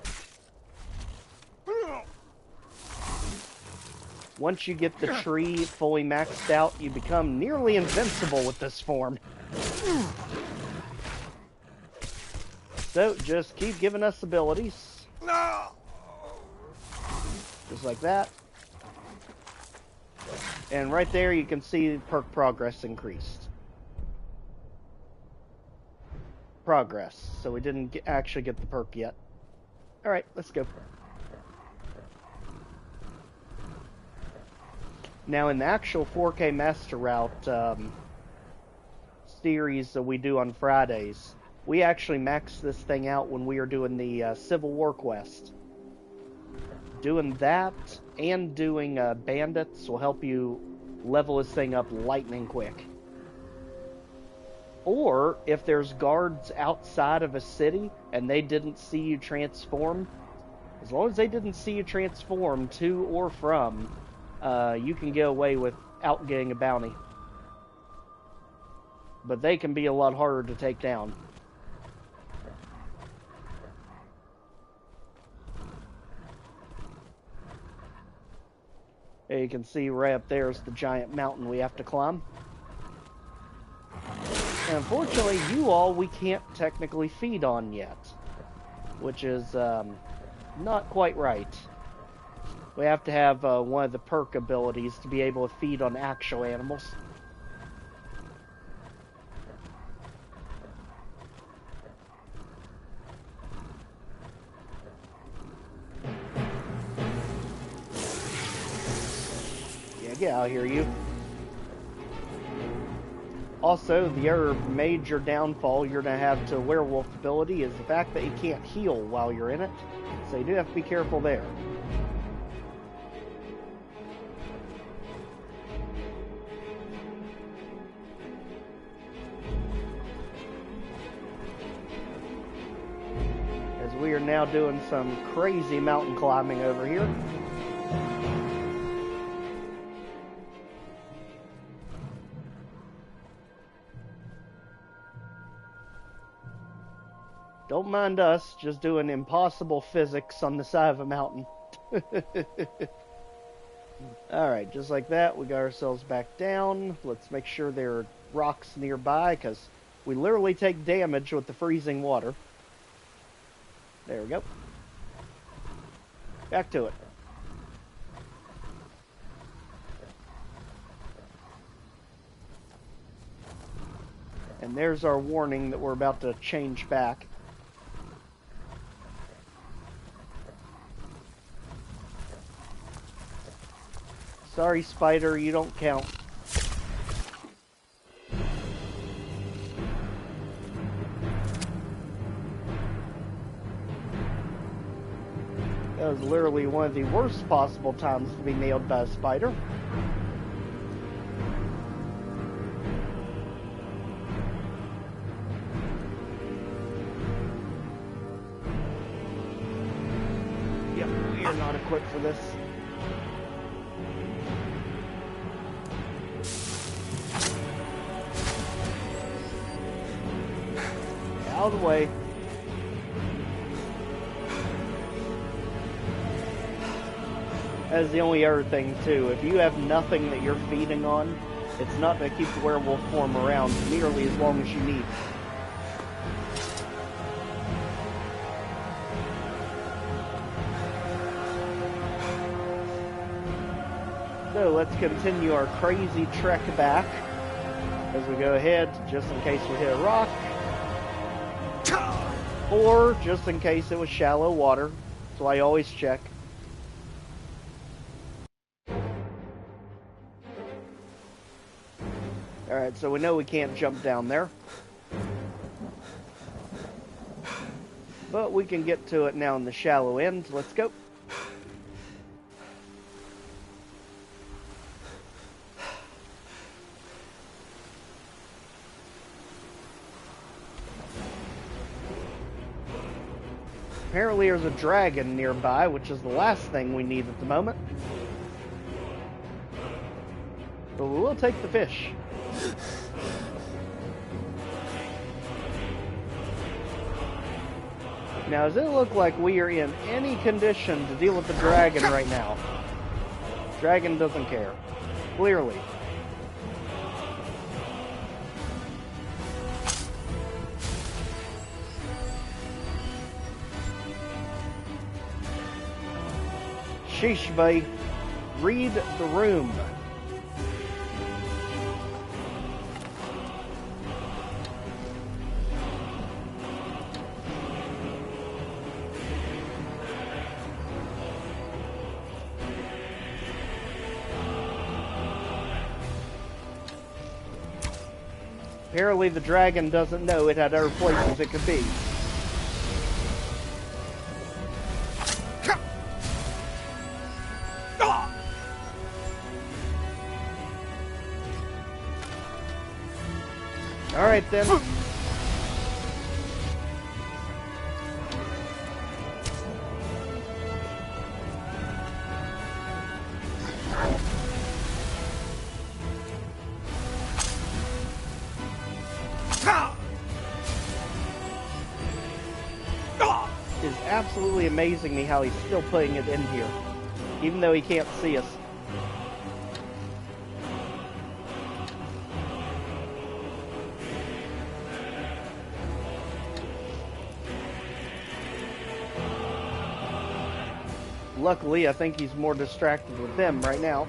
Once you get the tree fully maxed out, you become nearly invincible with this form. So, just keep giving us abilities. Just like that. And right there you can see perk progress increased. Progress. So we didn't actually get the perk yet. Alright, let's go. Now in the actual 4K Master Route series that we do on Fridays, we actually max this thing out when we are doing the Civil War quest. Doing that and doing bandits will help you level this thing up lightning quick. Or if there's guards outside of a city and they didn't see you transform, as long as they didn't see you transform to or from, you can get away without getting a bounty. But they can be a lot harder to take down. And you can see right up there is the giant mountain we have to climb. And unfortunately, you all we can't technically feed on yet, which is not quite right. We have to have one of the perk abilities to be able to feed on actual animals. Yeah, I hear you. Also, the other major downfall you're going to have to werewolf ability is the fact that you can't heal while you're in it. So you do have to be careful there. As we are now doing some crazy mountain climbing over here. Don't mind us, just doing impossible physics on the side of a mountain. Alright, just like that, we got ourselves back down. Let's make sure there are rocks nearby, because we literally take damage with the freezing water. There we go. Back to it. And there's our warning that we're about to change back. Sorry, spider, you don't count. That was literally one of the worst possible times to be nailed by a spider. Yep, we are not equipped for this. Out of the way. That is the only other thing too. If you have nothing that you're feeding on, it's not going to keep the werewolf form around nearly as long as you need. So let's continue our crazy trek back as we go ahead, just in case we hit a rock. Or just in case it was shallow water. So I always check. Alright, so we know we can't jump down there. But we can get to it now in the shallow end. Let's go. Apparently there's a dragon nearby, which is the last thing we need at the moment. But we will take the fish. Now, does it look like we are in any condition to deal with the dragon right now? Dragon doesn't care. Clearly. Sheesh, buddy. Read the room. Apparently the dragon doesn't know it had other places it could be. Alright then. It's absolutely amazing me how he's still putting it in here, even though he can't see us. Luckily, I think he's more distracted with them right now.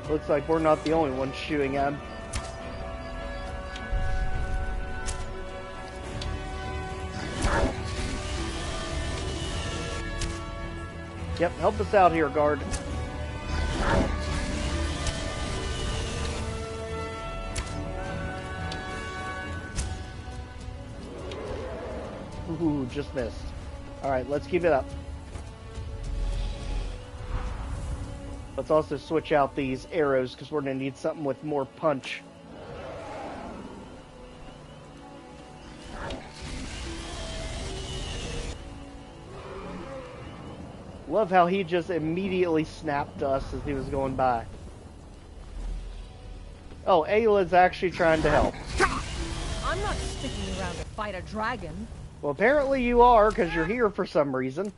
Looks like we're not the only ones shooting at him. Yep, help us out here, guard. Ooh, just missed. Alright, let's keep it up. Let's also switch out these arrows, because we're going to need something with more punch. Love how he just immediately snapped to us as he was going by. Oh, Ayla's actually trying to help. I'm not sticking around to fight a dragon. Well, apparently you are, because you're here for some reason.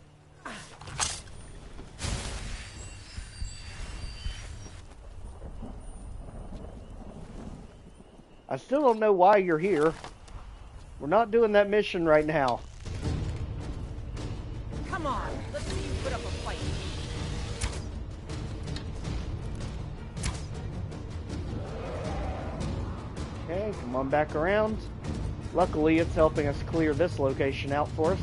I still don't know why you're here. We're not doing that mission right now. Come on, let's see you put up a fight. Okay, come on back around. Luckily, it's helping us clear this location out for us.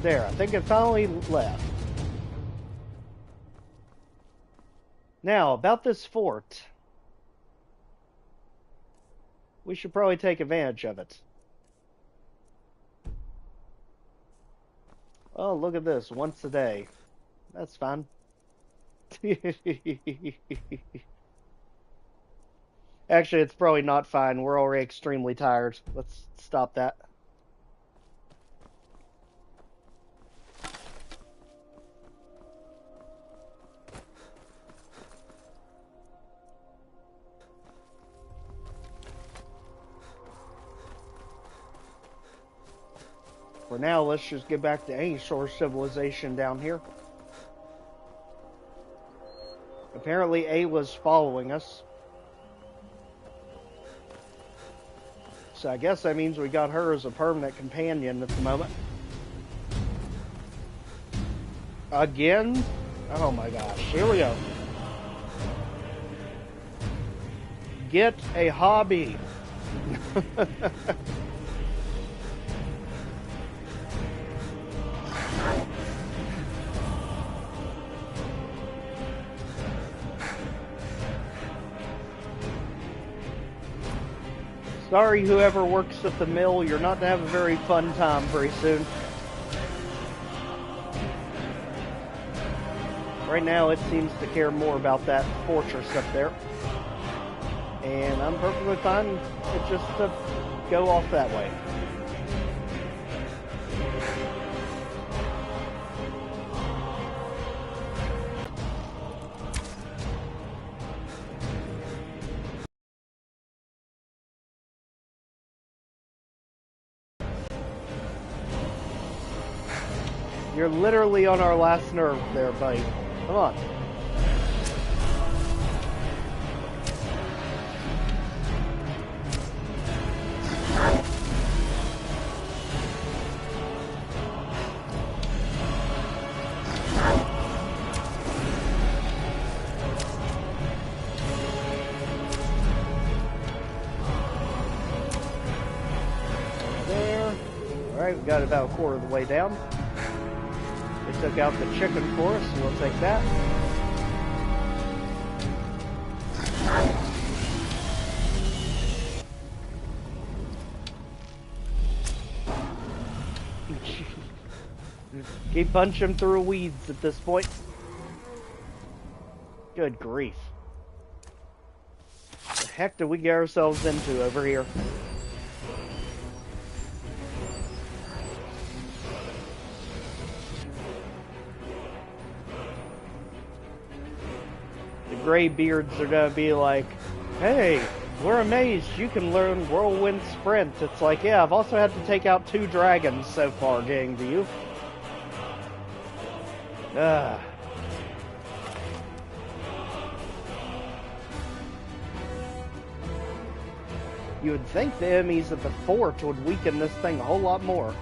There, I think it finally left. Now, about this fort. We should probably take advantage of it. Oh, look at this. Once a day. That's fine. Actually, it's probably not fine. We're already extremely tired. Let's stop that. For now, let's just get back to Anise civilization down here. Apparently, Ayla's following us. So I guess that means we got her as a permanent companion at the moment. Again? Oh my gosh. Here we go. Get a hobby. Sorry, whoever works at the mill, you're not to have a very fun time very soon. Right now, it seems to care more about that fortress up there. And I'm perfectly fine with just to go off that way. You're literally on our last nerve there, buddy. Come on. There. Alright, we got about a quarter of the way down. They took out the chicken for us, so we'll take that. Keep punching through weeds at this point. Good grief. What the heck did we get ourselves into over here? The Greybeards are gonna be like, hey, We're amazed you can learn Whirlwind Sprint. It's like, yeah, I've also had to take out 2 dragons so far getting to you. You would think the enemies at the fort would weaken this thing a whole lot more.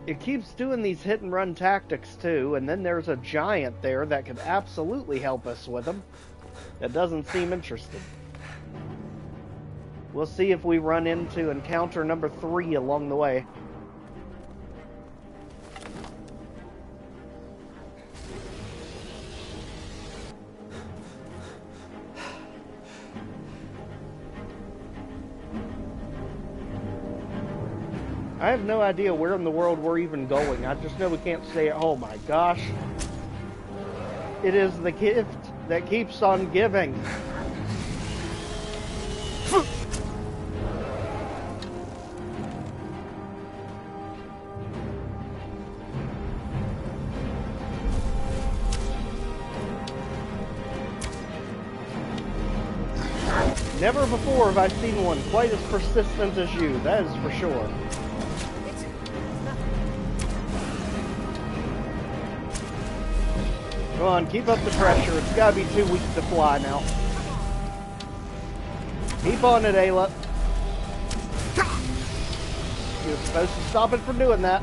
It keeps doing these hit and run tactics too, and then there's a giant there that could absolutely help us with them. That doesn't seem interested. We'll see if we run into encounter number 3 along the way. I have no idea where in the world we're even going. I just know we can't stay at home. Oh my gosh. It is the gift that keeps on giving. Never before have I seen one quite as persistent as you, that is for sure. Come on, keep up the pressure. It's gotta be too weak to fly now. Keep on it, Ayla. You're supposed to stop it from doing that.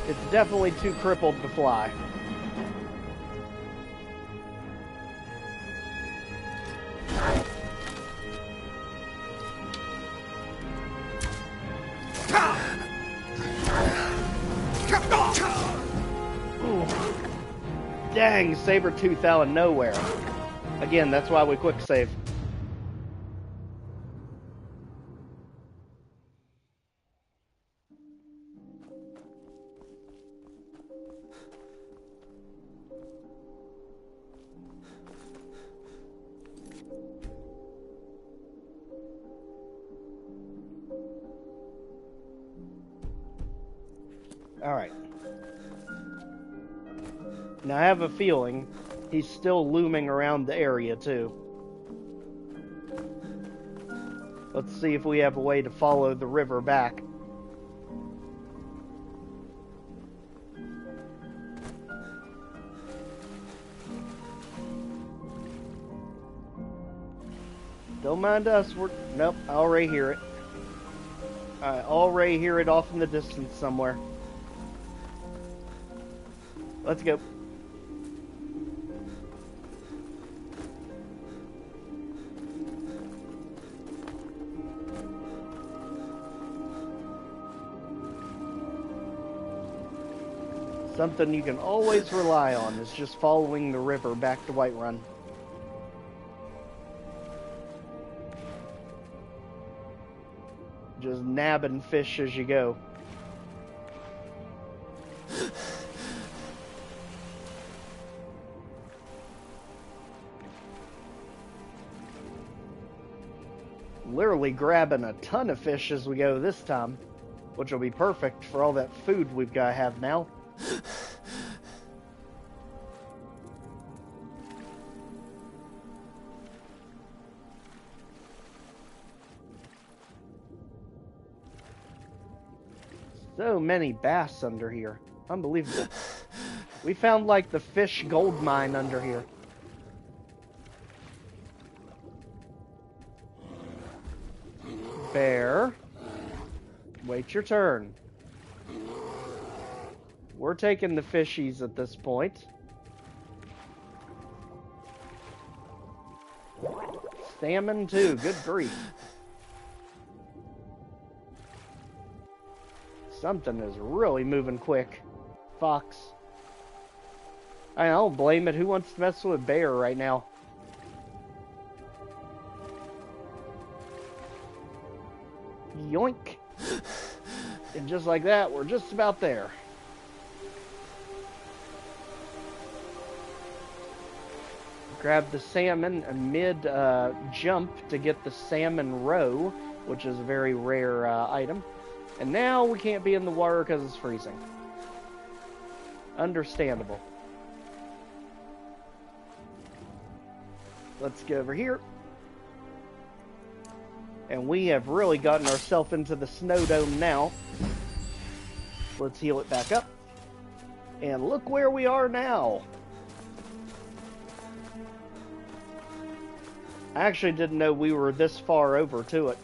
It's definitely too crippled to fly. Dang, Sabertooth out of nowhere. Again, that's why we quick save. Alright. Now I have a feeling he's still looming around the area too. Let's see if we have a way to follow the river back. Don't mind us, nope, I already hear it. I already hear it off in the distance somewhere. Let's go. Something you can always rely on is just following the river back to Whiterun. Just nabbing fish as you go. Literally grabbing a ton of fish as we go this time, which will be perfect for all that food we've got to have now. So many bass under here. Unbelievable. We found like the fish gold mine under here. Bear. Wait your turn. We're taking the fishies at this point. Salmon too, good grief. Something is really moving quick. Fox. I don't blame it. Who wants to mess with a bear right now? Yoink. And just like that, we're just about there. Grab the salmon mid jump to get the salmon roe, which is a very rare item. And now we can't be in the water because it's freezing. Understandable. Let's go over here. And we have really gotten ourselves into the snow dome now. Let's heal it back up. And look where we are now. I actually didn't know we were this far over to it.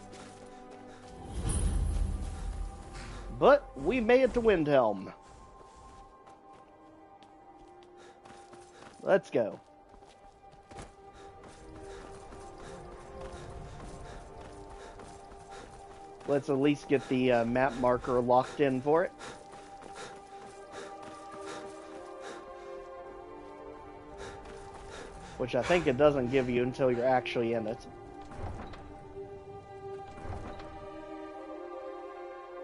But we made it to Windhelm. Let's go. Let's at least get the map marker locked in for it. Which I think it doesn't give you until you're actually in it.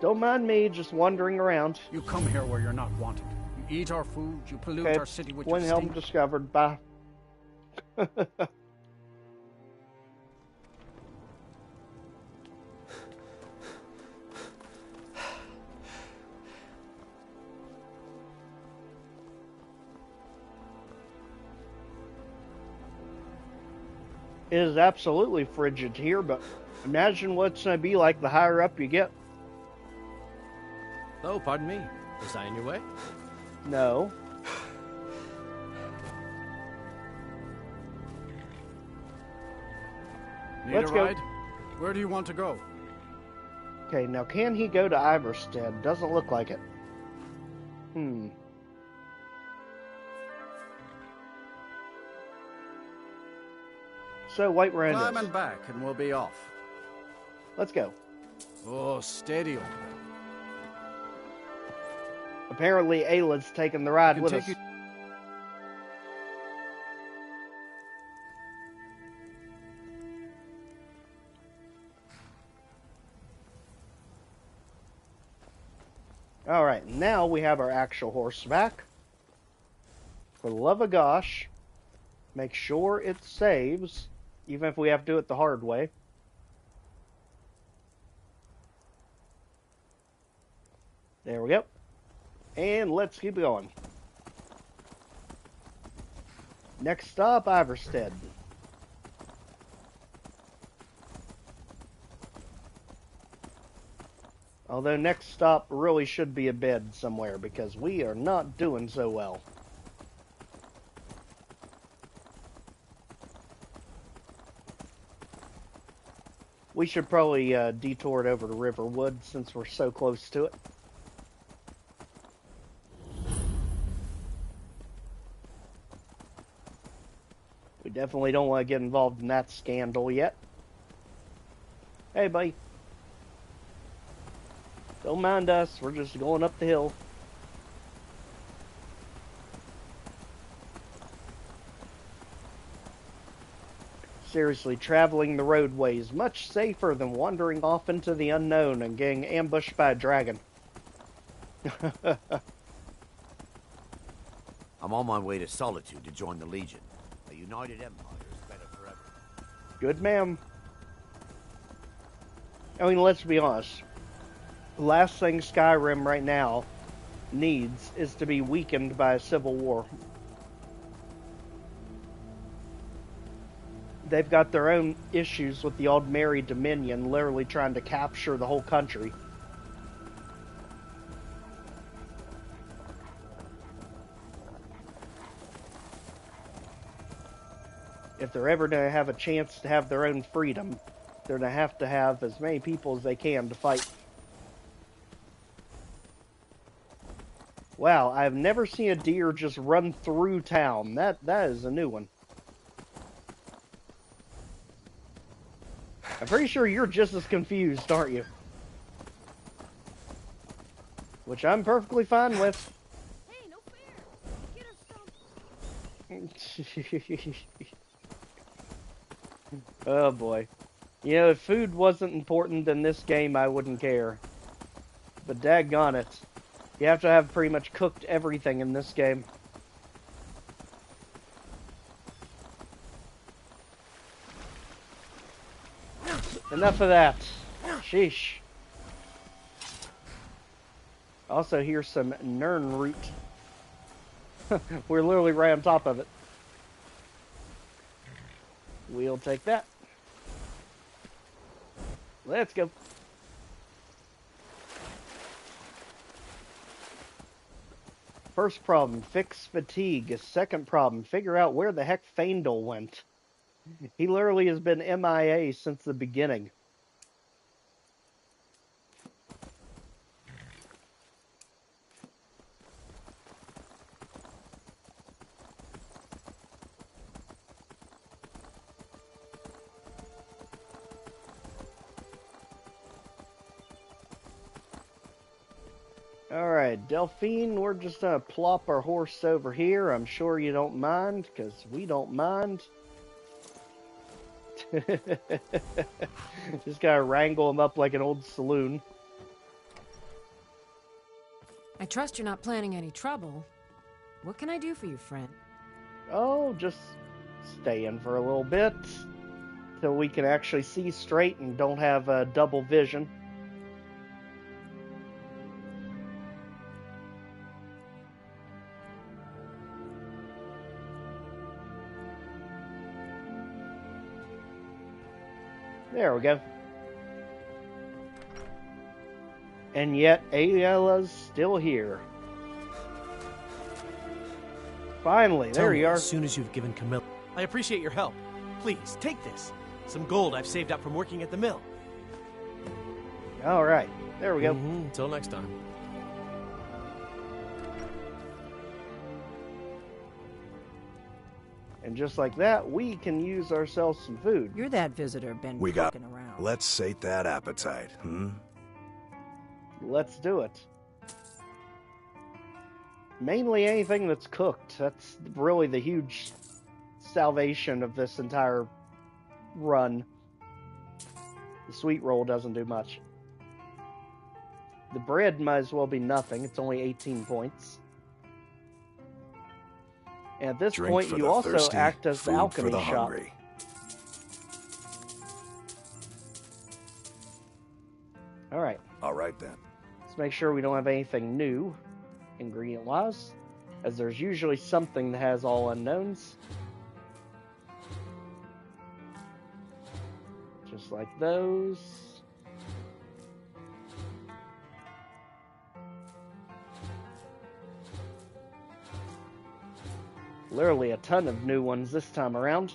Don't mind me, just wandering around. You come here where you're not wanted. You eat our food, you pollute our city with your Windhelm stink. discovered. Bye. It is absolutely frigid here, but imagine what it's going to be like the higher up you get. Oh, pardon me. Was I in your way? No. Need Let's a go. ride? Where do you want to go? Okay, now can he go to Iverstead? Doesn't look like it. So, Whiterun Climb is. and back, and we'll be off. Let's go. Oh, steady on. Apparently, Ayla's taking the ride with us. Alright, now we have our actual horse back. For the love of gosh, make sure it saves, even if we have to do it the hard way. There we go. And let's keep going. Next stop, Iverstead. Although next stop really should be a bed somewhere, because we are not doing so well. We should probably detour it over to Riverwood since we're so close to it. We definitely don't want to get involved in that scandal yet. Hey, buddy. Don't mind us, we're just going up the hill. Seriously, traveling the roadway is much safer than wandering off into the unknown and getting ambushed by a dragon. I'm on my way to Solitude to join the Legion. A united empire is better forever. Good, ma'am. I mean, let's be honest. The last thing Skyrim right now needs is to be weakened by a civil war. They've got their own issues with the Old Mary Dominion literally trying to capture the whole country. If they're ever going to have a chance to have their own freedom, they're going to have as many people as they can to fight. Wow, I've never seen a deer just run through town. That is a new one. I'm pretty sure you're just as confused, aren't you? Which I'm perfectly fine with. Hey, no fair. Get us some. Oh boy. You know, if food wasn't important in this game, I wouldn't care. But daggone it. You have to have pretty much cooked everything in this game. Enough of that. Sheesh. Also, here's some Nern root. We're literally right on top of it. We'll take that. Let's go. First problem, fix fatigue. Second problem, figure out where the heck Faendal went. He literally has been MIA since the beginning. Alright, Delphine, we're just gonna plop our horse over here. I'm sure you don't mind, because we don't mind. Just gotta wrangle him up like an old saloon. I trust you're not planning any trouble. What can I do for you, friend? Oh, just stay in for a little bit. Till we can actually see straight and don't have double vision. There we go. And yet, Ayala's still here. Finally, there you are. As soon as you've given Camilla... I appreciate your help. Please, take this. Some gold I've saved up from working at the mill. Alright, there we go. Until next time. And just like that, we can use ourselves some food. You're that visitor been We got. poking around. Let's sate that appetite, Let's do it. Mainly anything that's cooked. That's really the huge salvation of this entire run. The sweet roll doesn't do much. The bread might as well be nothing. It's only 18 points. And at this point, you also thirsty, act as the food alchemy for the shop. hungry. Alright. Alright then. Let's make sure we don't have anything new, ingredient-wise, as there's usually something that has all unknowns. Just like those. Literally a ton of new ones this time around.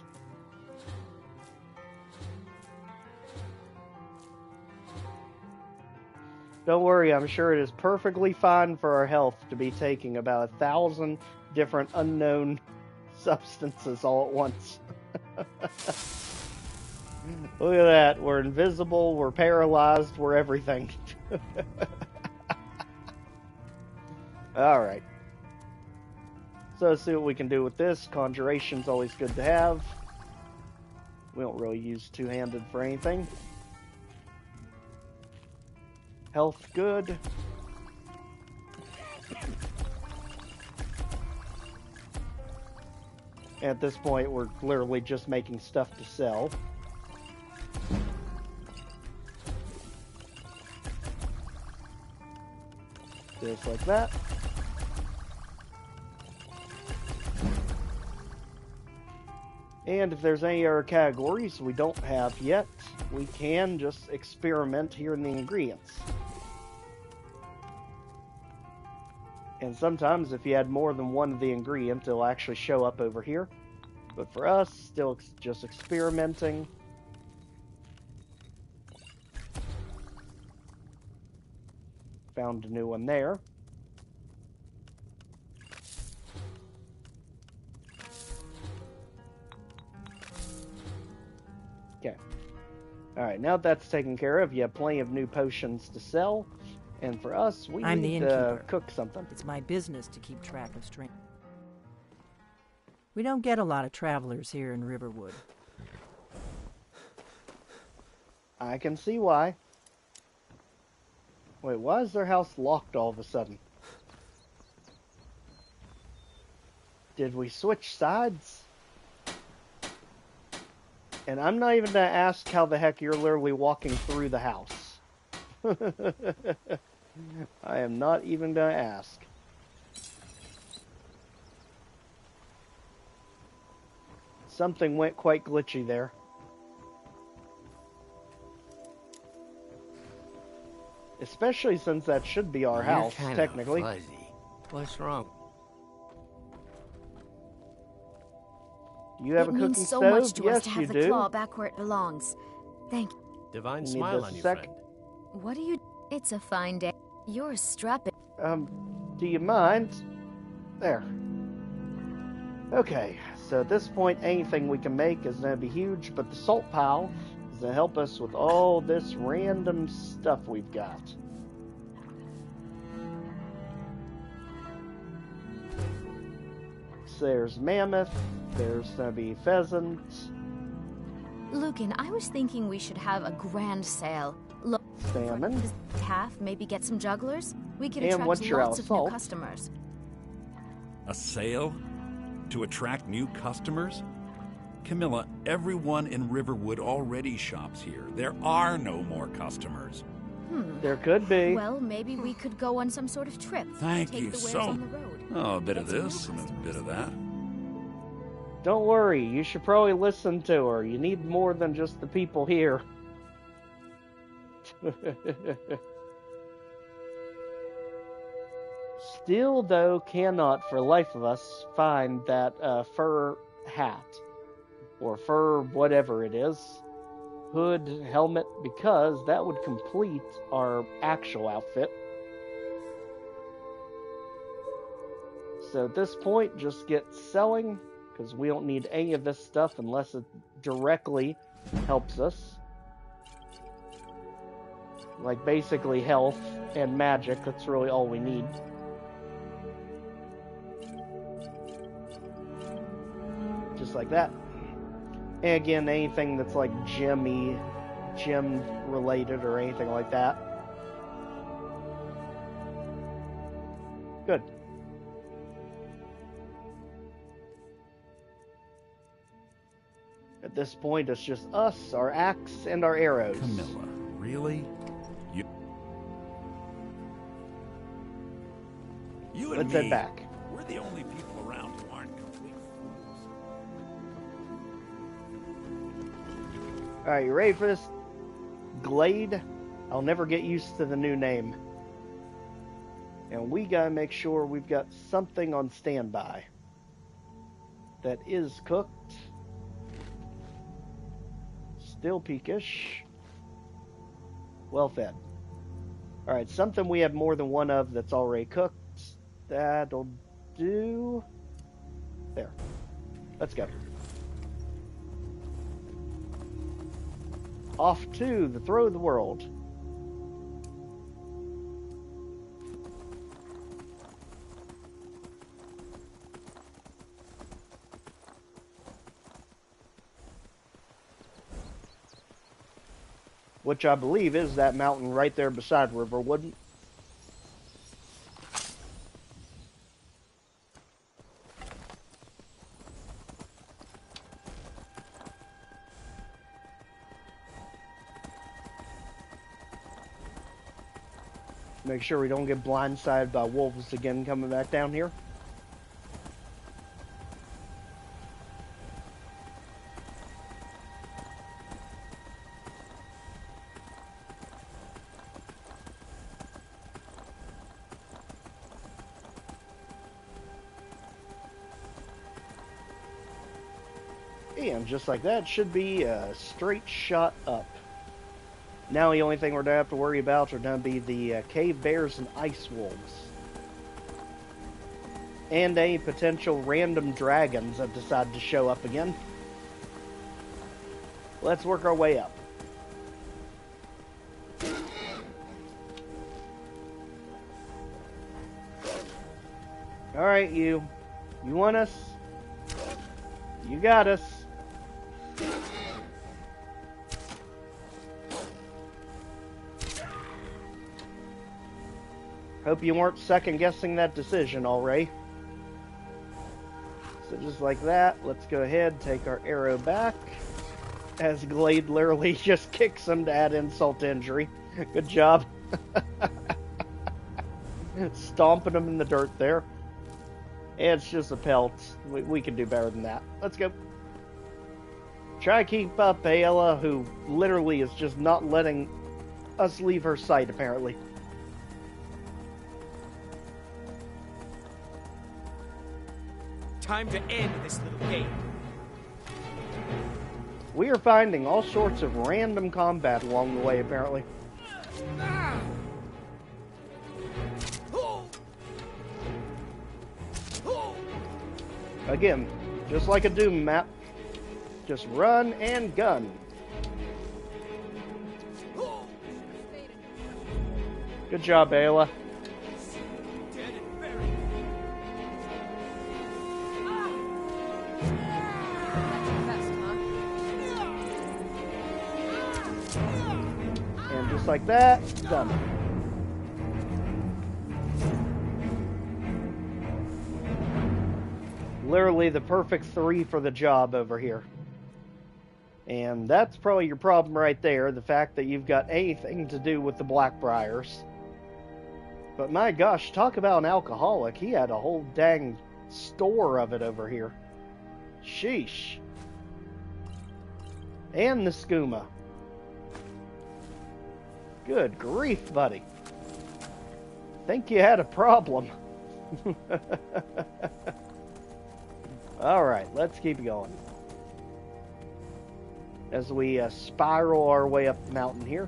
Don't worry, I'm sure it is perfectly fine for our health to be taking about 1,000 different unknown substances all at once. Look at that. We're invisible, we're paralyzed, we're everything. Alright. So let's see what we can do with this. Conjuration's always good to have. We don't really use two-handed for anything. Health good. At this point, we're literally just making stuff to sell. Just like that. And if there's any other categories we don't have yet, we can just experiment here in the ingredients. And sometimes if you add more than one of the ingredients, it'll actually show up over here. But for us, still just experimenting. Found a new one there. Okay. Alright, now that's taken care of, you have plenty of new potions to sell. And for us, we I'm need the to innkeeper. cook something. It's my business to keep track of strength. We don't get a lot of travelers here in Riverwood. I can see why. Wait, why is their house locked all of a sudden? Did we switch sides? And I'm not even going to ask how the heck you're literally walking through the house. I am not even going to ask. Something went quite glitchy there. Especially since that should be our house, technically. Fuzzy. What's wrong? You have a cooking means so stove? much to Yes, us to have you the do. claw back where it belongs. Thank you. Divine Need smile this on you, sec- friend. What are you... It's a fine day. You're strapping. Do you mind? There. Okay, so at this point, anything we can make is going to be huge, but the salt pile is going to help us with all this random stuff we've got. So there's mammoth, there's going to be pheasant. Lucan, I was thinking we should have a grand sale. Look, Salmon. Half, maybe get some jugglers. We could And attract what's your lots of salt? new customers. A sale? To attract new customers? Camilla, everyone in Riverwood already shops here. There are no more customers. There could be. Well, maybe we could go on some sort of trip. Thank Take you the wares so on the road. Oh, a bit of Get some new this and a bit of that. Don't worry, you should probably listen to her. You need more than just the people here. Still, though, cannot for life of us find that fur hat. Or fur whatever it is. Hood, helmet, because that would complete our actual outfit. So at this point, just get selling, because we don't need any of this stuff unless it directly helps us. Like basically health and magic, that's really all we need. Just like that. And again, anything that's like gem related or anything like that. Good. At this point, it's just us, our axe, and our arrows. Camilla, really? You and Let's me, head back. we're the only people around who aren't complete fools. Alright, you ready for this? Glade? I'll never get used to the new name. And we gotta make sure we've got something on standby that is cooked. Still peakish. Well fed. Alright, something we have more than one of that's already cooked. That'll do. There. Let's go. Off to the throw of the world. Which I believe is that mountain right there beside Riverwood. Make sure we don't get blindsided by wolves again coming back down here. And just like that, should be a straight shot up. Now the only thing we're going to have to worry about are going to be the cave bears and ice wolves. And any potential random dragons that decide to show up again. Let's work our way up. Alright, you. You want us? You got us. Hope you weren't second-guessing that decision already. So just like that, let's go ahead, take our arrow back. As Glade literally just kicks him to add insult to injury. Good job. Stomping him in the dirt there. It's just a pelt. We can do better than that. Let's go. Try to keep up Ayla, who literally is just not letting us leave her sight, apparently. Time to end this little game. We are finding all sorts of random combat along the way, apparently. Again, just like a Doom map. Just run and gun. Good job, Ayla. And just like that, done. Literally the perfect 3 for the job over here. And that's probably your problem right there, the fact that you've got anything to do with the Blackbriars. But my gosh, talk about an alcoholic. He had a whole dang store of it over here. Sheesh. And the skooma. Good grief, buddy. Think you had a problem. Alright, let's keep going. As we spiral our way up the mountain here.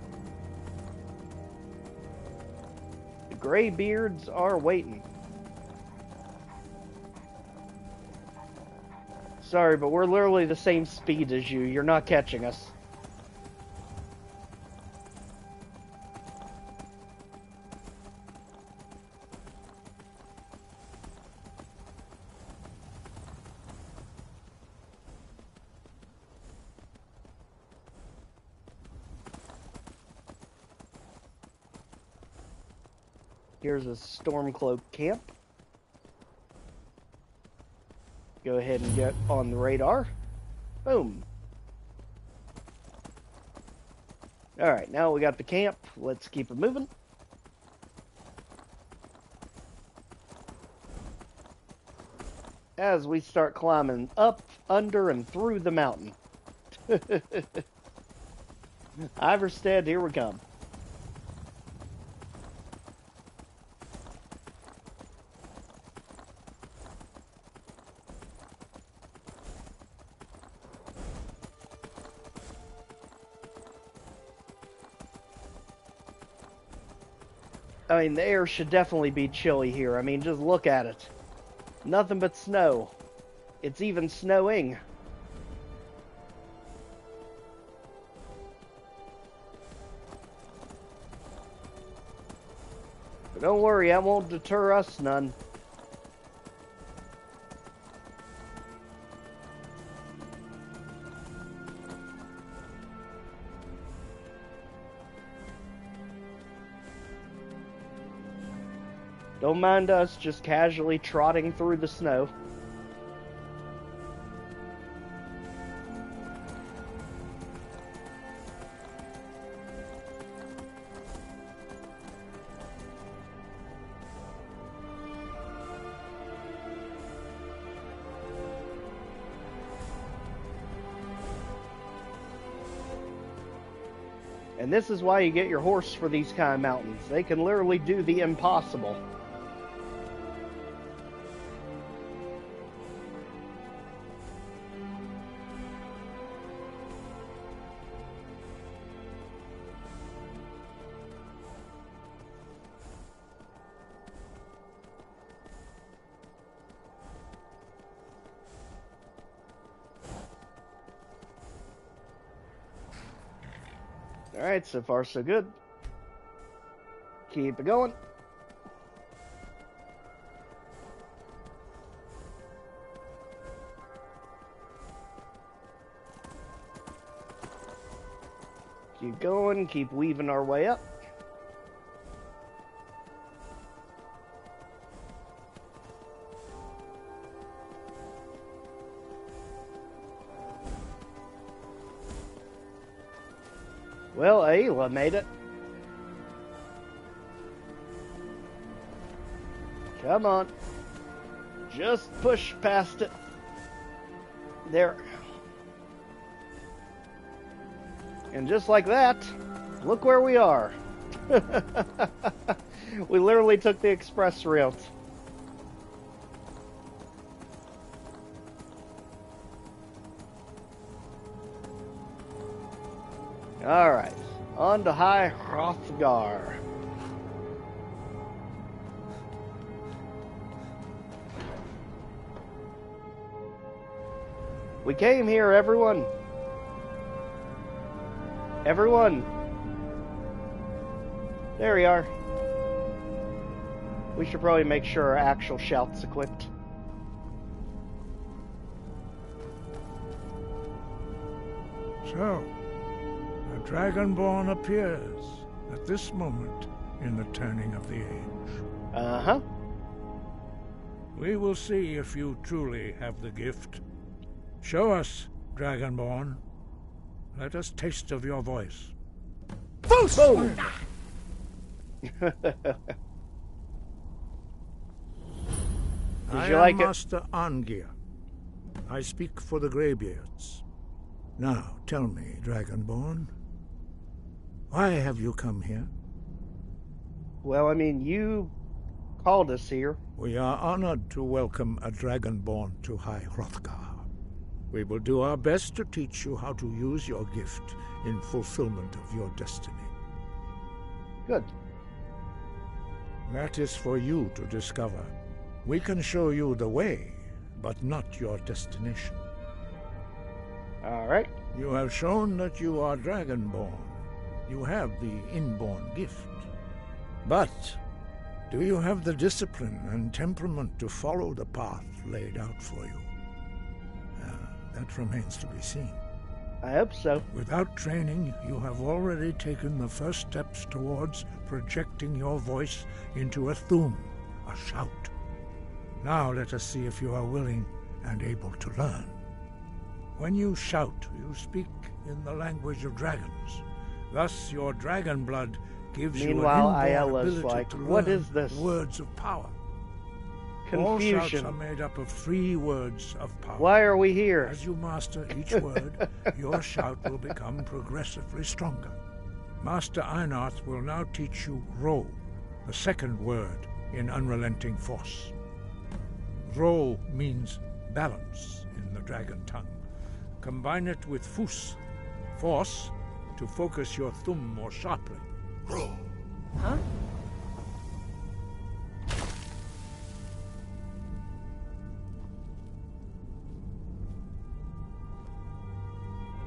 The Greybeards are waiting. Sorry, but we're literally the same speed as you. You're not catching us. Here's a Stormcloak camp. Go ahead and get on the radar. Boom. Alright, now we got the camp. Let's keep it moving. As we start climbing up, under, and through the mountain. Iverstead, here we come. I mean, the air should definitely be chilly here. I mean, just look at it. Nothing but snow. It's even snowing. But don't worry, that won't deter us none. Don't mind us just casually trotting through the snow. And this is why you get your horse for these kind of mountains. They can literally do the impossible. Alright, so far so good. Keep it going. Keep going, keep weaving our way up. Well, Ayla made it. Come on. Just push past it. There. And just like that, look where we are. We literally took the express route. Alright, on to High Hrothgar. We came here, everyone. Everyone. There we are. We should probably make sure our actual shout's equipped. So, a Dragonborn appears at this moment in the turning of the age. Uh-huh. We will see if you truly have the gift. Show us, Dragonborn. Let us taste of your voice. Boom! I you am like it? Master Arngir. I speak for the Greybeards. Now, tell me, Dragonborn, why have you come here? Well, I mean, you called us here. We are honored to welcome a Dragonborn to High Hrothgar. We will do our best to teach you how to use your gift in fulfillment of your destiny. Good. That is for you to discover. We can show you the way, but not your destination. Alright. You have shown that you are Dragonborn. You have the inborn gift. But do you have the discipline and temperament to follow the path laid out for you? That remains to be seen. I hope so. Without training, you have already taken the first steps towards projecting your voice into a thum, a shout. Now let us see if you are willing and able to learn. When you shout, you speak in the language of dragons. Thus, your dragon blood gives Meanwhile, you an inborn Ayalla's ability like, to what learn is this? Words of power. Confusion. All shouts are made up of 3 words of power. Why are we here? As you master each word, your shout will become progressively stronger. Master Einarth will now teach you Ro, the second word in Unrelenting Force. Ro means balance in the dragon tongue. Combine it with Fus, force, to focus your thumb more sharply. Ro. Huh?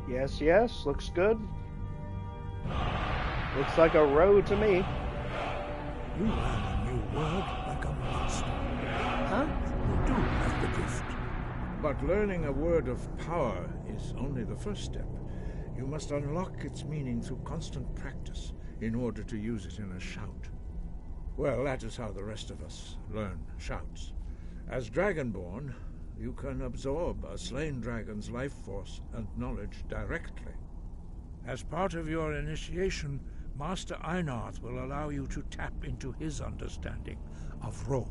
Yes, yes, looks good. Looks like a row to me. You learn a new word like a monster. Huh? You do have the gift. But learning a word of power is only the first step. You must unlock its meaning through constant practice in order to use it in a shout. Well, that is how the rest of us learn shouts. As Dragonborn, you can absorb a slain dragon's life force and knowledge directly. As part of your initiation, Master Einarth will allow you to tap into his understanding of Ro.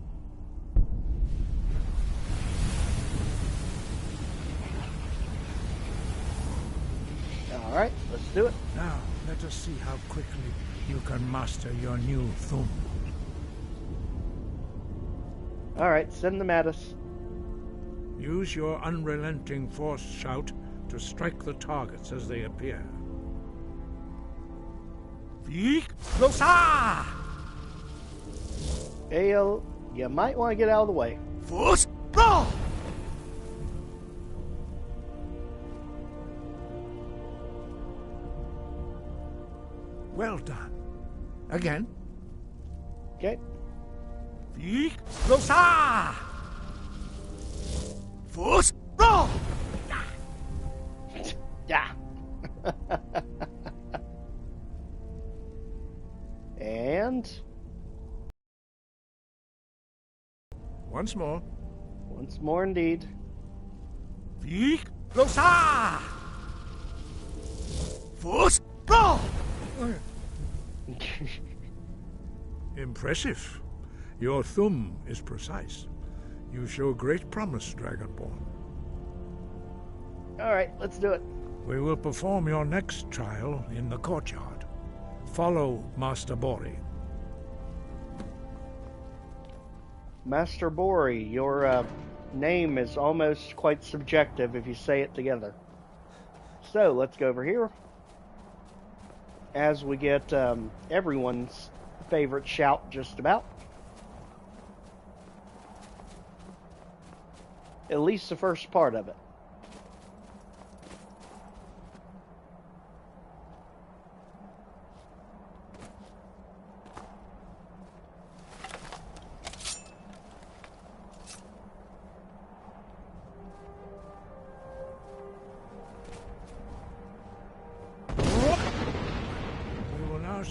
Alright, let's do it. Now, let us see how quickly you can master your new thum. Alright, send them at us. Use your Unrelenting Force shout to strike the targets as they appear. Bleak Falls Barrow! Ale, you might want to get out of the way. Force Barrow! Well done. Again. Okay. Bleak Falls Barrow! Force Barrow! Yeah. And once more. Once more indeed. Bleak Falls Barrow! Force Barrow! Impressive. Your thumb is precise. You show great promise, Dragonborn. Alright, let's do it. We will perform your next trial in the courtyard. Follow Master Bori. Master Bori, your name is almost quite subjective if you say it together. So, let's go over here. As we get everyone's favorite shout just about. At least the first part of it.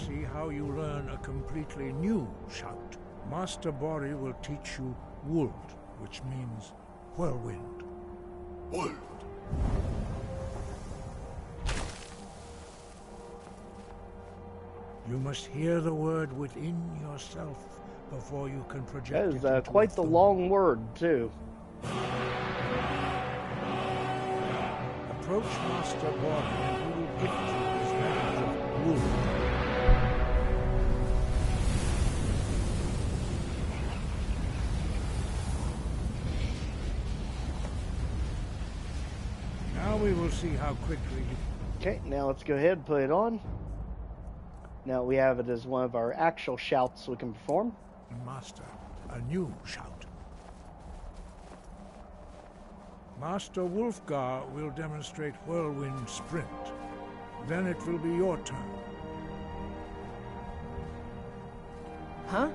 See how you learn a completely new shout. Master Bori will teach you Wold, which means whirlwind. Wold. You must hear the word within yourself before you can project it. That is quite the long word, too. Approach Master Bori and he will gift you his knowledge of Wold. We will see how quickly. Okay, now let's go ahead and put it on. Now we have it as one of our actual shouts we can perform. Master, a new shout. Master Wulfgar will demonstrate Whirlwind Sprint. Then it will be your turn. Huh?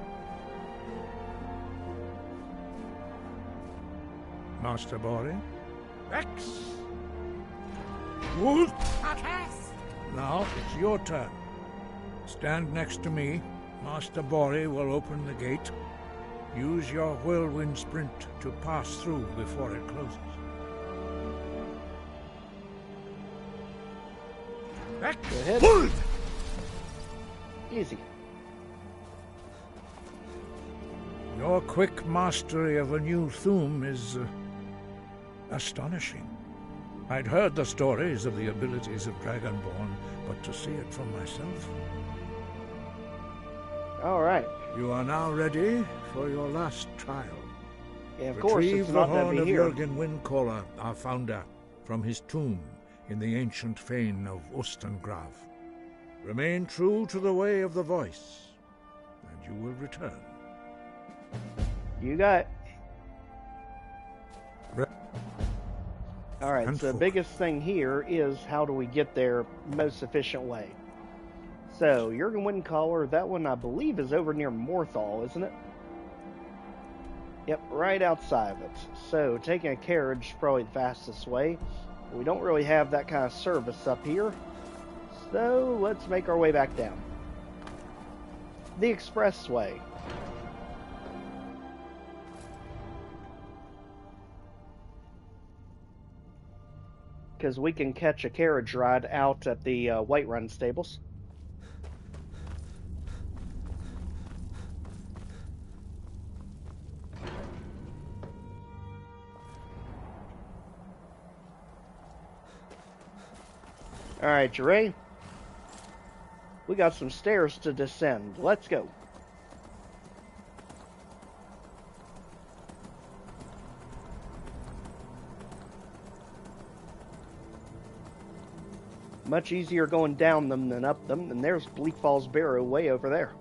Master Bori? X! Wolf! Now it's your turn. Stand next to me. Master Bori will open the gate. Use your whirlwind sprint to pass through before it closes. Go ahead. Wolf! Easy. Your quick mastery of a new thum is astonishing. I'd heard the stories of the abilities of Dragonborn, but to see it for myself... All right. You are now ready for your last trial. Yeah, of course, it's not the going horn to be of here. Jurgen Windcaller, our founder, from his tomb in the ancient fane of Ustengrav. Remain true to the way of the voice, and you will return. You got it. Alright, so the biggest thing here is how do we get there most efficient way. So, Jurgen Windcaller, that one I believe is over near Morthal, isn't it? Yep, right outside of it. So, taking a carriage is probably the fastest way. We don't really have that kind of service up here. So, let's make our way back down. The expressway. Because we can catch a carriage ride out at the Whiterun stables. Alright, you ready? We got some stairs to descend. Let's go. Much easier going down them than up them, and there's Bleak Falls Barrow way over there.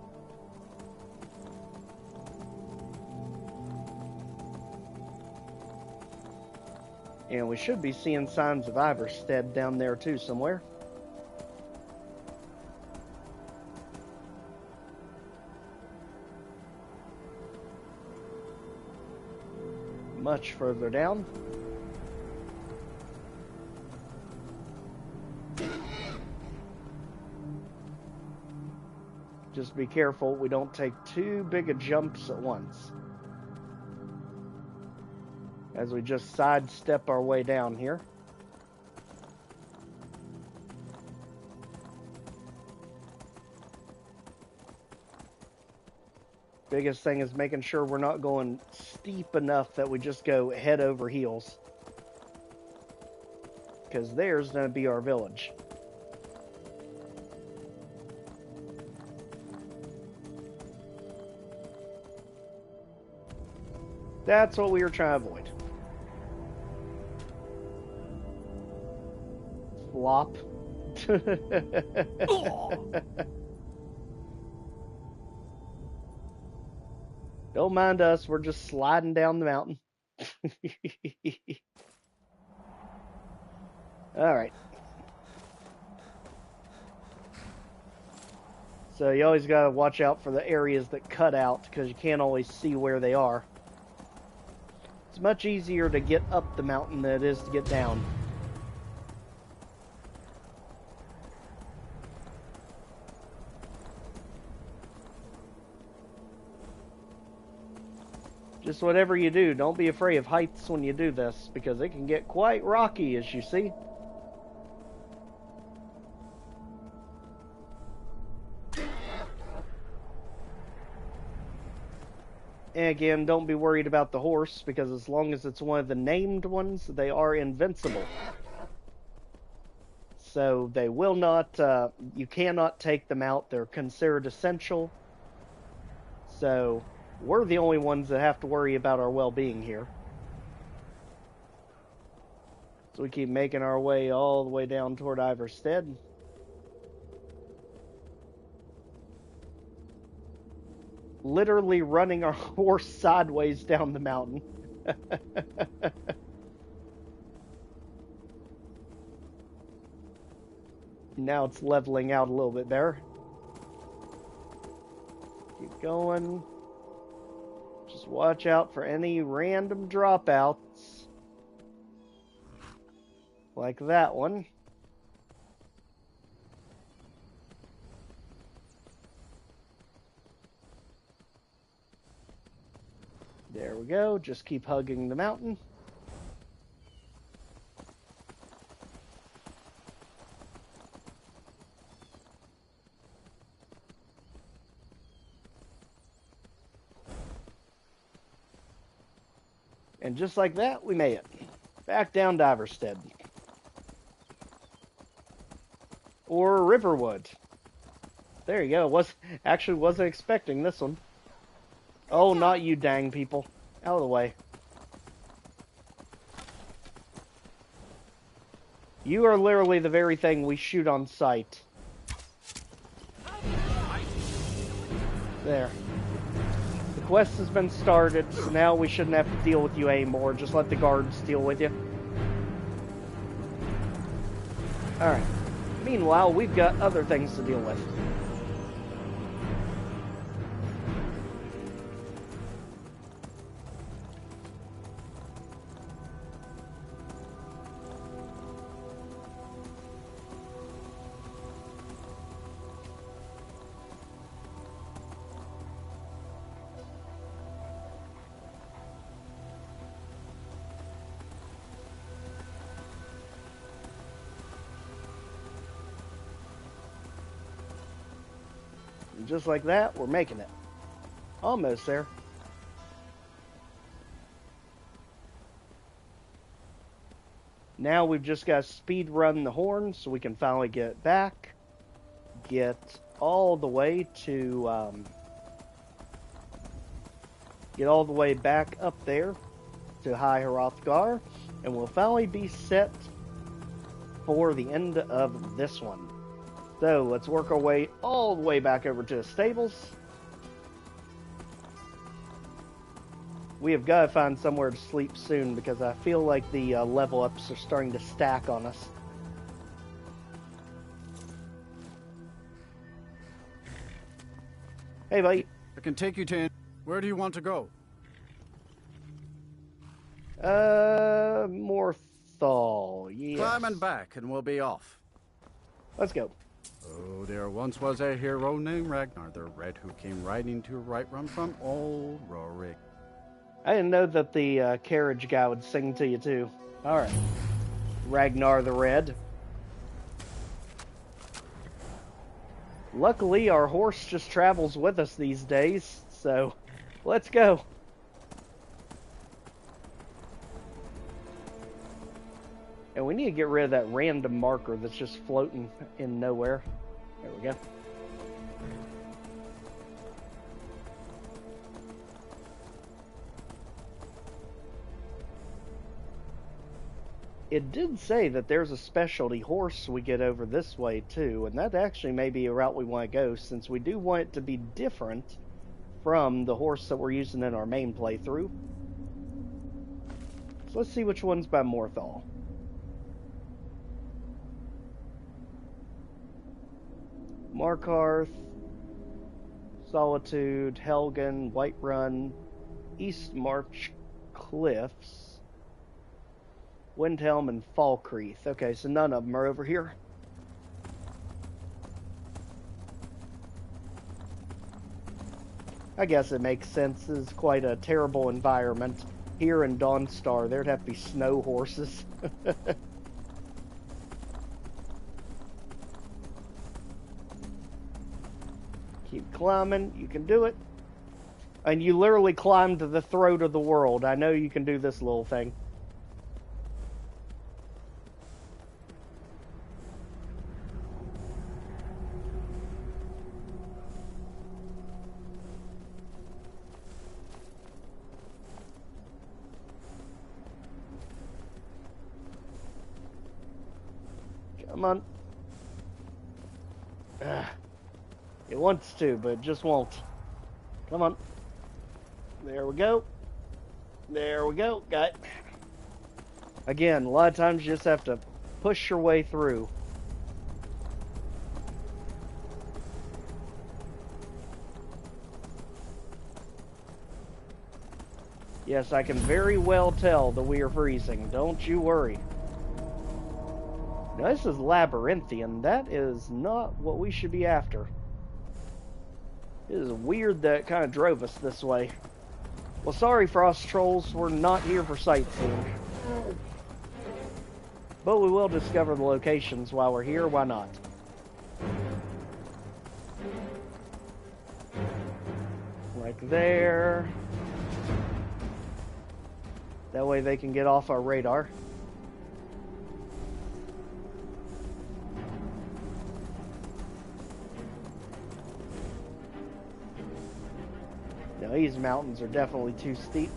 And we should be seeing signs of Iverstead down there too somewhere. Much further down. Just be careful we don't take too big of jumps at once. As we just sidestep our way down here. Biggest thing is making sure we're not going steep enough that we just go head over heels. Because there's going to be our village. That's what we were trying to avoid. Flop. Don't mind us, we're just sliding down the mountain. Alright. So you always gotta watch out for the areas that cut out, because you can't always see where they are. It's much easier to get up the mountain than it is to get down. Just whatever you do, don't be afraid of heights when you do this, because it can get quite rocky, as you see. And again, don't be worried about the horse, because as long as it's one of the named ones, they are invincible. So they will not, you cannot take them out. They're considered essential. So we're the only ones that have to worry about our well-being here. So we keep making our way all the way down toward Iverstead. Literally running our horse sideways down the mountain. Now it's leveling out a little bit better. Keep going. Just watch out for any random dropouts. Like that one. There we go. Just keep hugging the mountain. And just like that, we made it. Back down to Iverstead. Or Riverwood. There you go. Actually wasn't expecting this one. Oh, not you dang people. Out of the way. You are literally the very thing we shoot on sight. There. The quest has been started, so now we shouldn't have to deal with you anymore. Just let the guards deal with you. Alright. Meanwhile, we've got other things to deal with. Just like that, we're making it. Almost there. Now we've just got to speed run the horn so we can finally get back. Get all the way to, get all the way back up there to High Hrothgar. And we'll finally be set for the end of this one. So, let's work our way all the way back over to the stables. We have got to find somewhere to sleep soon because I feel like the level ups are starting to stack on us. Hey, buddy. I can take you to... Where do you want to go? Morthal, yes. Climb and back and we'll be off. Let's go. Oh, there once was a hero named Ragnar the Red who came riding to Whiterun from old Rorik. I didn't know that the carriage guy would sing to you too. Alright. Ragnar the Red. Luckily, our horse just travels with us these days, so let's go. And we need to get rid of that random marker that's just floating in nowhere. There we go. It did say that there's a specialty horse we get over this way too, and that actually may be a route we want to go, since we do want it to be different from the horse that we're using in our main playthrough. So let's see which one's by Morthal. Markarth, Solitude, Helgen, Whiterun, East March Cliffs, Windhelm, and Falkreath. Okay, so none of them are over here. I guess it makes sense. It's quite a terrible environment. Here in Dawnstar, there'd have to be snow horses. Keep climbing. You can do it. And you literally climbed to the throat of the world. I know you can do this little thing. Come on. It wants to, but it just won't. Come on. There we go. There we go. Got it. Again, a lot of times you just have to push your way through. Yes, I can very well tell that we are freezing. Don't you worry. Now, this is labyrinthian. That is not what we should be after. It is weird that it kind of drove us this way. Well, sorry, Frost Trolls. We're not here for sightseeing. But we will discover the locations while we're here. Why not? Like there. That way they can get off our radar. Now, these mountains are definitely too steep.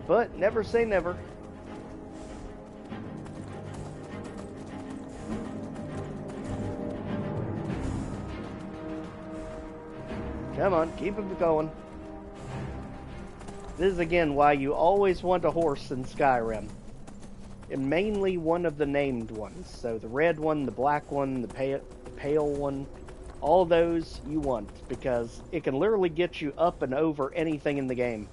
But never say never. Come on, keep it going. This is again why you always want a horse in Skyrim. And mainly one of the named ones. So the red one, the black one, the pale one. All those you want, because it can literally get you up and over anything in the game.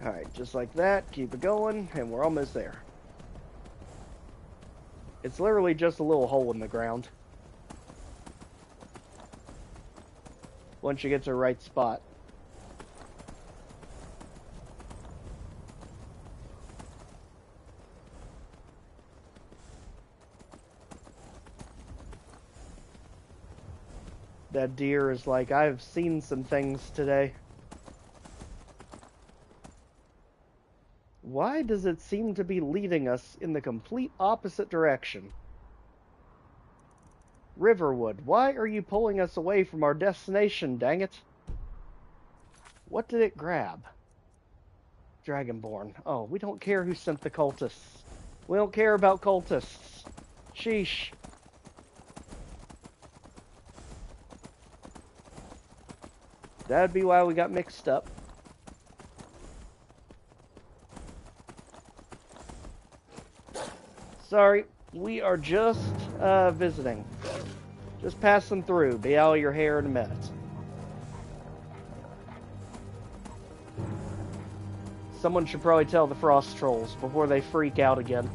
Alright, just like that, keep it going, and we're almost there. It's literally just a little hole in the ground. Once you get to the right spot. That deer is like, I've seen some things today. Why does it seem to be leading us in the complete opposite direction? Riverwood, why are you pulling us away from our destination, dang it? What did it grab? Dragonborn. Oh, we don't care who sent the cultists. We don't care about cultists. Sheesh. That'd be why we got mixed up. Sorry, we are just visiting. Just passing through. Be out of your hair in a minute. Someone should probably tell the Frost Trolls before they freak out again.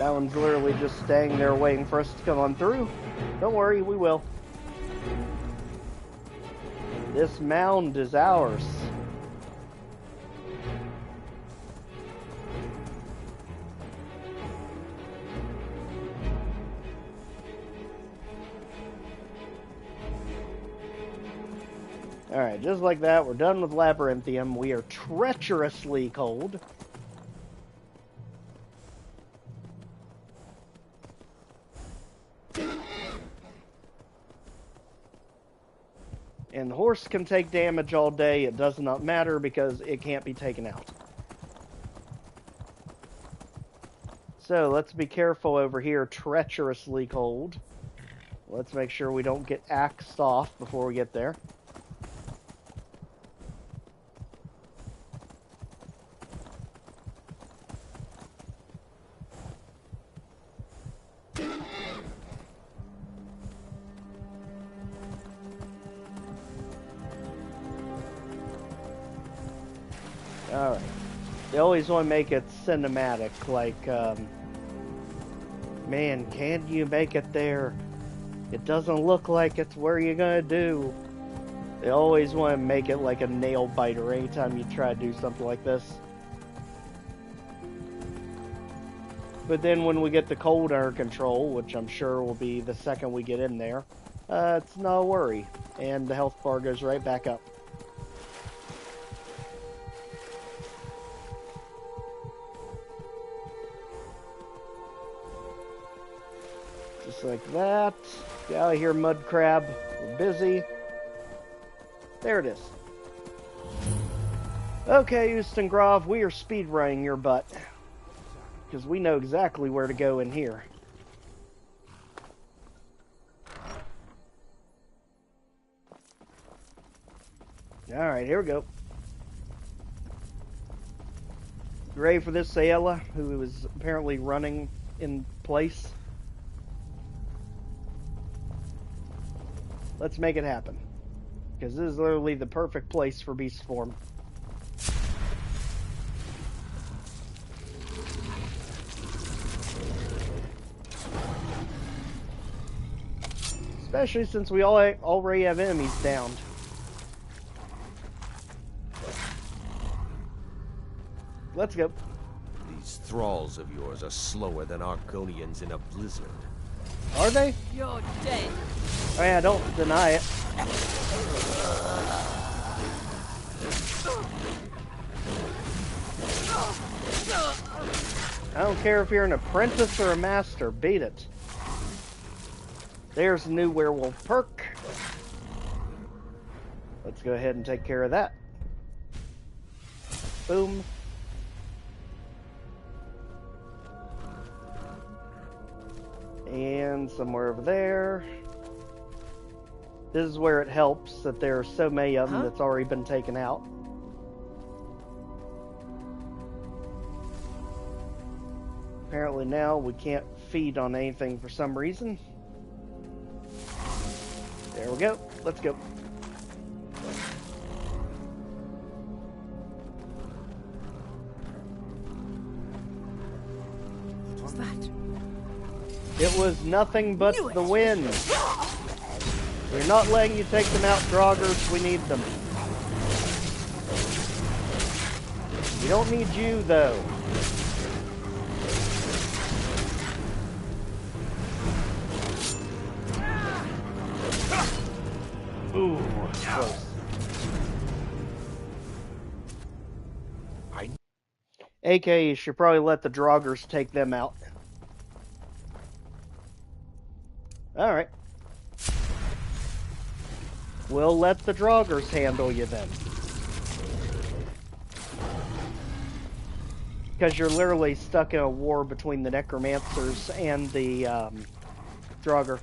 That one's literally just staying there waiting for us to come on through. Don't worry, we will. This mound is ours. Alright, just like that, we're done with Labyrinthium. We are treacherously cold. And the horse can take damage all day. It does not matter because it can't be taken out. So let's be careful over here, treacherously cold. Let's make sure we don't get axed off before we get there. Alright. They always want to make it cinematic, like, man, can you make it there? It doesn't look like it's where you're gonna do. They always want to make it like a nail biter anytime you try to do something like this. But then when we get the cold under control, which I'm sure will be the second we get in there, it's no worry. And the health bar goes right back up. Just like that. Get out of here, mud crab. We're busy. There it is. Okay, Ustengrov, we are speedrunning your butt. Because we know exactly where to go in here. Alright, here we go. Ready for this, Ayala, who is apparently running in place? Let's make it happen. Because this is literally the perfect place for beast form. Especially since we already have enemies downed. Let's go. These thralls of yours are slower than Argonians in a blizzard. Are they? You're dead. Oh yeah, don't deny it. I don't care if you're an apprentice or a master, beat it. There's a new werewolf perk. Let's go ahead and take care of that. Boom. And somewhere over there. This is where it helps that there are so many of them that's already been taken out. Apparently now we can't feed on anything for some reason. There we go. Let's go. What was that? It was nothing but the wind. We're not letting you take them out, Draugrs. We need them. We don't need you, though. Ooh, close. AK, you should probably let the Draugrs take them out. Alright. We'll let the Draugrs handle you then. Because you're literally stuck in a war between the Necromancers and the Draugr.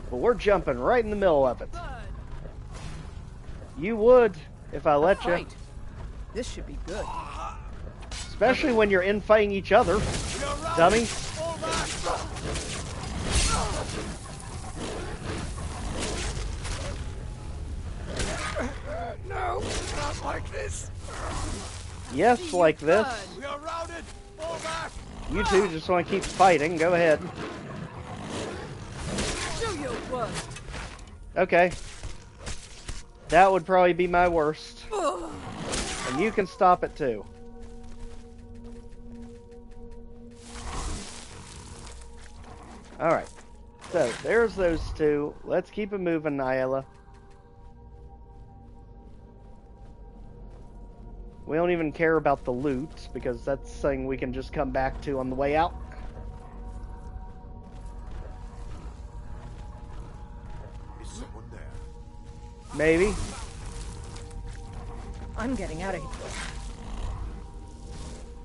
But we're jumping right in the middle of it. You would, if I let you. This should be good. Especially when you're infighting each other, dummy. No, not like this. Yes, like this. We are routed. Fall You two just want to keep fighting. Go ahead. Show your blood. Okay. That would probably be my worst. And you can stop it too. Alright. So, there's those two. Let's keep it moving, Nyla. We don't even care about the loot, because that's something we can just come back to on the way out. Is someone there? Maybe. I'm getting out of here.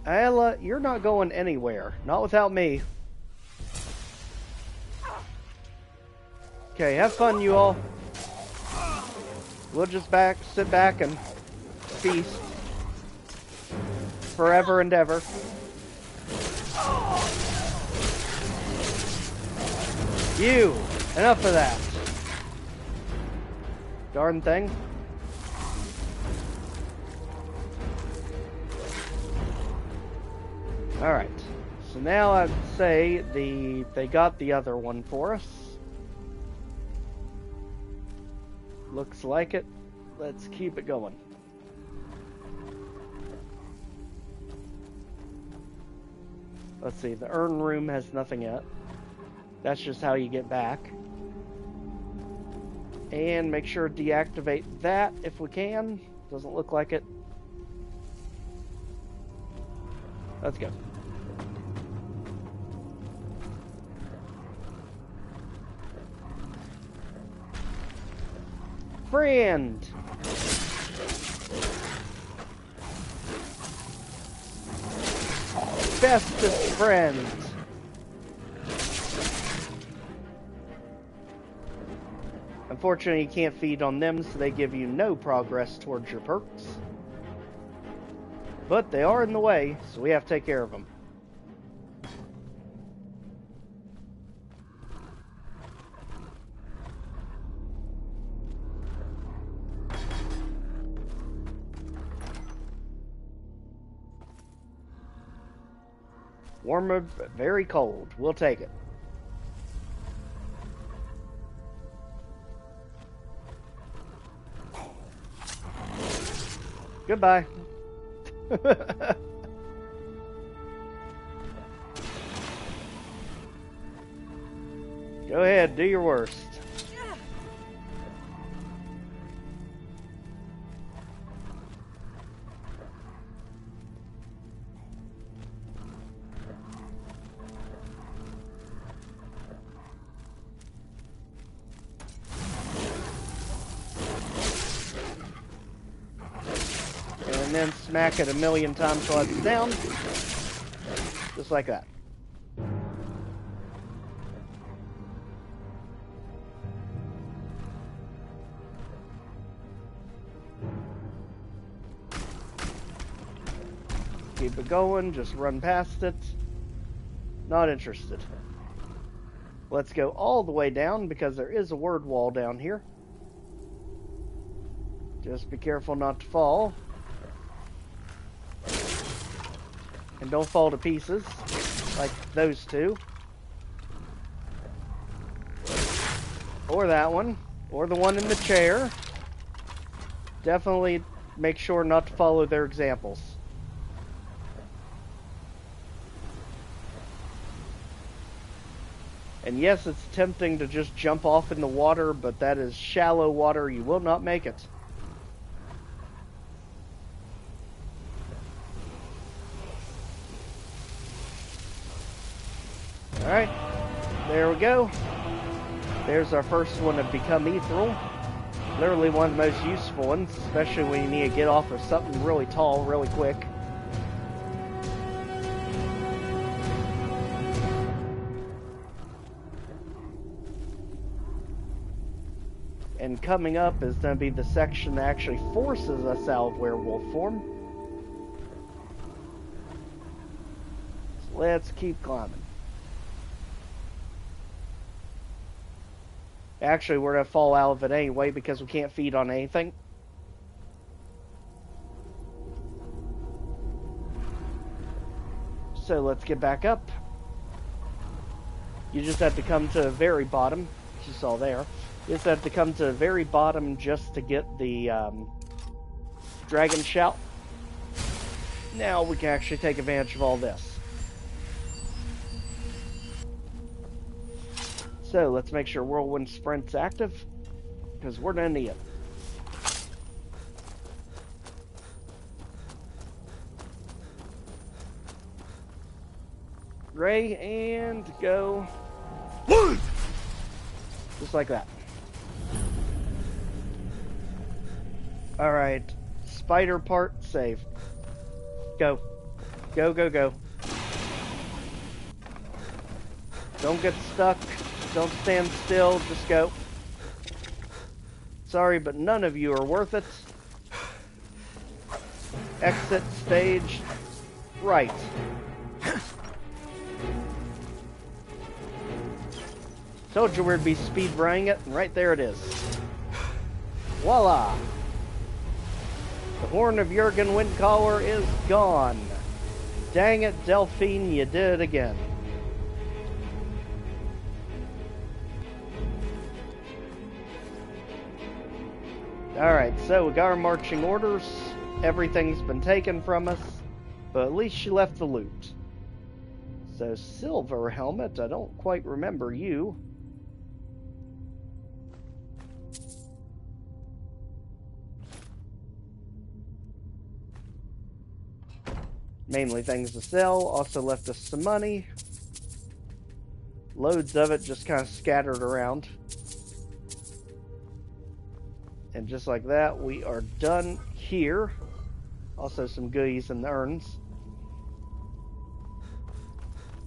Ayla, you're not going anywhere. Not without me. Okay, have fun, you all. We'll just sit back and feast. Forever and ever. You! Enough of that. Darn thing. Alright. So now I'd say they got the other one for us. Looks like it. Let's keep it going. Let's see, the urn room has nothing yet. That's just how you get back. And make sure to deactivate that if we can. Doesn't look like it. Let's go. Friend! Bestest friend! Unfortunately, you can't feed on them, so they give you no progress towards your perks. But they are in the way, so we have to take care of them. Warmer, but very cold. We'll take it. Goodbye. Go ahead, do your worst. And then smack it 1,000,000 times while it's down. Just like that. Keep it going, just run past it. Not interested. Let's go all the way down because there is a word wall down here. Just be careful not to fall. And don't fall to pieces, like those two. Or that one, or the one in the chair. Definitely make sure not to follow their examples. And yes, it's tempting to just jump off in the water, but that is shallow water. You will not make it. Alright, there we go. There's our first one to become ethereal. Literally one of the most useful ones, especially when you need to get off of something really tall really quick. And coming up is going to be the section that actually forces us out of werewolf form. So let's keep climbing. Actually, we're going to fall out of it anyway because we can't feed on anything. So let's get back up. You just have to come to the very bottom, as you saw there. You just have to come to the very bottom just to get the Dragon Shout. Now we can actually take advantage of all this. So let's make sure Whirlwind Sprint's active, because we're gonna need it. Gray, and go. Just like that. Alright. Spider part, save. Go. Go, go, go. Don't get stuck. Don't stand still. Just go. Sorry, but none of you are worth it. Exit stage right. Told you we'd be speed running it, and right there it is. Voila! The horn of Jurgen Windcaller is gone. Dang it, Delphine, you did it again. Alright, so we got our marching orders. Everything's been taken from us, but at least she left the loot. So, Silver Helmet, I don't quite remember you. Mainly things to sell, also left us some money. Loads of it just kind of scattered around. And just like that, we are done here. Also some goodies in the urns.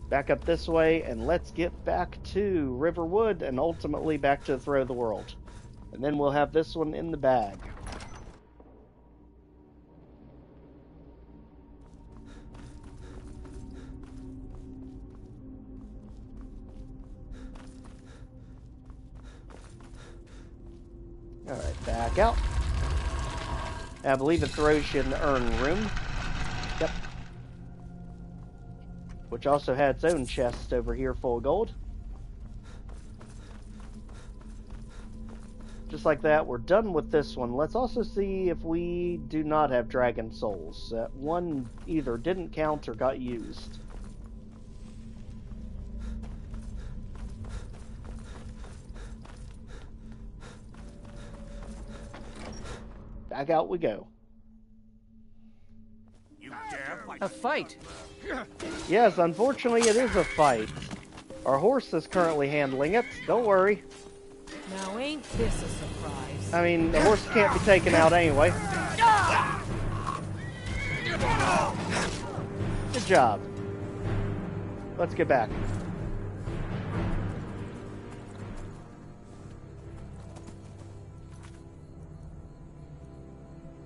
Back up this way, and let's get back to Riverwood, and ultimately back to Throw the World. And then we'll have this one in the bag. Alright, back out. I believe it throws you in the urn room. Yep. Which also had its own chest over here full of gold. Just like that, we're done with this one. Let's also see if we do not have dragon souls. That one either didn't count or got used. Back out we go. A fight? Yes, unfortunately it is a fight. Our horse is currently handling it. Don't worry. Now ain't this a surprise? I mean, the horse can't be taken out anyway. Good job. Let's get back.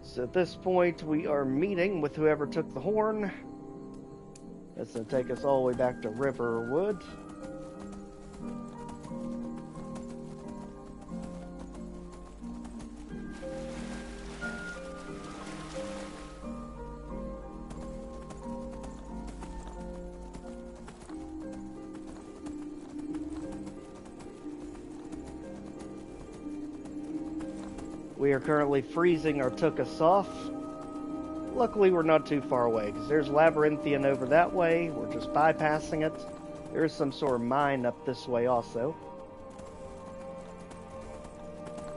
So at this point, we are meeting with whoever took the horn. That's going to take us all the way back to Riverwood. We are currently freezing or took us off. Luckily, we're not too far away, because there's Labyrinthian over that way. We're just bypassing it. There's some sort of mine up this way also.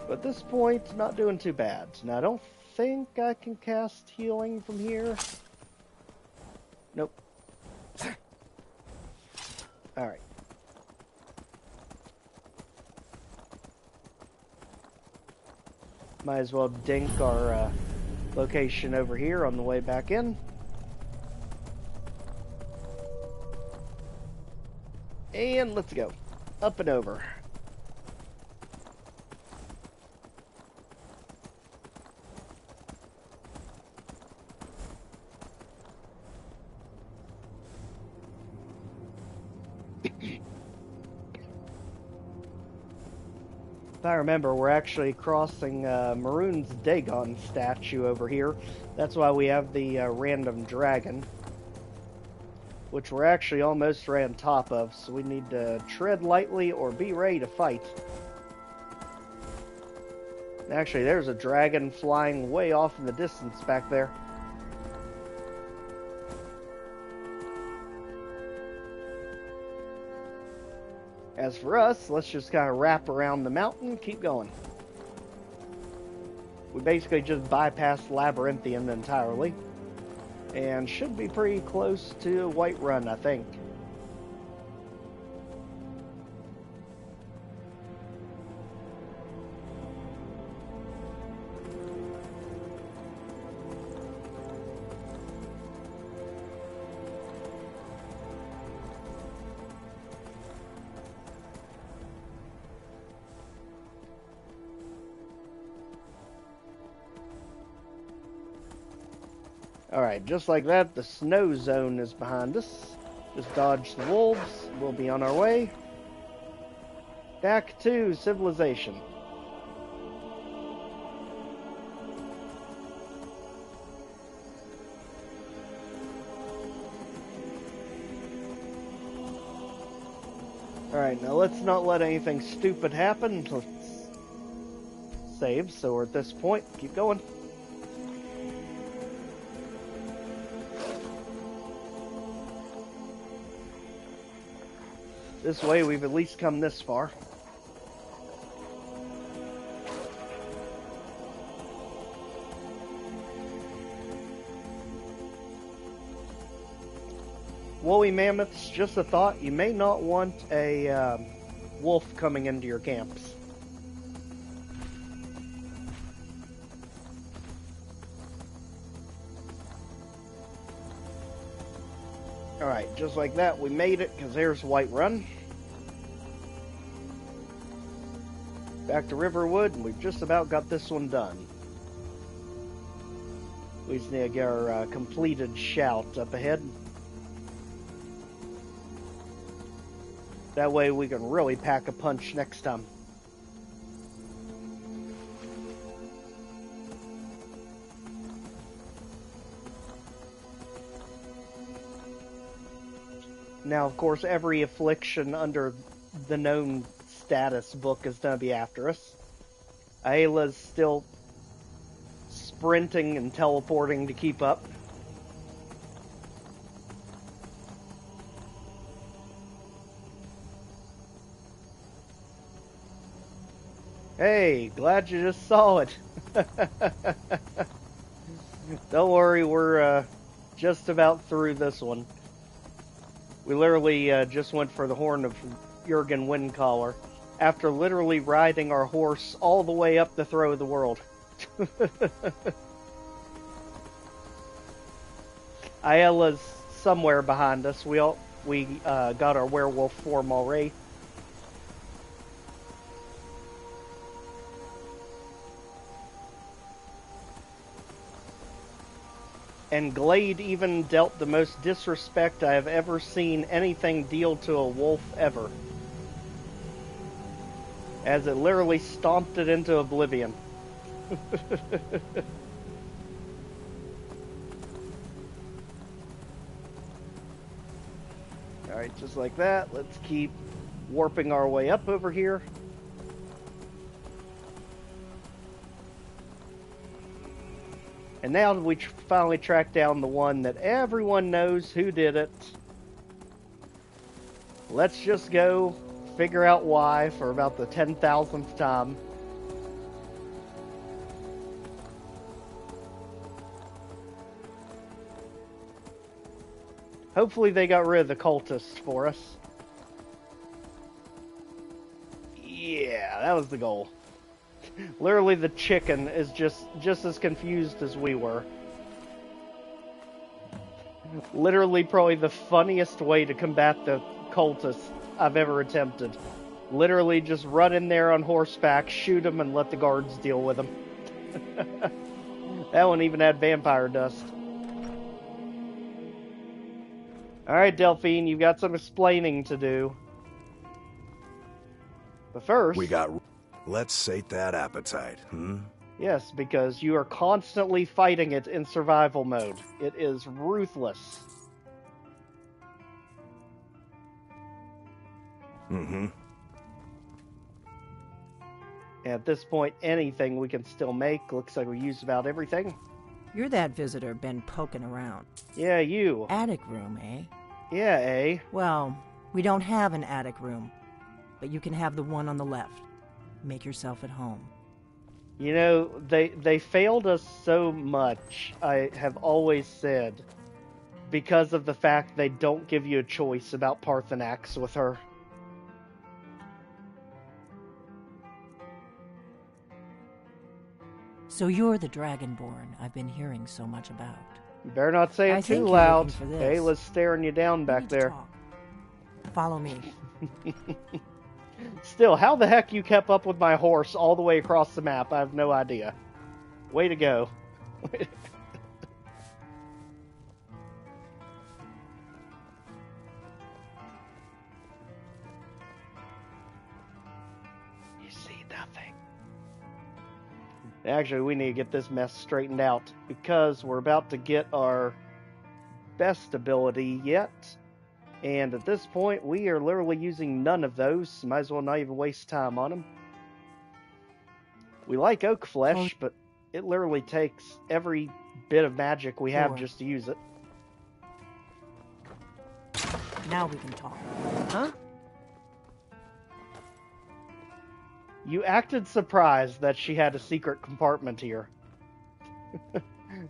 But at this point, not doing too bad. Now, I don't think I can cast healing from here. Nope. Alright. Might as well dink our location over here on the way back in. And let's go. Up and over. If I remember, we're actually crossing Maroon's Dagon statue over here. That's why we have the random dragon. which we're actually almost right on top of, so we need to tread lightly or be ready to fight. Actually, there's a dragon flying way off in the distance back there. As for us, let's just kind of wrap around the mountain, keep going. We basically just bypassed Labyrinthian entirely, and should be pretty close to Whiterun, I think. Alright, just like that, the snow zone is behind us. Just dodge the wolves, we'll be on our way. Back to civilization. Alright, now let's not let anything stupid happen. Let's save, so we're at this point. Keep going. This way, we've at least come this far. Woolly mammoths, just a thought, you may not want a wolf coming into your camps. Alright, just like that, we made it, because there's Whiterun. Back to Riverwood, and we've just about got this one done. We just need to get our completed shout up ahead. That way we can really pack a punch next time. Now, of course, every affliction under the known status book is going to be after us. Ayla's still sprinting and teleporting to keep up. Hey, glad you just saw it. Don't worry, we're just about through this one. We literally just went for the horn of Jurgen Windcaller after literally riding our horse all the way up the throat of the world. Ayla's somewhere behind us. We got our werewolf form already. And Glade even dealt the most disrespect I have ever seen anything deal to a wolf ever. As it literally stomped it into oblivion. Alright, just like that, let's keep warping our way up over here. And now we finally track down the one that everyone knows who did it. Let's just go figure out why for about the 10,000th time. Hopefully they got rid of the cultists for us. Yeah, that was the goal. Literally, the chicken is just as confused as we were. Literally, probably the funniest way to combat the cultists I've ever attempted. Literally, just run in there on horseback, shoot them, and let the guards deal with them. That one even had vampire dust. Alright, Delphine, you've got some explaining to do. But first... Let's sate that appetite, Yes, because you are constantly fighting it in survival mode. It is ruthless. Mm-hmm. At this point, anything we can still make. Looks like we used about everything. You're that visitor been poking around. Yeah, you. Attic room, eh? Yeah, eh? Well, we don't have an attic room, but you can have the one on the left. Make yourself at home. You know, they failed us so much, I have always said, because of the fact they don't give you a choice about Parthenax with her. So you're the Dragonborn I've been hearing so much about. You better not say it too loud. Ayla's staring you down back there. Follow me. Still, how the heck you kept up with my horse all the way across the map, I have no idea. Way to go. You see nothing. Actually, we need to get this mess straightened out, because we're about to get our best ability yet. And at this point, we are literally using none of those. Might as well not even waste time on them. We like oak flesh, but it literally takes every bit of magic we have just to use it. Now we can talk. Huh? You acted surprised that she had a secret compartment here.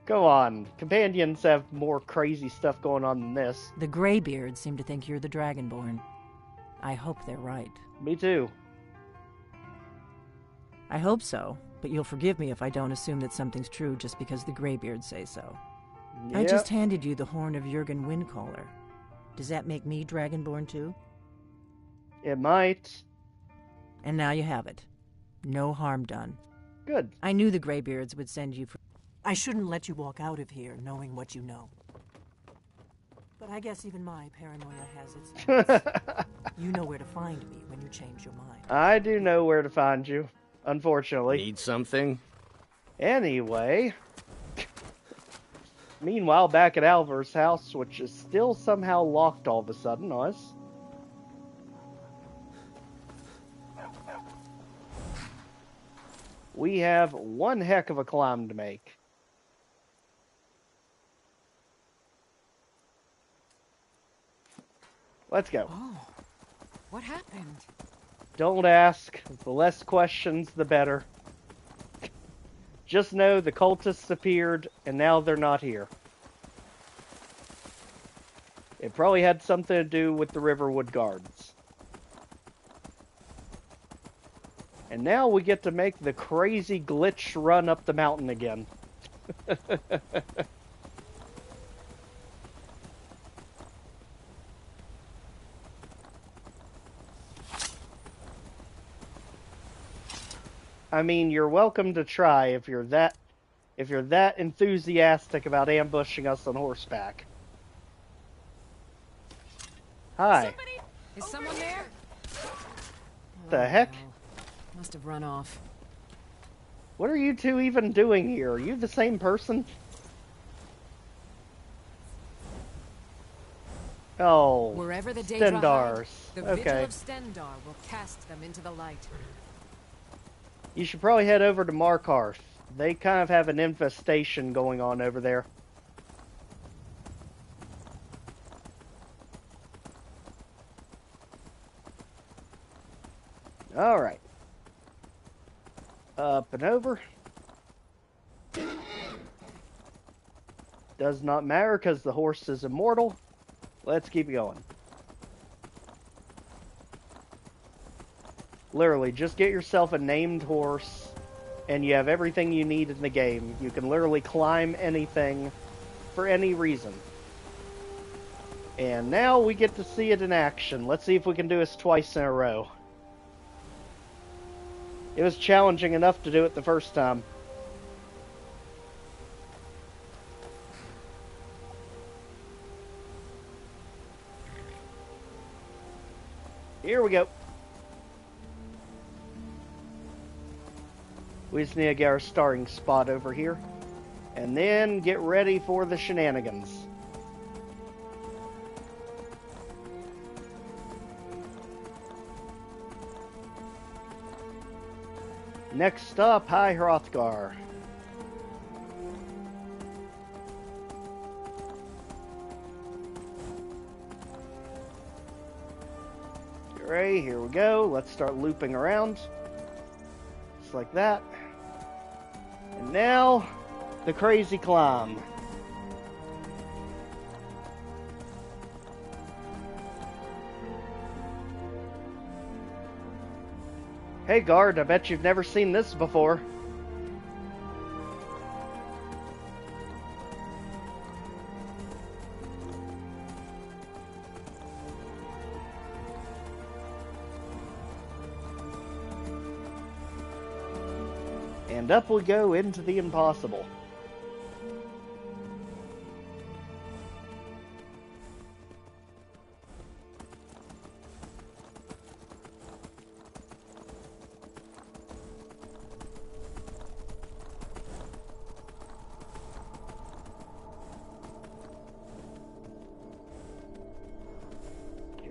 Go on. Companions have more crazy stuff going on than this. The Greybeards seem to think you're the Dragonborn. I hope they're right. Me too. I hope so, but you'll forgive me if I don't assume that something's true just because the Greybeards say so. Yep. I just handed you the horn of Jurgen Windcaller. Does that make me Dragonborn too? It might. And now you have it. No harm done. Good. I knew the Greybeards would send you for... I shouldn't let you walk out of here knowing what you know. But I guess even my paranoia has its limits. You know where to find me when you change your mind. I do know where to find you, unfortunately. Need something? Anyway. Meanwhile, back at Alvar's house, which is still somehow locked all of a sudden on us. We have one heck of a climb to make. Let's go. Oh, what happened? Don't ask. The less questions, the better. Just know the cultists appeared, and now they're not here. It probably had something to do with the Riverwood guards. And now we get to make the crazy glitch run up the mountain again. I mean, you're welcome to try if you're that enthusiastic about ambushing us on horseback. Hi. Is someone there? The heck? Must have run off. What are you two even doing here? Are you the same person? Oh, wherever the Daedra Stendars. The okay. Vigil of Stendar will cast them into the light. You should probably head over to Markarth. They kind of have an infestation going on over there. Alright. Up and over. Does not matter because the horse is immortal. Let's keep going. Literally, just get yourself a named horse, and you have everything you need in the game. You can literally climb anything for any reason. And now we get to see it in action. Let's see if we can do this twice in a row. It was challenging enough to do it the first time. Here we go. We just need to get our starting spot over here. And then get ready for the shenanigans. Next up, hi Hrothgar. Alright, here we go. Let's start looping around. Just like that. And now, the crazy climb. Hey guard, I bet you've never seen this before. And up we go into the impossible.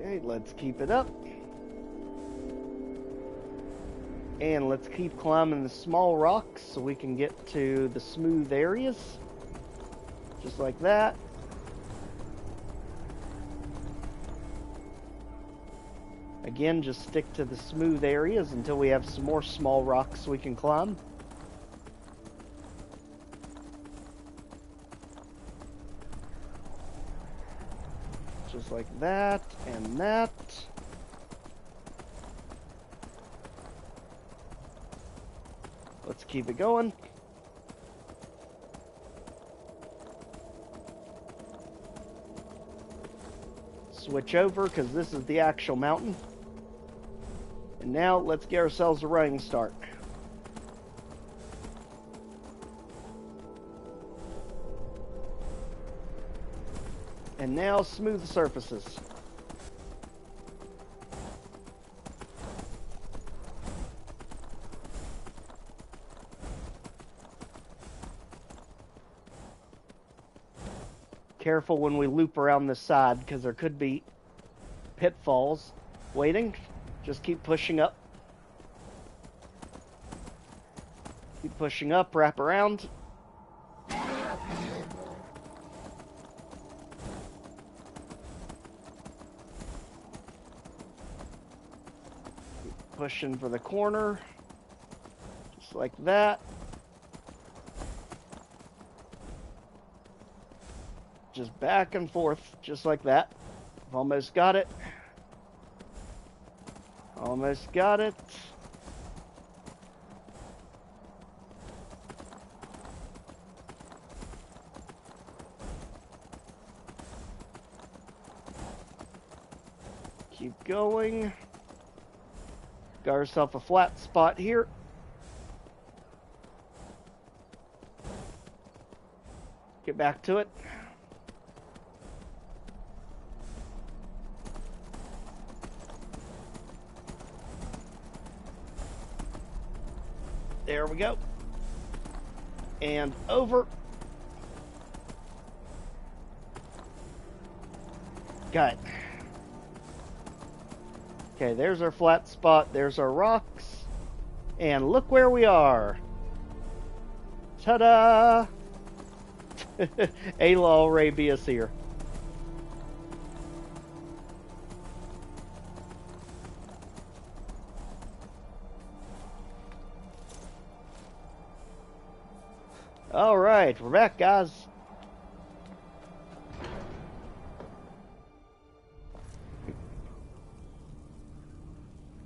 Okay, let's keep it up. And let's keep climbing the small rocks so we can get to the smooth areas. Just like that. Again, just stick to the smooth areas until we have some more small rocks we can climb. Just like that and that. Let's keep it going. Switch over because this is the actual mountain. And now let's get ourselves a running start. And now smooth surfaces. Careful when we loop around this side because there could be pitfalls waiting. Just keep pushing up. Keep pushing up, wrap around. Keep pushing for the corner. Just like that. Just back and forth, just like that. I've almost got it. Almost got it. Keep going. Got ourselves a flat spot here. Get back to it. There we go. And over. Got it. Okay, there's our flat spot. There's our rocks. And look where we are. Ta-da! Ayla Arabia's here. Alright, we're back, guys.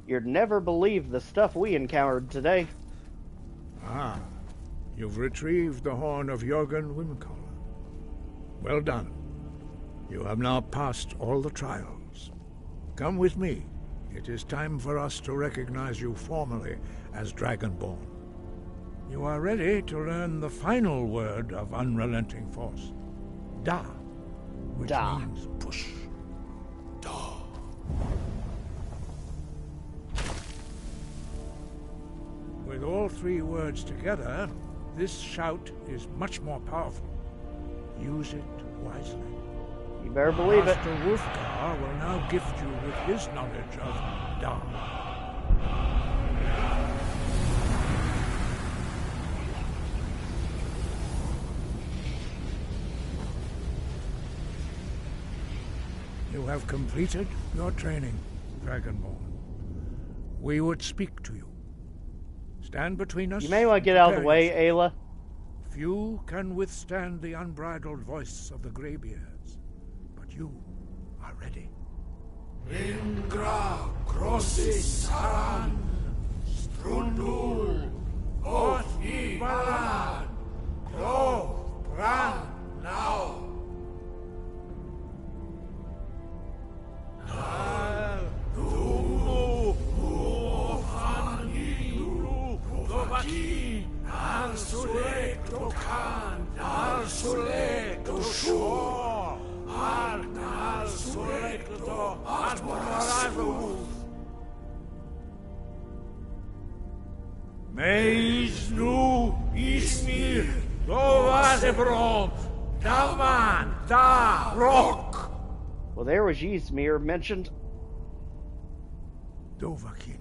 You'd never believe the stuff we encountered today. Ah, you've retrieved the horn of Jurgen Windcaller. Well done. You have now passed all the trials. Come with me. It is time for us to recognize you formally as Dragonborn. You are ready to learn the final word of Unrelenting Force. Da, which means push. Da. With all three words together, this shout is much more powerful. Use it wisely. You better believe it. Master Hrothgar will now gift you with his knowledge of Da. have completed your training, Dragonborn. We would speak to you. Stand between us. You may want to get out of the way, Ayla. Few can withstand the unbridled voice of the Greybeards, but you are ready. Ingra crossis saran, strundul, oth I balan, clo, bran, now. Al, dumu, muofani, dovaki, al sulek dokan, al sulek dosho, al sulek do, al moraravu. Meis nu ismir, dovazebrom, daman, da, rock. Well, there was Ysmir mentioned. Dovahkiin,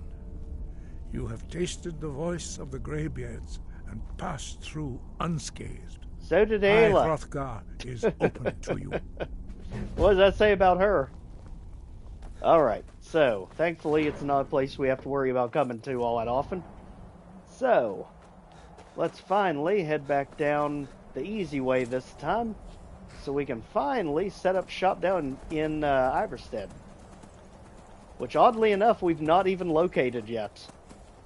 you have tasted the voice of the Greybeards and passed through unscathed. So did Ayla. Hrothgar is open to you. What does that say about her? Alright, so, thankfully it's not a place we have to worry about coming to all that often. So, let's finally head back down the easy way this time, so we can finally set up shop down in Iverstead. Which, oddly enough, we've not even located yet,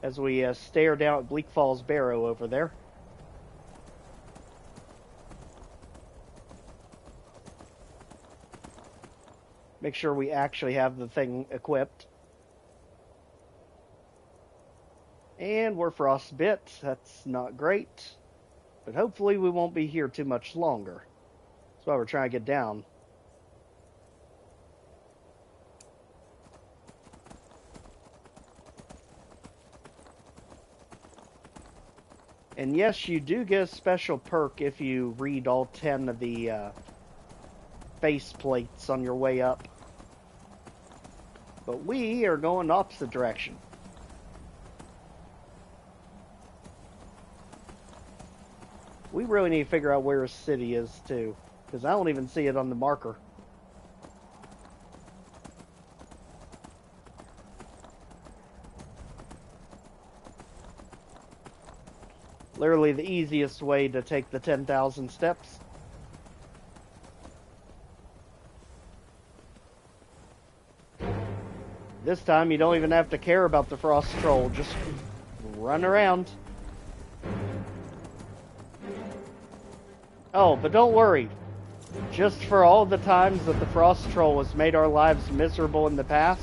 as we stare down at Bleak Falls Barrow over there. Make sure we actually have the thing equipped. And we're frostbit. That's not great. But hopefully we won't be here too much longer. That's why we're trying to get down. And yes, you do get a special perk if you read all 10 of the face plates on your way up. But we are going the opposite direction. We really need to figure out where a city is too, because I don't even see it on the marker. Literally the easiest way to take the 10,000 steps. This time you don't even have to care about the frost troll, just run around. Oh, but don't worry. Just for all the times that the frost troll has made our lives miserable in the past,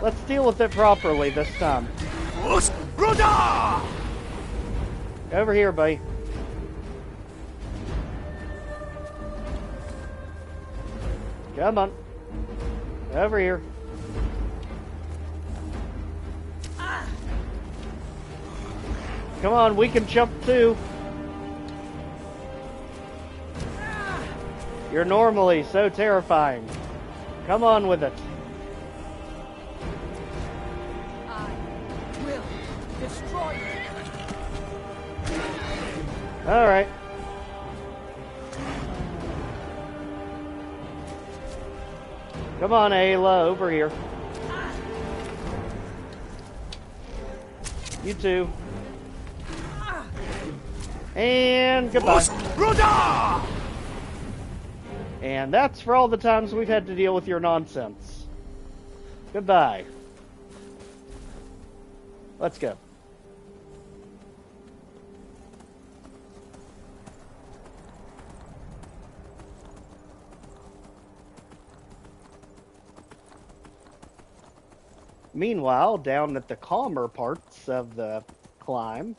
let's deal with it properly this time. Over here, buddy. Come on. Over here. Come on, we can jump too. You're normally so terrifying. Come on with it. I will destroy you. Alright. Come on, Ayla, over here. You too. And goodbye. And that's for all the times we've had to deal with your nonsense. Goodbye. Let's go. Meanwhile, down at the calmer parts of the climb,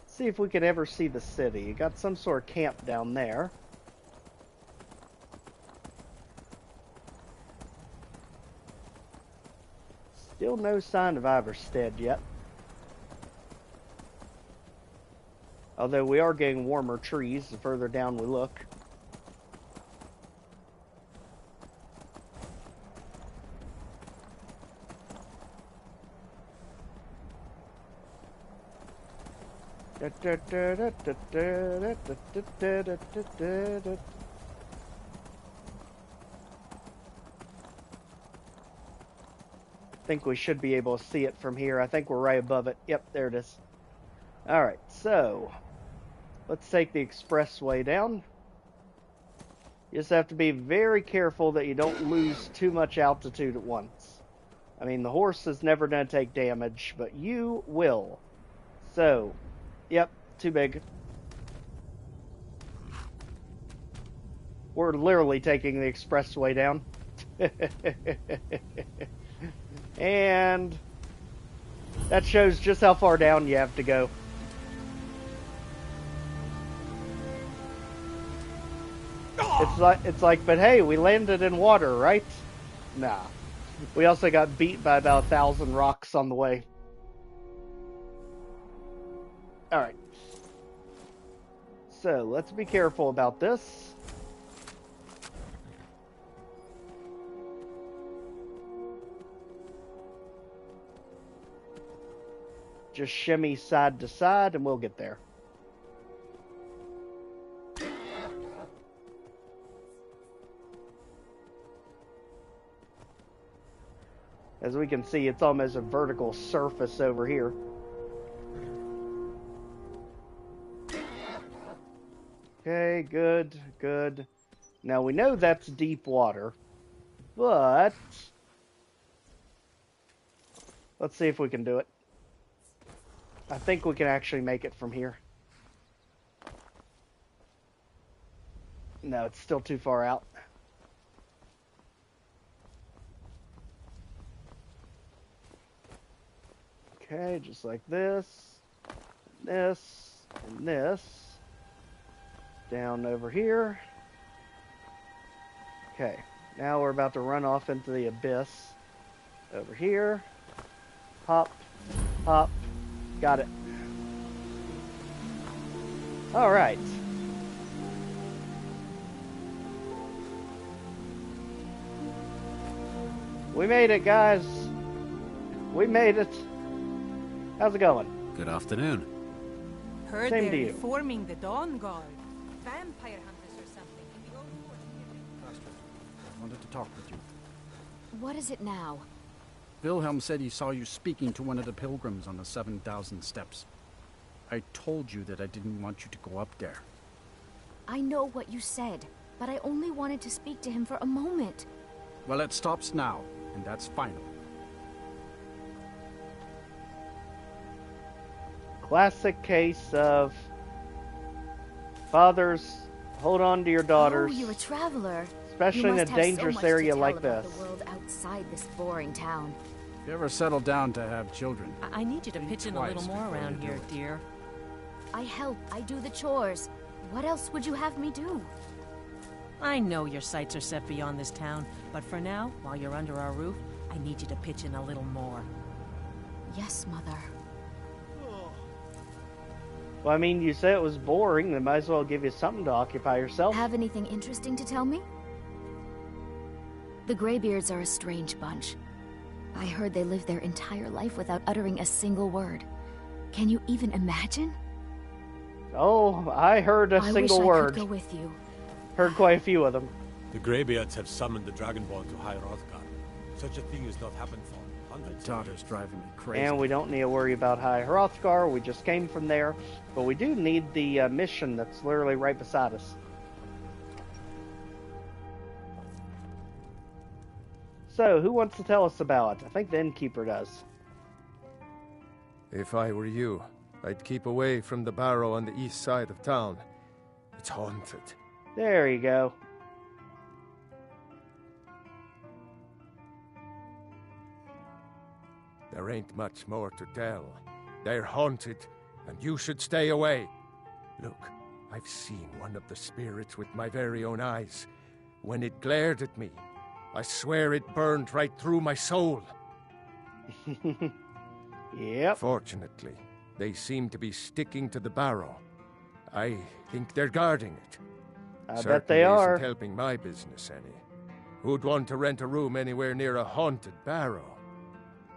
see if we could ever see the city. You got some sort of camp down there. Still no sign of Iverstead yet. Although we are getting warmer trees the further down we look. think we should be able to see it from here. I think we're right above it. Yep, there it is. Alright, so let's take the expressway down. You just have to be very careful that you don't lose too much altitude at once. I mean, the horse is never going to take damage, but you will. So, yep, too big. We're literally taking the expressway down. And that shows just how far down you have to go. It's like, but hey, we landed in water, right? Nah. We also got beat by about 1,000 rocks on the way. Alright. So, let's be careful about this. Just shimmy side to side and we'll get there. As we can see, it's almost a vertical surface over here. Okay, good, good. Now we know that's deep water, but let's see if we can do it. I think we can actually make it from here. No, it's still too far out. Okay, just like this, and this. Down over here. Okay, now we're about to run off into the abyss. Over here. Hop, hop. Got it. Alright. We made it, guys. We made it. How's it going? Good afternoon. Heard Same they're to you. reforming the Dawn Guard. Vampire hunters or something in the old fort. Master, I wanted to talk with you. What is it now? Wilhelm said he saw you speaking to one of the pilgrims on the 7,000 steps. I told you that I didn't want you to go up there. I know what you said, but I only wanted to speak to him for a moment. Well, it stops now, and that's final. Classic case of fathers, hold on to your daughters. Oh, you're a traveler. Especially in a dangerous area like this. The world outside this boring town. If you ever settle down to have children, I need you to pitch in a little more around here, dear. I help. I do the chores. What else would you have me do? I know your sights are set beyond this town, but for now, while you're under our roof, I need you to pitch in a little more. Yes, Mother. Well, I mean, you say it was boring, then might as well give you something to occupy yourself. Have anything interesting to tell me? The Greybeards are a strange bunch. I heard they lived their entire life without uttering a single word. Can you even imagine? Oh, I heard a single word. I wish I could go with you. Heard quite a few of them. The Greybeards have summoned the Dragonborn to High Hrothgar. Such a thing has not happened for hundreds of daughter's driving me crazy. And we don't need to worry about High Hrothgar. We just came from there. But we do need the mission that's literally right beside us. So, who wants to tell us about it? I think the innkeeper does. If I were you, I'd keep away from the barrow on the east side of town. It's haunted. There you go. There ain't much more to tell. They're haunted, and you should stay away. Look, I've seen one of the spirits with my very own eyes. When it glared at me, I swear it burned right through my soul. Yep. Fortunately, they seem to be sticking to the barrow. I think they're guarding it. I bet they are. Isn't helping my business any. Who'd want to rent a room anywhere near a haunted barrow?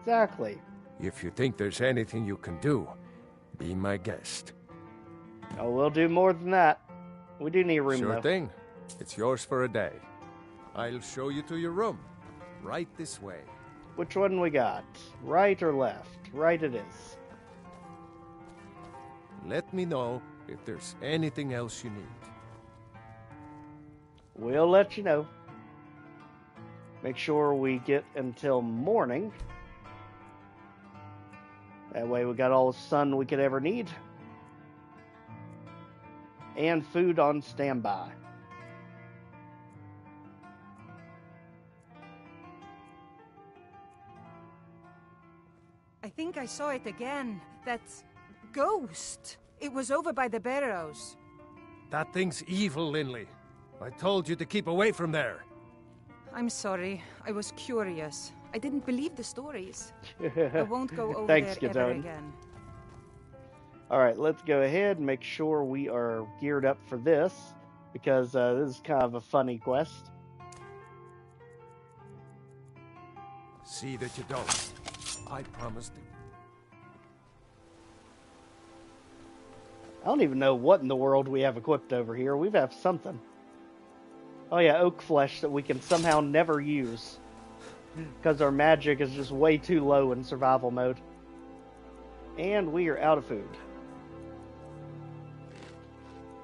Exactly. If you think there's anything you can do, be my guest. Oh, we'll do more than that. We do need a room, Sure though. thing. It's yours for a day. I'll show you to your room. Right this way. Which one we got? Right or left? Right it is. Let me know if there's anything else you need. We'll let you know. Make sure we get until morning. That way we got all the sun we could ever need. And food on standby. I think I saw it again. That ghost. It was over by the barrows. That thing's evil, Linley. I told you to keep away from there. I'm sorry. I was curious. I didn't believe the stories. I won't go over Thanks, there Gadone. ever again. Alright, let's go ahead and make sure we are geared up for this, because this is kind of a funny quest. See that you don't. I promised you. I don't even know what in the world we have equipped over here. We have something. Oh yeah, oak flesh that we can somehow never use. Because our magic is just way too low in survival mode. And we are out of food.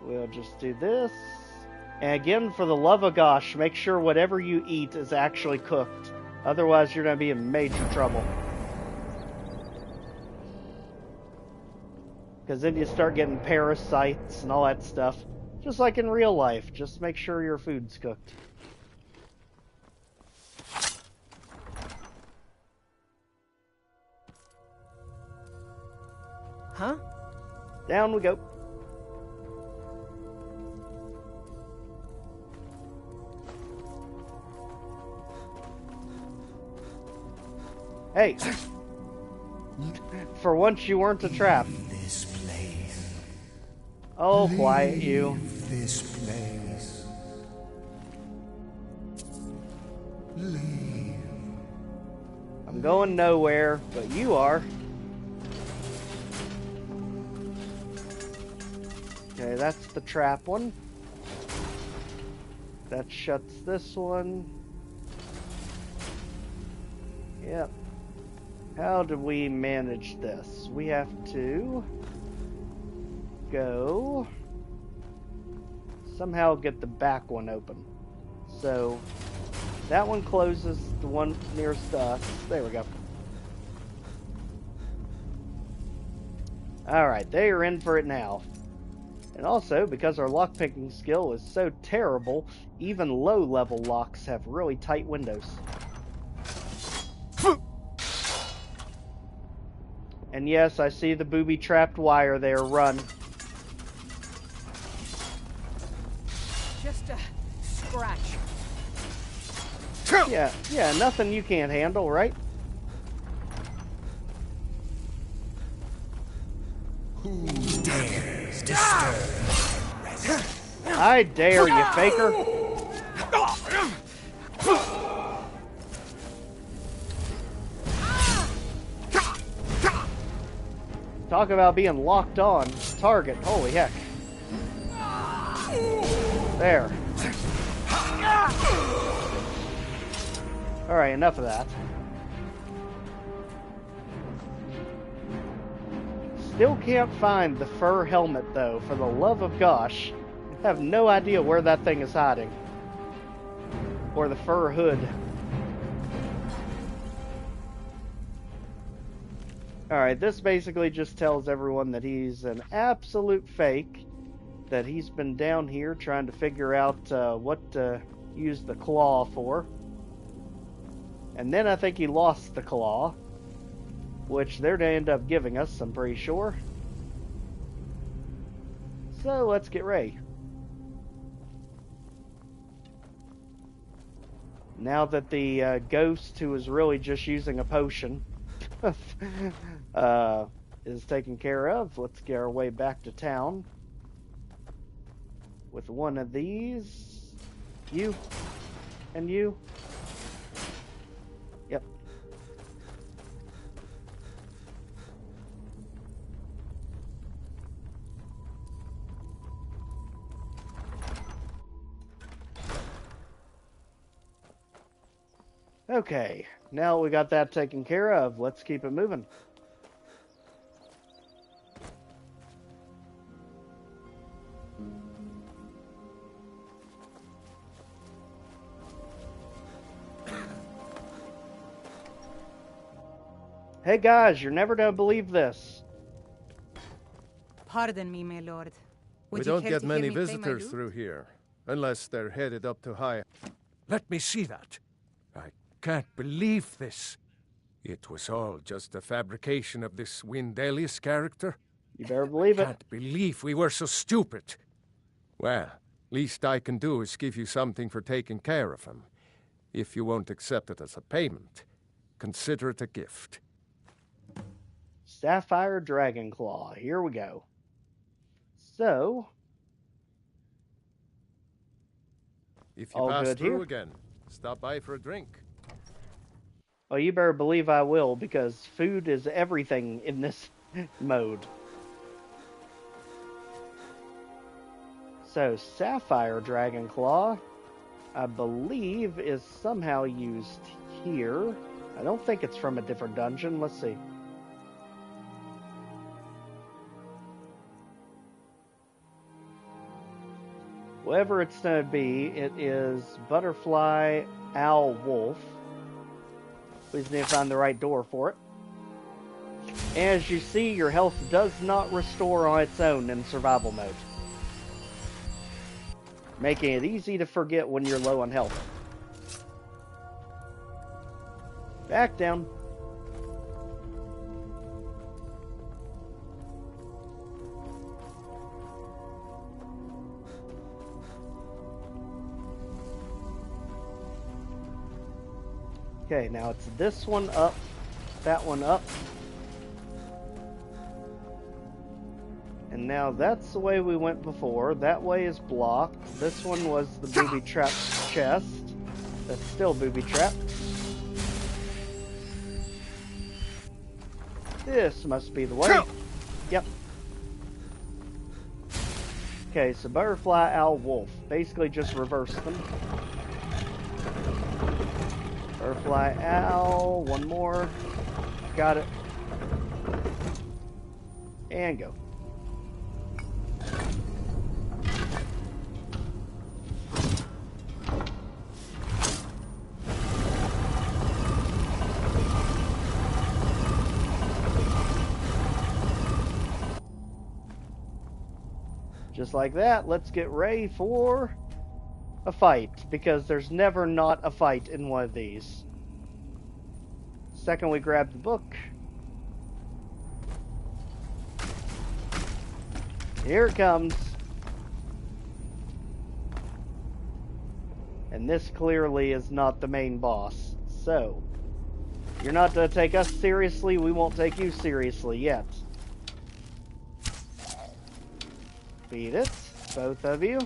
We'll just do this. And again, for the love of gosh, make sure whatever you eat is actually cooked. Otherwise, you're going to be in major trouble. Because then you start getting parasites and all that stuff. Just like in real life. Just make sure your food's cooked. Huh? Down we go. Hey! For once you weren't a trap. This place. Oh, quiet you. This place. Leave. I'm going nowhere, but you are. Okay, that's the trap one. That shuts this one. Yep. How do we manage this? We have to go somehow get the back one open. So that one closes the one nearest to us. There we go. Alright, they are in for it now. And also, because our lockpicking skill is so terrible, even low-level locks have really tight windows. And yes, I see the booby-trapped wire there. Run. Just a scratch. Yeah, nothing you can't handle, right? Who dares disturb my rest? I dare you, faker. Talk about being locked on. Target. Holy heck. There. Alright, enough of that. Still can't find the fur helmet, though, for the love of gosh. I have no idea where that thing is hiding. Or the fur hood. Alright, this basically just tells everyone that he's an absolute fake. That he's been down here trying to figure out what to use the claw for. And then I think he lost the claw. Which they're going to end up giving us, I'm pretty sure. So let's get ready. Now that the ghost, who is really just using a potion, is taken care of, let's get our way back to town. With one of these. You. And you. Yep. Okay, now we got that taken care of. Let's keep it moving. Hey guys, you're never gonna believe this. Pardon me, my lord. We don't get many visitors through here, unless they're headed up to High. Let me see that. I can't believe this. It was all just a fabrication of this Windelius character. You better believe it. I can't believe we were so stupid. Well, least I can do is give you something for taking care of him. If you won't accept it as a payment, consider it a gift. Sapphire Dragonclaw. Here we go. So, if you pass through again, stop by for a drink. Well, you better believe I will, because food is everything in this mode. So, Sapphire Dragonclaw, I believe, is somehow used here. I don't think it's from a different dungeon. Let's see. Whatever it's going to be, it is Butterfly Owl Wolf. Please need to find the right door for it. As you see, your health does not restore on its own in survival mode, making it easy to forget when you're low on health. Back down. Okay, now it's this one up, that one up. And now that's the way we went before. That way is blocked. This one was the booby-trapped chest. That's still booby-trapped. This must be the way. Yep. Okay, so Butterfly, Owl, Wolf. Basically just reverse them. Butterfly, Owl, one more. Got it. And go. Just like that, let's get ready for a fight, because there's never not a fight in one of these. Second we grab the book. Here it comes. And this clearly is not the main boss. So, you're not going to take us seriously, we won't take you seriously yet. Beat it, both of you.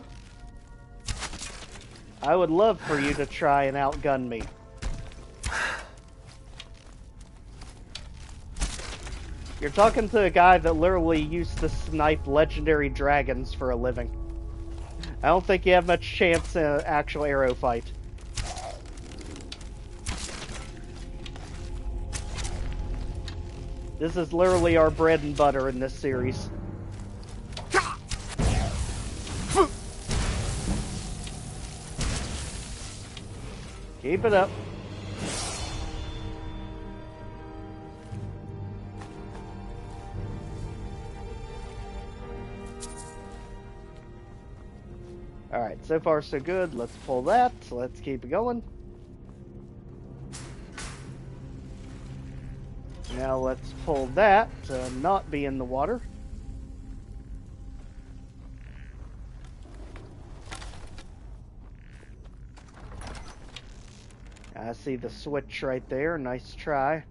I would love for you to try and outgun me. You're talking to a guy that literally used to snipe legendary dragons for a living. I don't think you have much chance in an actual arrow fight. This is literally our bread and butter in this series. Keep it up. Alright, so far so good. Let's pull that. Let's keep it going. Now let's pull that to not be in the water. I see the switch right there. Nice try.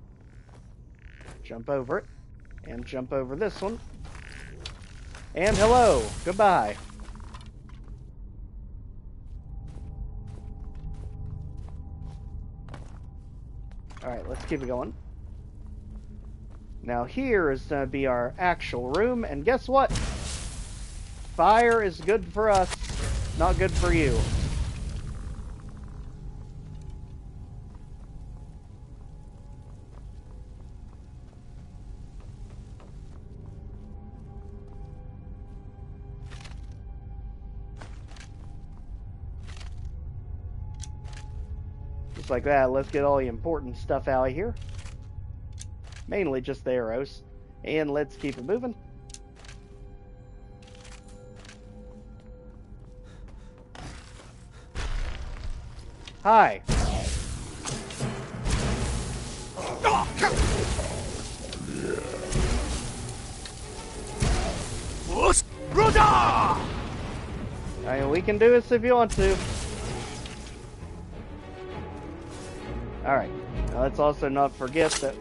Jump over it. And jump over this one. And hello. Goodbye. Alright, let's keep it going. Now here is going to be our actual room. And guess what? Fire is good for us, not good for you. Just like that, let's get all the important stuff out of here. Mainly just the arrows. And let's keep it moving. Hi. I mean, we can do this if you want to. Alright, now let's also not forget that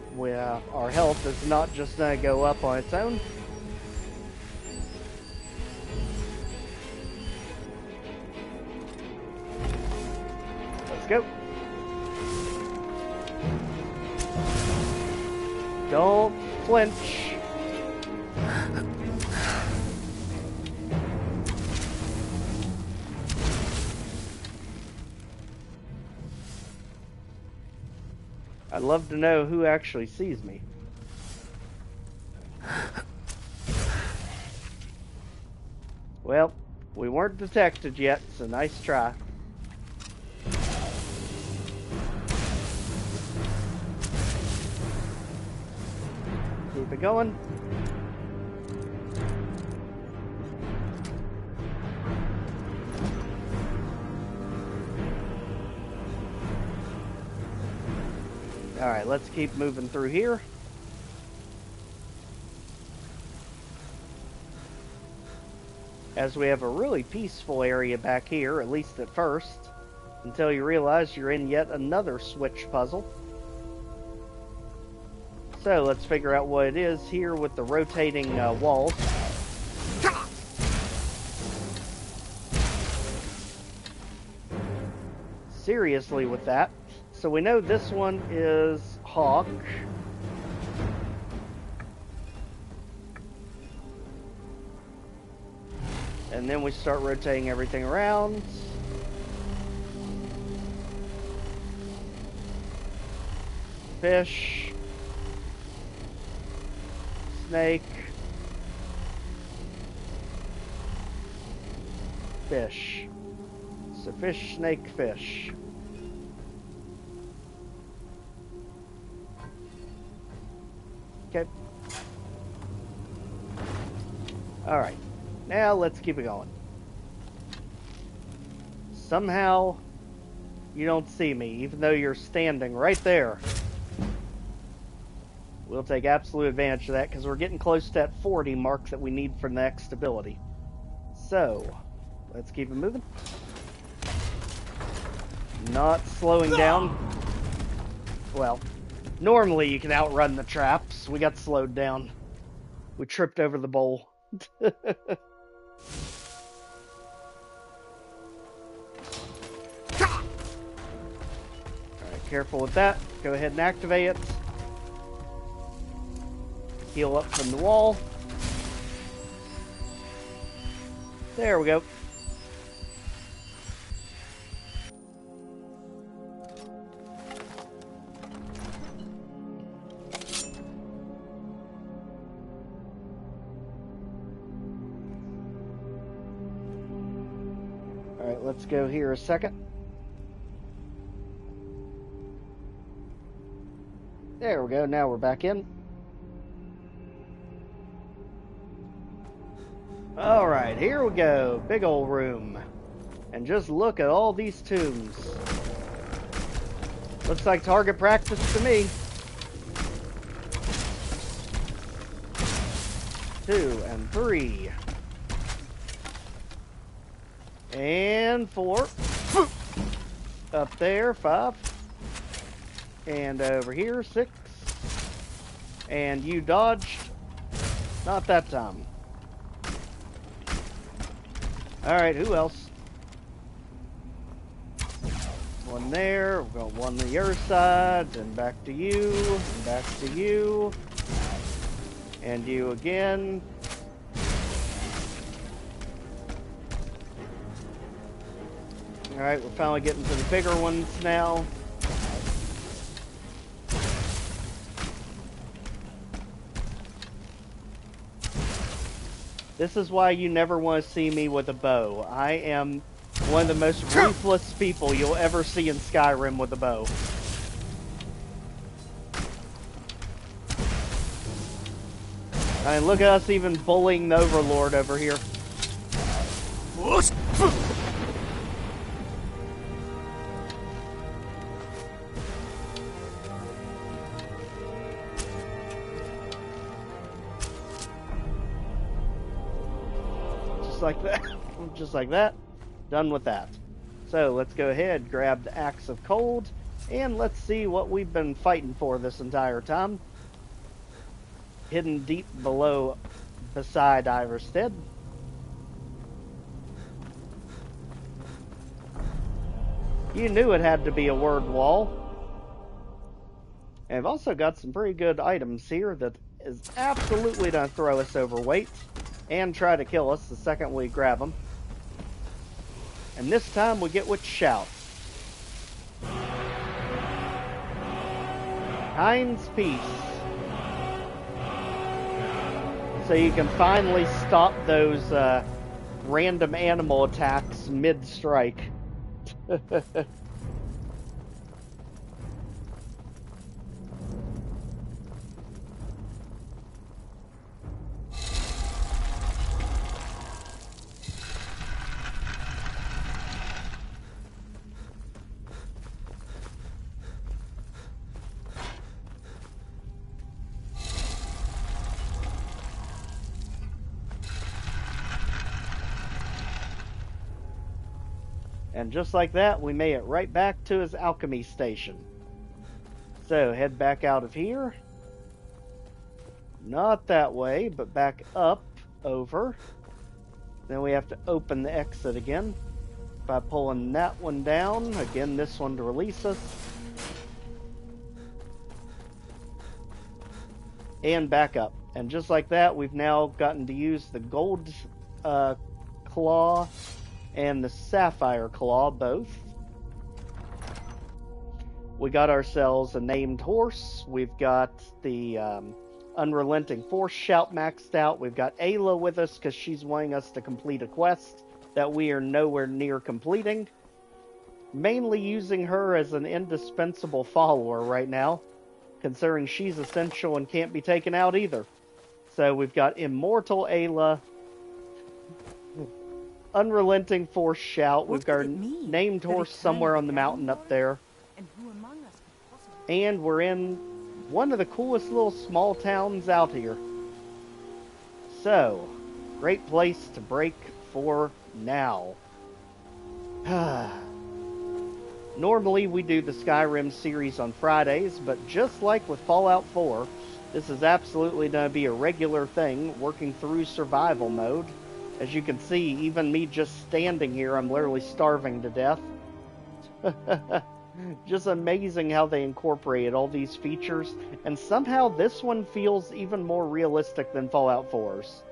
our health is not just going to go up on its own. Let's go. Don't flinch. I'd love to know who actually sees me. Well, we weren't detected yet, so nice try. Keep it going. Alright, let's keep moving through here. As we have a really peaceful area back here, at least at first, until you realize you're in yet another switch puzzle. So let's figure out what it is here with the rotating walls. Seriously with that. So we know this one is Hawk. And then we start rotating everything around. Fish. Snake. Fish. So fish, snake, fish. Okay. Alright. Now let's keep it going. Somehow you don't see me, even though you're standing right there. We'll take absolute advantage of that because we're getting close to that 40 mark that we need for the next ability. So, let's keep it moving. Not slowing down. Well, normally you can outrun the traps. We got slowed down. We tripped over the bowl. Alright, careful with that. Go ahead and activate it. Heal up from the wall. There we go. Alright, let's go here a second. There we go, now we're back in. Alright, here we go. Big old room. And just look at all these tombs. Looks like target practice to me. 2 and 3. And 4. Up there, 5. And over here, 6. And you dodged. Not that time. Alright, who else? One there, we've got one on the other side, and back to you, and back to you, and you again. Alright, we're finally getting to the bigger ones now. This is why you never want to see me with a bow. I am One of the most ruthless people you'll ever see in Skyrim with a bow. I mean, look at us even bullying the Overlord over here. Just like that. Just like that. Done with that. So let's go ahead, grab the Axe of Cold, and let's see what we've been fighting for this entire time. Hidden deep below, beside Iverstead. You knew it had to be a word wall. And I've also got some pretty good items here that is absolutely going to throw us overweight and try to kill us the second we grab them. And this time we get with Shout. Kyne's Peace. So you can finally stop those random animal attacks mid-strike. And just like that, we made it right back to his alchemy station. So, head back out of here. Not that way, but back up, over. Then we have to open the exit again by pulling that one down. Again, this one to release us. And back up. And just like that, we've now gotten to use the gold claw and the Sapphire Claw, both. We got ourselves a named horse. We've got the Unrelenting Force shout maxed out. We've got Ayla with us because she's wanting us to complete a quest that we are nowhere near completing. Mainly using her as an indispensable follower right now, considering she's essential and can't be taken out either. So we've got Immortal Ayla, Unrelenting Force shout. We've got a named horse somewhere on the mountain up there. And we're in one of the coolest little small towns out here. So, great place to break for now. Normally we do the Skyrim series on Fridays, but just like with Fallout 4, this is absolutely going to be a regular thing, working through survival mode. As you can see, even me just standing here, I'm literally starving to death. Just amazing how they incorporated all these features, and somehow this one feels even more realistic than Fallout 4's.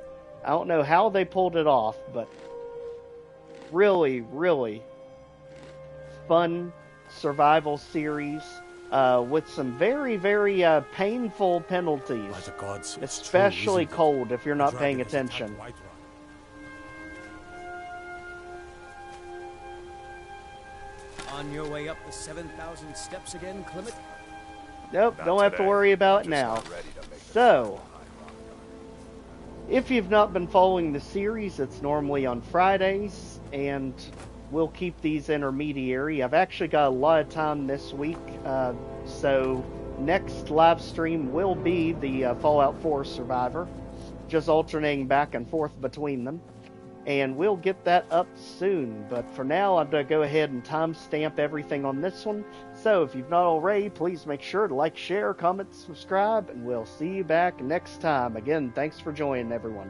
I don't know how they pulled it off, but really, really fun survival series with some very, very painful penalties, especially cold if you're not paying attention. On your way up the 7,000 steps again, Clement? Nope, don't have to worry about it now. So, if you've not been following the series, it's normally on Fridays, and we'll keep these intermediary. I've actually got a lot of time this week, so next live stream will be the Fallout 4 Survivor, just alternating back and forth between them. And we'll get that up soon, but for now I'm going to go ahead and timestamp everything on this one. So if you've not already, please make sure to like, share, comment, subscribe, and we'll see you back next time. Again, thanks for joining, everyone.